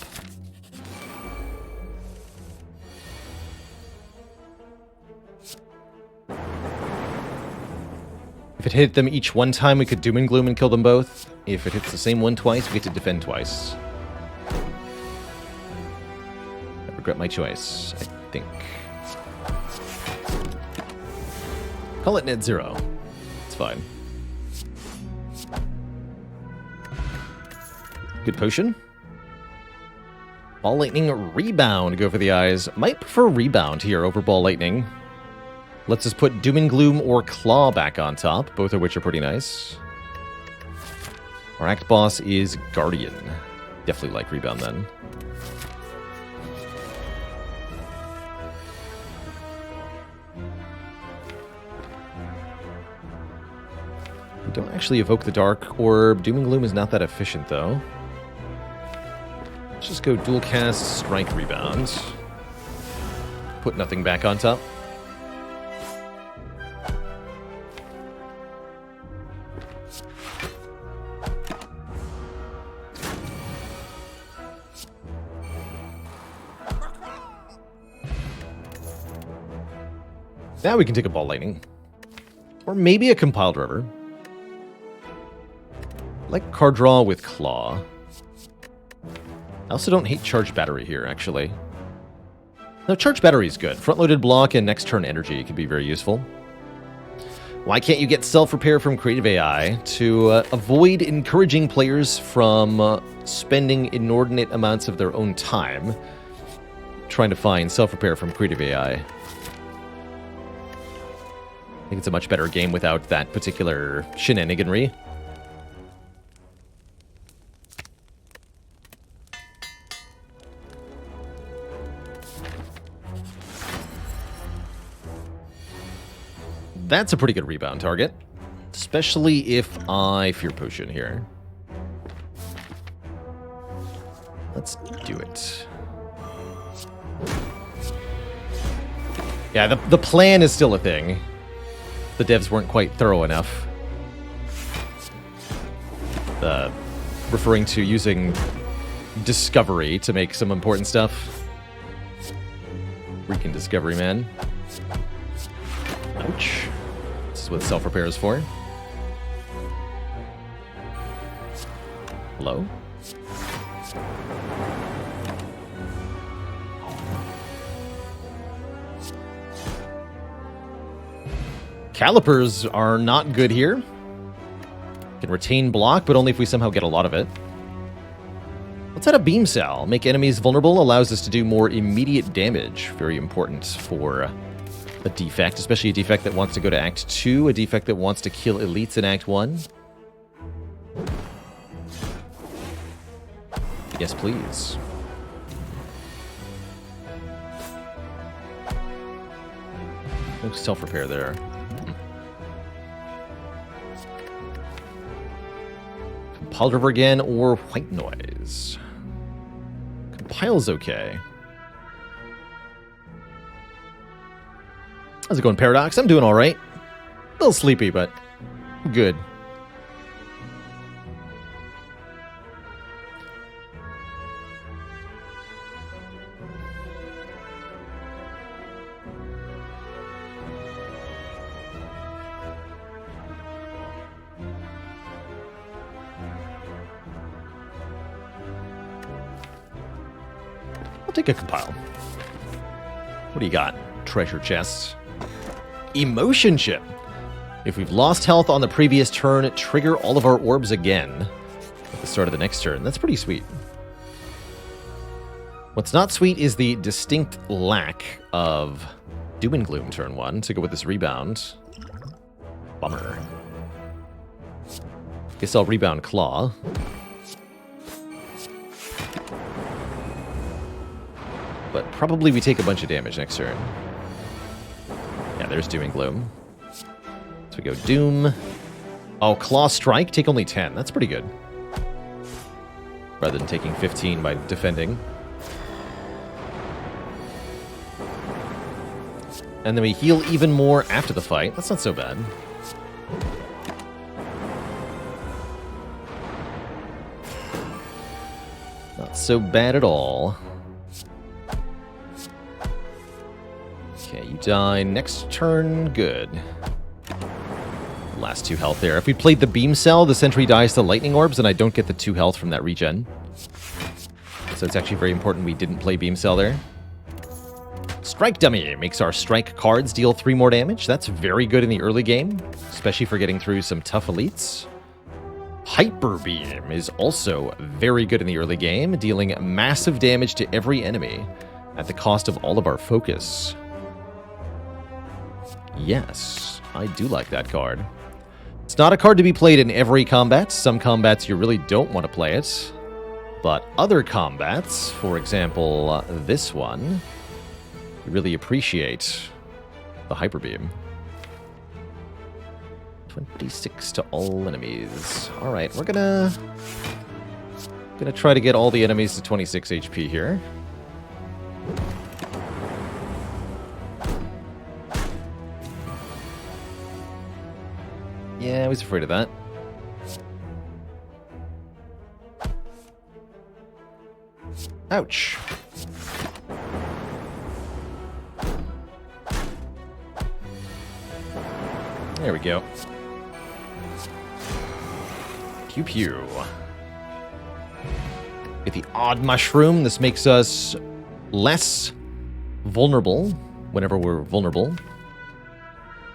If it hit them each one time, we could Doom and Gloom and kill them both. If it hits the same one twice, we get to defend twice. I regret my choice, I think. Call it net zero. It's fine. Good potion. Ball Lightning Rebound. Go for the eyes. Might prefer Rebound here over Ball Lightning. Let's just put Doom and Gloom or Claw back on top, both of which are pretty nice. Our act boss is Guardian. Definitely like Rebound then. We don't actually evoke the Dark Orb. Doom and Gloom is not that efficient though. Let's just go dual cast Strike Rebound. Put nothing back on top. Now we can take a Ball Lightning. Or maybe a Compiled River. Like card draw with Claw. I also don't hate Charged Battery here, actually. No, Charged Battery is good. Front-loaded block and next turn energy can be very useful. Why can't you get self-repair from Creative AI to avoid encouraging players from spending inordinate amounts of their own time trying to find self-repair from Creative AI? I think it's a much better game without that particular shenaniganry. That's a pretty good rebound target, especially if I Fear Potion here. Let's do it. Yeah, the plan is still a thing. The devs weren't quite thorough enough. Referring to using Discovery to make some important stuff. Freaking Discovery, man. Ouch. This is what self-repair is for. Hello? Calipers are not good here. Can retain block, but only if we somehow get a lot of it. Let's add a Beam Cell. Make enemies vulnerable allows us to do more immediate damage. Very important for a defect, especially a defect that wants to go to Act 2, a defect that wants to kill elites in Act 1. Yes, please. No self-repair there. Compiled River again, or White Noise. Compile's okay. How's it going, Paradox? I'm doing alright. A little sleepy, but good. I'll take a compile. What do you got? Treasure chests. Emotion chip. If we've lost health on the previous turn, trigger all of our orbs again at the start of the next turn. That's pretty sweet. What's not sweet is the distinct lack of Doom and Gloom turn 1 to go with this rebound. Bummer. Guess I'll rebound Claw. But probably we take a bunch of damage next turn. Yeah, there's Doom and Gloom. So we go Doom. Oh, Claw Strike, take only 10. That's pretty good. Rather than taking 15 by defending. And then we heal even more after the fight. That's not so bad. Not so bad at all. Okay, you die next turn. Good. Last 2 health there. If we played the Beam Cell, the Sentry dies to Lightning Orbs, and I don't get the 2 health from that regen. So it's actually very important we didn't play Beam Cell there. Strike Dummy makes our strike cards deal 3 more damage. That's very good in the early game, especially for getting through some tough elites. Hyper Beam is also very good in the early game, dealing massive damage to every enemy at the cost of all of our focus. Yes, I do like that card. It's not a card to be played in every combat. Some combats you really don't want to play it. But other combats, for example, this one, you really appreciate the Hyper Beam. 26 to all enemies. Alright, we're gonna try to get all the enemies to 26 HP here. Yeah, I was afraid of that. Ouch. There we go. Pew pew. With the odd mushroom, this makes us less vulnerable whenever we're vulnerable.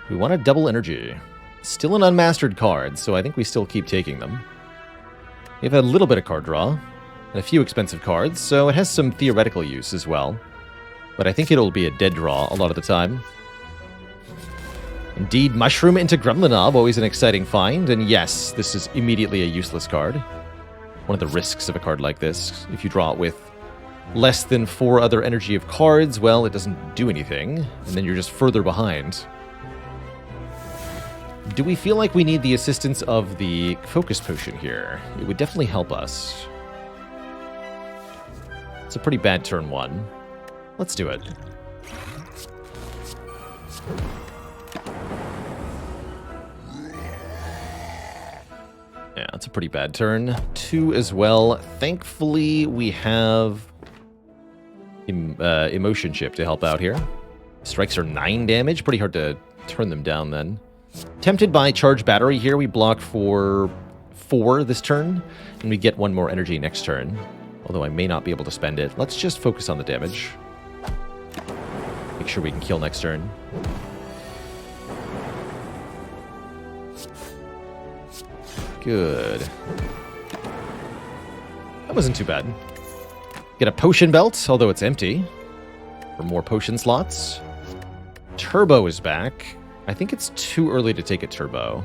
We want a double energy. Still an unmastered card, so I think we still keep taking them. We've had a little bit of card draw, and a few expensive cards, so it has some theoretical use as well. But I think it'll be a dead draw a lot of the time. Indeed, Mushroom into Gremlinob, always an exciting find, and yes, this is immediately a useless card. One of the risks of a card like this. If you draw it with less than 4 other energy of cards, well, it doesn't do anything, and then you're just further behind. Do we feel like we need the assistance of the Focus Potion here? It would definitely help us. It's a pretty bad turn 1. Let's do it. Yeah, that's a pretty bad turn. 2 as well. Thankfully, we have Emotion Chip to help out here. Strikes are 9 damage. Pretty hard to turn them down then. Tempted by Charge Battery here. We block for 4 this turn, and we get 1 more energy next turn. Although I may not be able to spend it. Let's just focus on the damage. Make sure we can kill next turn. Good. That wasn't too bad. Get a Potion Belt, although it's empty. For more potion slots. Turbo is back. I think it's too early to take a Turbo.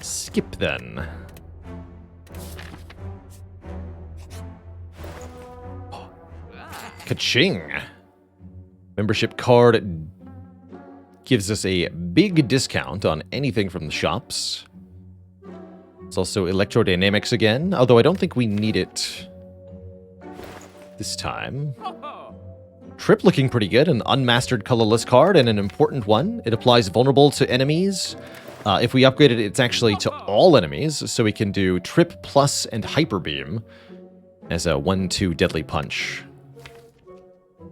Skip then. Ka-ching! Membership card gives us a big discount on anything from the shops. It's also Electrodynamics again, although I don't think we need it this time. Trip looking pretty good, an unmastered colorless card and an important one. It applies vulnerable to enemies. If we upgrade it, it's actually to all enemies, so we can do Trip Plus and Hyper Beam as a 1-2 Deadly Punch.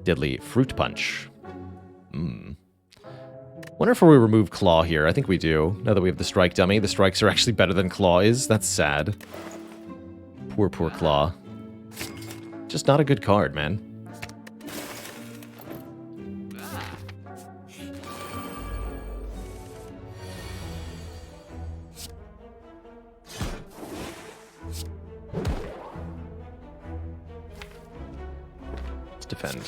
Deadly Fruit Punch. Wonder if we remove Claw here. I think we do. Now that we have the Strike Dummy, the strikes are actually better than Claw is. That's sad. Poor, poor Claw. Just not a good card, man. Let's defend.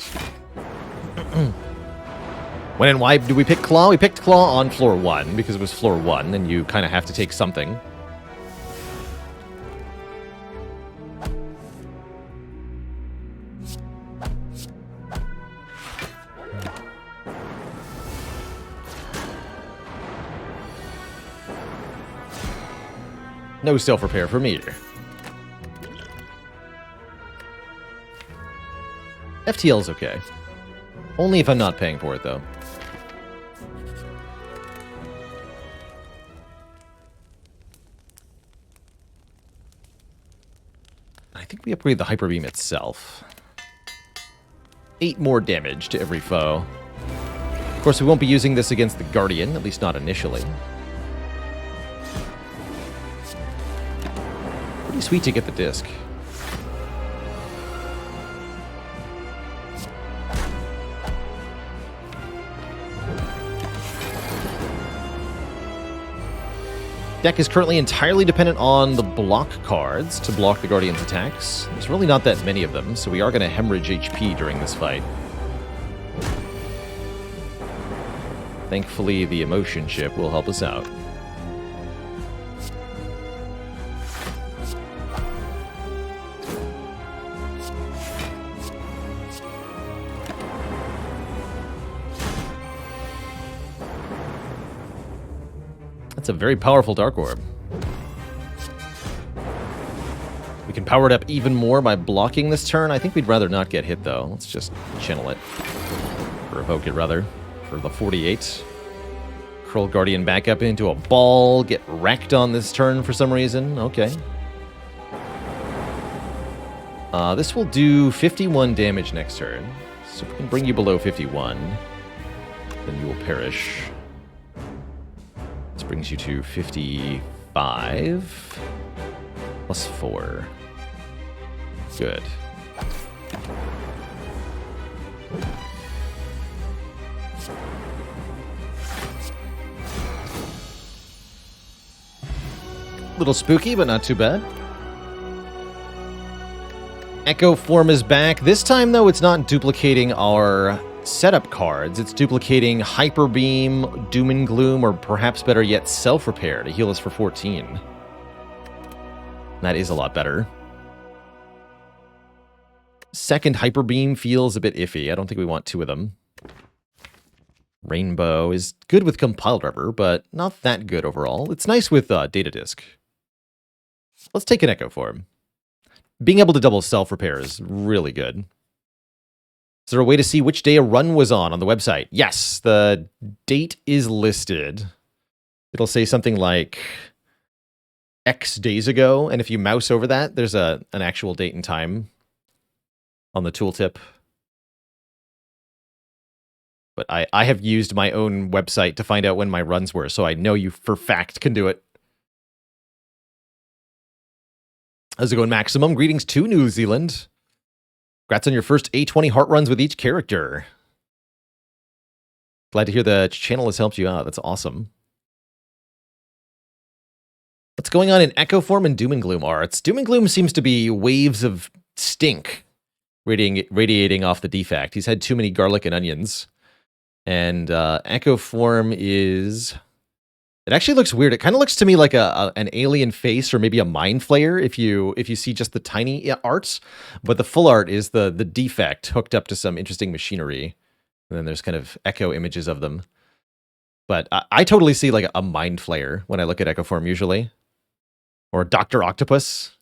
When and why do we pick Claw? We picked Claw on floor 1 because it was floor 1 and you kind of have to take something. No self-repair for me. FTL's okay. Only if I'm not paying for it, though. I think we upgrade the Hyper Beam itself. 8 more damage to every foe. Of course, we won't be using this against the Guardian, at least not initially. sweet to get the disc. Deck is currently entirely dependent on the block cards to block the Guardian's attacks. There's really not that many of them, so we are going to hemorrhage HP during this fight. Thankfully, the emotion chip will help us out. That's a very powerful Dark Orb. We can power it up even more by blocking this turn. I think we'd rather not get hit, though. Let's just channel it. Or evoke it, rather, for the 48. Curl Guardian back up into a ball. Get wrecked on this turn for some reason. Okay. This will do 51 damage next turn. So if we can bring you below 51, then you will perish. This brings you to 55 plus 4. Good. Little spooky, but not too bad. Echo Form is back. This time, though, it's not duplicating our setup cards. It's duplicating Hyper Beam, Doom and Gloom, or perhaps better yet, Self-Repair to heal us for 14. That is a lot better. Second Hyper Beam feels a bit iffy. I don't think we want two of them. Rainbow is good with Compiled Rubber, but not that good overall. It's nice with Data Disk. Let's take an Echo Form. Being able to double Self-Repair is really good. Is there a way to see which day a run was on the website? Yes, the date is listed. It'll say something like X days ago, and if you mouse over that, there's an actual date and time on the tooltip. But I have used my own website to find out when my runs were, so I know you for fact can do it. How's it going, Maximum? Greetings to New Zealand. Congrats on your first A20 heart runs with each character. Glad to hear the channel has helped you out. That's awesome. What's going on in Echo Form and Doom and Gloom arts? Doom and Gloom seems to be waves of stink radiating off the Defect. He's had too many garlic and onions. And Echo Form is... It actually looks weird. It kind of looks to me like an alien face or maybe a mind flayer if you see just the tiny arts. But the full art is the Defect hooked up to some interesting machinery. And then there's kind of echo images of them. But I totally see like a mind flayer when I look at Echo Form usually. Or Dr. Octopus.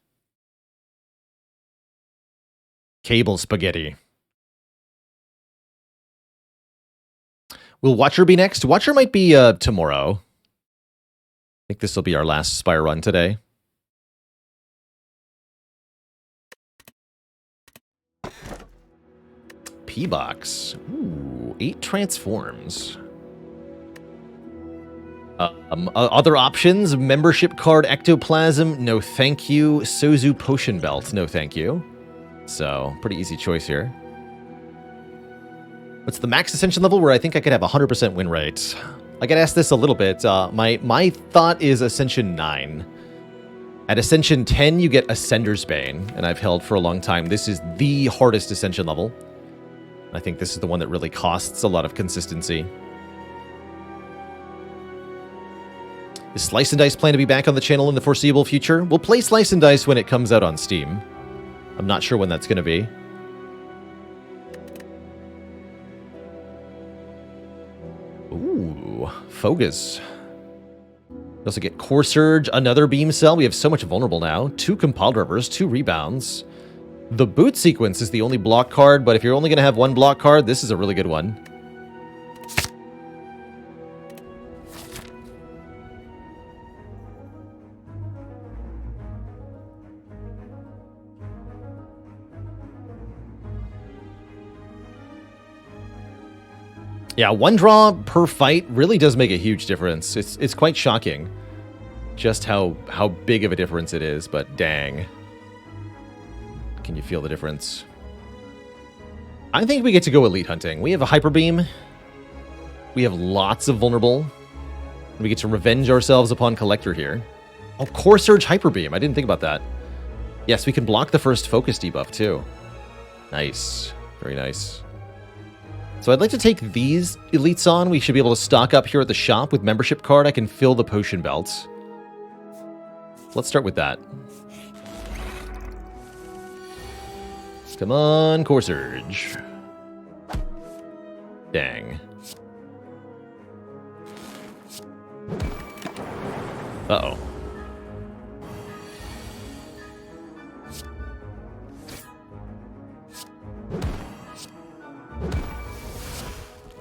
Cable spaghetti. Will Watcher be next? Watcher might be tomorrow. I think this will be our last Spire run today. P-Box. Ooh, 8 transforms. Other options, membership card Ectoplasm, no thank you. Sozu Potion Belt, no thank you. So, pretty easy choice here. What's the max Ascension level where I think I could have 100% win rate? I get asked this a little bit. My thought is Ascension 9. At Ascension 10, you get Ascender's Bane, and I've held for a long time. This is the hardest Ascension level. I think this is the one that really costs a lot of consistency. Is Slice and Dice plan to be back on the channel in the foreseeable future? We'll play Slice and Dice when it comes out on Steam. I'm not sure when that's going to be. Ooh, Fogus. We also get Core Surge, another Beam Cell. We have so much vulnerable now. 2 Compiled Rubbers, 2 Rebounds. The Boot Sequence is the only block card, but if you're only going to have one block card, this is a really good one. Yeah, one draw per fight really does make a huge difference. It's quite shocking. just how big of a difference it is, but dang. Can you feel the difference? I think we get to go elite hunting. We have a Hyper Beam. We have lots of vulnerable. We get to revenge ourselves upon Collector here. Oh, Core Surge Hyper Beam. I didn't think about that. Yes, we can block the first focus debuff too. Nice. Very nice. So I'd like to take these elites on. We should be able to stock up here at the shop with membership card. I can fill the potion belts. Let's start with that. Come on, Core Surge. Dang. Uh-oh.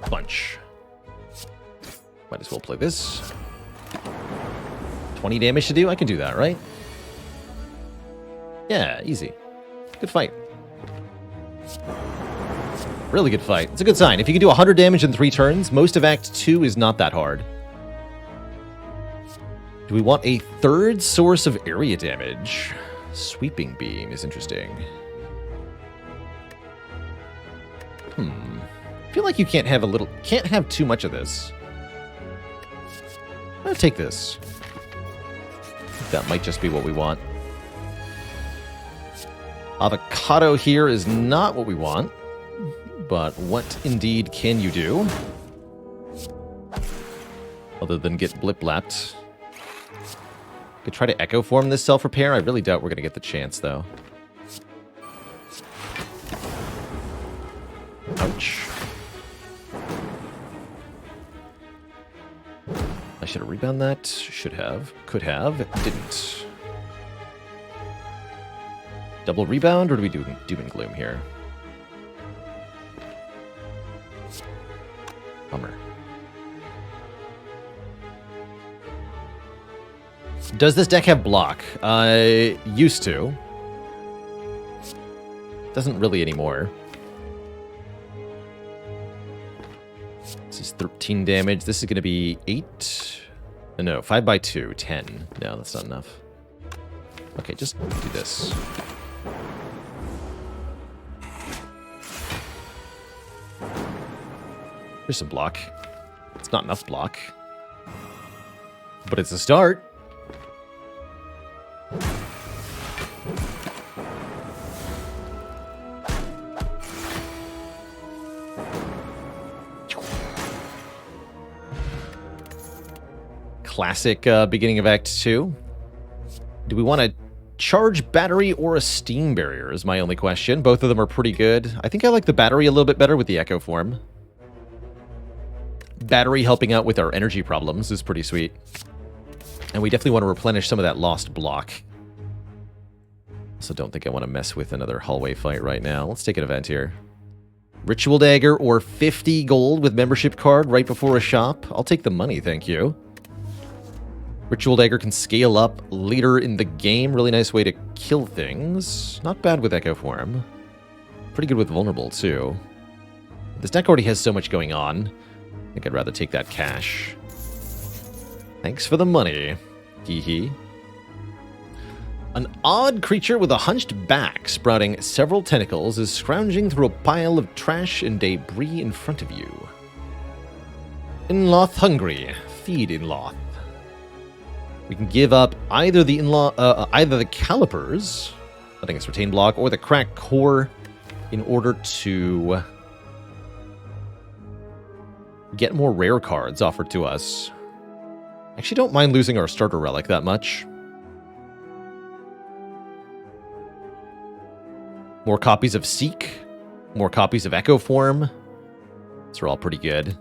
Bunch. Might as well play this. 20 damage to do? I can do that, right? Yeah, easy. Good fight. Really good fight. It's a good sign. If you can do 100 damage in 3 turns, most of Act 2 is not that hard. Do we want a third source of area damage? Sweeping Beam is interesting. I feel like you can't have too much of this. I'll take this. That might just be what we want. Avocado here is not what we want. But what indeed can you do? Other than get blip-lapped. Could try to Echo Form this self-repair. I really doubt we're going to get the chance, though. Ouch. I should have rebound that. Should have. Could have. Didn't. Double rebound, or do we do Doom and Gloom here? Bummer. Does this deck have block? Used to. Doesn't really anymore. This is 13 damage. This is going to be 8. No, 5 by 2, 10. No, that's not enough. Okay, just do this. Here's some block. It's not enough block. But it's a start. Classic beginning of Act 2. Do we want a charge battery or a steam barrier is my only question. Both of them are pretty good. I think I like the battery a little bit better with the Echo Form. Battery helping out with our energy problems is pretty sweet. And we definitely want to replenish some of that lost block. Also don't think I want to mess with another hallway fight right now. Let's take an event here. Ritual Dagger or 50 gold with membership card right before a shop. I'll take the money, thank you. Ritual Dagger can scale up later in the game. Really nice way to kill things. Not bad with Echo Form. Pretty good with Vulnerable, too. This deck already has so much going on. I think I'd rather take that cash. Thanks for the money. Hee hee. An odd creature with a hunched back sprouting several tentacles is scrounging through a pile of trash and debris in front of you. Inloth hungry. Feed Inloth. We can give up either the either the calipers, letting us retain block, or the cracked core in order to get more rare cards offered to us. Actually, don't mind losing our starter relic that much. More copies of Seek, more copies of Echo Form. These are all pretty good.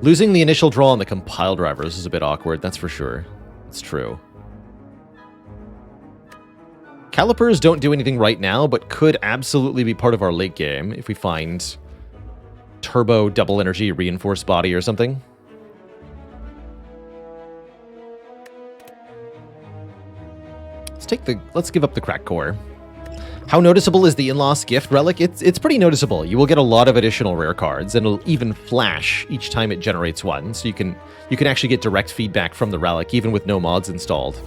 Losing the initial draw on the compile drivers is a bit awkward, that's for sure. It's true. Calipers don't do anything right now, but could absolutely be part of our late game if we find turbo double energy reinforced body or something. Let's give up the crack core. How noticeable is the in-loss gift relic? It's pretty noticeable. You will get a lot of additional rare cards, and it'll even flash each time it generates one. So you can actually get direct feedback from the relic, even with no mods installed,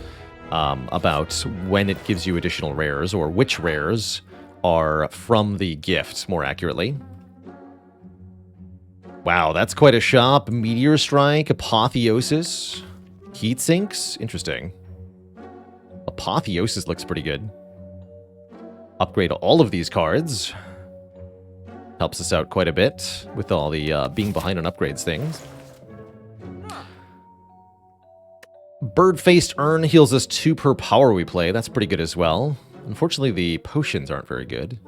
about when it gives you additional rares, or which rares are from the gift, more accurately. Wow, that's quite a shop. Meteor Strike, Apotheosis, Heat Sinks. Interesting. Apotheosis looks pretty good. Upgrade all of these cards. Helps us out quite a bit with all the being behind on upgrades things. Bird-faced Urn heals us 2 per power we play. That's pretty good as well. Unfortunately, the potions aren't very good.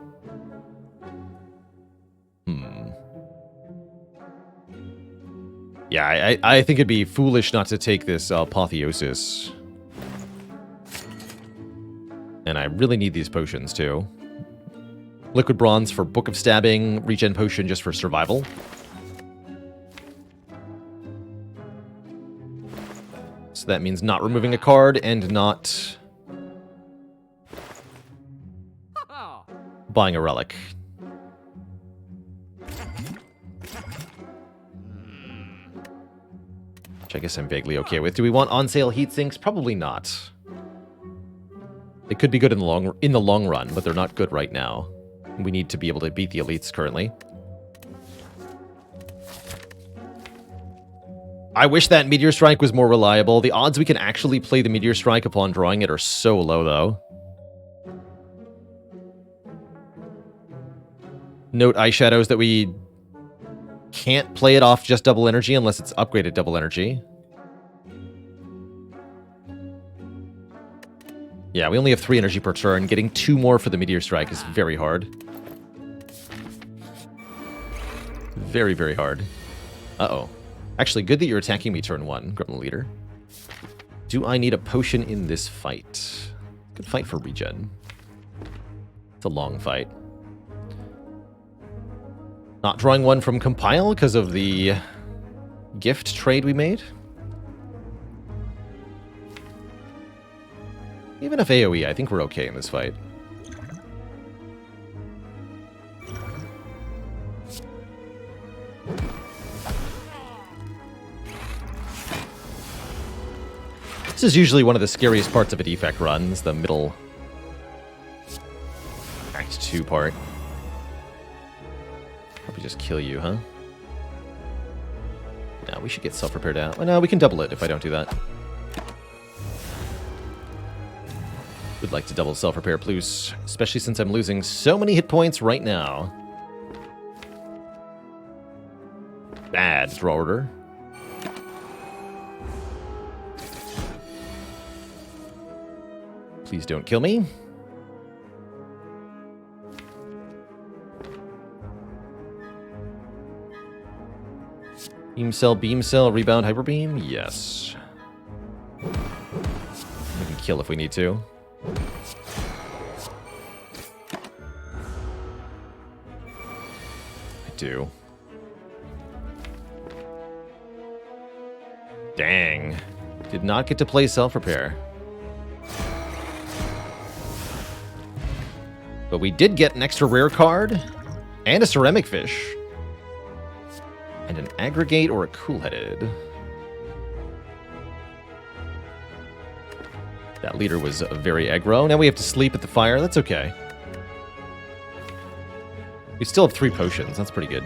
Yeah, I think it'd be foolish not to take this Apotheosis. And I really need these potions, too. Liquid Bronze for Book of Stabbing. Regen Potion just for survival. So that means not removing a card and not buying a relic. Which I guess I'm vaguely okay with. Do we want on-sale heat sinks? Probably not. They could be good in the long run, but they're not good right now. We need to be able to beat the elites currently. I wish that Meteor Strike was more reliable. The odds we can actually play the Meteor Strike upon drawing it are so low, though. Note, Eyeshadows, that we can't play it off just double energy unless it's upgraded double energy. Yeah, we only have 3 energy per turn. Getting 2 more for the Meteor Strike is very hard. Very, very hard. Uh-oh. Actually, good that you're attacking me turn 1, Gremlin Leader. Do I need a potion in this fight? Good fight for regen. It's a long fight. Not drawing one from Compile because of the gift trade we made. Even if AoE, I think we're okay in this fight. This is usually one of the scariest parts of a Defect run, is the middle Act 2 part. Probably just kill you, huh? No, we should get self-repaired out. Well, no, we can double it if I don't do that. Would like to double self-repair plus, especially since I'm losing so many hit points right now. Bad draw order. Please don't kill me. Beam cell, rebound, hyper beam. Yes. We can kill if we need to. I do. Dang. Did not get to play self-repair. But we did get an extra rare card and a ceramic fish. And an aggregate or a cool-headed. That leader was very aggro. Now we have to sleep at the fire. That's okay. We still have 3 potions. That's pretty good.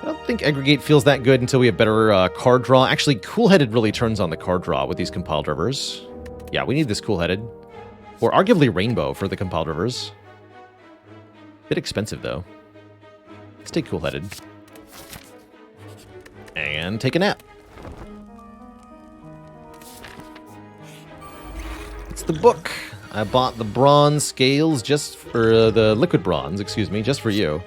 I don't think aggregate feels that good until we have better card draw. Actually, cool-headed really turns on the card draw with these compiled rivers. Yeah, we need this cool-headed. Or arguably rainbow for the compiled rivers. Bit expensive, though. Let's take cool-headed. And take a nap. It's the book. I bought the bronze scales just for the liquid bronze, excuse me, just for you.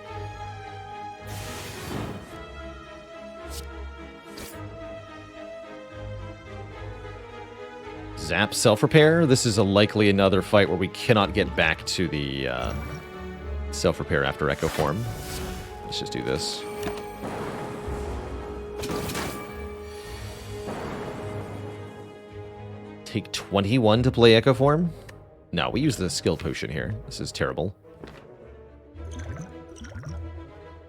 Zap self-repair. This is likely another fight where we cannot get back to the self-repair after Echo Form. Let's just do this. take 21 to play Echo Form? No, we use the skill potion here. This is terrible.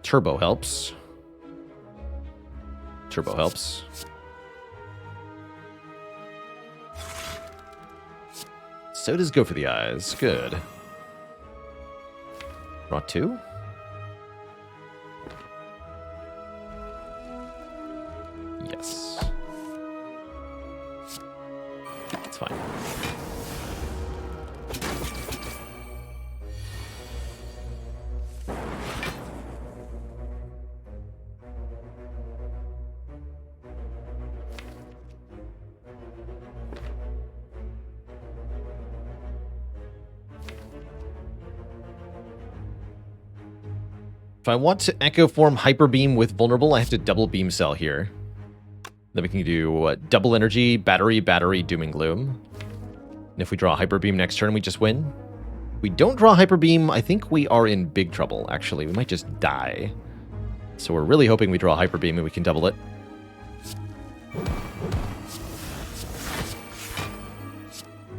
Turbo helps. Turbo helps. So does Go for the Eyes. Good. Draw 2. Yes. That's fine. If I want to Echo Form Hyper Beam with Vulnerable, I have to double Beam Cell here. Then we can do double Energy, Battery, Battery, Doom and Gloom. And if we draw Hyper Beam next turn, we just win. If we don't draw Hyper Beam, I think we are in big trouble, actually. We might just die. So we're really hoping we draw Hyper Beam and we can double it.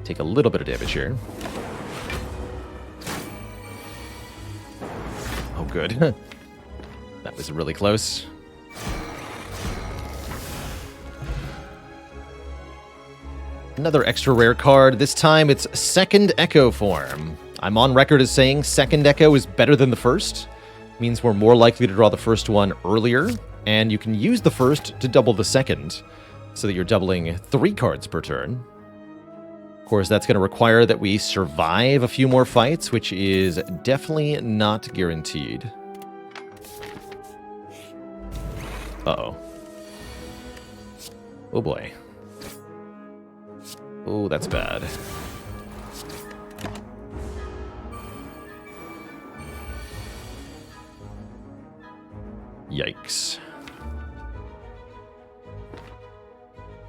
Take a little bit of damage here. Oh, good. That was really close. Another extra rare card. This time it's Second Echo Form. I'm on record as saying Second Echo is better than the first. Means we're more likely to draw the first one earlier, and you can use the first to double the second, so that you're doubling 3 cards per turn. Of course, that's going to require that we survive a few more fights, which is definitely not guaranteed. Uh-oh. Oh boy. Oh, that's bad. Yikes.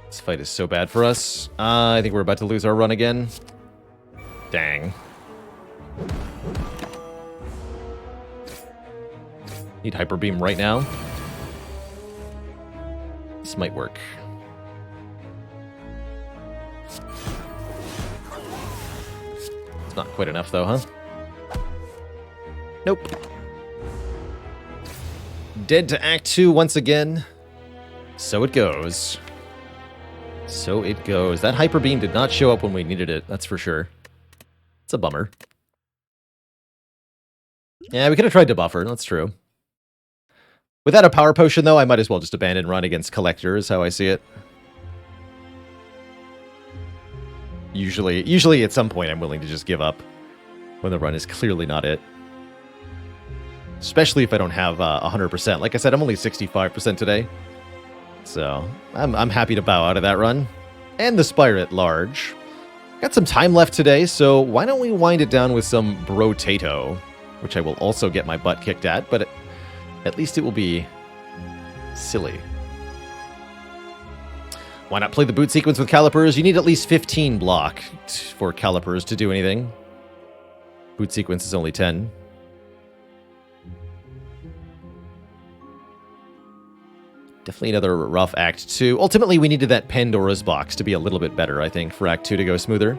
This fight is so bad for us. I think we're about to lose our run again. Dang. Need Hyper Beam right now. This might work. It's not quite enough though, huh? Nope. Dead to Act 2 once again. So it goes. So it goes. That Hyper Beam did not show up when we needed it, that's for sure. It's a bummer. Yeah, we could have tried to buffer, that's true. Without a power potion, though, I might as well just abandon run against Collector, is how I see it. Usually at some point I'm willing to just give up when the run is clearly not it. Especially if I don't have 100%. Like I said, I'm only 65% today. So I'm happy to bow out of that run. And the Spire at large. Got some time left today, so why don't we wind it down with some Brotato, which I will also get my butt kicked at, but at least it will be silly. Why not play the boot sequence with Calipers? You need at least 15 block for Calipers to do anything. Boot sequence is only 10. Definitely another rough Act 2. Ultimately, we needed that Pandora's box to be a little bit better, I think, for Act 2 to go smoother.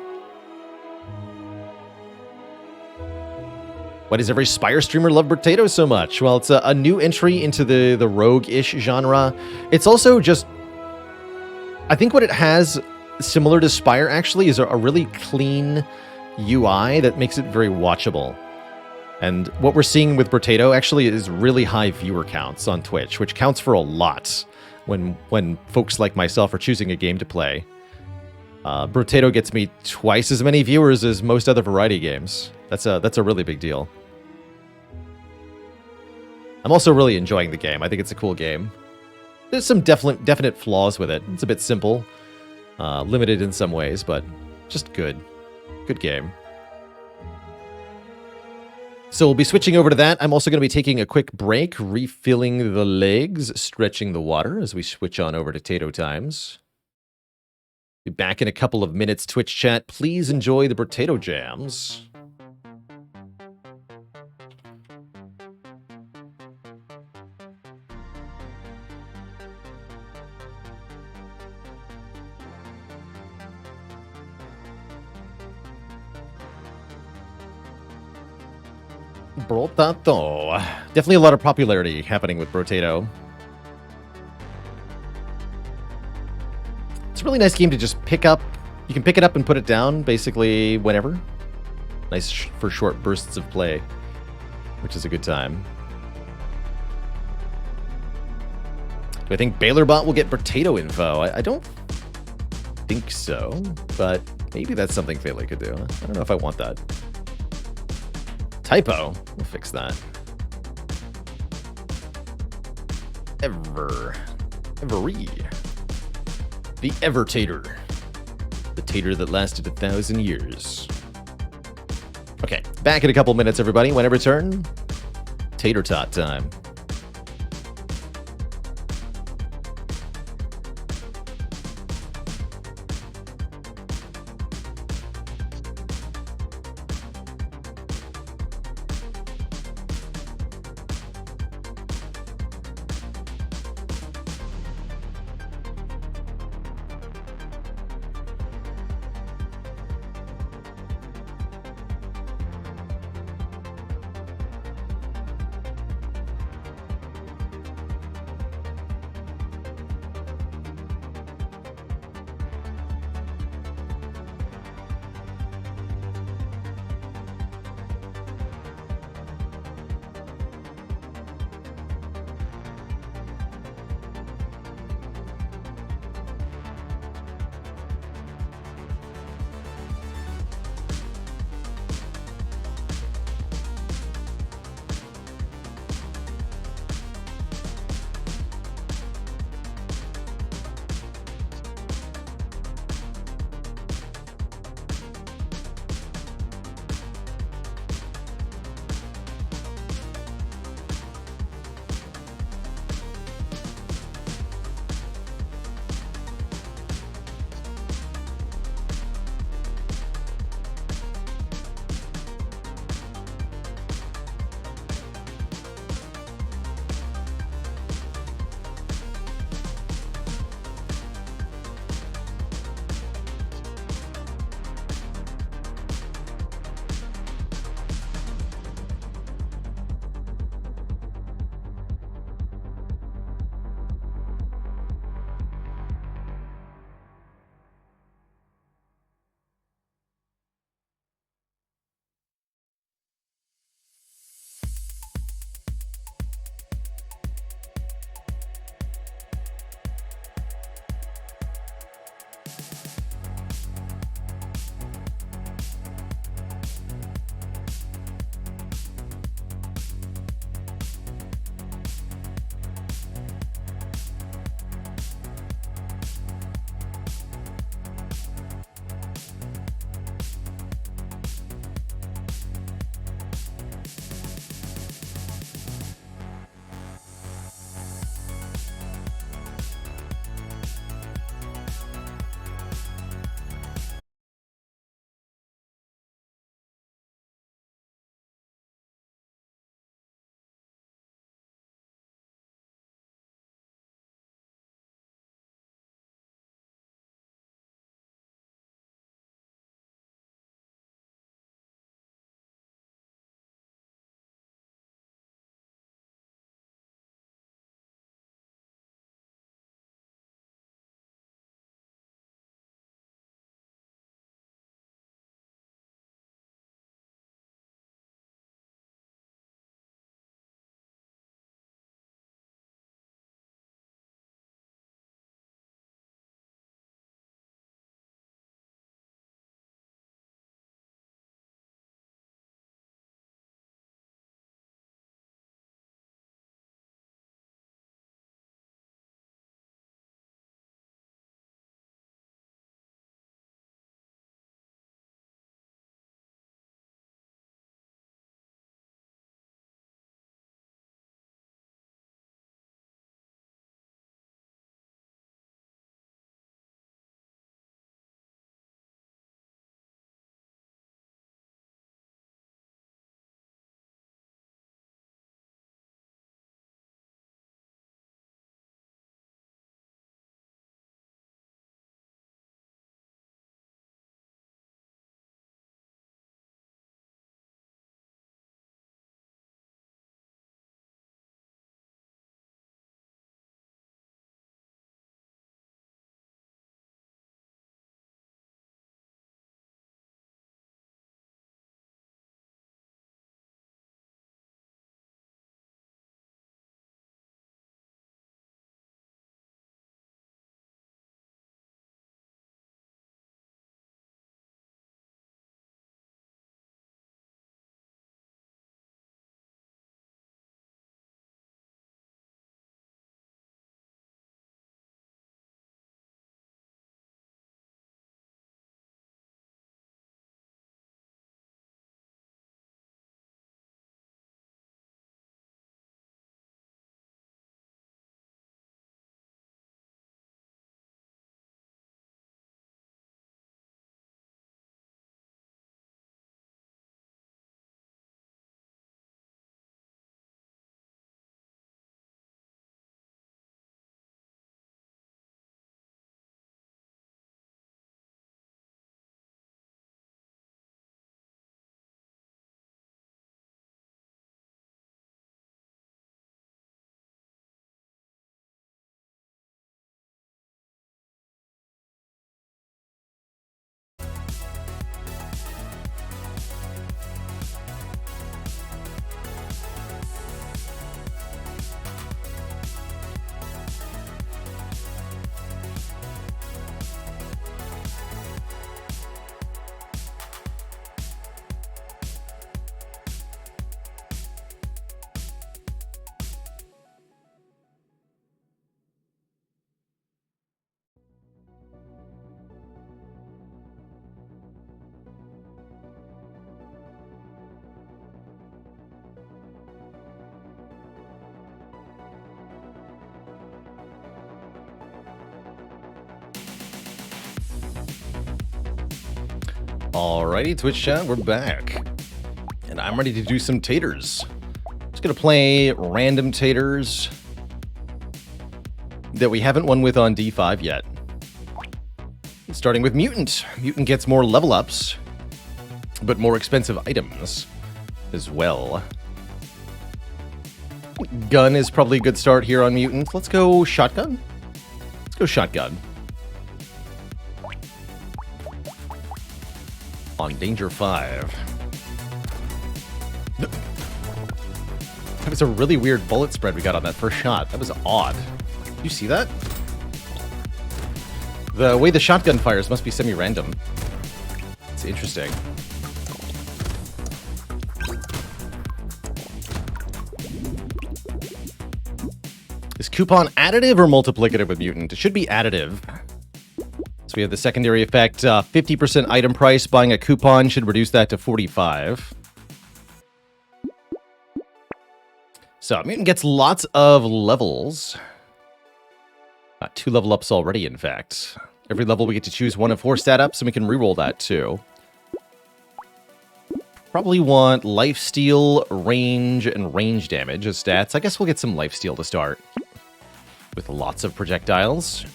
Why does every Spire streamer love Brotato so much? Well, it's a new entry into the rogue-ish genre. It's also just... I think what it has, similar to Spire, actually, is a really clean UI that makes it very watchable. And what we're seeing with Brotato actually is really high viewer counts on Twitch, which counts for a lot when folks like myself are choosing a game to play. Brotato gets me twice as many viewers as most other variety games. That's a really big deal. I'm also really enjoying the game. I think it's a cool game. There's some definite flaws with it. It's a bit simple, limited in some ways, but just good. Good game. So we'll be switching over to that. I'm also going to be taking a quick break, refilling the legs, stretching the water as we switch on over to Tato Times. Be back in a couple of minutes, Twitch chat. Please enjoy the Brotato jams. Brotato. Definitely a lot of popularity happening with Brotato. It's a really nice game to just pick up. You can pick it up and put it down basically whenever. Nice for short bursts of play, which is a good time. Do I think BailerBot will get Brotato info? I don't think so, but maybe that's something Fele could do. I don't know if I want that. Typo. We'll fix that. Every. The Evertater. The tater that lasted 1,000 years. Okay, back in a couple minutes, everybody. When I return, tater tot time. Alrighty, Twitch chat, we're back. And I'm ready to do some taters. Just gonna play random taters that we haven't won with on D5 yet. Starting with Mutant. Mutant gets more level ups, but more expensive items as well. Gun is probably a good start here on Mutant. Let's go Shotgun. Let's go Shotgun. On Danger 5. That was a really weird bullet spread we got on that first shot. That was odd. Did you see that? The way the shotgun fires must be semi-random. It's interesting. Is coupon additive or multiplicative with Mutant? It should be additive. So we have the secondary effect, 50% item price. Buying a coupon should reduce that to 45. So Mutant gets lots of levels. 2 level ups already, in fact. Every level we get to choose 1 of 4 stat ups, and we can reroll that too. Probably want lifesteal, range, and range damage as stats. I guess we'll get some lifesteal to start. With lots of projectiles.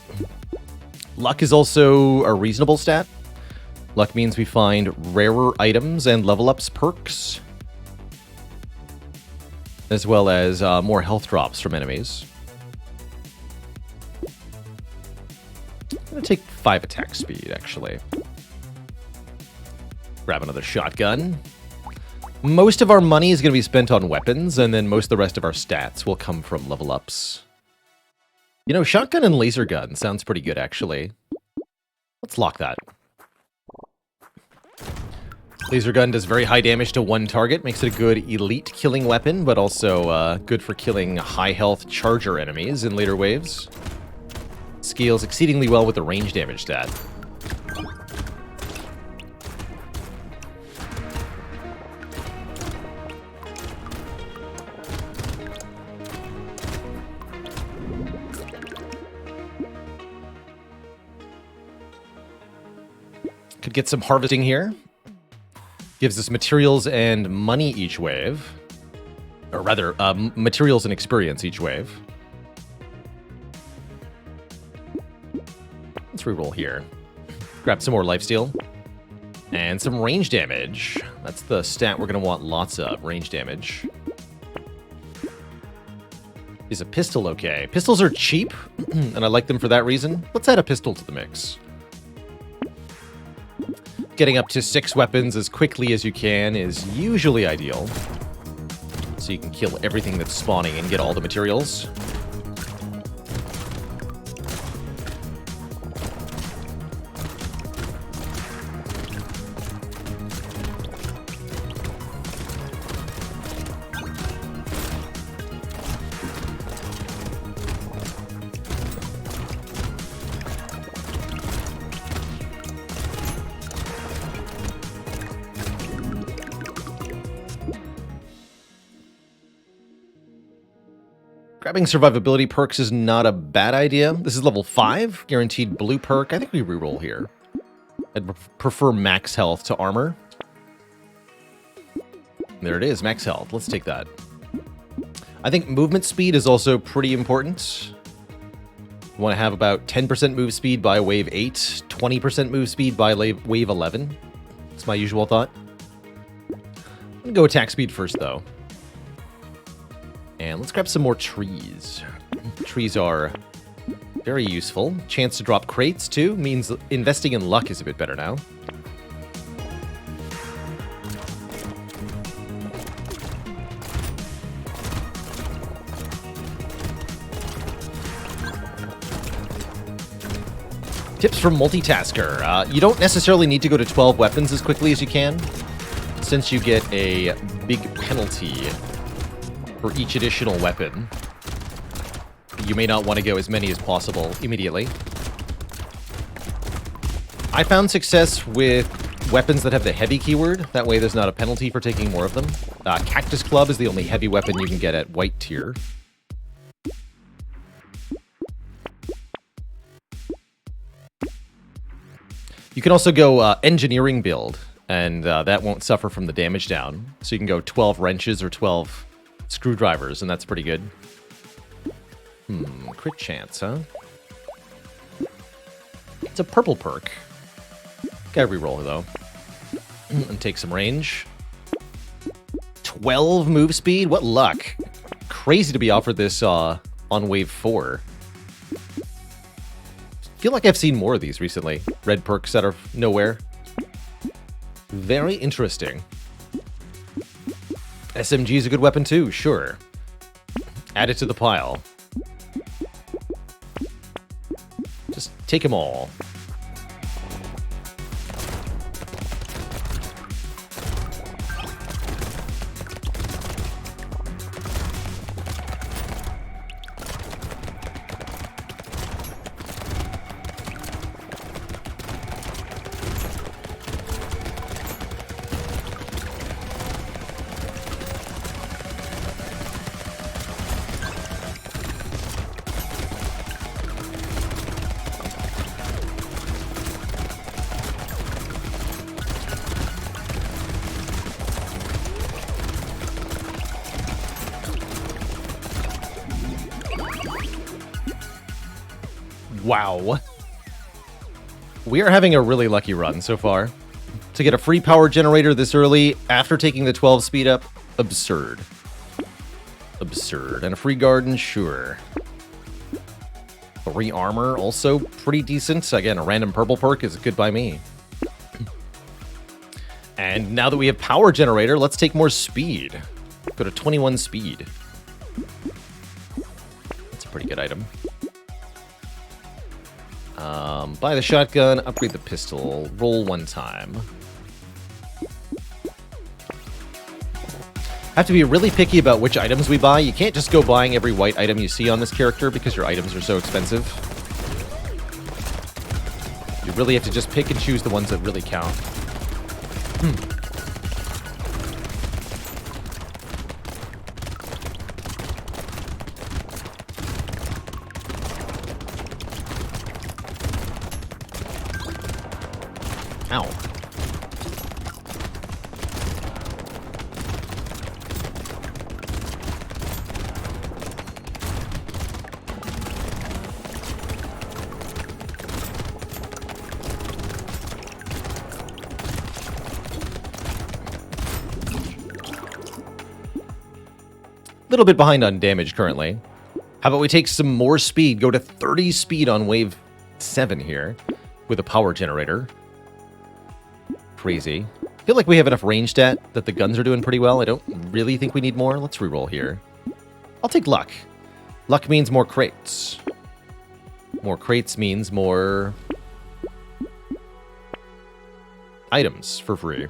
Luck is also a reasonable stat. Luck means we find rarer items and level ups perks. As well as more health drops from enemies. I'm going to take 5 attack speed, actually. Grab another shotgun. Most of our money is going to be spent on weapons, and then most of the rest of our stats will come from level ups. You know, shotgun and laser gun sounds pretty good, actually. Let's lock that. Laser gun does very high damage to 1 target, makes it a good elite killing weapon, but also good for killing high health charger enemies in later waves. Scales exceedingly well with the range damage stat. Could get some harvesting here. Gives us materials and money each wave. Or rather, materials and experience each wave. Let's reroll here. Grab some more lifesteal. And some range damage. That's the stat we're going to want lots of, range damage. Is a pistol okay? Pistols are cheap, and I like them for that reason. Let's add a pistol to the mix. Getting up to 6 weapons as quickly as you can is usually ideal. So you can kill everything that's spawning and get all the materials. Grabbing survivability perks is not a bad idea. This is level 5, guaranteed blue perk. I think we reroll here. I'd prefer max health to armor. There it is, max health. Let's take that. I think movement speed is also pretty important. You want to have about 10% move speed by wave 8, 20% move speed by wave 11. That's my usual thought. I'm going to go attack speed first, though. And let's grab some more trees. Trees are very useful. Chance to drop crates, too, means investing in luck is a bit better now. Tips from Multitasker. You don't necessarily need to go to 12 weapons as quickly as you can, since you get a big penalty for each additional weapon. You may not want to go as many as possible immediately. I found success with weapons that have the heavy keyword. That way there's not a penalty for taking more of them. Cactus Club is the only heavy weapon you can get at white tier. You can also go engineering build. And that won't suffer from the damage down. So you can go 12 wrenches or 12 screwdrivers, and that's pretty good. Crit chance, huh? It's a purple perk. Gotta reroll, though. And take some range. 12 move speed? What luck. Crazy to be offered this on wave 4. Feel like I've seen more of these recently. Red perks out of nowhere. Very interesting. SMG is a good weapon too, sure. Add it to the pile. Just take them all. Wow. We are having a really lucky run so far. To get a free power generator this early after taking the 12 speed up, absurd. Absurd. And a free garden, sure. Free armor, also pretty decent. Again, a random purple perk is good by me. And now that we have power generator, let's take more speed. Go to 21 speed. That's a pretty good item. Buy the shotgun, upgrade the pistol, roll one time. Have to be really picky about which items we buy. You can't just go buying every white item you see on this character because your items are so expensive. You really have to just pick and choose the ones that really count. Ow. Little bit behind on damage currently. How about we take some more speed, go to 30 speed on wave 7 here with a power generator. Crazy. I feel like we have enough range stat that the guns are doing pretty well. I don't really think we need more. Let's reroll here. I'll take luck. Luck means more crates. More crates means more items for free.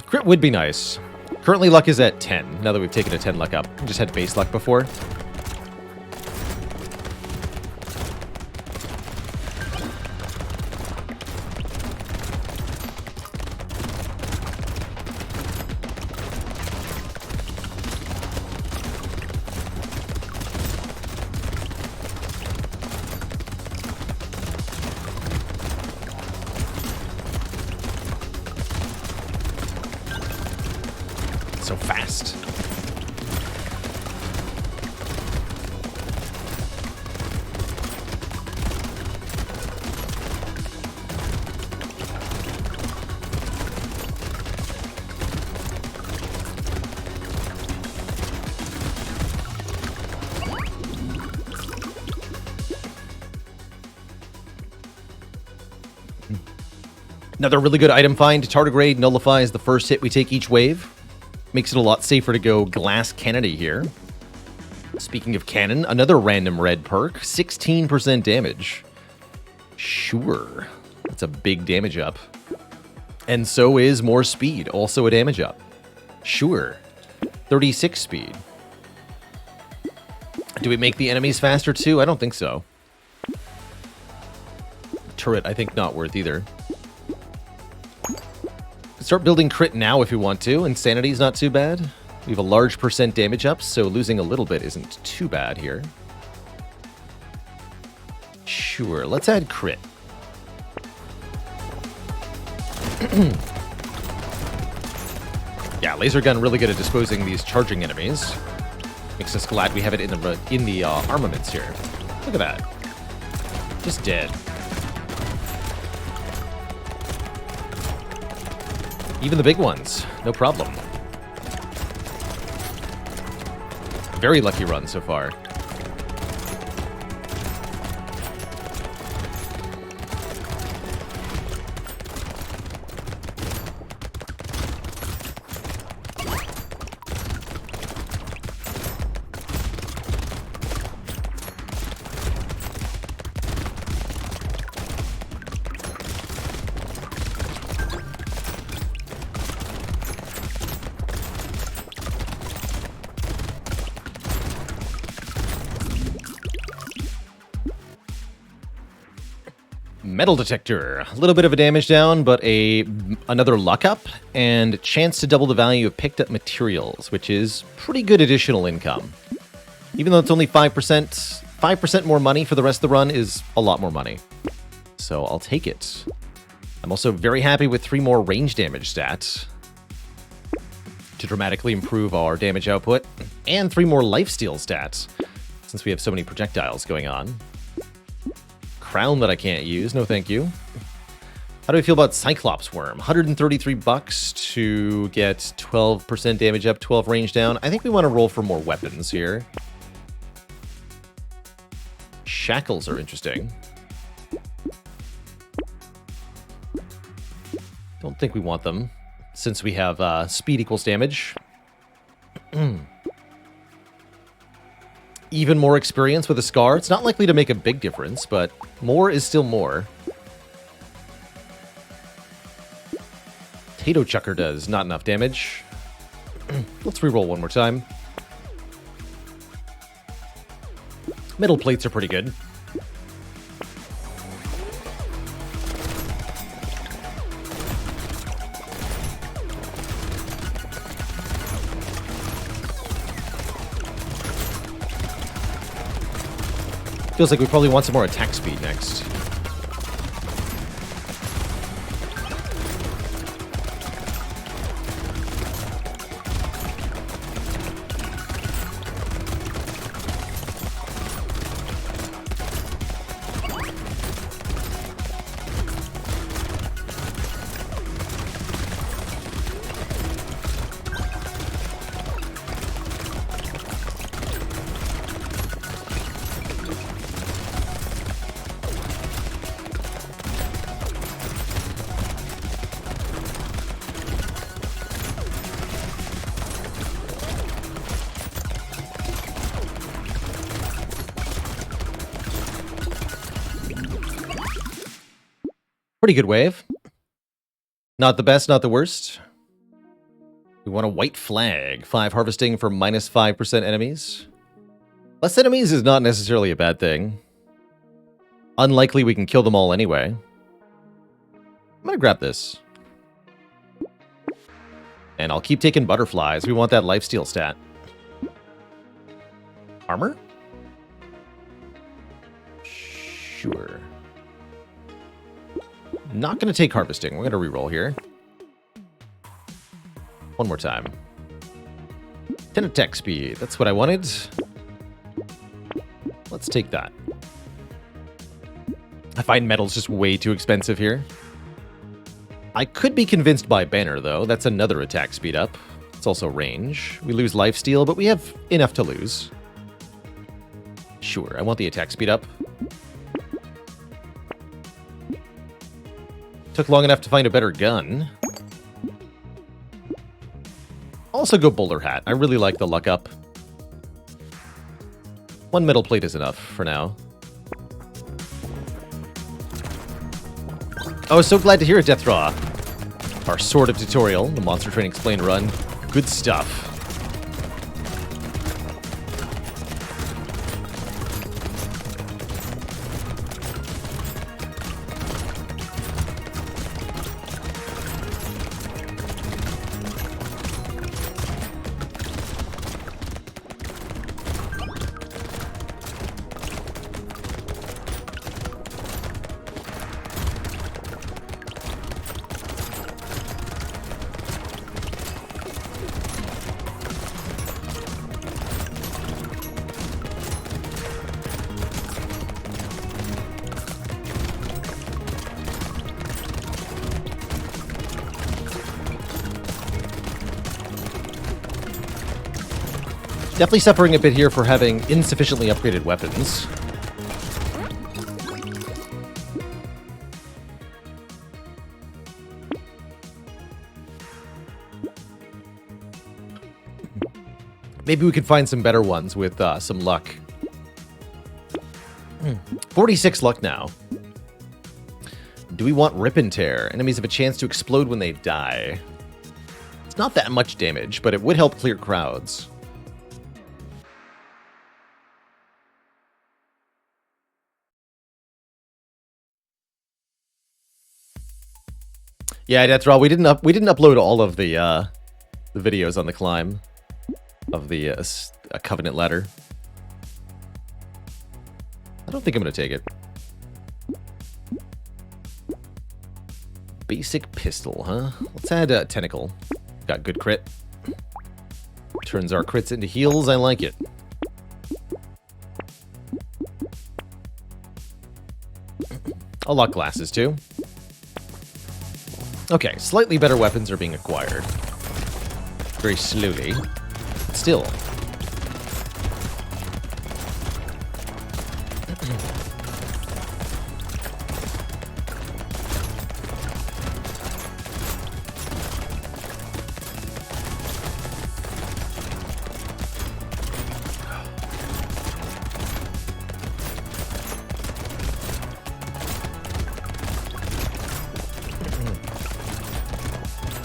Crit would be nice. Currently luck is at 10, now that we've taken a 10 luck up. We just had base luck before. So fast. Another really good item find. Tardigrade nullifies the first hit we take each wave. Makes it a lot safer to go Glass Kennedy here. Speaking of cannon, another random red perk. 16% damage. Sure. That's a big damage up. And so is more speed. Also a damage up. Sure. 36 speed. Do we make the enemies faster too? I don't think so. Turret, I think not worth either. Start building crit now if you want to. Insanity's not too bad. We have a large percent damage up, so losing a little bit isn't too bad here. Sure, let's add crit. Yeah, laser gun really good at disposing these charging enemies. Makes us glad we have it in the armaments here. Look at that. Just dead. Even the big ones, no problem. Very lucky run so far. Metal detector. A little bit of a damage down, but another luck up, and chance to double the value of picked up materials, which is pretty good additional income. Even though it's only 5%, 5% more money for the rest of the run is a lot more money. So I'll take it. I'm also very happy with 3 more range damage stats to dramatically improve our damage output, and 3 more lifesteal stats, since we have so many projectiles going on. Crown that I can't use, no thank you. How do we feel about Cyclops Worm? 133 bucks to get 12% damage up, 12 range down. I think we want to roll for more weapons here. Shackles are interesting. Don't think we want them, since we have speed equals damage. Even more experience with a scar. It's not likely to make a big difference, but more is still more. Potato Chucker does not enough damage. Let's reroll one more time. Metal plates are pretty good. Feels like we probably want some more attack speed next. Pretty good wave. Not the best, not the worst. We want a white flag. 5 harvesting for minus 5% enemies. Less enemies is not necessarily a bad thing. Unlikely we can kill them all anyway. I'm gonna grab this. And I'll keep taking butterflies. We want that lifesteal stat. Armor? Sure. Not going to take harvesting. We're going to reroll here. One more time. 10 attack speed. That's what I wanted. Let's take that. I find metal's just way too expensive here. I could be convinced by Banner, though. That's another attack speed up. It's also range. We lose lifesteal, but we have enough to lose. Sure, I want the attack speed up. Took long enough to find a better gun. Also go bowler hat. I really like the luck up. 1 metal plate is enough for now. Oh, so glad to hear it, Deathraw. Our sort of tutorial, the Monster Train Explain run. Good stuff. Definitely suffering a bit here for having insufficiently upgraded weapons. Maybe we could find some better ones with some luck. 46 luck now. Do we want Rip and Tear? Enemies have a chance to explode when they die. It's not that much damage, but it would help clear crowds. Yeah, that's right. We didn't upload all of the videos on the climb of the Covenant ladder. I don't think I'm gonna take it. Basic pistol, huh? Let's add a tentacle. Got good crit. Turns our crits into heals. I like it. I'll lock glasses too. Okay, slightly better weapons are being acquired. Very slowly. Still.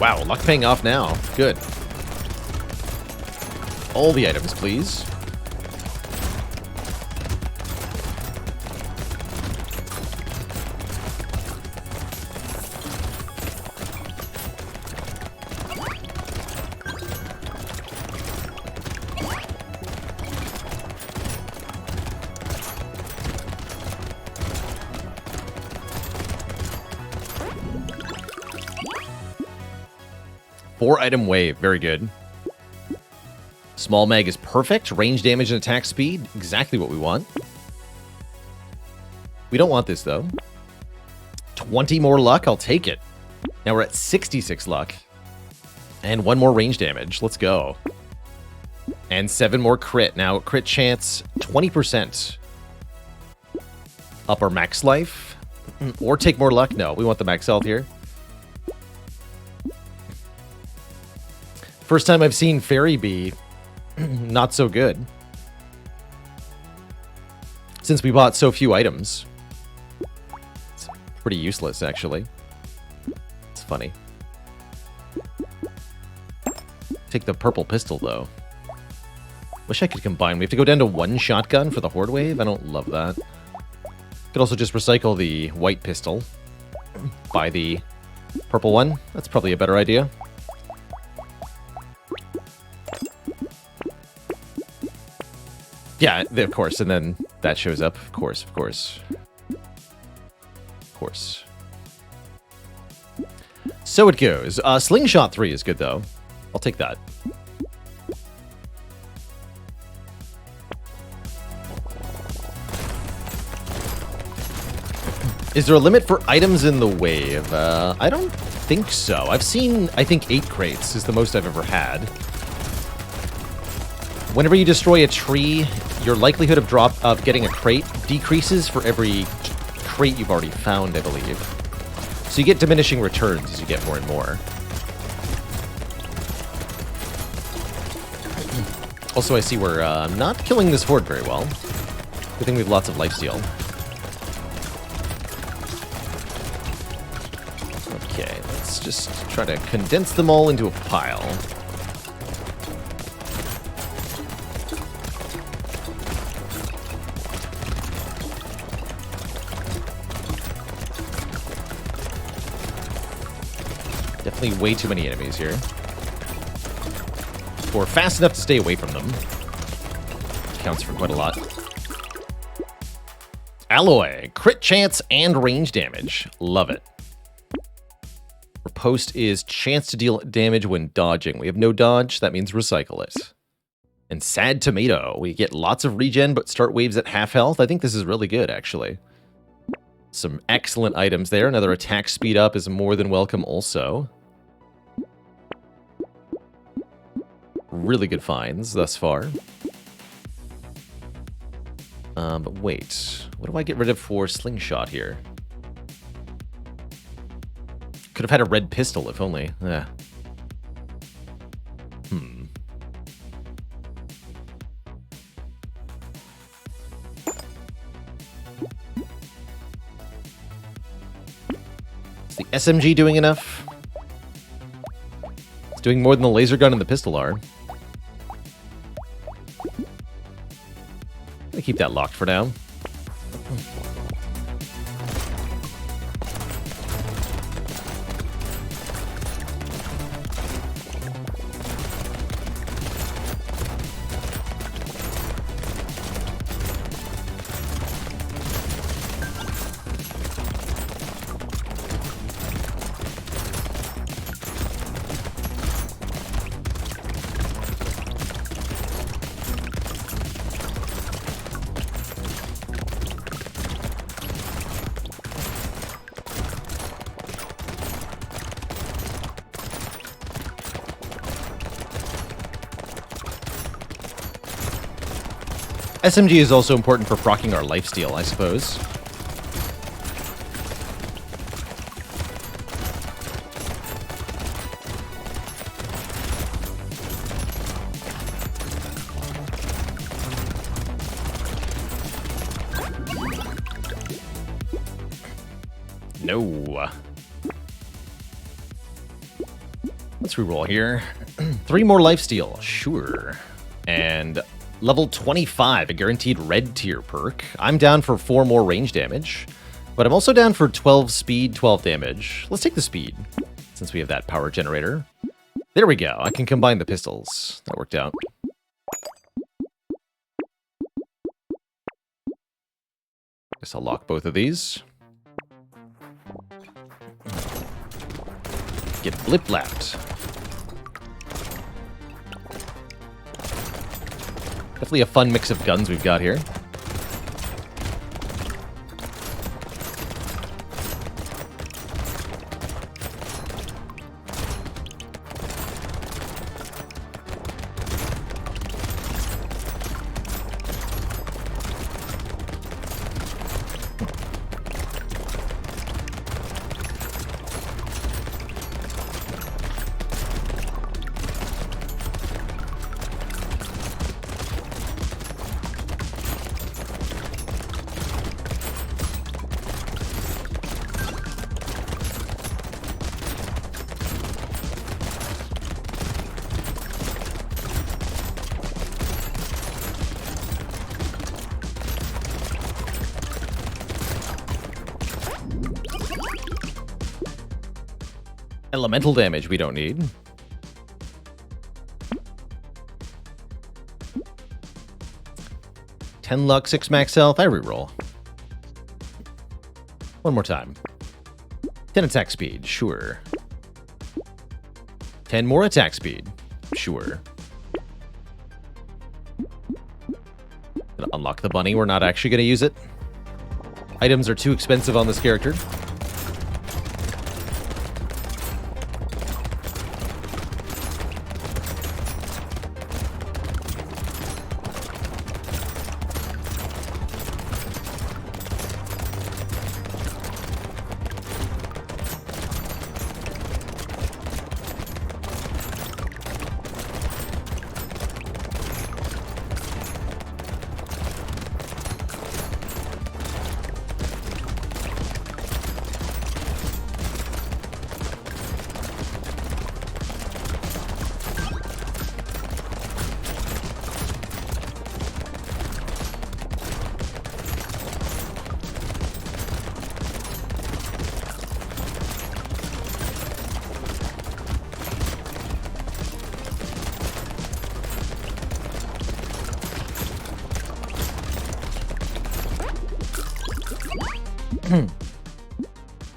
Wow, luck paying off now. Good. All the items, please. Four-item wave. Very good. Small mag is perfect. Range damage and attack speed. Exactly what we want. We don't want this, though. 20 more luck. I'll take it. Now we're at 66 luck. And one more range damage. Let's go. And 7 more crit. Now, crit chance, 20%. Up our max life. Or take more luck. No, we want the max health here. First time I've seen Fairy be not so good. Since we bought so few items. It's pretty useless, actually. It's funny. Take the purple pistol, though. Wish I could combine. We have to go down to one shotgun for the Horde Wave. I don't love that. Could also just recycle the white pistol. Buy the purple one. That's probably a better idea. Yeah, of course, and then that shows up. Of course, of course. Of course. So it goes. Slingshot 3 is good, though. I'll take that. Is there a limit for items in the wave? I don't think so. I've seen, I think, 8 crates is the most I've ever had. Whenever you destroy a tree, your likelihood of getting a crate decreases for every crate you've already found, I believe. So you get diminishing returns as you get more and more. Also, I see we're not killing this horde very well. Good thing we have lots of lifesteal. Okay, let's just try to condense them all into a pile. Definitely way too many enemies here. We're fast enough to stay away from them. Counts for quite a lot. Alloy. Crit chance and range damage. Love it. Riposte is chance to deal damage when dodging. We have no dodge. That means recycle it. And Sad Tomato. We get lots of regen, but start waves at half health. I think this is really good, actually. Some excellent items there. Another attack speed up is more than welcome also. Really good finds thus far. But wait, what do I get rid of for slingshot here? Could have had a red pistol, if only. Is the SMG doing enough? It's doing more than the laser gun and the pistol are. Gonna keep that locked for now. SMG is also important for proccing our lifesteal, I suppose. No. Let's reroll here. 3 more lifesteal, sure. And level 25, a guaranteed red tier perk. I'm down for 4 more range damage, but I'm also down for 12 speed, 12 damage. Let's take the speed, since we have that power generator. There we go. I can combine the pistols. That worked out. Guess I'll lock both of these. Get blip-lapped. Definitely a fun mix of guns we've got here. Elemental damage we don't need. Ten luck, 6 max health. I reroll. One more time. 10 attack speed, sure. 10 more attack speed, sure. Gonna unlock the bunny. We're not actually gonna use it. Items are too expensive on this character.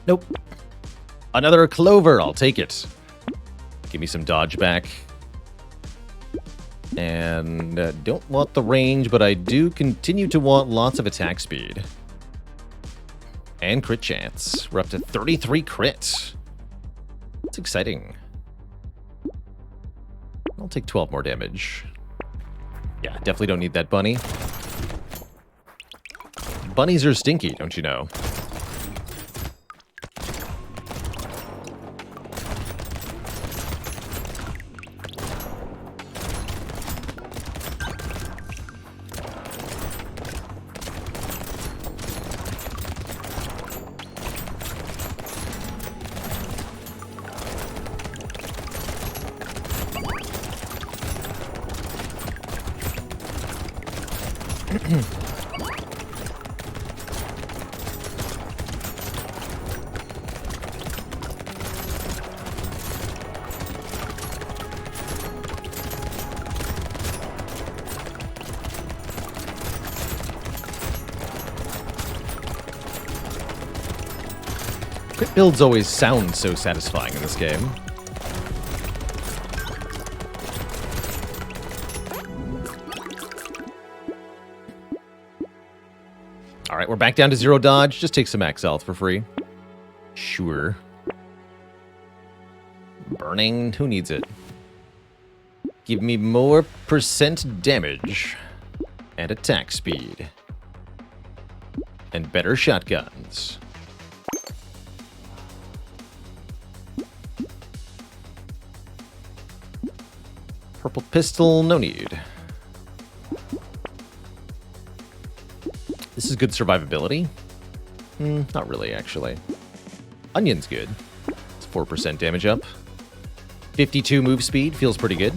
Nope. Another clover. I'll take it. Give me some dodge back. And don't want the range, but I do continue to want lots of attack speed. And crit chance. We're up to 33 crit. That's exciting. I'll take 12 more damage. Yeah, definitely don't need that bunny. Bunnies are stinky, don't you know? Crit builds always sound so satisfying in this game. Alright, we're back down to 0 dodge. Just take some max health for free. Sure. Burning, who needs it? Give me more % damage. And attack speed. And better shotguns. Purple pistol, no need. This is good survivability. Not really, actually. Onion's good. It's 4% damage up. 52 move speed, feels pretty good.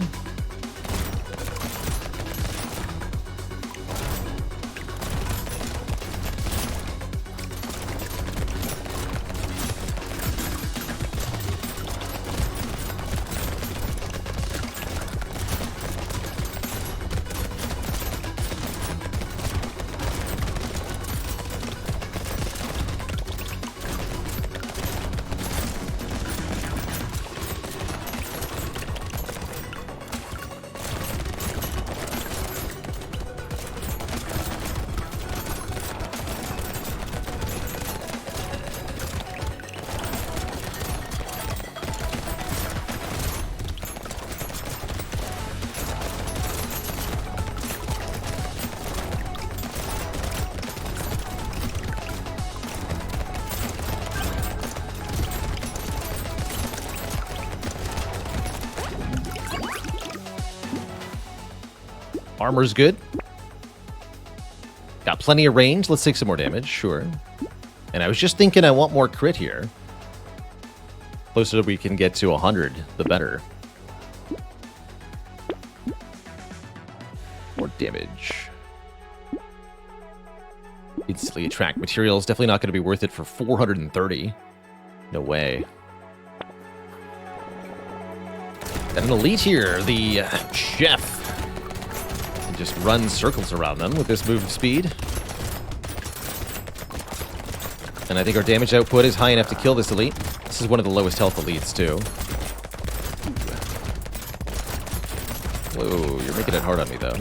Armor's good. Got plenty of range. Let's take some more damage, sure. And I was just thinking I want more crit here. Closer we can get to 100, the better. More damage. Instantly attract materials. Definitely not going to be worth it for 430. No way. Got an elite here, the chef. Just run circles around them with this move speed. And I think our damage output is high enough to kill this elite. This is one of the lowest health elites, too. Whoa, you're making it hard on me, though.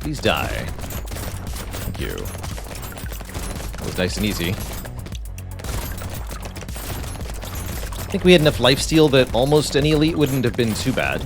Please die. Thank you. That was nice and easy. I think we had enough lifesteal that almost any elite wouldn't have been too bad.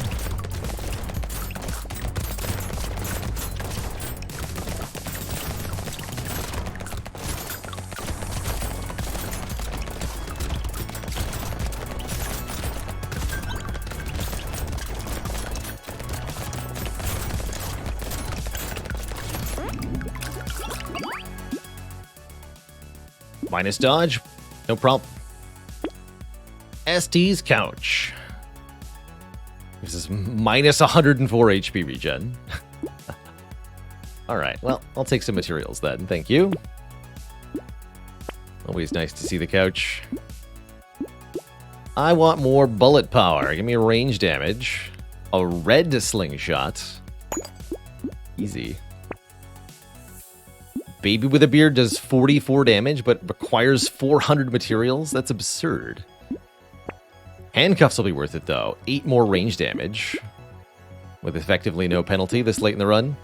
Minus dodge, no problem. ST's couch. This is minus 104 HP regen. Alright, well, I'll take some materials then. Thank you. Always nice to see the couch. I want more bullet power. Give me a range damage. A red slingshot. Easy. Baby with a beard does 44 damage, but requires 400 materials? That's absurd. Handcuffs will be worth it, though. 8 more range damage. With effectively no penalty this late in the run.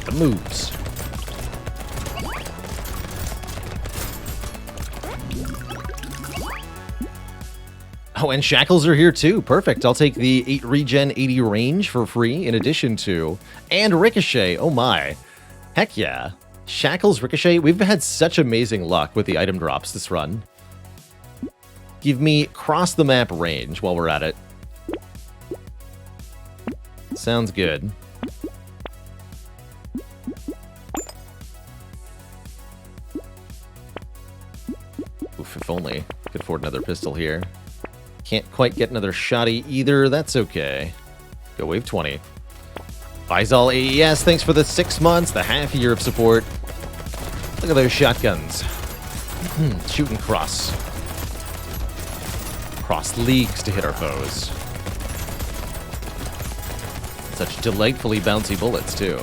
got the moves. Oh, and shackles are here too. Perfect. I'll take the 8 regen, 80 range for free in addition to... And ricochet. Oh my. Heck yeah. Shackles, ricochet. We've had such amazing luck with the item drops this run. Give me cross the map range while we're at it. Sounds good. Oof, if only. Could afford another pistol here. Can't quite get another shotty either. That's okay. Go wave 20. Faisal AES, thanks for the 6 months, the half year of support. Look at those shotguns. Shooting cross. Cross leagues to hit our foes. Such delightfully bouncy bullets, too.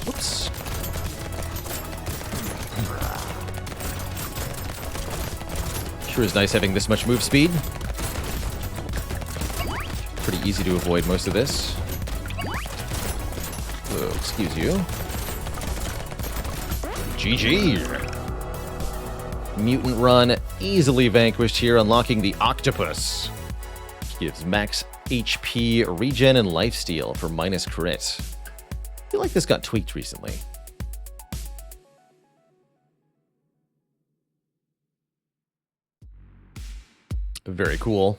Whoops. Sure is nice having this much move speed. Pretty easy to avoid most of this. Oh, excuse you. GG! Mutant run easily vanquished here, unlocking the Octopus. Gives max HP, regen, and lifesteal for minus crit. I feel like this got tweaked recently. Very cool.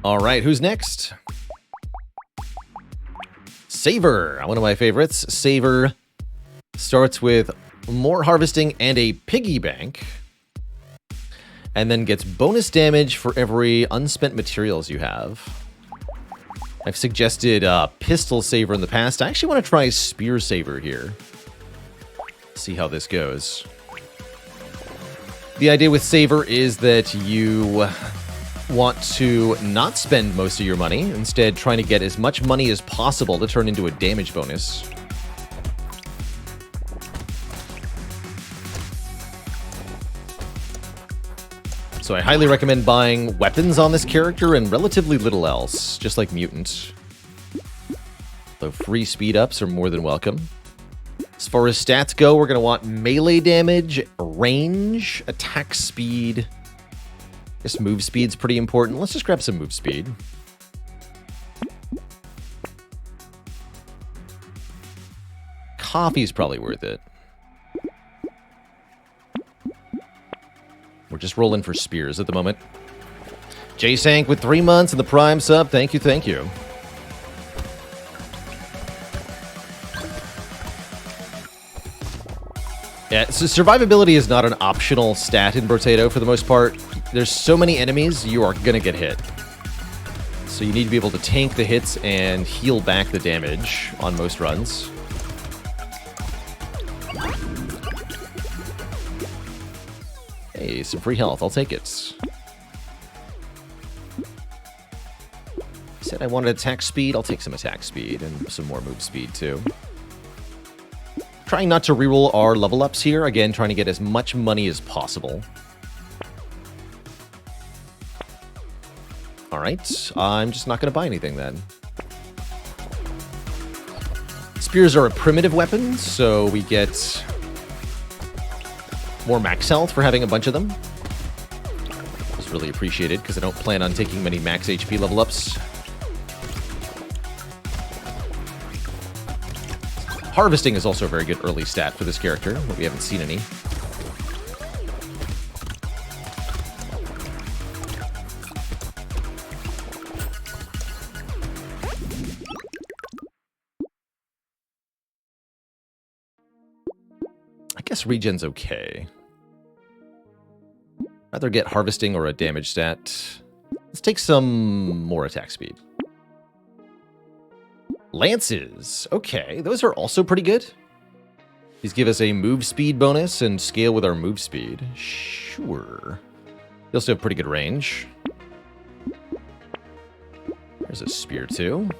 All right, who's next? Saver, one of my favorites. Saver starts with more harvesting and a piggy bank, and then gets bonus damage for every unspent materials you have. I've suggested Pistol Saver in the past. I actually want to try Spear Saver here. See how this goes. The idea with Saver is that you want to not spend most of your money, instead trying to get as much money as possible to turn into a damage bonus. So I highly recommend buying weapons on this character and relatively little else, just like Mutant. Though free speed ups are more than welcome. As far as stats go, we're going to want melee damage, range, attack speed. I guess move speed's pretty important. Let's just grab some move speed. Coffee's probably worth it. We're just rolling for spears at the moment. J-Sank with 3 months and the Prime sub. Thank you, thank you. Yeah, so survivability is not an optional stat in Brotato for the most part. There's so many enemies, you are going to get hit. So you need to be able to tank the hits and heal back the damage on most runs. Hey, some free health. I'll take it. I said I wanted attack speed. I'll take some attack speed and some more move speed, too. Trying not to reroll our level ups here. Again, trying to get as much money as possible. Alright, I'm just not going to buy anything then. Spears are a primitive weapon, so we get more max health for having a bunch of them. It's really appreciated because I don't plan on taking many max HP level ups. Harvesting is also a very good early stat for this character, but we haven't seen any. I guess regen's okay. Rather get harvesting or a damage stat. Let's take some more attack speed. Lances. Okay, those are also pretty good. These give us a move speed bonus and scale with our move speed. Sure. They also have pretty good range. There's a spear too.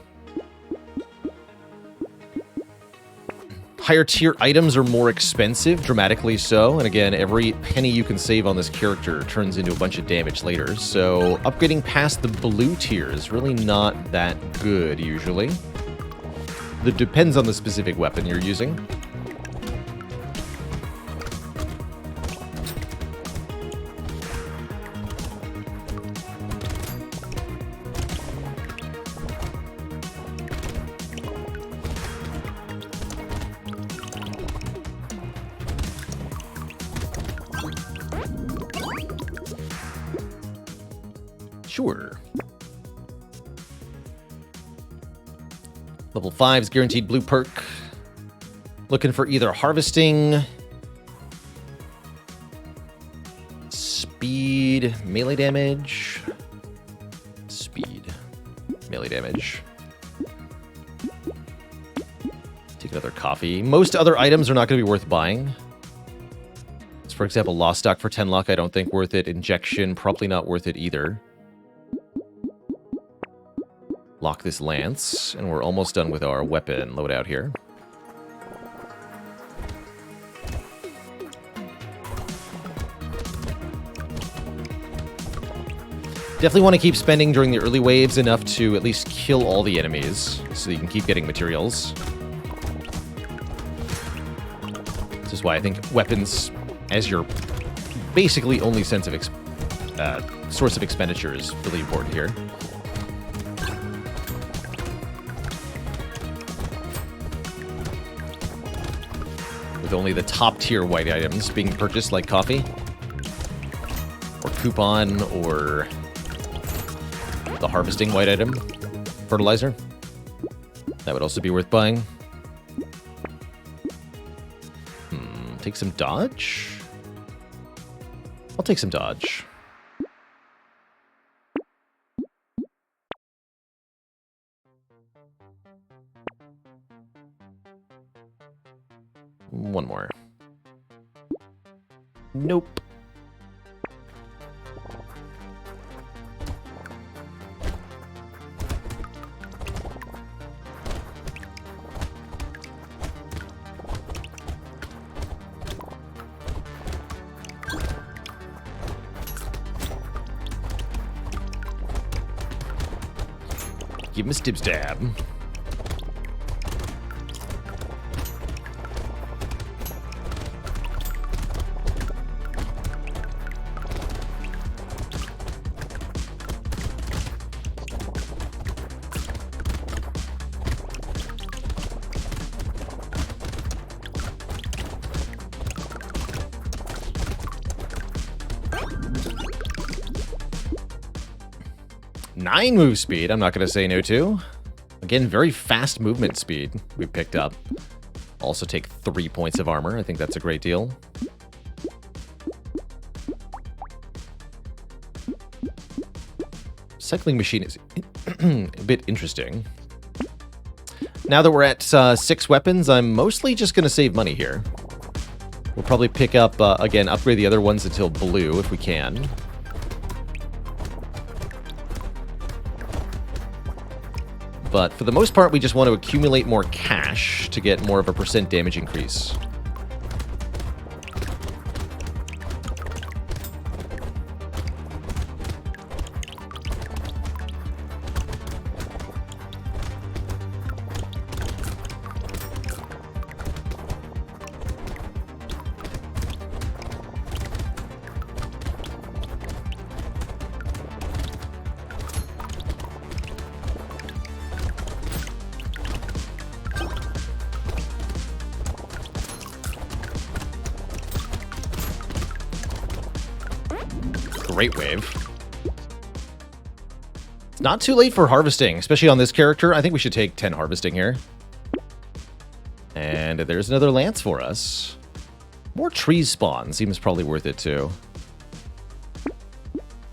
Higher tier items are more expensive, dramatically so, and again, every penny you can save on this character turns into a bunch of damage later, so upgrading past the blue tier is really not that good, usually. It depends on the specific weapon you're using. Sure. Level 5's guaranteed blue perk. Looking for either harvesting, speed, melee damage, speed, melee damage. Take another coffee. Most other items are not going to be worth buying. So for example, Lost Stock for 10 luck, I don't think worth it. Injection, probably not worth it either. Lock this lance, and we're almost done with our weapon loadout here. Definitely want to keep spending during the early waves enough to at least kill all the enemies, so you can keep getting materials. This is why I think weapons, as your basically only source of expenditure, is really important here. With only the top tier white items being purchased, like coffee, or coupon, or the harvesting white item, fertilizer. That would also be worth buying. Take some dodge? I'll take some dodge. One more. Nope. Give him a stib stab. Nine move speed, I'm not going to say no to. Again, very fast movement speed we picked up. Also take 3 points of armor. I think that's a great deal. Cycling machine is a bit interesting. Now that we're at 6 weapons, I'm mostly just going to save money here. We'll probably pick up, again, upgrade the other ones until blue if we can. But for the most part, we just want to accumulate more cash to get more of a % damage increase. Great wave. It's not too late for harvesting, especially on this character. I think we should take 10 harvesting here. And there's another lance for us. More trees spawn. Seems probably worth it too.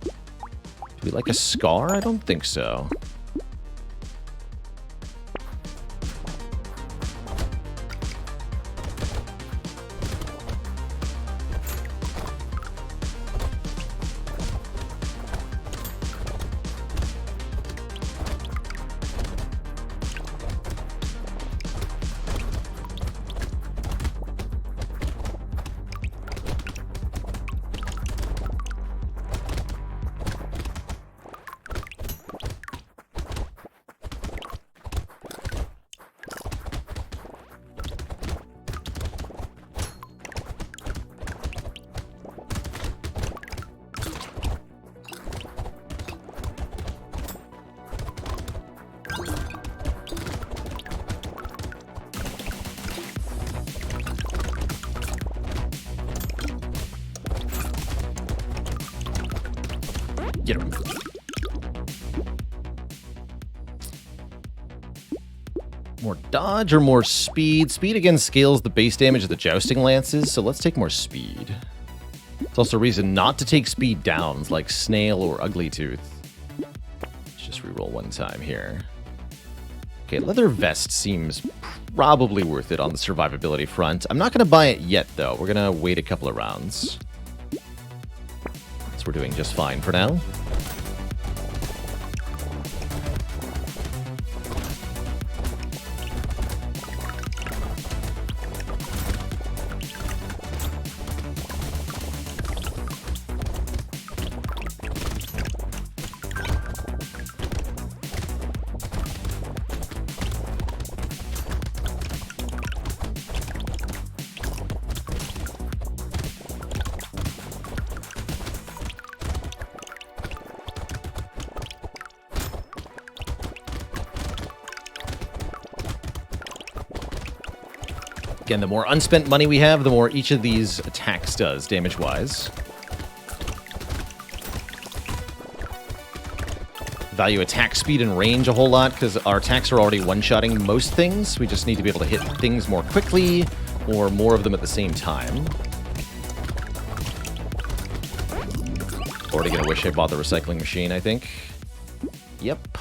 Do we like a scar? I don't think so. More dodge or more speed? Speed again scales the base damage of the jousting lances, so let's take more speed. It's also a reason not to take speed downs like Snail or Ugly Tooth. Let's just reroll one time here. Okay, Leather Vest seems probably worth it on the survivability front. I'm not going to buy it yet, though. We're going to wait a couple of rounds. So we're doing just fine for now. Again, the more unspent money we have, the more each of these attacks does, damage-wise. Value attack speed and range a whole lot, because our attacks are already one-shotting most things. We just need to be able to hit things more quickly, or more of them at the same time. Already gonna wish I bought the recycling machine, I think. Yep.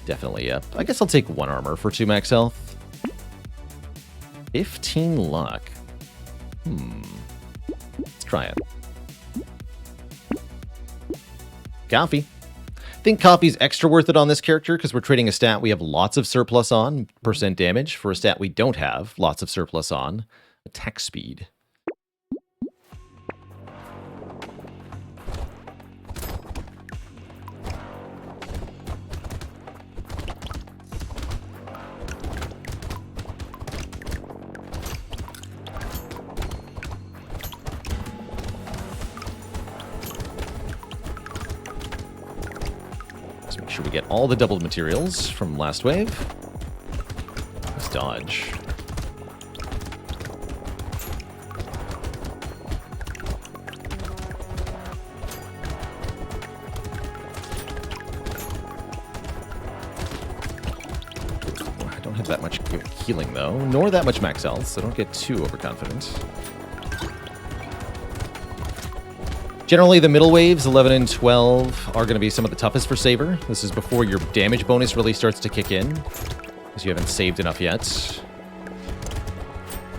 Definitely yep. I guess I'll take 1 armor for 2 max health. 15 luck. Let's try it. Coffee. I think coffee's extra worth it on this character because we're trading a stat we have lots of surplus on, percent damage, for a stat we don't have lots of surplus on, attack speed. Make sure we get all the doubled materials from last wave. Let's dodge. I don't have that much good healing though, nor that much max health, so don't get too overconfident. Generally, the middle waves, 11 and 12, are going to be some of the toughest for Saber. This is before your damage bonus really starts to kick in, because you haven't saved enough yet.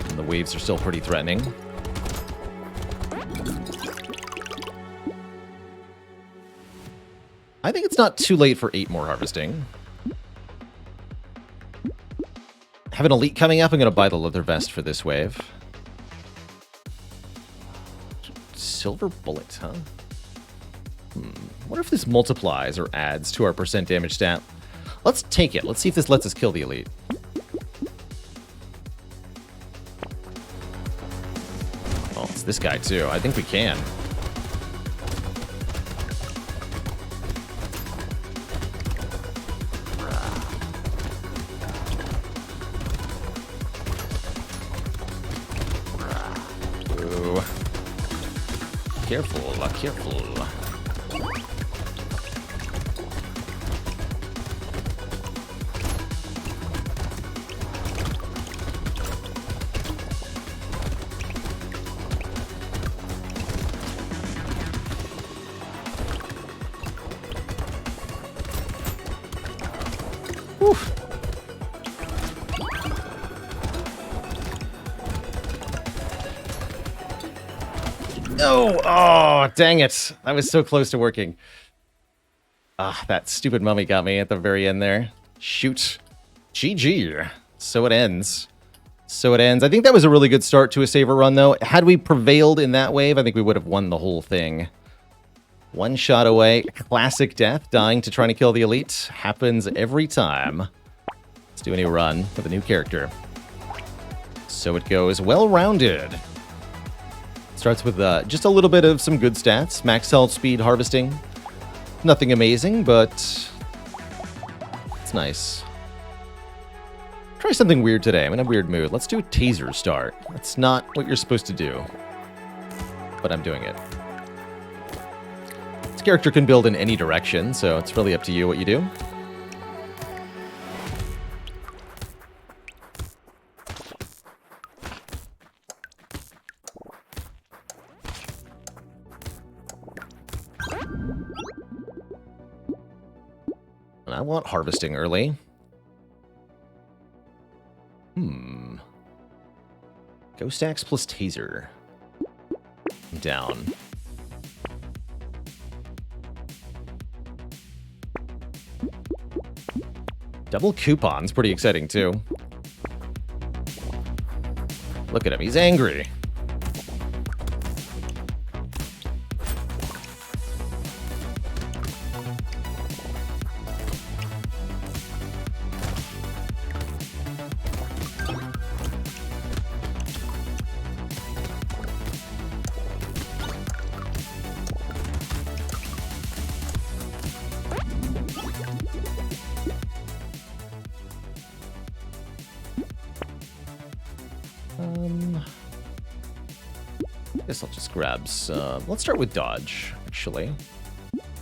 And the waves are still pretty threatening. I think it's not too late for 8 more harvesting. Have an elite coming up. I'm going to buy the leather vest for this wave. Silver bullet, huh? What if this multiplies or adds to our percent damage stat? Let's take it. Let's see if this lets us kill the elite. Oh, it's this guy too. I think we can. Careful, careful. Oof. No! Oh, dang it. I was so close to working. Ah, that stupid mummy got me at the very end there. Shoot. GG. So it ends. So it ends. I think that was a really good start to a Saber run, though. Had we prevailed in that wave, I think we would have won the whole thing. One shot away. Classic death. Dying to trying to kill the elite. Happens every time. Let's do a new run with a new character. So it goes. Well-rounded. Starts with just a little bit of some good stats. Max health, speed, harvesting. Nothing amazing, but it's nice. Try something weird today. I'm in a weird mood. Let's do a taser start. That's not what you're supposed to do, but I'm doing it. This character can build in any direction, so it's really up to you what you do. I want harvesting early. Ghost Axe plus Taser. I'm down. Double coupons, pretty exciting too. Look at him, he's angry. I guess I'll just grab some. Let's start with dodge, actually.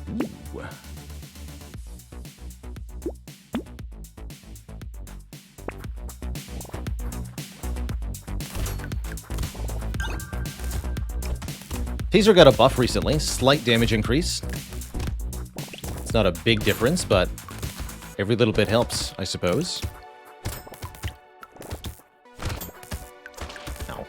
Ooh. Taser got a buff recently, slight damage increase. It's not a big difference, but every little bit helps, I suppose. Ow.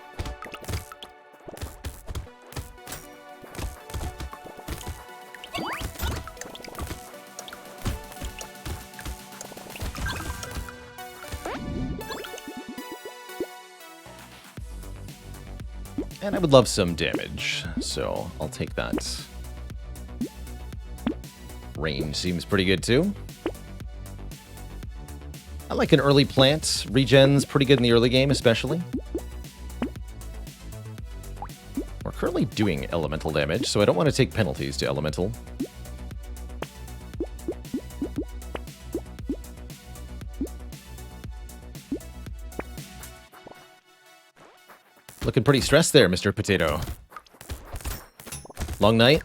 And I would love some damage, so I'll take that. Range seems pretty good too. I like an early plant. Regen's pretty good in the early game, especially. We're currently doing elemental damage, so I don't want to take penalties to elemental. Looking pretty stressed there, Mr. Potato. Long night?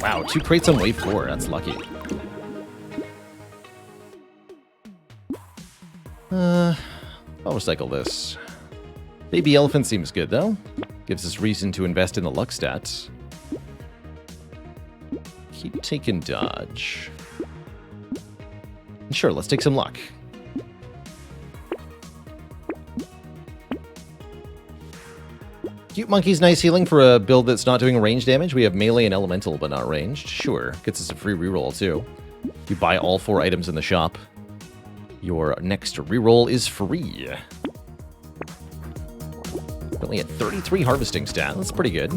Wow, 2 crates on wave 4. That's lucky. I'll recycle this. Baby elephant seems good, though. Gives us reason to invest in the luck stats. Keep taking dodge. Sure, let's take some luck. Cute Monkey's nice healing for a build that's not doing range damage. We have melee and elemental, but not ranged. Sure, gets us a free reroll, too. If you buy all 4 items in the shop, your next reroll is free. Only at 33 harvesting stat. That's pretty good.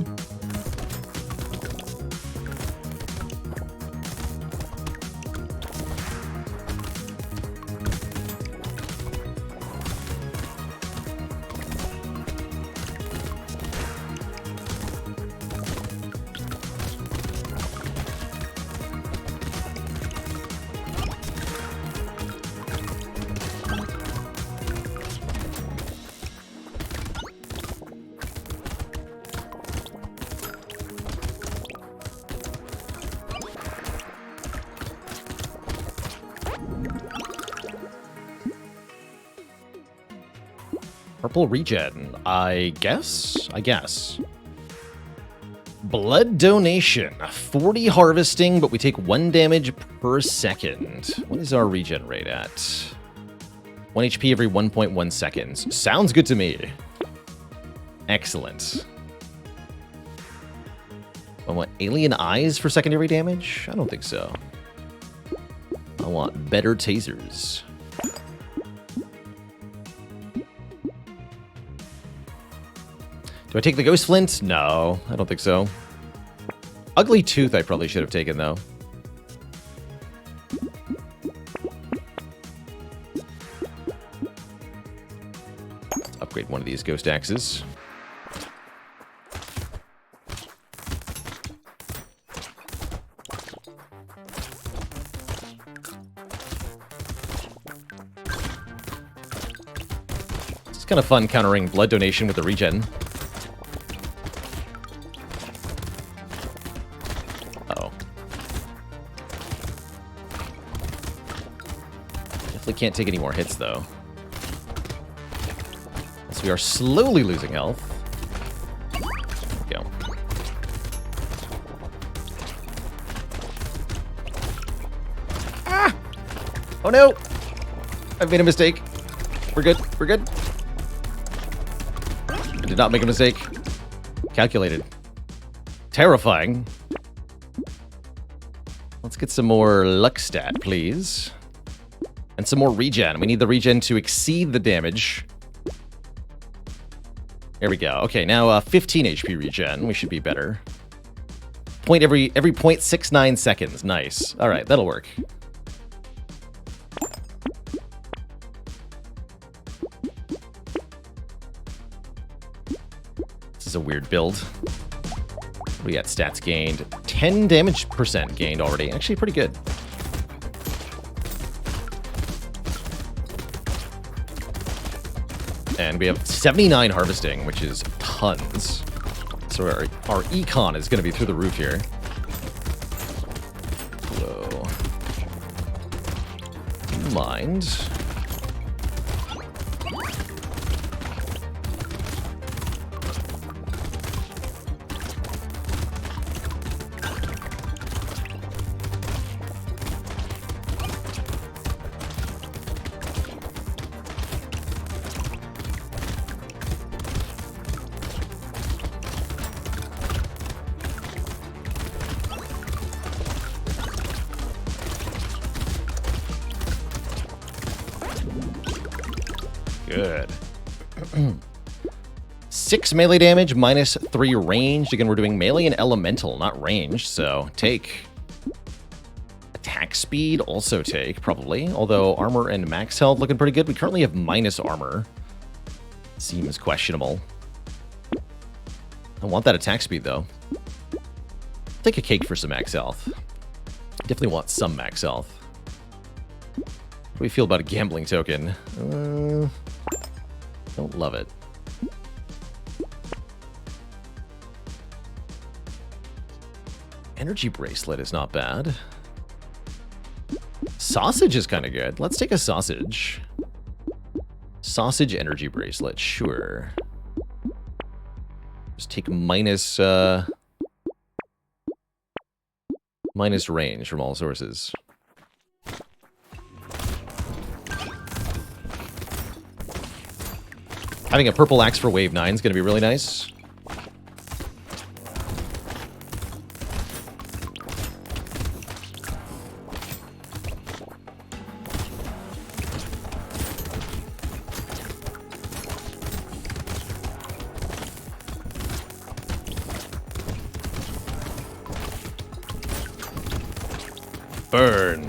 Purple regen, I guess? Blood donation, 40 harvesting, but we take 1 damage per second. What is our regen rate at? 1 HP every 1.1 seconds. Sounds good to me. Excellent. I want alien eyes for secondary damage? I don't think so. I want better tasers. Do I take the Ghost Flint? No, I don't think so. Ugly Tooth I probably should have taken, though. Let's upgrade one of these Ghost Axes. kind of fun countering blood donation with the regen. Uh-oh. Definitely can't take any more hits, though. So we are slowly losing health. There we go. Ah! Oh no! I've made a mistake. We're good. We're good. I did not make a mistake. Calculated. Terrifying. Let's get some more luck stat, please. And some more regen. We need the regen to exceed the damage. There we go. Okay, now 15 HP regen. We should be better. Point every 0.69 seconds. Nice. All right, that'll work. This is a weird build. We got stats gained. 10 damage percent gained already. Actually, pretty good. And we have 79 harvesting, which is tons. So our econ is going to be through the roof here. Whoa. Mind. Good. 6 melee damage, minus 3 ranged. Again, we're doing melee and elemental, not ranged, so take. Attack speed, also take, probably. Although armor and max health looking pretty good. We currently have minus armor. Seems questionable. I want that attack speed, though. Take a cake for some max health. Definitely want some max health. What do we feel about a gambling token? Don't love it. Energy bracelet is not bad. Sausage is kind of good. Let's take a sausage. Sausage energy bracelet, sure. Just take minus range from all sources. Having a purple axe for wave 9 is going to be really nice. Burn.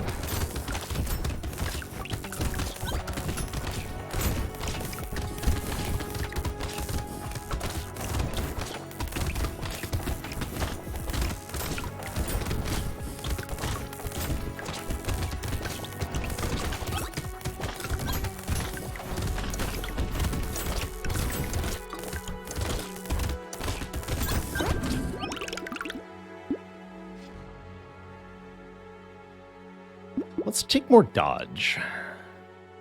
Let's take more dodge.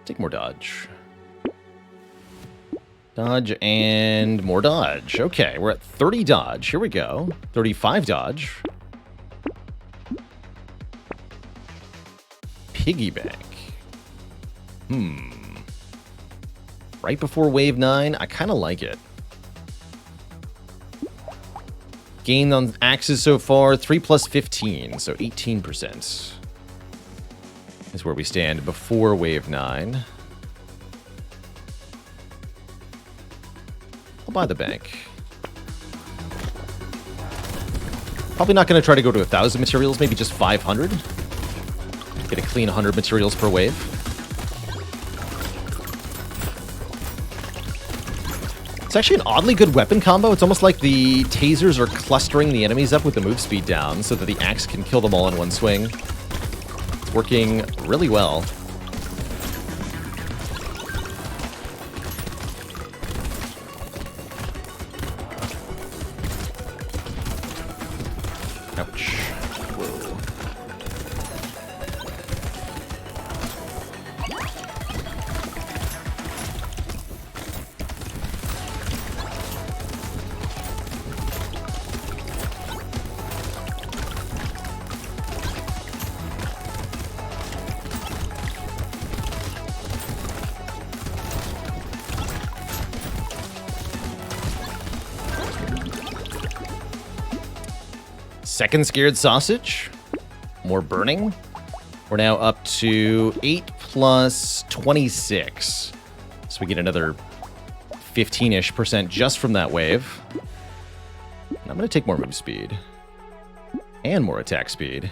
Take more dodge. Dodge and more dodge. Okay, we're at 30 dodge. Here we go. 35 dodge. Piggy bank. Right before wave 9. I kind of like it. Gain on axes so far. 3 plus 15, so 18%. Is where we stand before wave 9. I'll buy the bank. Probably not going to try to go to 1,000 materials, maybe just 500. Get a clean 100 materials per wave. It's actually an oddly good weapon combo. It's almost like the tasers are clustering the enemies up with the move speed down so that the axe can kill them all in one swing. Working really well. Ouch. Whoa. Second scared sausage. More burning. We're now up to 8 plus 26. So we get another 15-ish% just from that wave. And I'm going to take more move speed. And more attack speed.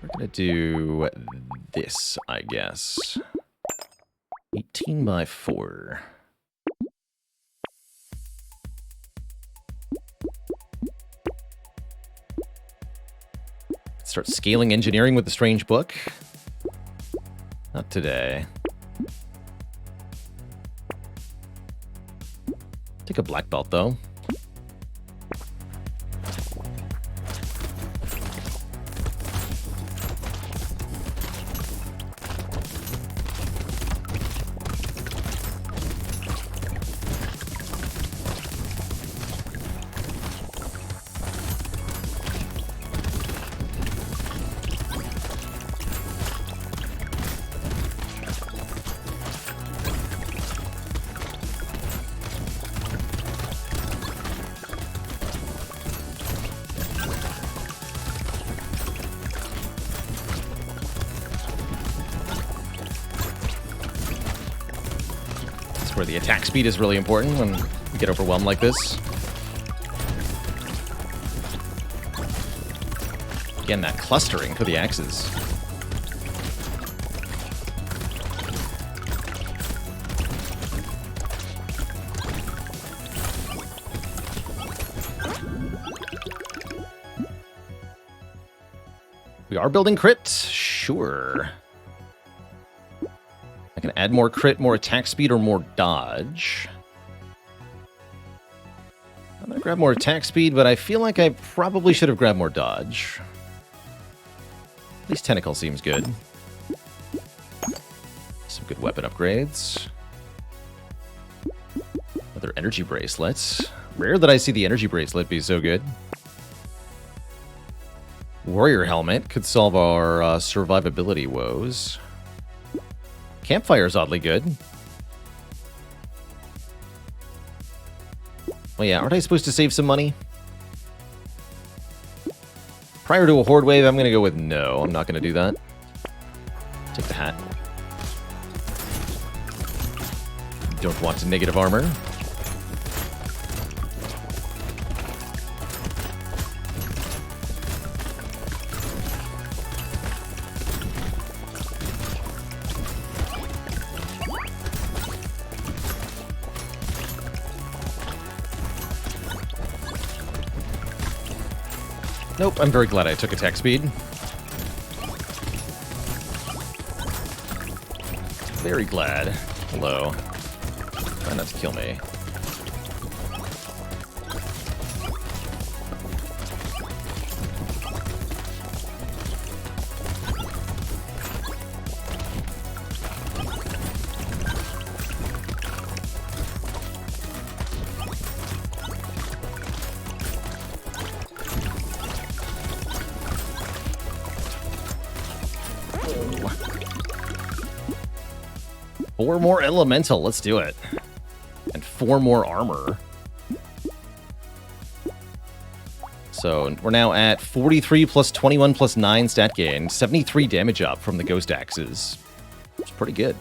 We're going to do this, I guess. 18 by 4. Start scaling engineering with the strange book. Not today. Take a black belt, though. Where the attack speed is really important when you get overwhelmed like this. Again, that clustering for the axes. We are building crit? Sure. I can add more crit, more attack speed, or more dodge. I'm going to grab more attack speed, but I feel like I probably should have grabbed more dodge. At least Tentacle seems good. Some good weapon upgrades. Another energy bracelet. Rare that I see the energy bracelet be so good. Warrior helmet could solve our survivability woes. Campfire's oddly good. Well, yeah, aren't I supposed to save some money? Prior to a horde wave, I'm going to go with no. I'm not going to do that. Take the hat. Don't want negative armor. Nope, I'm very glad I took attack speed. Very glad. Hello. Try not to kill me. Four more elemental, let's do it. And 4 more armor. So we're now at 43 plus 21 plus 9 stat gain, 73 damage up from the ghost axes. It's pretty good.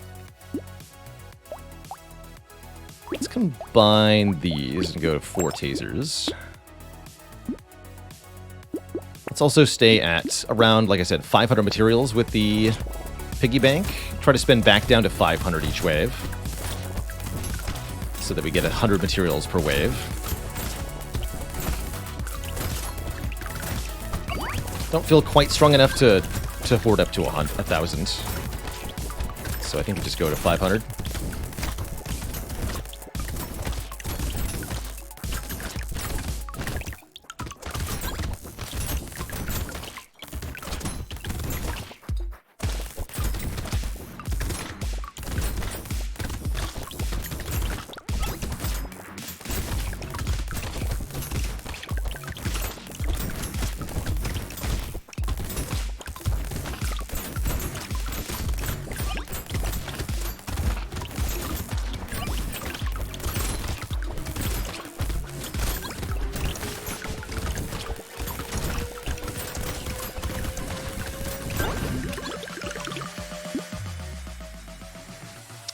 Let's combine these and go to 4 tasers. Let's also stay at around, like I said, 500 materials with the piggy bank. Try to spend back down to 500 each wave, so that we get 100 materials per wave. Don't feel quite strong enough to to hoard up to 1,000. So I think we just go to 500.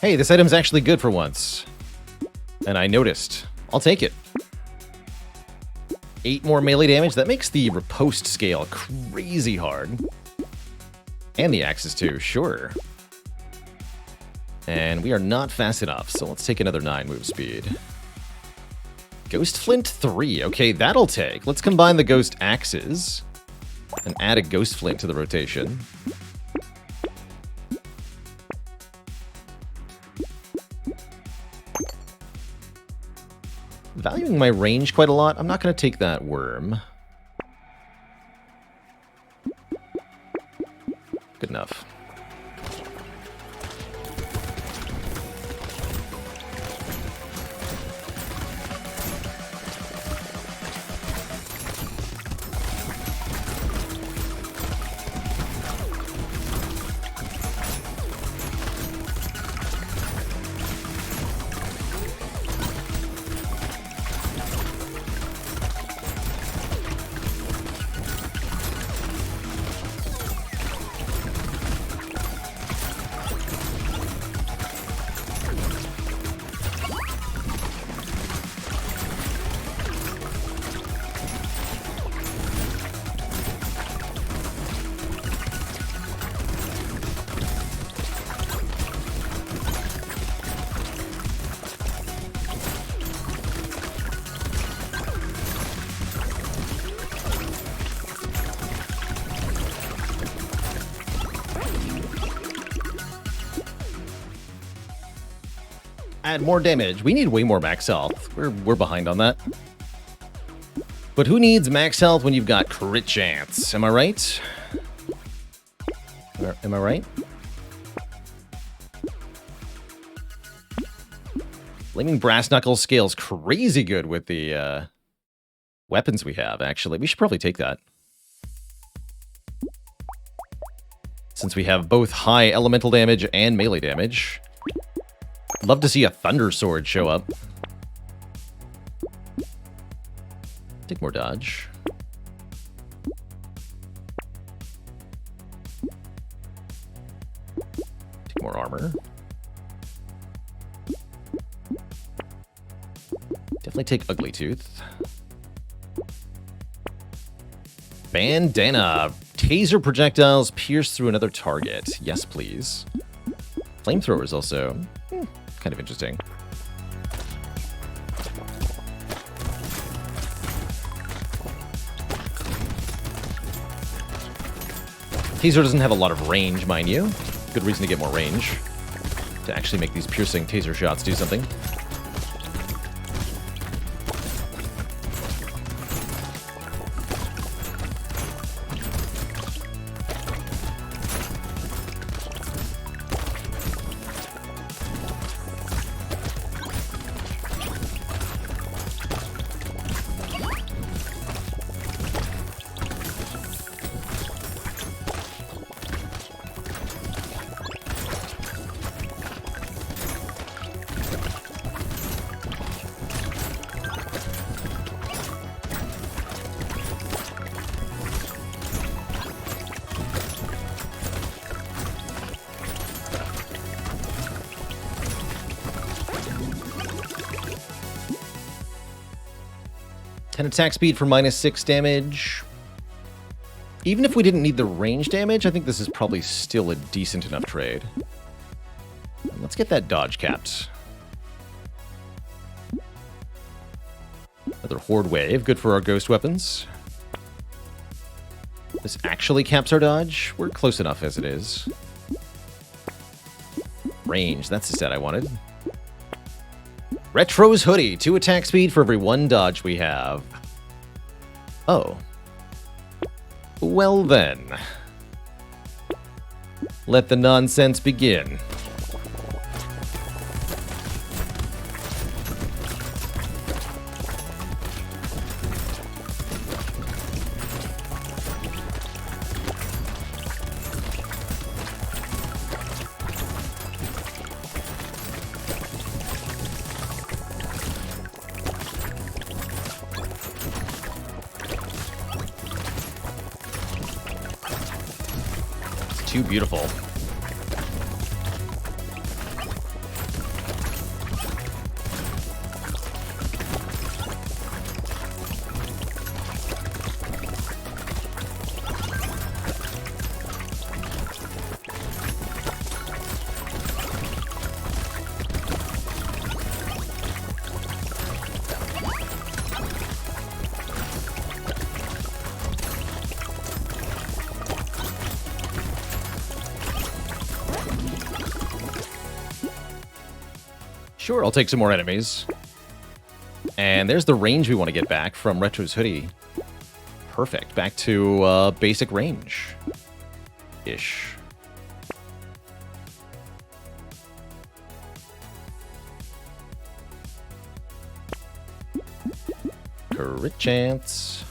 Hey, this item's actually good for once. And I noticed. I'll take it. 8 more melee damage. That makes the riposte scale crazy hard. And the axes too, sure. And we are not fast enough, so let's take another 9 move speed. Ghost Flint 3. Okay, that'll take. Let's combine the ghost axes and add a Ghost Flint to the rotation. Valuing my range quite a lot. I'm not going to take that worm. Good enough. Add more damage. We need way more max health. We're behind on that. But who needs max health when you've got crit chance? Am I right? Am I right? Flaming Brass Knuckles scales crazy good with the weapons we have, actually. We should probably take that. Since we have both high elemental damage and melee damage. Love to see a Thunder Sword show up. Take more dodge. Take more armor. Definitely take Ugly Tooth. Bandana. Taser projectiles pierce through another target. Yes, please. Flamethrowers also. Kind of interesting. Taser doesn't have a lot of range, mind you. Good reason to get more range. To actually make these piercing taser shots do something. Attack speed for -6 damage. Even if we didn't need the range damage, I think this is probably still a decent enough trade. Let's get that dodge capped. Another Horde Wave, good for our ghost weapons. This actually caps our dodge. We're close enough as it is. Range, that's the stat I wanted. Retro's Hoodie, 2 attack speed for every 1 dodge we have. Oh. Well then. Let the nonsense begin. Too beautiful. Sure, I'll take some more enemies. And there's the range we want to get back from Retro's Hoodie. Perfect. Back to basic range-ish. Crit chance.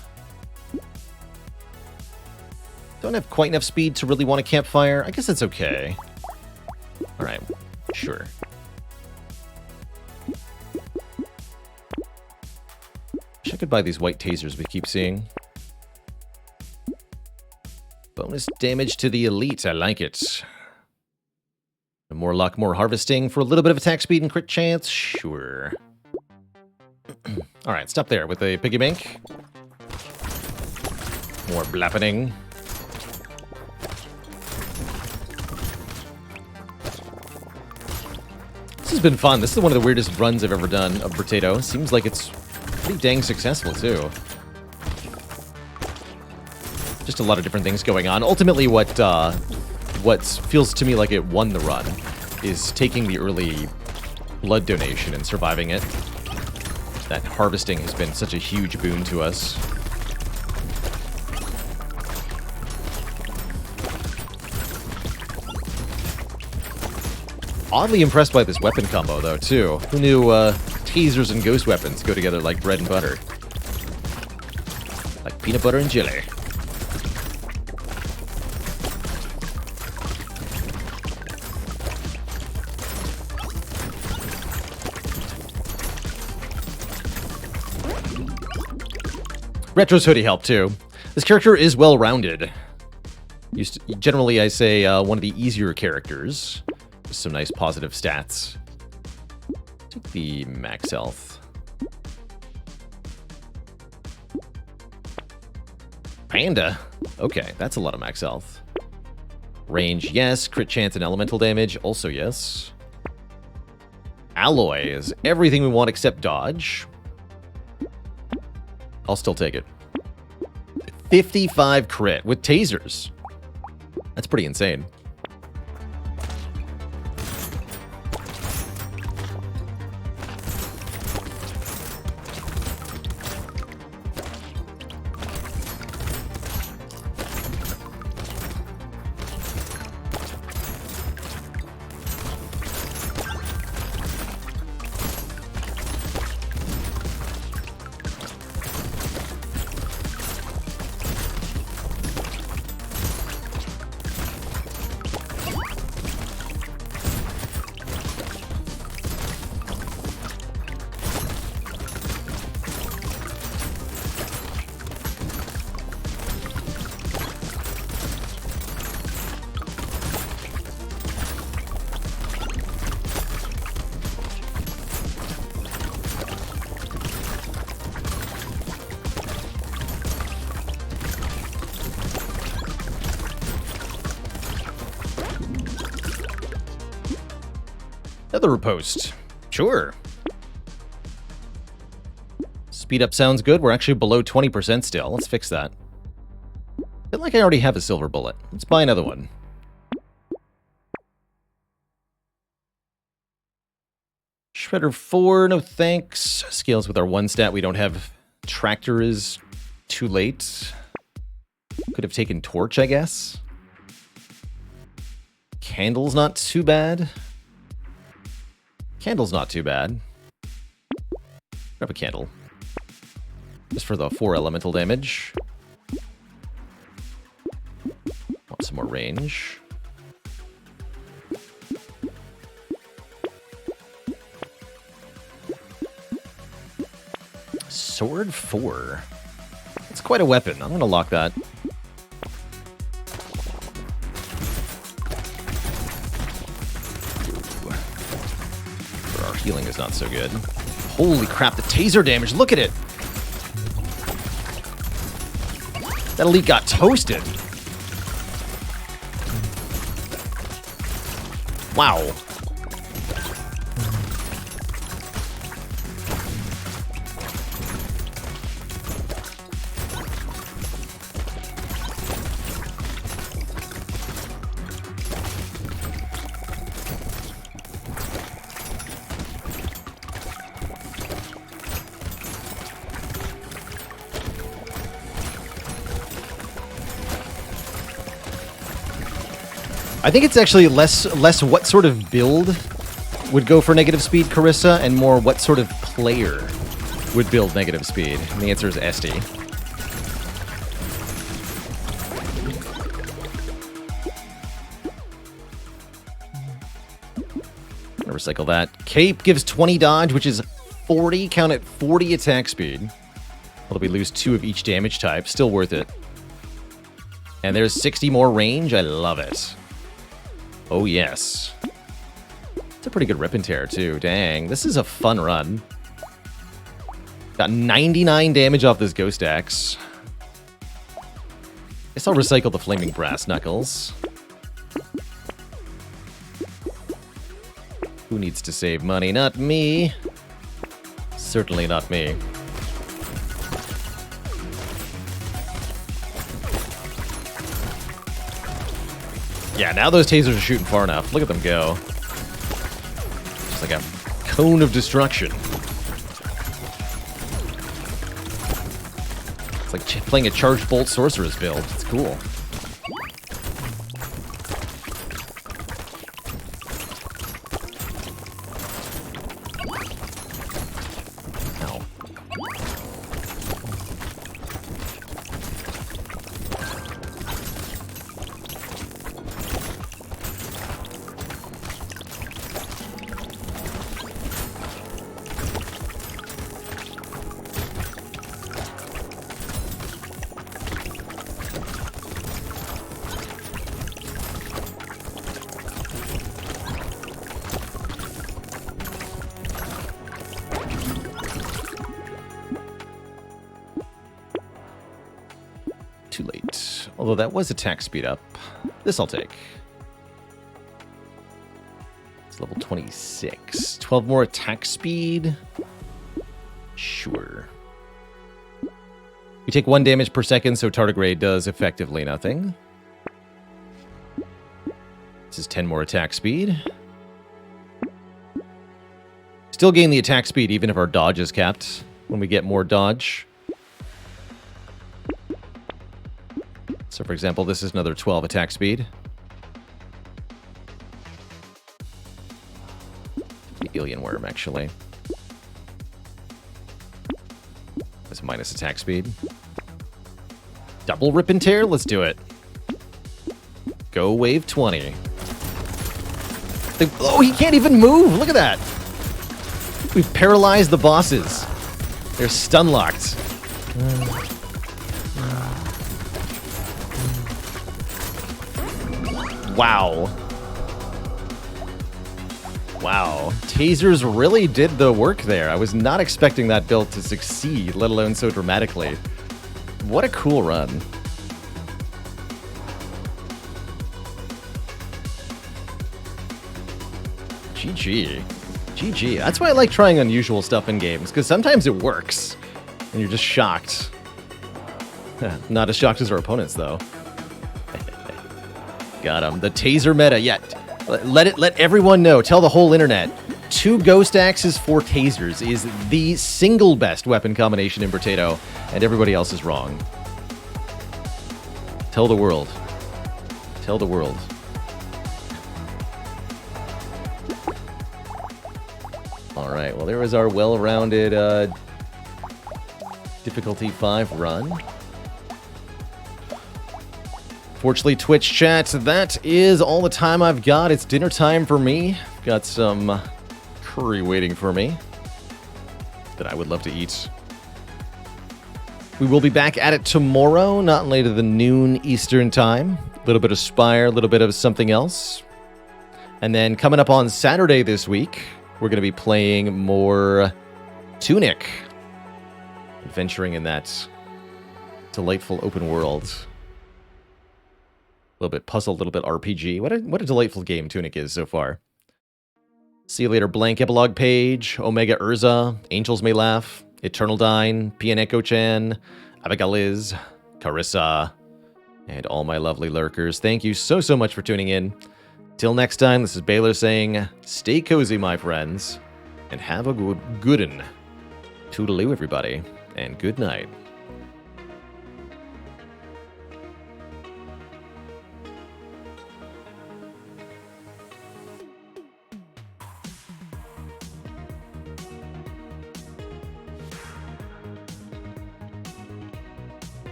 Don't have quite enough speed to really want a campfire. I guess that's okay. Alright, sure. Wish I could buy these white tasers we keep seeing. Bonus damage to the elite, I like it. More luck, more harvesting for a little bit of attack speed and crit chance, sure. Alright, stop there with a piggy bank. More blappening. This has been fun. This is one of the weirdest runs I've ever done of Brotato. Seems like it's pretty dang successful, too. Just a lot of different things going on. Ultimately, what feels to me like it won the run is taking the early blood donation and surviving it. That harvesting has been such a huge boon to us. Oddly impressed by this weapon combo, though, too. Who knew tasers and ghost weapons go together like bread and butter? Like peanut butter and jelly. Retro's Hoodie helped, too. This character is well-rounded. Generally, I say one of the easier characters. Some nice positive stats. Take the max health. Panda. Okay, that's a lot of max health. Range, yes. Crit chance and elemental damage, also yes. Alloy is everything we want except dodge. I'll still take it. 55 crit with tasers. That's pretty insane. Another riposte. Sure. Speed up sounds good. We're actually below 20% still. Let's fix that. feel like I already have a silver bullet. Let's buy another one. Shredder 4, no thanks. Scales with our 1 stat. We don't have Tractor is too late. Could have taken Torch, I guess. Candle's not too bad. Candle's not too bad. Grab a candle. Just for the 4 elemental damage. Want some more range. Sword 4. That's quite a weapon. I'm going to lock that. Our healing is not so good. Holy crap, the taser damage. Look at it. That elite got toasted. Wow. I think it's actually less what sort of build would go for negative speed, Carissa, and more what sort of player would build negative speed. And the answer is Esty. Recycle that. Cape gives 20 dodge, which is 40, count it, 40 attack speed. Although we lose 2 of each damage type, still worth it. And there's 60 more range, I love it. Oh, yes. It's a pretty good rip and tear, too. Dang, this is a fun run. Got 99 damage off this Ghost Axe. Guess I'll recycle the Flaming Brass Knuckles. Who needs to save money? Not me. Certainly not me. Yeah, now those tasers are shooting far enough. Look at them go. Just like a cone of destruction. It's like playing a Charged Bolt Sorceress build. It's cool. Ow. Too late. Although that was attack speed up. This I'll take. It's level 26. 12 more attack speed. Sure. We take 1 damage per second, so tardigrade does effectively nothing. This is 10 more attack speed. Still gain the attack speed even if our dodge is capped when we get more dodge. So, for example, this is another 12 attack speed. The alien worm, actually. That's minus attack speed. Double rip and tear? Let's do it. Go wave 20. Oh, he can't even move! Look at that! We've paralyzed the bosses. They're stun locked. Wow. Wow. Tasers really did the work there. I was not expecting that build to succeed, let alone so dramatically. What a cool run. GG. GG. That's why I like trying unusual stuff in games, because sometimes it works, and you're just shocked. Not as shocked as our opponents, though. Got him. The taser meta. Yeah. Let everyone know. Tell the whole internet. 2 ghost axes, 4 tasers is the single best weapon combination in Brotato, and everybody else is wrong. Tell the world. Tell the world. All right. Well, there was our well-rounded difficulty 5 run. Fortunately, Twitch chat, that is all the time I've got. It's dinner time for me. Got some curry waiting for me that I would love to eat. We will be back at it tomorrow, not later than noon Eastern time. A little bit of Spire, a little bit of something else. And then coming up on Saturday this week, we're going to be playing more Tunic. Adventuring in that delightful open world. A little bit puzzle, a little bit RPG. What a delightful game Tunic is so far. See you later, Blank Epilogue Page, Omega Urza, Angels May Laugh, Eternal Dine, Pianeko-chan, Abigaliz, Carissa, and all my lovely lurkers. Thank you so much for tuning in. Till next time, this is Baylor saying, stay cozy, my friends, and have a good 'un. Toodaloo, everybody, and good night.